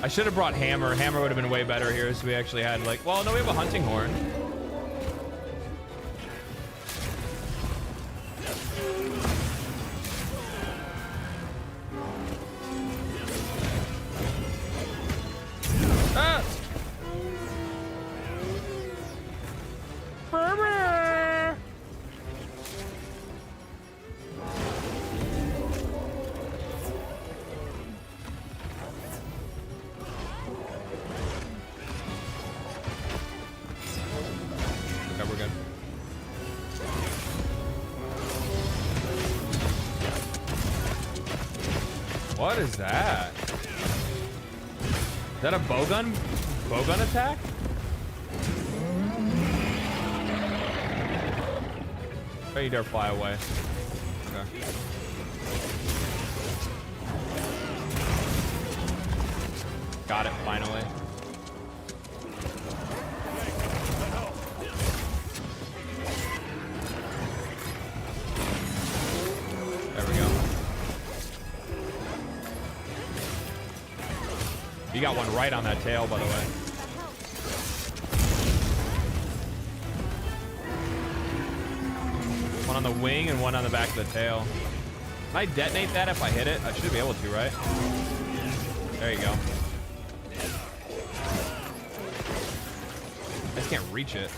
I should have brought Hammer. Hammer would have been way better here, so we actually had like, well, no, we have a hunting horn. Ah! What is that? Is that a bowgun? Bowgun attack? Oh, you dare fly away. Okay. Got it, finally. There we go. You got one right on that tail, by the way. One on the wing and one on the back of the tail. Can I detonate that if I hit it? I should be able to, right? There you go. I just can't reach it.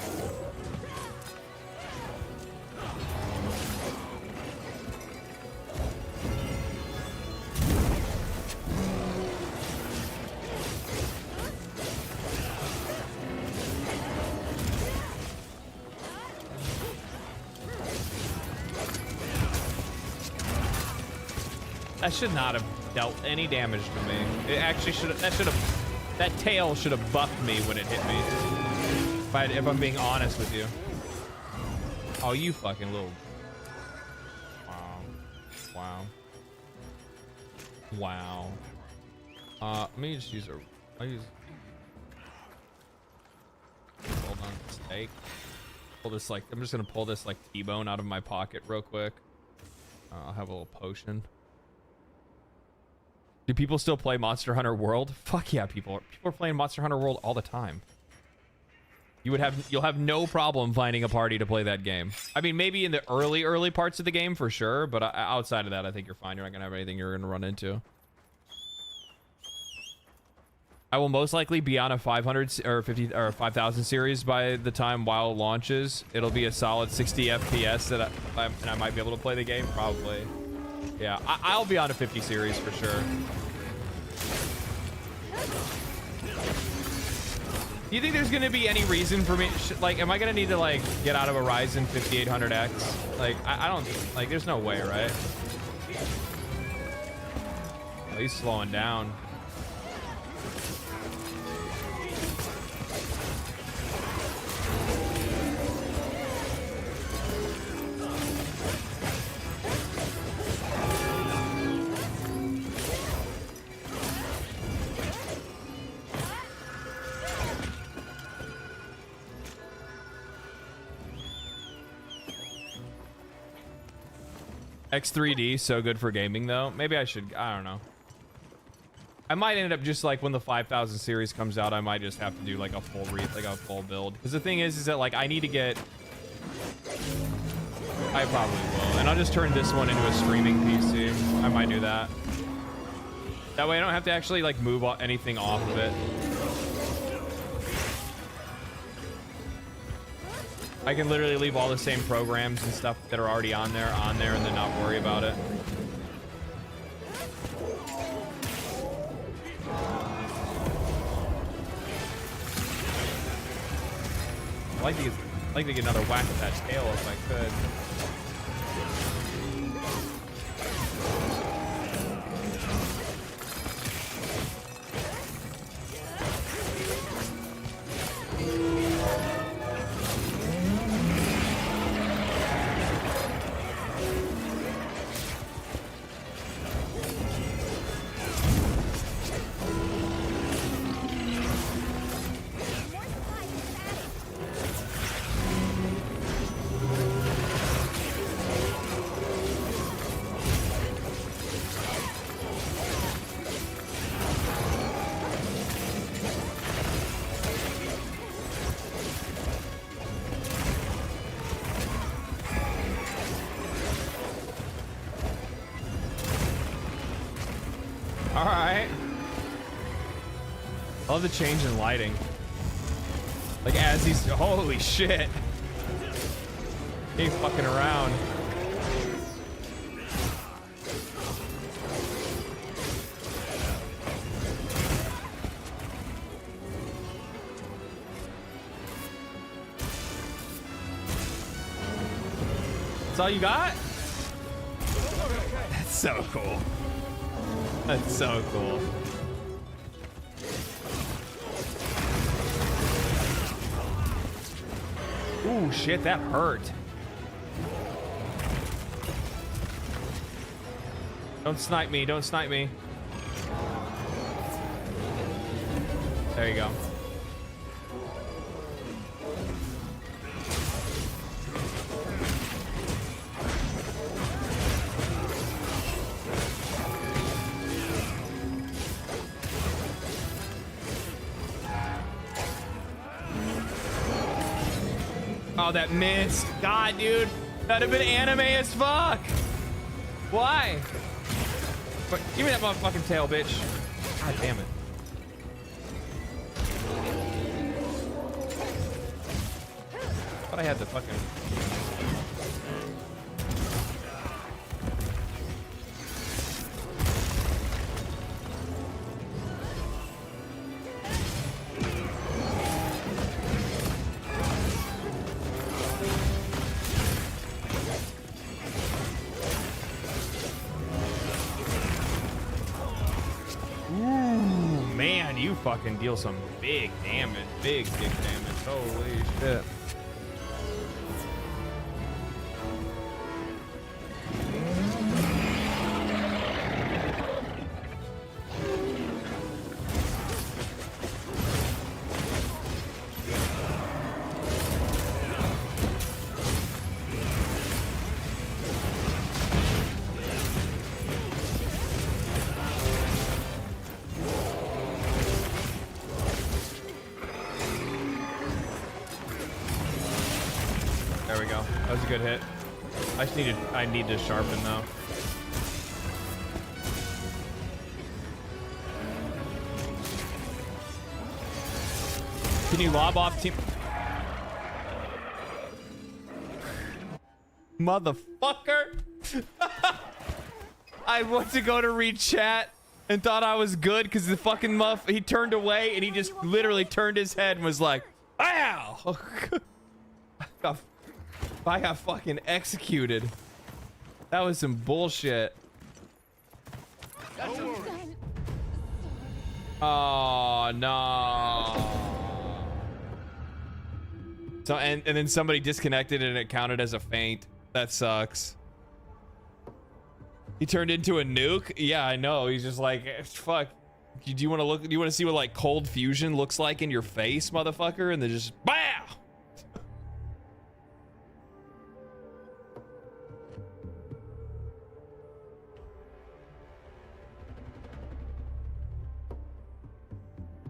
That should not have dealt any damage to me. It actually should have, that tail should have buffed me when it hit me. If I'm being honest with you. Oh, you fucking little. Wow. Wow. Let me just use I'll use. Hold on, steak. Pull this like, I'm just gonna pull this like T-bone out of my pocket real quick. I'll have a little potion. Do people still play Monster Hunter World? Fuck yeah, people are playing Monster Hunter World all the time. You'll have no problem finding a party to play that game. I mean, maybe in the early parts of the game for sure, but outside of that, I think you're fine. You're not gonna have anything you're gonna run into. I will most likely be on a 500 or 50 or 5,000 series by the time WoW launches. It'll be a solid 60 FPS that I might be able to play the game, probably. Yeah, I'll be on a 50 series for sure. Do you think there's gonna be any reason for me, like, am I gonna need to like get out of a Ryzen 5800X? Like, I don't, like, there's no way, right? Oh, he's slowing down. X3D, so good for gaming though. Maybe I should, I don't know. I might end up just like when the 5000 series comes out, I might just have to do like a full build. Because the thing is that like I need to get, I probably will. And I'll just turn this one into a streaming PC. I might do that. That way I don't have to actually like move anything off of it. I can literally leave all the same programs and stuff that are already on there, and then not worry about it. I'd like to get another whack at that tail if I could. I love the change in lighting. Like as he's, holy shit. He's fucking around. That's all you got? That's so cool. That's so cool. Ooh, shit, that hurt. Don't snipe me, don't snipe me. There you go. Oh, that missed. God, dude. That'd have been anime as fuck. Why? But give me that motherfucking tail, bitch. God damn it. Thought I had the fucking... fucking deal some big damage, big damage. Holy shit. There we go. That was a good hit. I need to sharpen though. Can you lob off team? Motherfucker. I went to go to read chat and thought I was good because the fucking he turned away and he just literally turned his head and was like, ow. I got fucking executed. That was some bullshit. Oh no. So and then somebody disconnected and it counted as a feint. That sucks. He turned into a nuke? Yeah, I know. He's just like, fuck. Do you want to look? Do you want to see what like cold fusion looks like in your face, motherfucker? And then just BAM!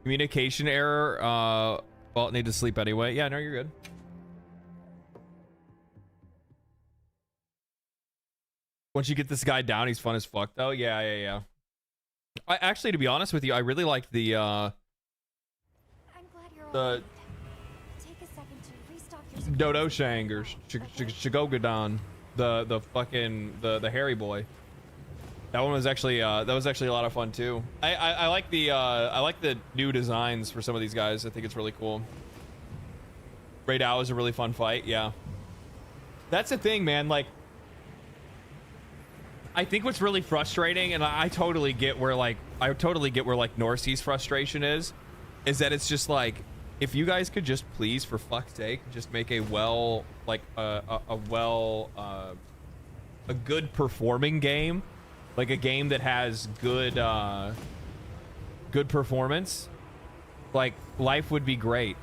Communication error. Well, need to sleep anyway. Yeah, no, you're good. Once you get this guy down, he's fun as fuck, though. Yeah. I actually, to be honest with you, I really liked the I'm glad you're the Take a second to restock your Dodo Shang or Shigogadon, the fucking the hairy boy. That one was actually a lot of fun too. I like the new designs for some of these guys. I think it's really cool. Raid Owl is a really fun fight. Yeah, that's the thing, man. Like, I think what's really frustrating, and I totally get where like Norsee's frustration is that it's just like, if you guys could just please, for fuck's sake, just make a good performing game, like a game that has good performance, like life would be great.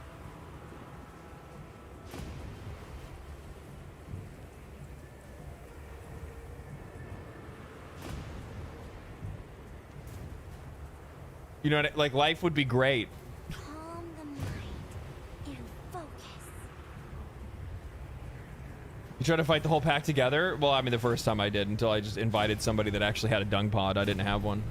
You know, like life would be great. Calm the mind and focus. You try to fight the whole pack together? Well, I mean, the first time I did, until I just invited somebody that actually had a dung pod. I didn't have one.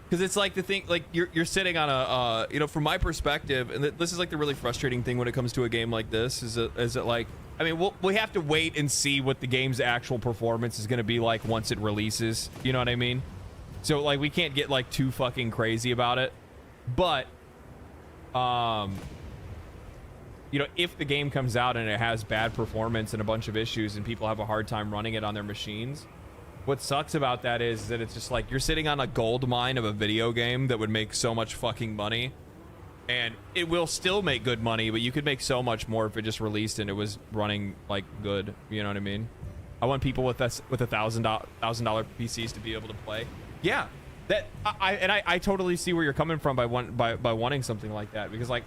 Because it's like the thing, like you're sitting on a, you know, from my perspective, and this is like the really frustrating thing when it comes to a game like this, is that like, I mean, we have to wait and see what the game's actual performance is going to be like once it releases. You know what I mean? So like we can't get like too fucking crazy about it, but you know, if the game comes out and it has bad performance and a bunch of issues and people have a hard time running it on their machines, what sucks about that is that it's just like you're sitting on a gold mine of a video game that would make so much fucking money, and it will still make good money, but you could make so much more if it just released and it was running like good. You know what I mean? I want people with $1,000 PCs to be able to play. Yeah, that I totally see where you're coming from by wanting something like that, because like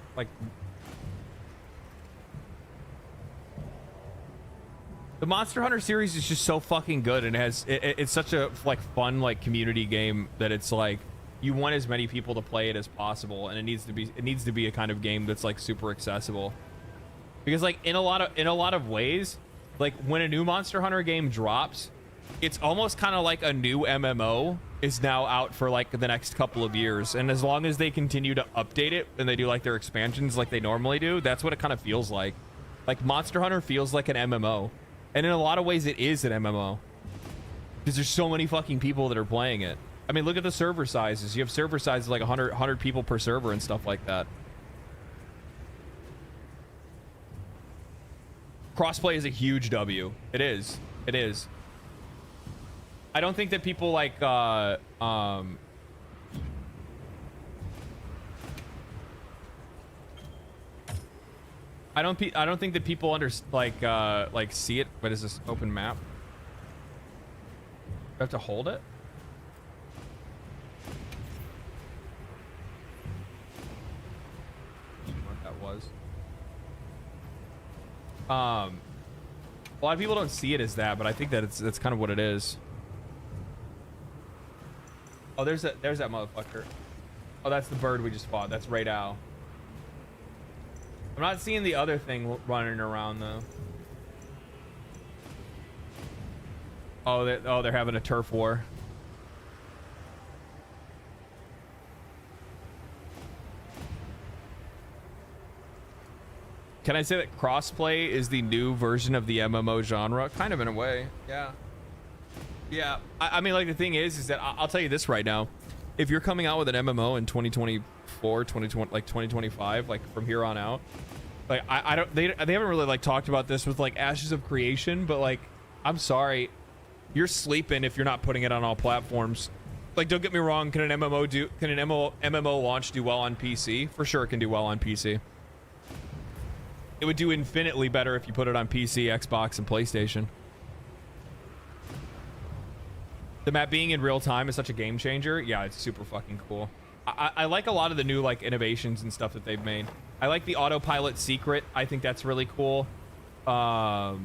the Monster Hunter series is just so fucking good, and it's such a like fun like community game that it's like you want as many people to play it as possible, and it needs to be a kind of game that's like super accessible, because like in a lot of ways, like when a new Monster Hunter game drops, it's almost kind of like a new MMO is now out for like the next couple of years, and as long as they continue to update it and they do like their expansions like they normally do, that's what it kind of feels like. Like Monster Hunter feels like an MMO, and in a lot of ways it is an MMO because there's so many fucking people that are playing it. I mean, look at the server sizes. You have server sizes like 100 people per server and stuff like that. Crossplay is a huge W. It is. I don't think that people like I don't think that people like see it. What is this open map? You have to hold it? What that was. A lot of people don't see it as that, but I think that that's kind of what it is. Oh, there's that motherfucker. Oh, that's the bird we just fought. That's Raid Owl. I'm not seeing the other thing running around though. Oh, they're having a turf war. Can I say that crossplay is the new version of the MMO genre? Kind of in a way, yeah. Yeah, I mean, like, the thing is that I'll tell you this right now. If you're coming out with an MMO in 2024, 2020, like 2025, like from here on out, like they haven't really like talked about this with like Ashes of Creation, but like, I'm sorry, You're sleeping if you're not putting it on all platforms. Like, don't get me wrong. Can an MMO launch do well on PC? For sure, it can do well on PC. It would do infinitely better if you put it on PC, Xbox, and PlayStation. The map being in real time is such a game changer. Yeah, it's super fucking cool. I like a lot of the new like innovations and stuff that they've made. I like the autopilot secret. I think that's really cool. I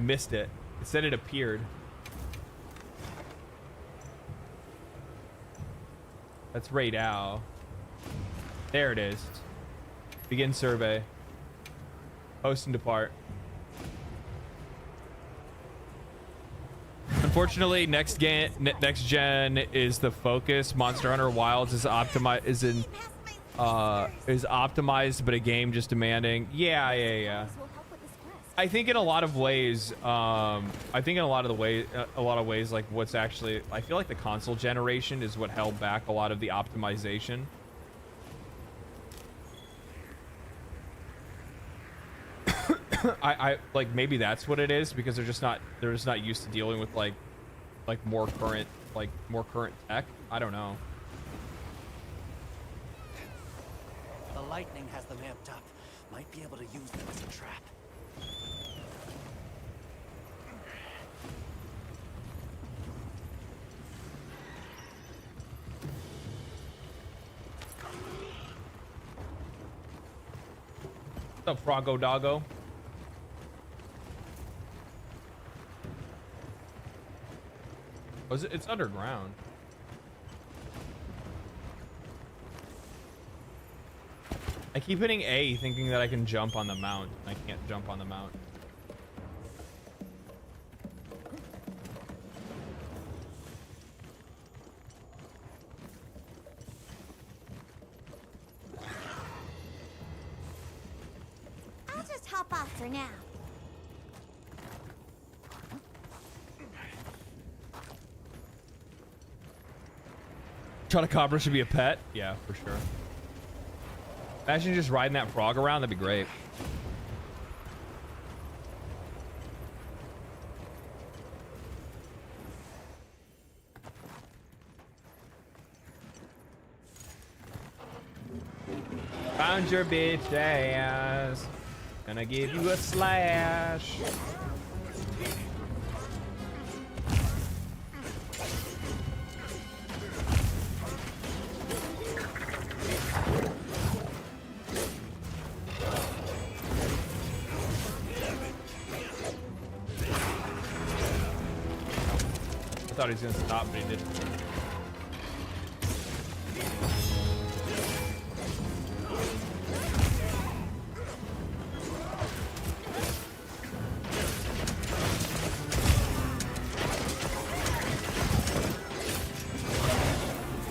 missed it. It said it appeared. That's right now. There it is. Begin survey. Host and depart. Unfortunately, next gen is the focus. Monster Hunter Wilds is optimized, but a game just demanding. Yeah. I think in a lot of ways, like what's actually, I feel like the console generation is what held back a lot of the optimization. I like maybe that's what it is, because they're just not used to dealing with like more current tech. I don't know. The lightning has them amped up. Might be able to use them as a trap. What's up, Froggo Doggo? Oh, it's underground. I keep hitting A thinking that I can jump on the mount. I can't jump on the mount. I'll just hop off for now. Chotacabra should be a pet. Yeah, for sure. Imagine just riding that frog around. That'd be great. Found your bitch ass. Gonna give you a slash. I thought he was gonna stop, but he didn't.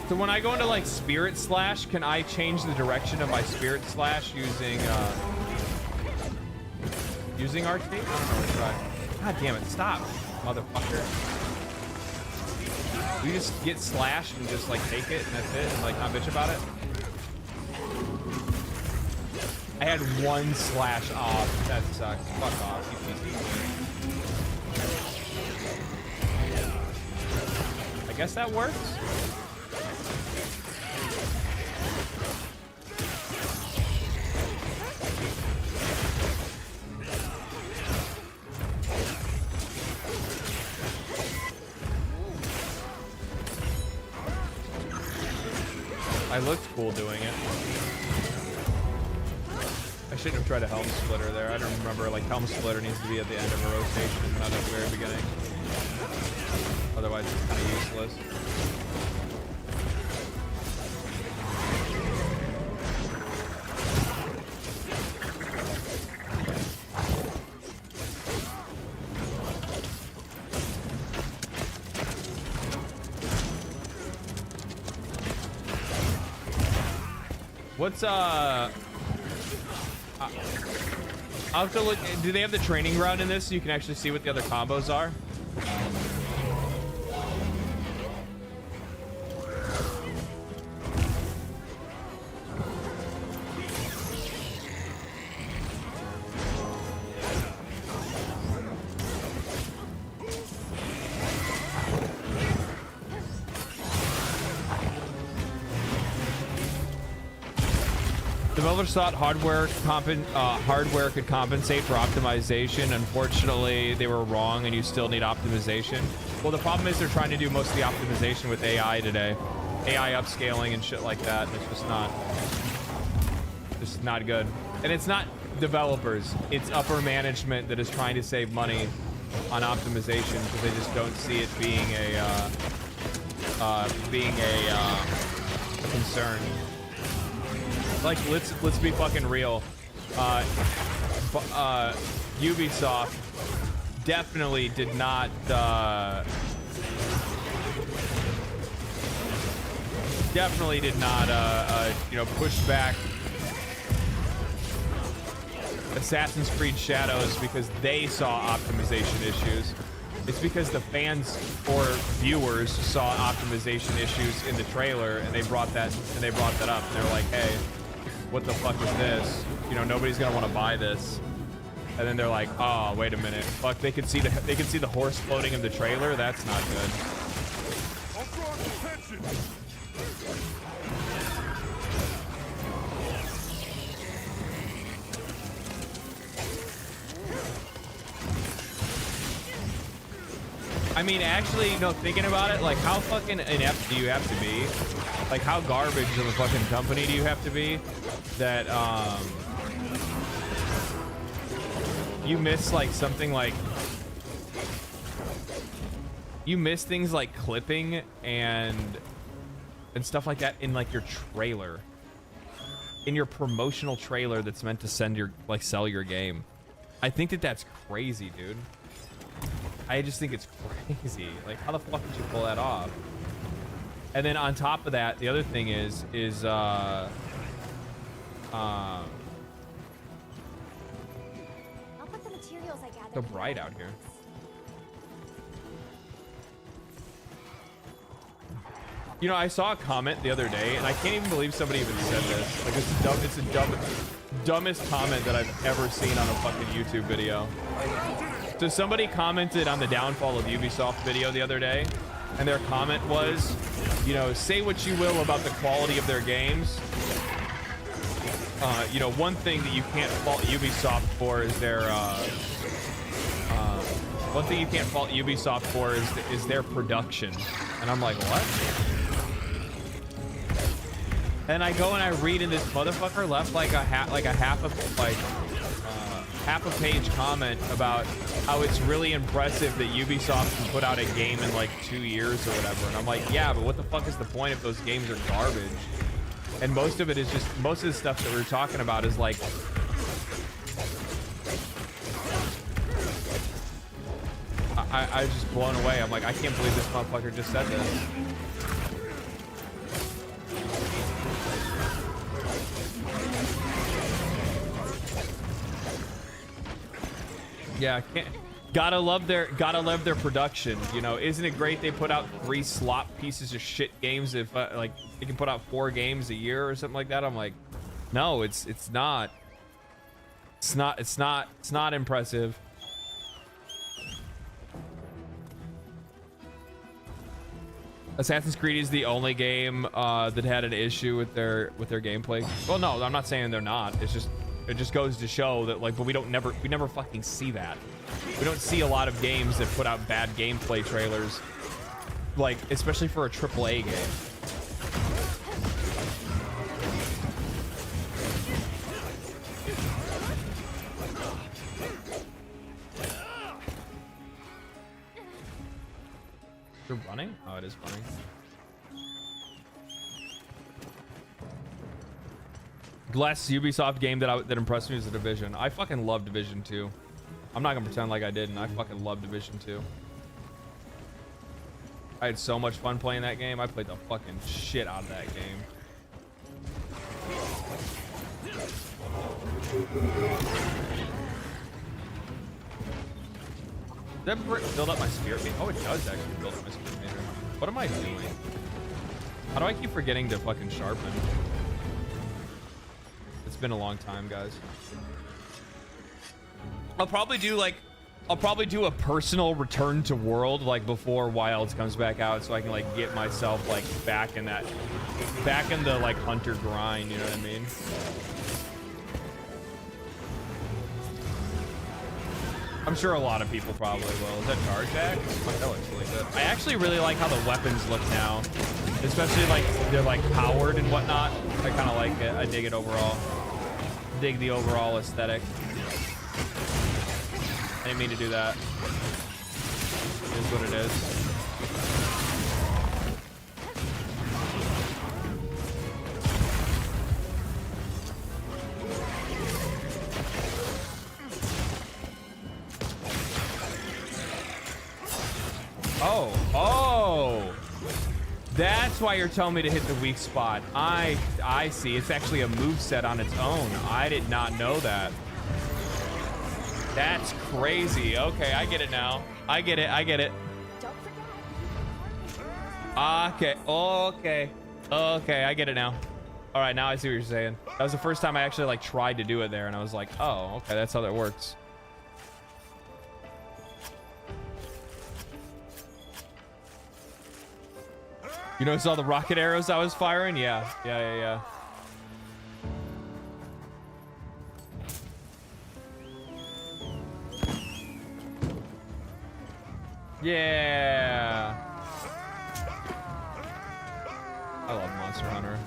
So when I go into like Spirit Slash, can I change the direction of my Spirit Slash using RT? I don't know what to try. God damn it, stop, motherfucker. You just get slashed and just like take it and that's it and like not bitch about it. I had one slash off. That sucks. Fuck off. I guess that works. I looked cool doing it. I shouldn't have tried a Helm Splitter there. I don't remember, like, Helm Splitter needs to be at the end of a rotation, not at the very beginning. Otherwise, it's kind of useless. What's I'll have to look. Do they have the training ground in this so you can actually see what the other combos are? Developers thought hardware could compensate for optimization. Unfortunately, they were wrong, and you still need optimization. Well, the problem is they're trying to do most of the optimization with AI today, AI upscaling and shit like that. And it's just not good. And it's not developers; it's upper management that is trying to save money on optimization because they just don't see it being a concern. Like, let's be fucking real. Ubisoft definitely did not you know, push back Assassin's Creed Shadows because they saw optimization issues. It's because the fans or viewers saw optimization issues in the trailer, and they brought that up. And they're like, "Hey, what the fuck is this? You know, nobody's gonna want to buy this." And then they're like, "Oh, wait a minute, fuck! They could see the horse floating in the trailer. That's not good." I mean, actually, you know, thinking about it, like, how fucking inept do you have to be? Like, how garbage of a fucking company do you have to be that, you miss, like, something like... You miss things like clipping and stuff like that in, like, your trailer. In your promotional trailer that's meant to sell your game. I think that's crazy, dude. I just think it's crazy. Like, how the fuck did you pull that off? And then on top of that, the other thing is I'll put the materials I gathered. so bright out here. You know, I saw a comment the other day, and I can't even believe somebody even said this. Like, it's the dumbest comment that I've ever seen on a fucking YouTube video. So somebody commented on the downfall of Ubisoft video the other day, and their comment was, you know, say what you will about the quality of their games. You know, one thing that you can't fault Ubisoft for is their is their production. And I'm like, what? And I go and I read, and this motherfucker left like a half a page comment about how it's really impressive that Ubisoft can put out a game in like 2 years or whatever. And I'm like, yeah, but what the fuck is the point if those games are garbage? And most of the stuff that we're talking about is like, I was just blown away. I'm like, I can't believe this motherfucker just said this. Yeah, gotta love their production. You know, isn't it great they put out 3 slop pieces of shit games? If like they can put out 4 games a year or something like that. I'm like, no, it's not impressive. Assassin's Creed is the only game that had an issue with their gameplay. Well, no, I'm not saying they're not. It's just, it just goes to show that, like, but we never fucking see that. We don't see a lot of games that put out bad gameplay trailers, like, especially for a AAA game. You're running? Oh, it is running. Last Ubisoft game that impressed me was The Division. I fucking love Division 2. I'm not gonna pretend like I didn't. I fucking love Division 2. I had so much fun playing that game. I played the fucking shit out of that game. Does that build up my spirit meter? Oh, it does actually build up my spirit meter. What am I doing? How do I keep forgetting to fucking sharpen? It's been a long time, guys. I'll probably do a personal return to world like before Wilds comes back out, so I can like get myself like back in the like hunter grind, you know what I mean? I'm sure a lot of people probably will. Is that charge axe? Fuck, that looks really good. I actually really like how the weapons look now. Especially like they're like powered and whatnot. I kind of like it. I dig it overall. Dig the overall aesthetic. I didn't mean to do that. It is what it is. Oh, that's why you're telling me to hit the weak spot. I see. It's actually a move set on its own. I did not know that. That's crazy. Okay, I get it now. I get it. Okay. Okay, I get it now. All right, now I see what you're saying. That was the first time I actually like tried to do it there, and I was like, oh, okay, that's how that works. You notice all the rocket arrows I was firing? Yeah. Yeah. I love Monster Hunter.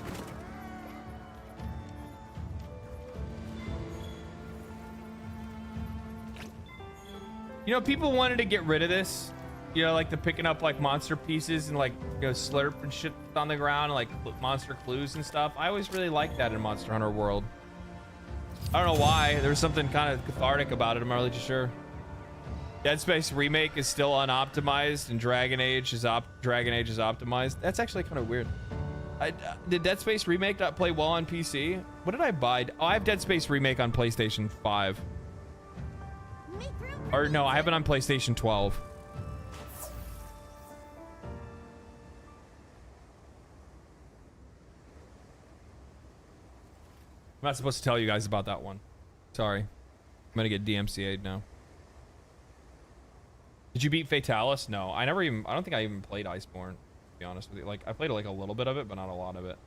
You know, people wanted to get rid of this. You know, like the picking up like monster pieces and like, you know, slurp and shit on the ground, like monster clues and stuff. I always really liked that in Monster Hunter World. I don't know why. There's something kind of cathartic about it. I'm not really too sure. Dead Space Remake is still unoptimized and Dragon Age is optimized. That's actually kind of weird. Did Dead Space Remake not play well on PC? What did I buy? Oh, I have Dead Space Remake on PlayStation 5. Or no, I have it on PlayStation 12. I'm not supposed to tell you guys about that one. Sorry. I'm gonna get DMCA'd now. Did you beat Fatalis? No, I don't think I even played Iceborne, to be honest with you. Like, I played like a little bit of it, but not a lot of it.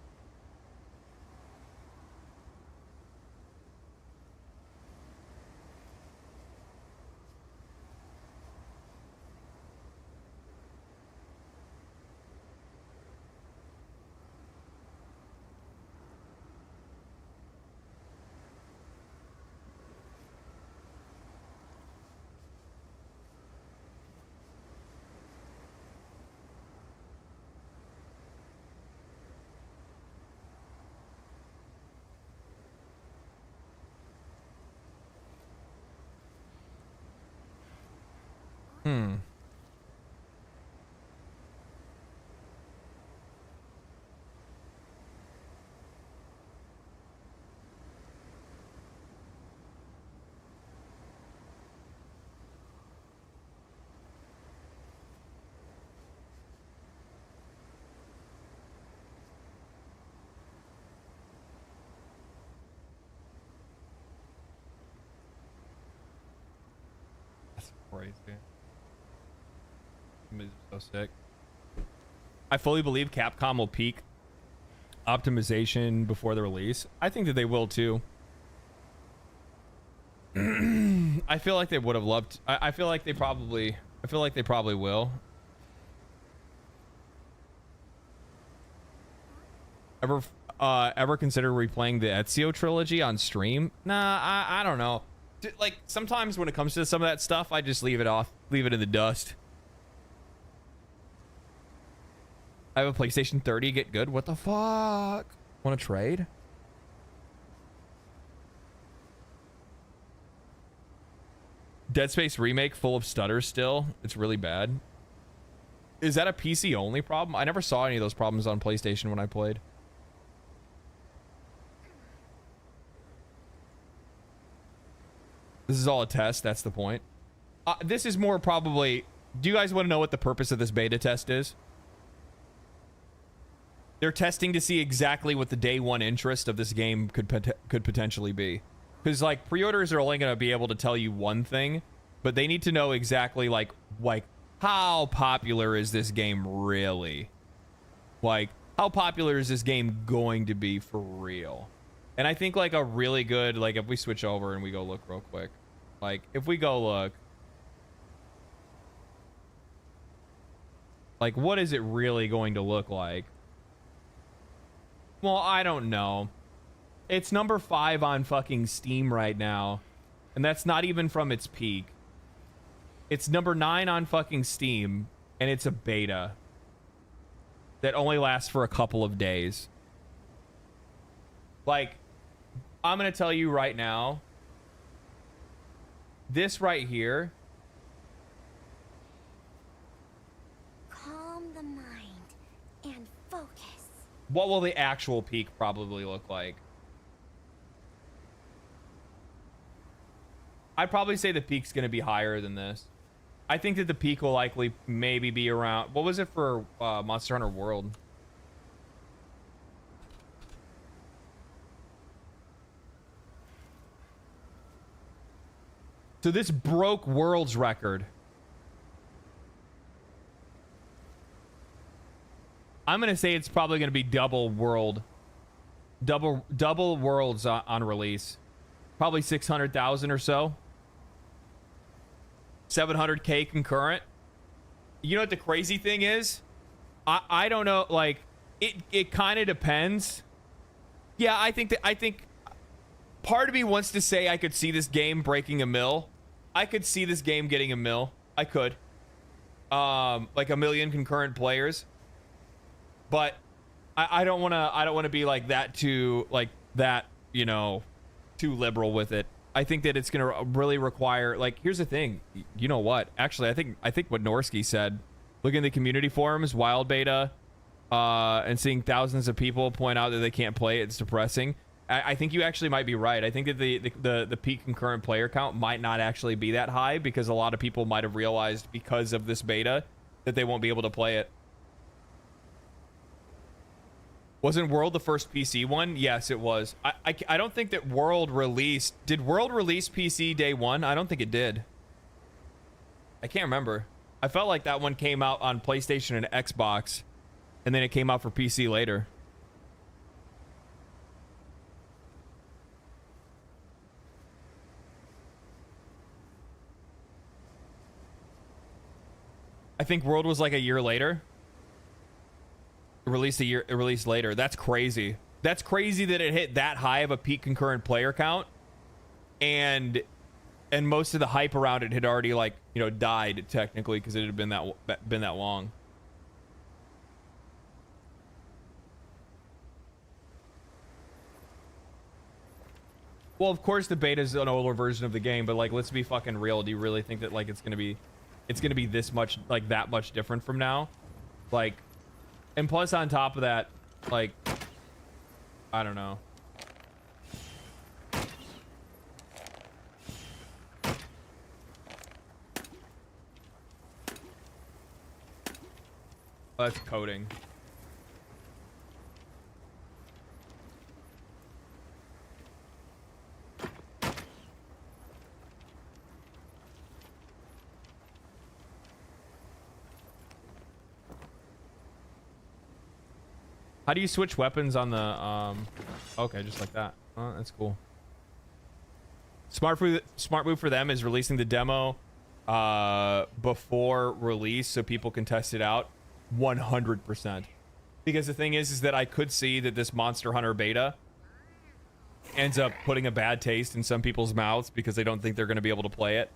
Crazy. So sick. I fully believe Capcom will peak optimization before the release. I think that they will too. I feel like they would have loved. I feel like they probably will. Ever consider replaying the Ezio trilogy on stream? Nah, I don't know. Like, sometimes when it comes to some of that stuff, I just leave it in the dust. I have a PlayStation 30, get good. What the fuck? Want to trade? Dead Space Remake full of stutters still. It's really bad. Is that a PC only problem? I never saw any of those problems on PlayStation when I played. This is all a test. That's the point. This is more probably... Do you guys want to know what the purpose of this beta test is? They're testing to see exactly what the day one interest of this game could potentially be. Because, like, pre-orders are only going to be able to tell you one thing, but they need to know exactly, like how popular is this game really? Like, how popular is this game going to be for real? And I think, like, a really good... Like, if we switch over and we go look real quick. Like, if we go look, Like, what is it really going to look like? Well, I don't know. It's number 5 on fucking Steam right now. And that's not even from its peak. It's number 9 on fucking Steam. And it's a beta. That only lasts for a couple of days. Like, I'm going to tell you right now. This right here. Calm the mind and focus. What will the actual peak probably look like? I'd probably say the peak's going to be higher than this. I think that the peak will likely maybe be around... What was it for Monster Hunter World? So this broke World's record. I'm going to say it's probably going to be double World. Double Worlds on release. Probably 600,000 or so. 700k concurrent. You know what the crazy thing is? I don't know, like it kind of depends. Yeah, I think part of me wants to say I could see this game breaking a mill. I could see this game getting a mill. I could. Like 1 million concurrent players. But I don't want to be like that too you know, too liberal with it. I think that it's going to really require, like, here's the thing. You know what? Actually, I think what Norsky said, looking at the community forums, wild beta, and seeing thousands of people point out that they can't play it, it's depressing. I think you actually might be right. I think that the peak concurrent player count might not actually be that high because a lot of people might have realized because of this beta that they won't be able to play it. Wasn't World the first PC one? Yes, it was. I don't think that World released... Did World release PC day one? I don't think it did. I can't remember. I felt like that one came out on PlayStation and Xbox, and then it came out for PC later. I think World was like a year later. Released later. That's crazy. That's crazy that it hit that high of a peak concurrent player count, and most of the hype around it had already, like, you know, died technically because it had been that long. Well, of course the beta is an older version of the game, but like, let's be fucking real. Do you really think that like it's gonna be this much, like, that much different from now? Like. And plus, on top of that, like, I don't know. Oh, that's coding. How do you switch weapons on the, okay, just like that. Oh, that's cool. Smart move for them is releasing the demo before release so people can test it out 100%. Because the thing is that I could see that this Monster Hunter beta ends up putting a bad taste in some people's mouths because they don't think they're going to be able to play it.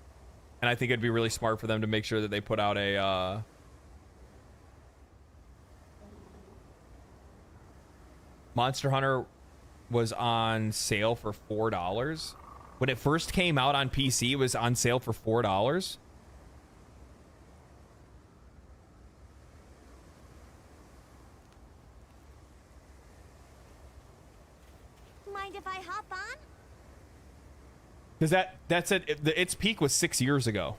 And I think it'd be really smart for them to make sure that they put out a, Monster Hunter was on sale for $4. When it first came out on PC, it was on sale for $4. Mind if I hop on? Because that's it. Its peak was 6 years ago.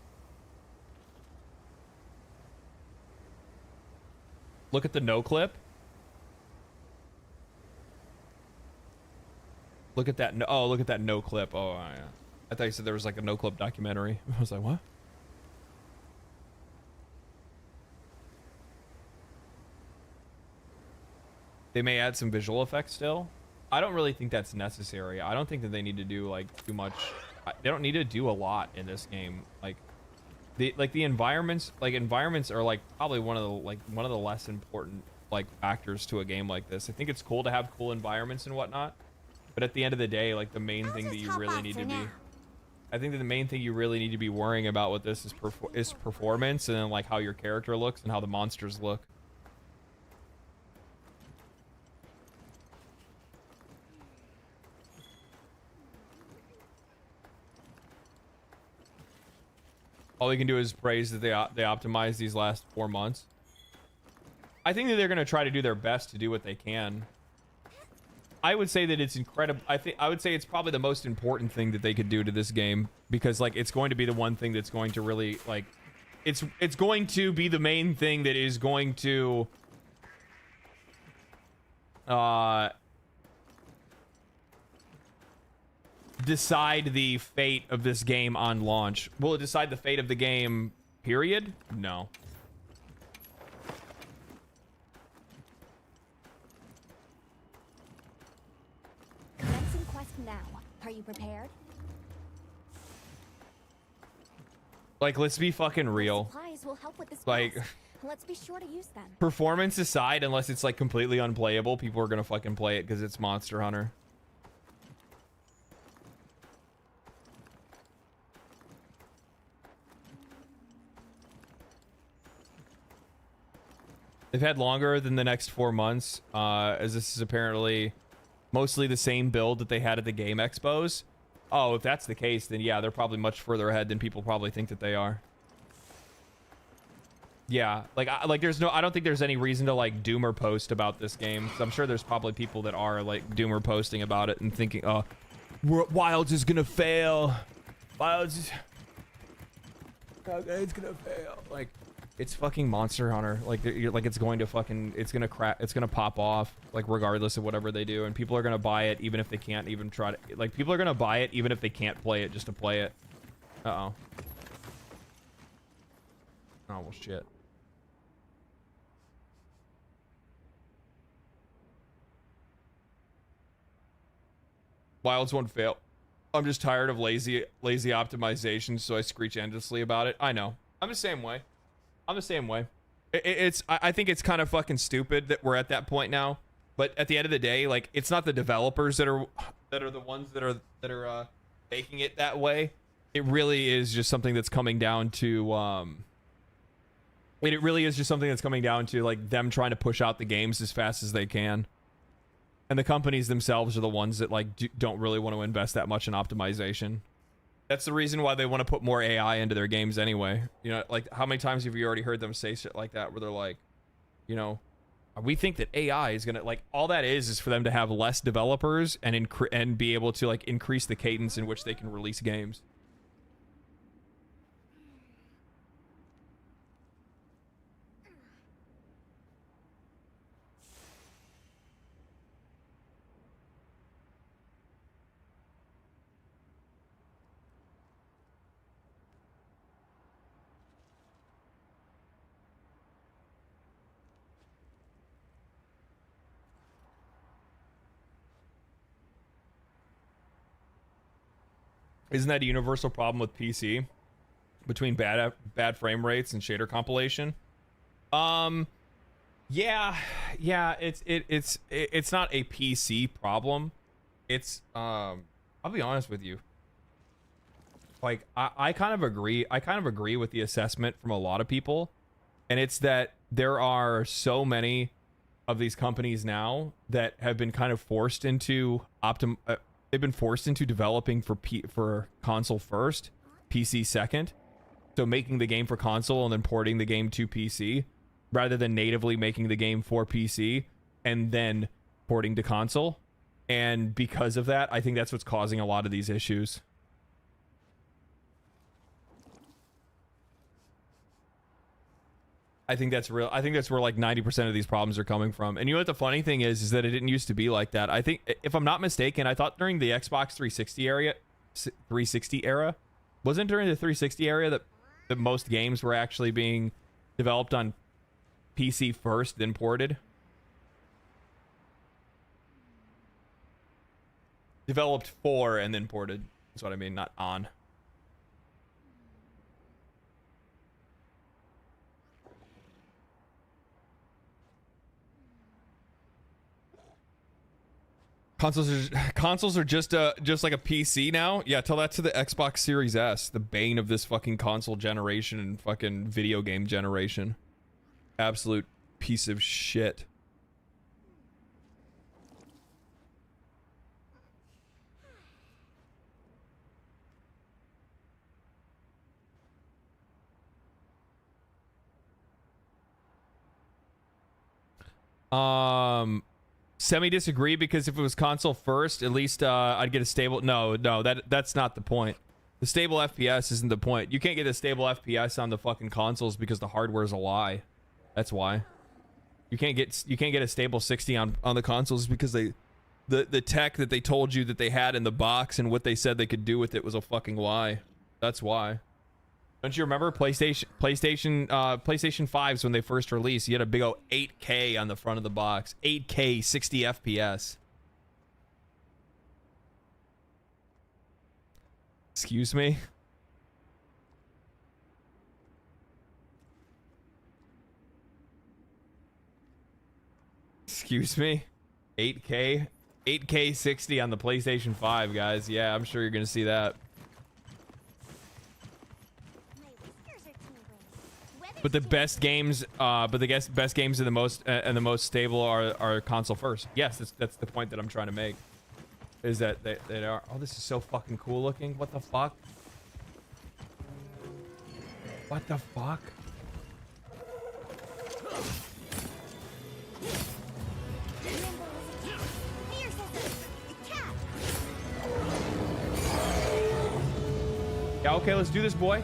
Look at the no clip. Look at that. Oh, look at that no clip. Oh, yeah. I thought you said there was like a no clip documentary. I was like, what? They may add some visual effects still. I don't really think that's necessary. I don't think that they need to do like too much. They don't need to do a lot in this game. Like, the environments are like probably one of the less important like factors to a game like this. I think it's cool to have cool environments and whatnot, but at the end of the day, like the main thing that you really need to be, I think that the main thing you really need to be worrying about with this is performance, and then like how your character looks and how the monsters look. All we can do is praise that they optimized these last 4 months. I think that they're going to try to do their best to do what they can. I would say that it's incredible. I would say it's probably the most important thing that they could do to this game, because like it's going to be the one thing that's going to really like it's going to be the main thing that is going to decide the fate of this game on launch. Will it decide the fate of the game, period? No. Commencing quest now. Are you prepared? Like, let's be fucking real. Supplies will help with this Like, quest. Let's be sure to use them. performance aside, unless it's like completely unplayable, people are gonna fucking play it because it's Monster Hunter. They've had longer than the next 4 months, as this is apparently mostly the same build that they had at the Game Expos. Oh, if that's the case, then yeah, they're probably much further ahead than people probably think that they are. Yeah, like there's no, I don't think there's any reason to like doomer post about this game. So I'm sure there's probably people that are like doomer posting about it and thinking, oh, Wilds is gonna fail. Wilds is, it's gonna fail. Like, it's fucking Monster Hunter. Like, it's going to fucking, it's gonna crack, it's gonna pop off, like regardless of whatever they do, and people are gonna buy it even if they can't even try to, like, people are gonna buy it even if they can't play it just to play it. Uh-oh. Oh, well, shit. Wilds won't fail. I'm just tired of lazy optimization, so I screech endlessly about it. I know. I'm the same way. I'm the same way. I think it's kind of fucking stupid that we're at that point now. But at the end of the day, like, it's not the developers that are the ones that are making it that way. It really is just something that's coming down to it really is just something that's coming down to like them trying to push out the games as fast as they can. And the companies themselves are the ones that like don't really want to invest that much in optimization. That's the reason why they want to put more AI into their games anyway. You know, like, how many times have you already heard them say shit like that, where they're like, you know, we think that AI is gonna, like, all that is for them to have less developers and be able to like increase the cadence in which they can release games. Isn't that a universal problem with PC between bad frame rates and shader compilation? Yeah, it's not a PC problem. It's I'll be honest with you. Like, I kind of agree. I kind of agree with the assessment from a lot of people, and it's that there are so many of these companies now that have been kind of forced into they've been forced into developing for console first, PC second. So making the game for console and then porting the game to PC, rather than natively making the game for PC and then porting to console. And because of that, I think that's what's causing a lot of these issues. I think that's real. I think that's where like 90% of these problems are coming from. And you know what the funny thing is that it didn't used to be like that. I think, if I'm not mistaken, I thought during the Xbox 360 era, wasn't during the 360 era that most games were actually being developed on PC first, then ported? Developed for and then ported. That's what I mean, not on. Consoles are just like a PC now. Yeah, tell that to the Xbox Series S, the bane of this fucking console generation and fucking video game generation. Absolute piece of shit. Semi disagree, because if it was console first, at least I'd get a stable. No, that's not the point. The stable FPS isn't the point. You can't get a stable FPS on the fucking consoles because the hardware is a lie. That's why. You can't get a stable 60 on the consoles because the tech that they told you that they had in the box and what they said they could do with it was a fucking lie. That's why. Don't you remember PlayStation 5s when they first released? You had a big old 8K on the front of the box. 8K, 60 FPS. Excuse me? Excuse me? 8K? 8K 60 on the PlayStation 5, guys. Yeah, I'm sure you're gonna see that. But the best games, best games and the most stable are console first. Yes, that's the point that I'm trying to make. Is that they are. Oh, this is so fucking cool looking. What the fuck? What the fuck? Yeah, okay, let's do this, boy.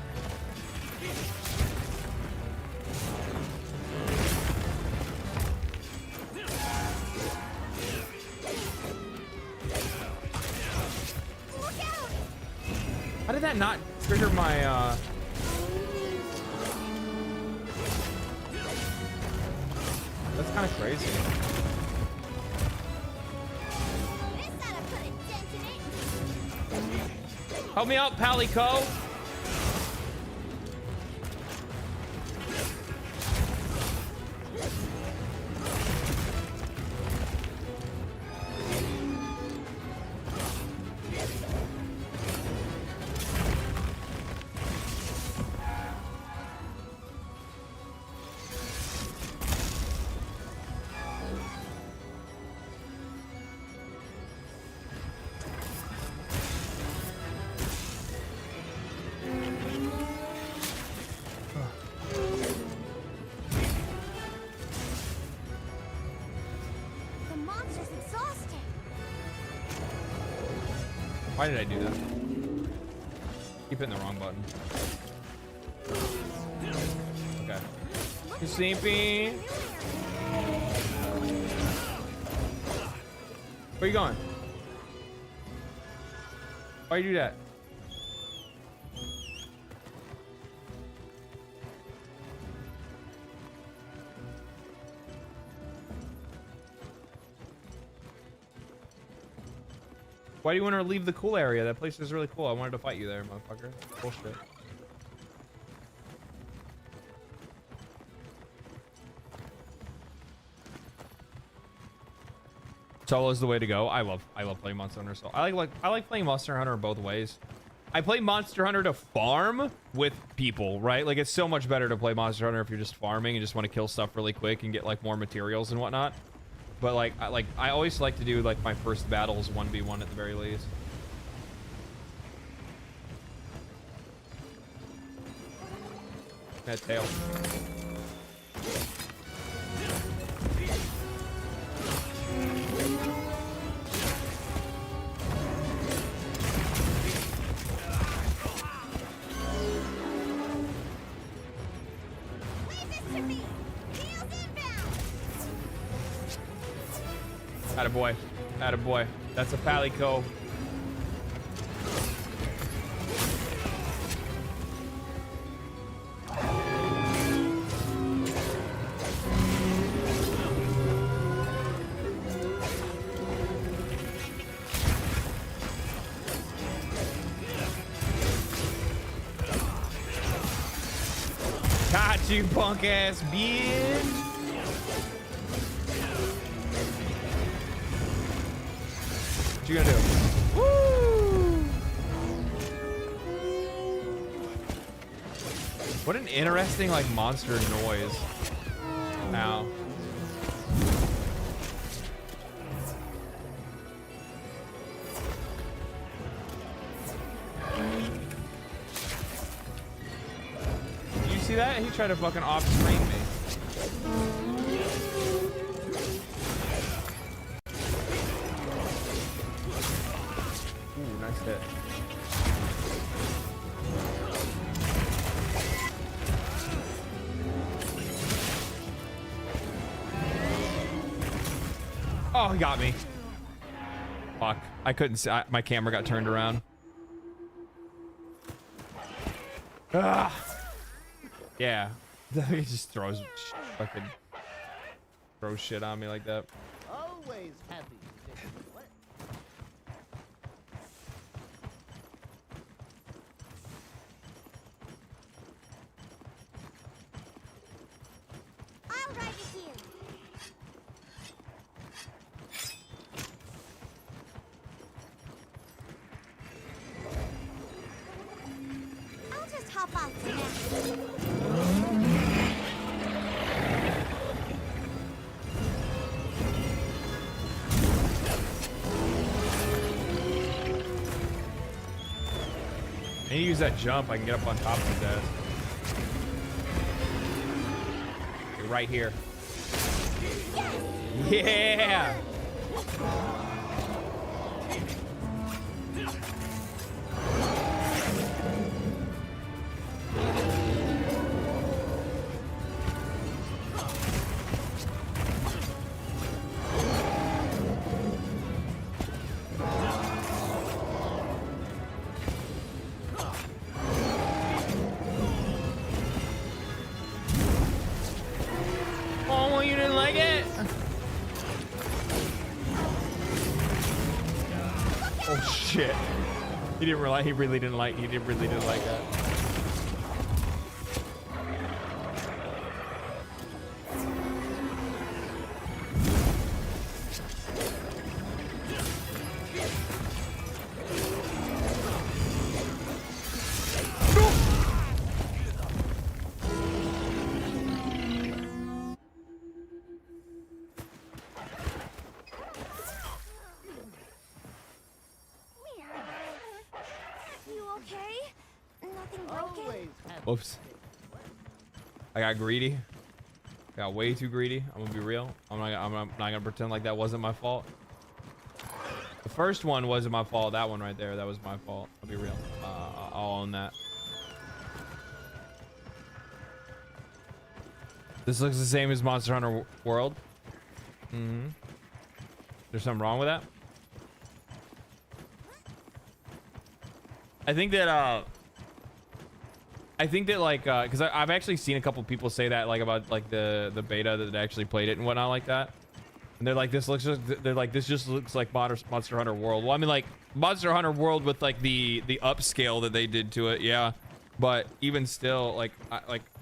How did that not trigger my, That's kind of crazy. Help me out, Palico. Why did I do that? Keep hitting the wrong button. Okay. You sleepy? Where you going? Why you do that? Why do you want to leave the cool area? That place is really cool. I wanted to fight you there, motherfucker. Bullshit. Solo is the way to go. I love playing Monster Hunter. So I like playing Monster Hunter both ways. I play Monster Hunter to farm with people, right? Like, it's so much better to play Monster Hunter if you're just farming and just want to kill stuff really quick and get like more materials and whatnot. But I always like to do like my first battles 1v1 at the very least. That tail. Attaboy. Attaboy. That's a Palico. Got you, punk ass bitch. What you gonna do? Woo! What an interesting like monster noise. Now. You see that? He tried to fucking off-screen me. Ooh, nice hit. Oh, he got me. Fuck. I couldn't see. My camera got turned around. Ah. Yeah. He just throws shit on me like that. Always happy to take a quest. I'll ride with you. I'll just hop off for now. I need to use that jump. I can get up on top of his ass. You're right here. Yeah! Oh, you didn't like it? Oh shit! He didn't realize. He really didn't like that. You okay? Nothing broken? Always happy. Whoops. I got greedy. I got way too greedy. I'm gonna be real. I'm not gonna pretend like that wasn't my fault. The first one wasn't my fault. That one right there, that was my fault. I'll be real. I'll own that. This looks the same as Monster Hunter World. Mm-hmm. There's something wrong with that? I think that like because I've actually seen a couple people say that like about like the beta that actually played it and whatnot like that, and they're like this just looks like Monster Hunter World. Well, I mean like Monster Hunter World with like the upscale that they did to it, yeah, but even still like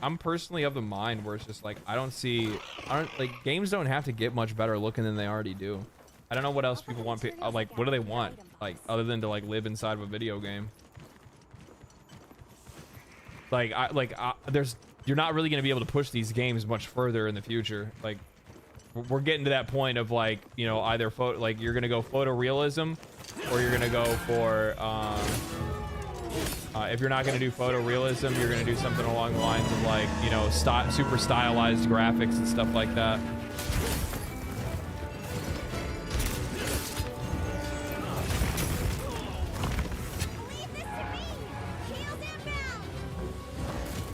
I'm personally of the mind where it's just like I don't like games don't have to get much better looking than they already do. I don't know what else people want. Like what do they want like other than to like live inside of a video game? You're not really going to be able to push these games much further in the future. Like we're getting to that point of like, you know, either you're going to go photorealism or you're going to go for if you're not going to do photorealism, you're going to do something along the lines of like, you know, super stylized graphics and stuff like that.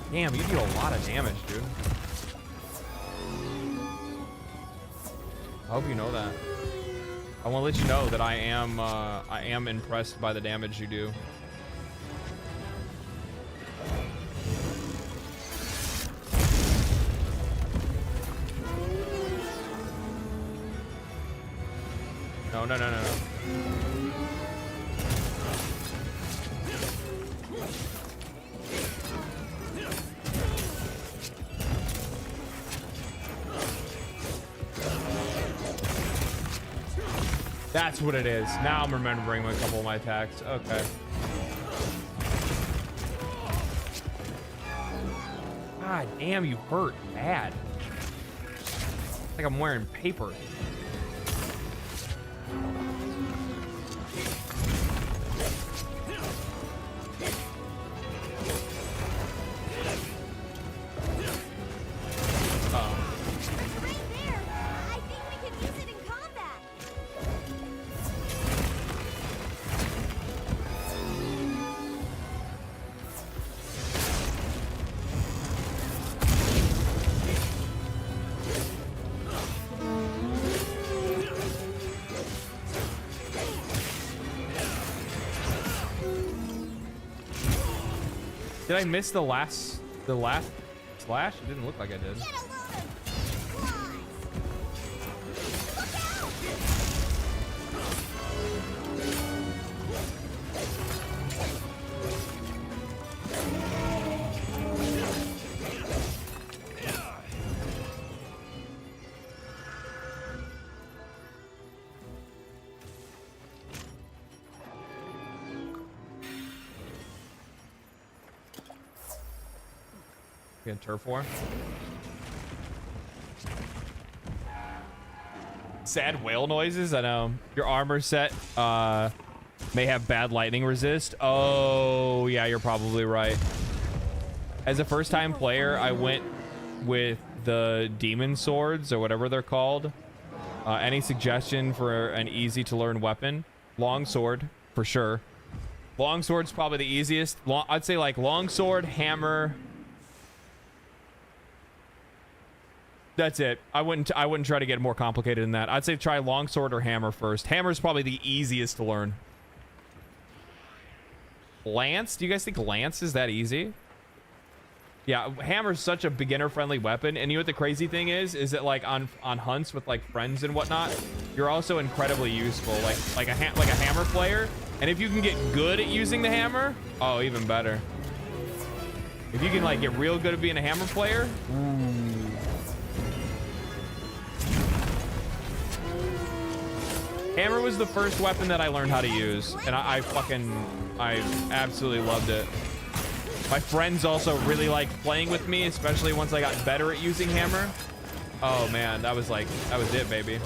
Damn, you do a lot of damage, dude. I hope you know that. I want to let you know that I am impressed by the damage you do. No, no, no, no, no. That's what it is. Now I'm remembering a couple of my attacks. Okay. God damn, you hurt bad. Like I'm wearing paper. Did I miss the last slash? It didn't look like I did. In turf war. Sad whale noises. I know your armor set may have bad lightning resist. Oh yeah, you're probably right. As a first-time player, I went with the demon swords or whatever they're called. Any suggestion for an easy to learn weapon? Longsword for sure. Longsword's probably the easiest. I'd say like longsword, hammer. That's it. I wouldn't try to get more complicated than that. I'd say try longsword or hammer first. Hammer's probably the easiest to learn. Lance? Do you guys think lance is that easy? Yeah, hammer's such a beginner-friendly weapon, and you know what the crazy thing is that like on hunts with like friends and whatnot, you're also incredibly useful. Like a hammer player, and if you can get good at using the hammer, oh, even better. If you can like get real good at being a hammer player, ooh. Hammer was the first weapon that I learned how to use, and I absolutely loved it. My friends also really liked playing with me, especially once I got better at using hammer. Oh man, that was it, baby.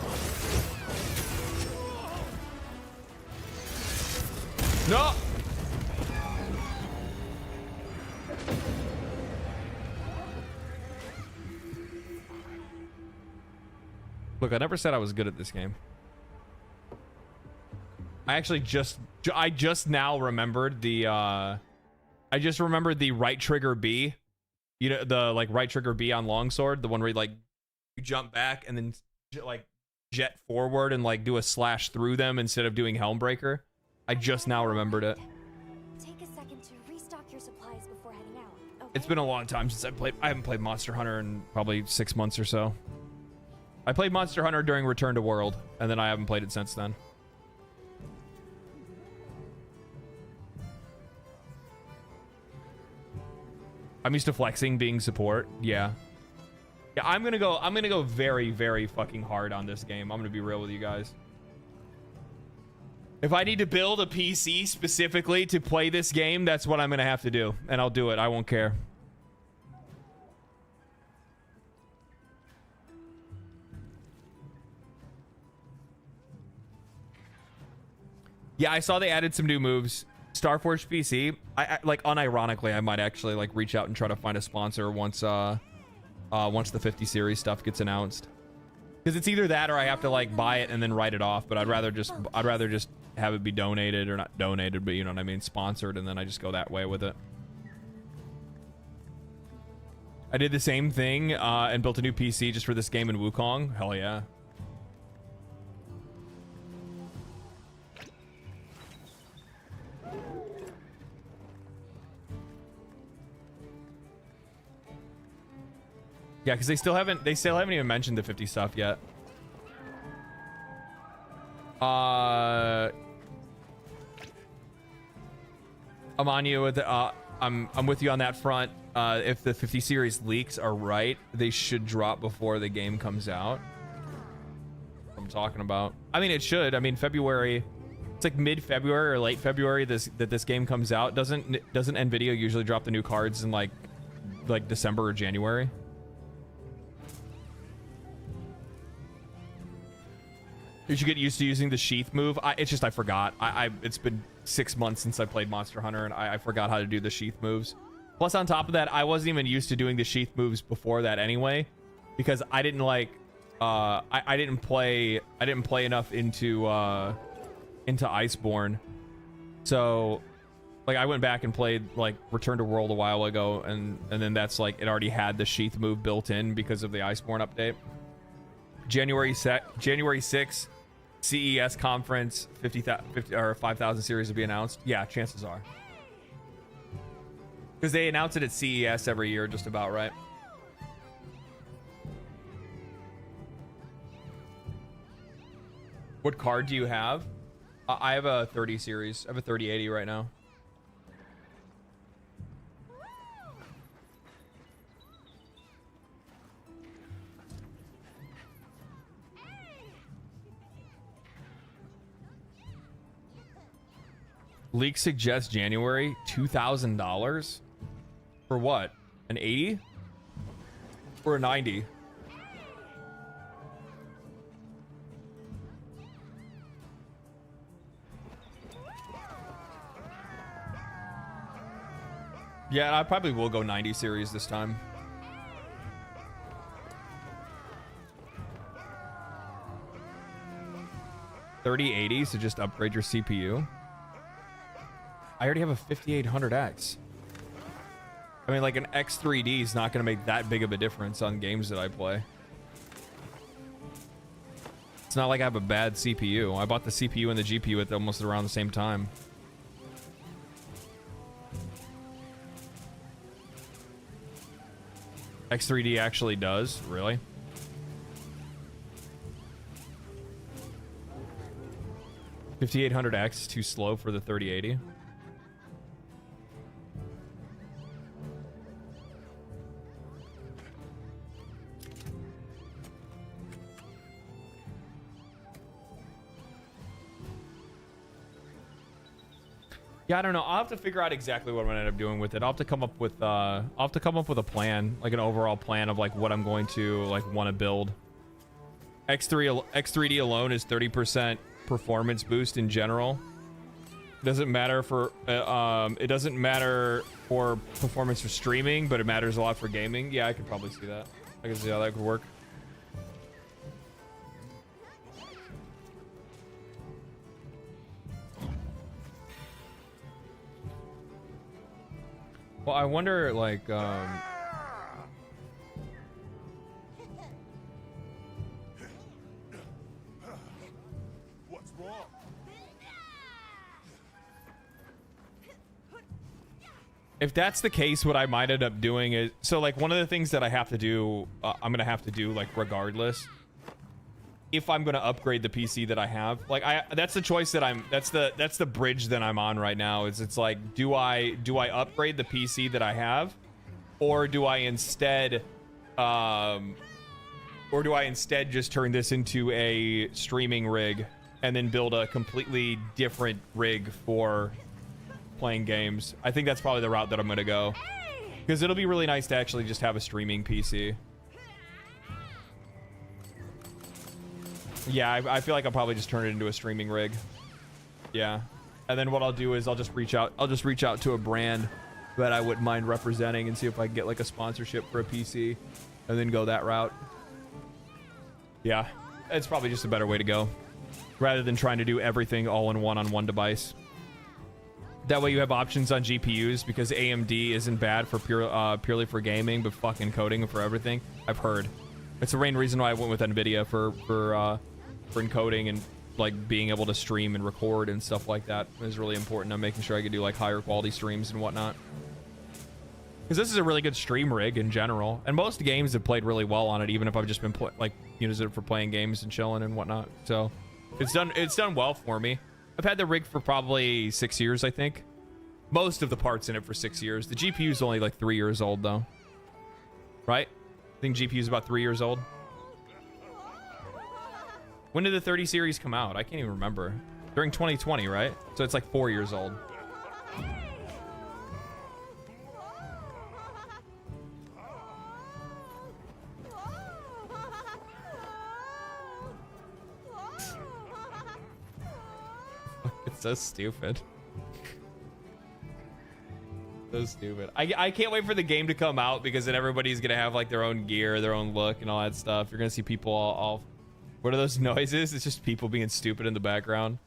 No! Look, I never said I was good at this game. I actually just now remembered the I just remembered the right trigger B. You know, the like right trigger B on longsword, the one where you like you jump back and then like jet forward and like do a slash through them instead of doing Helmbreaker. I just now remembered it. Take a second to restock your supplies before heading out. Okay? It's been a long time since I haven't played Monster Hunter in probably 6 months or so. I played Monster Hunter during Return to World, and then I haven't played it since then. I'm used to flexing being support. Yeah. Yeah, I'm gonna go very, very fucking hard on this game. I'm gonna be real with you guys. If I need to build a PC specifically to play this game, that's what I'm gonna have to do. And I'll do it. I won't care. Yeah, I saw they added some new moves. Starforge PC. I like unironically, I might actually like reach out and try to find a sponsor once the 50 series stuff gets announced. Because it's either that or I have to like buy it and then write it off. But I'd rather just have it be donated, or not donated, but you know what I mean, sponsored, and then I just go that way with it. I did the same thing and built a new PC just for this game in Wukong. Hell yeah. Yeah, because they still haven't even mentioned the 50 stuff yet. I'm on you with I'm with you on that front. If the 50 series leaks are right, they should drop before the game comes out. talking about. I mean, it should. I mean, February, it's like mid-February or late February that this game comes out. Doesn't Nvidia usually drop the new cards in like December or January? You should get used to using the sheath move. It's just I forgot. It's been 6 months since I played Monster Hunter, and I forgot how to do the sheath moves. Plus, on top of that, I wasn't even used to doing the sheath moves before that anyway, because I didn't like. I didn't play enough into Iceborne, so like I went back and played like Return to World a while ago, and then that's like it already had the sheath move built in because of the Iceborne update. January 6th, CES conference, 50 or 5,000 series to be announced. Yeah, chances are, because they announce it at CES every year, just about, right? What card do you have? I have a 30 series. I have a 3080 right now. Leak suggests January, $2,000 for what? An 80 or a 90? Yeah, I probably will go 90 series this time. $3080 to just upgrade your CPU. I already have a 5800X. I mean, like an X3D is not going to make that big of a difference on games that I play. It's not like I have a bad CPU. I bought the CPU and the GPU at almost around the same time. X3D actually does? Really? $5800X is too slow for the 3080. Yeah, I don't know. I'll have to figure out exactly what I'm gonna end up doing with it. I'll have to come up with a plan, like an overall plan of like what I'm going to like want to build. X3D alone is 30% performance boost in general. Doesn't matter for it doesn't matter for performance for streaming, but it matters a lot for gaming. Yeah, I could probably see that. I can see how that could work. Well, I wonder, like, What's wrong? if that's the case, what I might end up doing is, so like one of the things that I have to do, I'm gonna have to do like regardless, if I'm gonna upgrade the PC that I have, like that's the choice that that's the bridge that I'm on right now. It's like, do I upgrade the PC that I have, or do I instead just turn this into a streaming rig and then build a completely different rig for playing games? I think that's probably the route that I'm gonna go, because it'll be really nice to actually just have a streaming PC. Yeah, I feel like I'll probably just turn it into a streaming rig. Yeah, and then what I'll do is I'll just reach out to a brand that I wouldn't mind representing and see if I can get like a sponsorship for a PC, and then go that route. Yeah, it's probably just a better way to go, rather than trying to do everything all in one on one device. That way you have options on GPUs, because AMD isn't bad for purely for gaming, but fucking coding for everything. I've heard. It's the main reason why I went with NVIDIA for encoding and like being able to stream and record and stuff like that is really important. I'm making sure I can do like higher quality streams and whatnot, because this is a really good stream rig in general, and most games have played really well on it, even if I've just been using it for playing games and chilling and whatnot. So it's done well for me. I've had the rig for probably 6 years, I think. Most of the parts in it for 6 years. The GPU is only like 3 years old though, right? I think GPU is about 3 years old. When did the 30 series come out? I can't even remember. During 2020, right? So it's like 4 years old. It's so stupid. So stupid. I can't wait for the game to come out because then everybody's gonna have like their own gear, their own look, and all that stuff. You're gonna see people all what are those noises? It's just people being stupid in the background.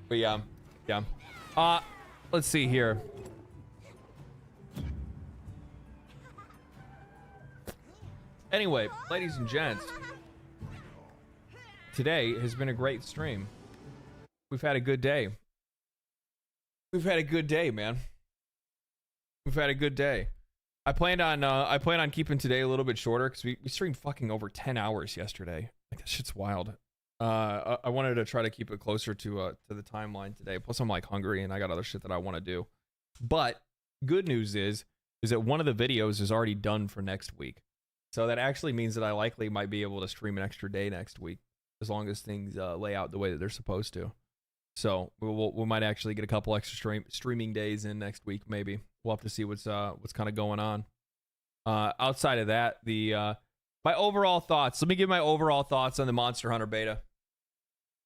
But yeah. Let's see here. Anyway, ladies and gents, today has been a great stream. We've had a good day. We've had a good day, man. We've had a good day. I plan on keeping today a little bit shorter because we streamed fucking over 10 hours yesterday. Like, that shit's wild. I wanted to try to keep it closer to the timeline today. Plus, I'm like hungry and I got other shit that I want to do. But good news is that one of the videos is already done for next week. So that actually means that I likely might be able to stream an extra day next week, as long as things lay out the way that they're supposed to. So we might actually get a couple extra streaming days in next week, maybe. We'll have to see what's kind of going on. Outside of that, my overall thoughts. Let me give my overall thoughts on the Monster Hunter beta.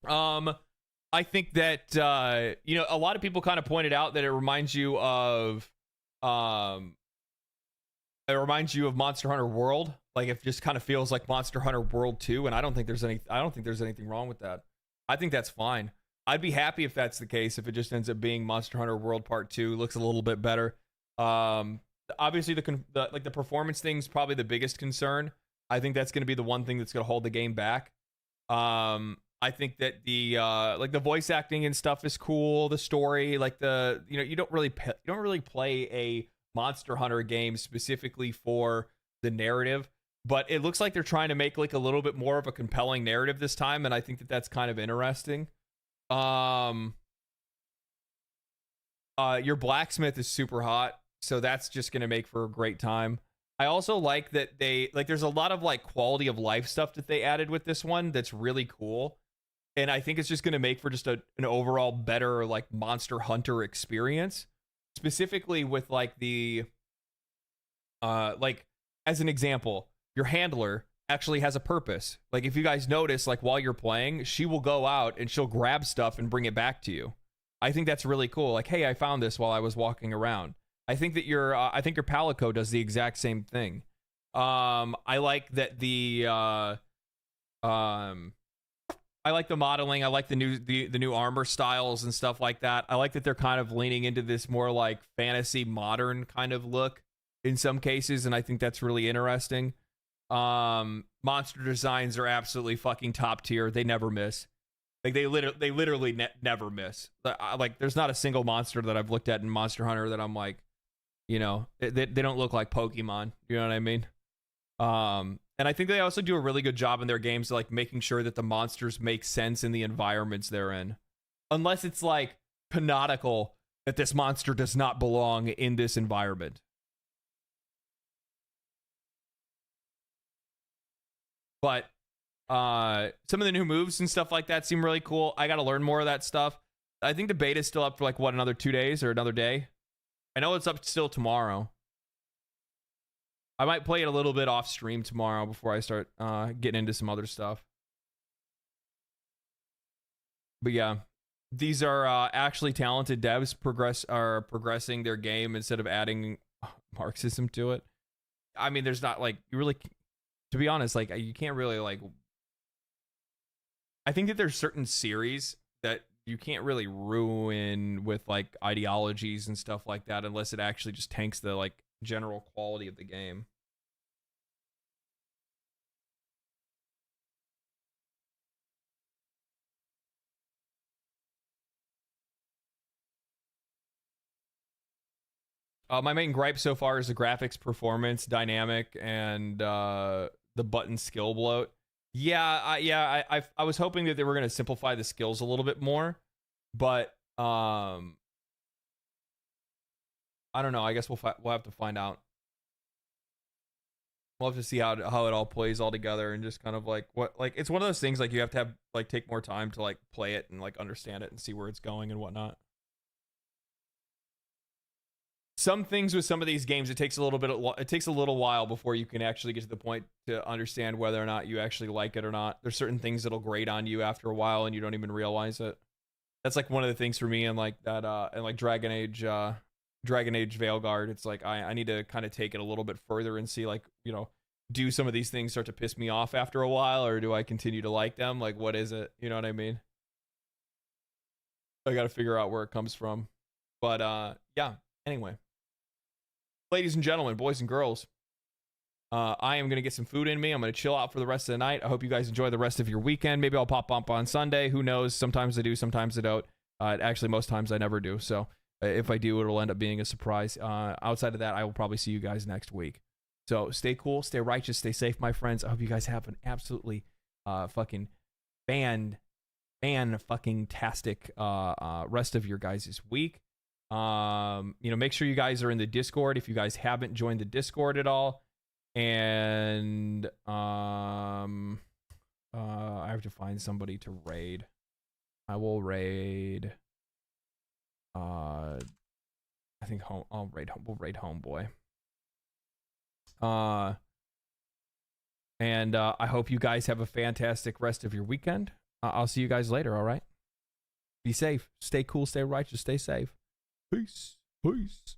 I think that a lot of people kind of pointed out that it reminds you of Monster Hunter World. Like, it just kind of feels like Monster Hunter World 2, and I don't think there's anything wrong with that. I think that's fine. I'd be happy if that's the case, if it just ends up being Monster Hunter World Part 2. Looks a little bit better. Obviously the performance thing's probably the biggest concern. I think that's going to be the one thing that's going to hold the game back. I think that the voice acting and stuff is cool. The story, like you don't really play a Monster Hunter game specifically for the narrative, but it looks like they're trying to make like a little bit more of a compelling narrative this time, and I think that that's kind of interesting. Your blacksmith is super hot, so that's just gonna make for a great time. I also like that there's a lot of like quality of life stuff that they added with this one that's really cool, and I think it's just gonna make for just an overall better like Monster Hunter experience, specifically with like the like, as an example, your handler actually has a purpose. Like, if you guys notice, like while you're playing, she will go out and she'll grab stuff and bring it back to you. I think that's really cool. Like, hey, I found this while I was walking around. I think that your Palico does the exact same thing. I like that I like the modeling. I like the new armor styles and stuff like that. I like that they're kind of leaning into this more like fantasy modern kind of look in some cases, and I think that's really interesting. Monster designs are absolutely fucking top tier. They never miss. Like, they literally never miss. Like, there's not a single monster that I've looked at in Monster Hunter that I'm like, they don't look like Pokemon. You know what I mean? And I think they also do a really good job in their games, like making sure that the monsters make sense in the environments they're in. Unless it's like canonical that this monster does not belong in this environment. But some of the new moves and stuff like that seem really cool. I got to learn more of that stuff. I think the beta is still up for like, what, another 2 days or another day? I know it's up still tomorrow. I might play it a little bit off stream tomorrow before I start getting into some other stuff. But yeah, these are actually talented devs progressing their game instead of adding Marxism to it. I mean, there's not like, you really, to be honest, like, you can't really like, I think that there's certain series that you can't really ruin with like ideologies and stuff like that unless it actually just tanks the like general quality of the game. My main gripe so far is the graphics, performance, dynamic, and the button skill bloat. I was hoping that they were going to simplify the skills a little bit more, but I don't know. I guess we'll have to find out. We'll have to see how it all plays all together and just kind of like what, like, it's one of those things like you have to have like take more time to like play it and like understand it and see where it's going and whatnot. Some things with some of these games, it takes a little while before you can actually get to the point to understand whether or not you actually like it or not. There's certain things that'll grate on you after a while and you don't even realize it. That's like one of the things for me in like that and like Dragon Age Veilguard. It's like I need to kind of take it a little bit further and see, like, you know, do some of these things start to piss me off after a while, or do I continue to like them? Like, what is it? You know what I mean? I got to figure out where it comes from. But yeah, anyway. Ladies and gentlemen, boys and girls, I am going to get some food in me. I'm going to chill out for the rest of the night. I hope you guys enjoy the rest of your weekend. Maybe I'll pop up on Sunday. Who knows? Sometimes I do, sometimes I don't. Actually, most times I never do. So if I do, it'll end up being a surprise. Outside of that, I will probably see you guys next week. So stay cool, stay righteous, stay safe, my friends. I hope you guys have an absolutely fucking fucking tastic rest of your guys' week. You know, make sure you guys are in the Discord if you guys haven't joined the Discord at all. And I have to find somebody to raid. I will raid. I think home. We'll raid Homeboy. And I hope you guys have a fantastic rest of your weekend. I'll see you guys later. All right. Be safe. Stay cool. Stay righteous. Stay safe. Peace. Peace.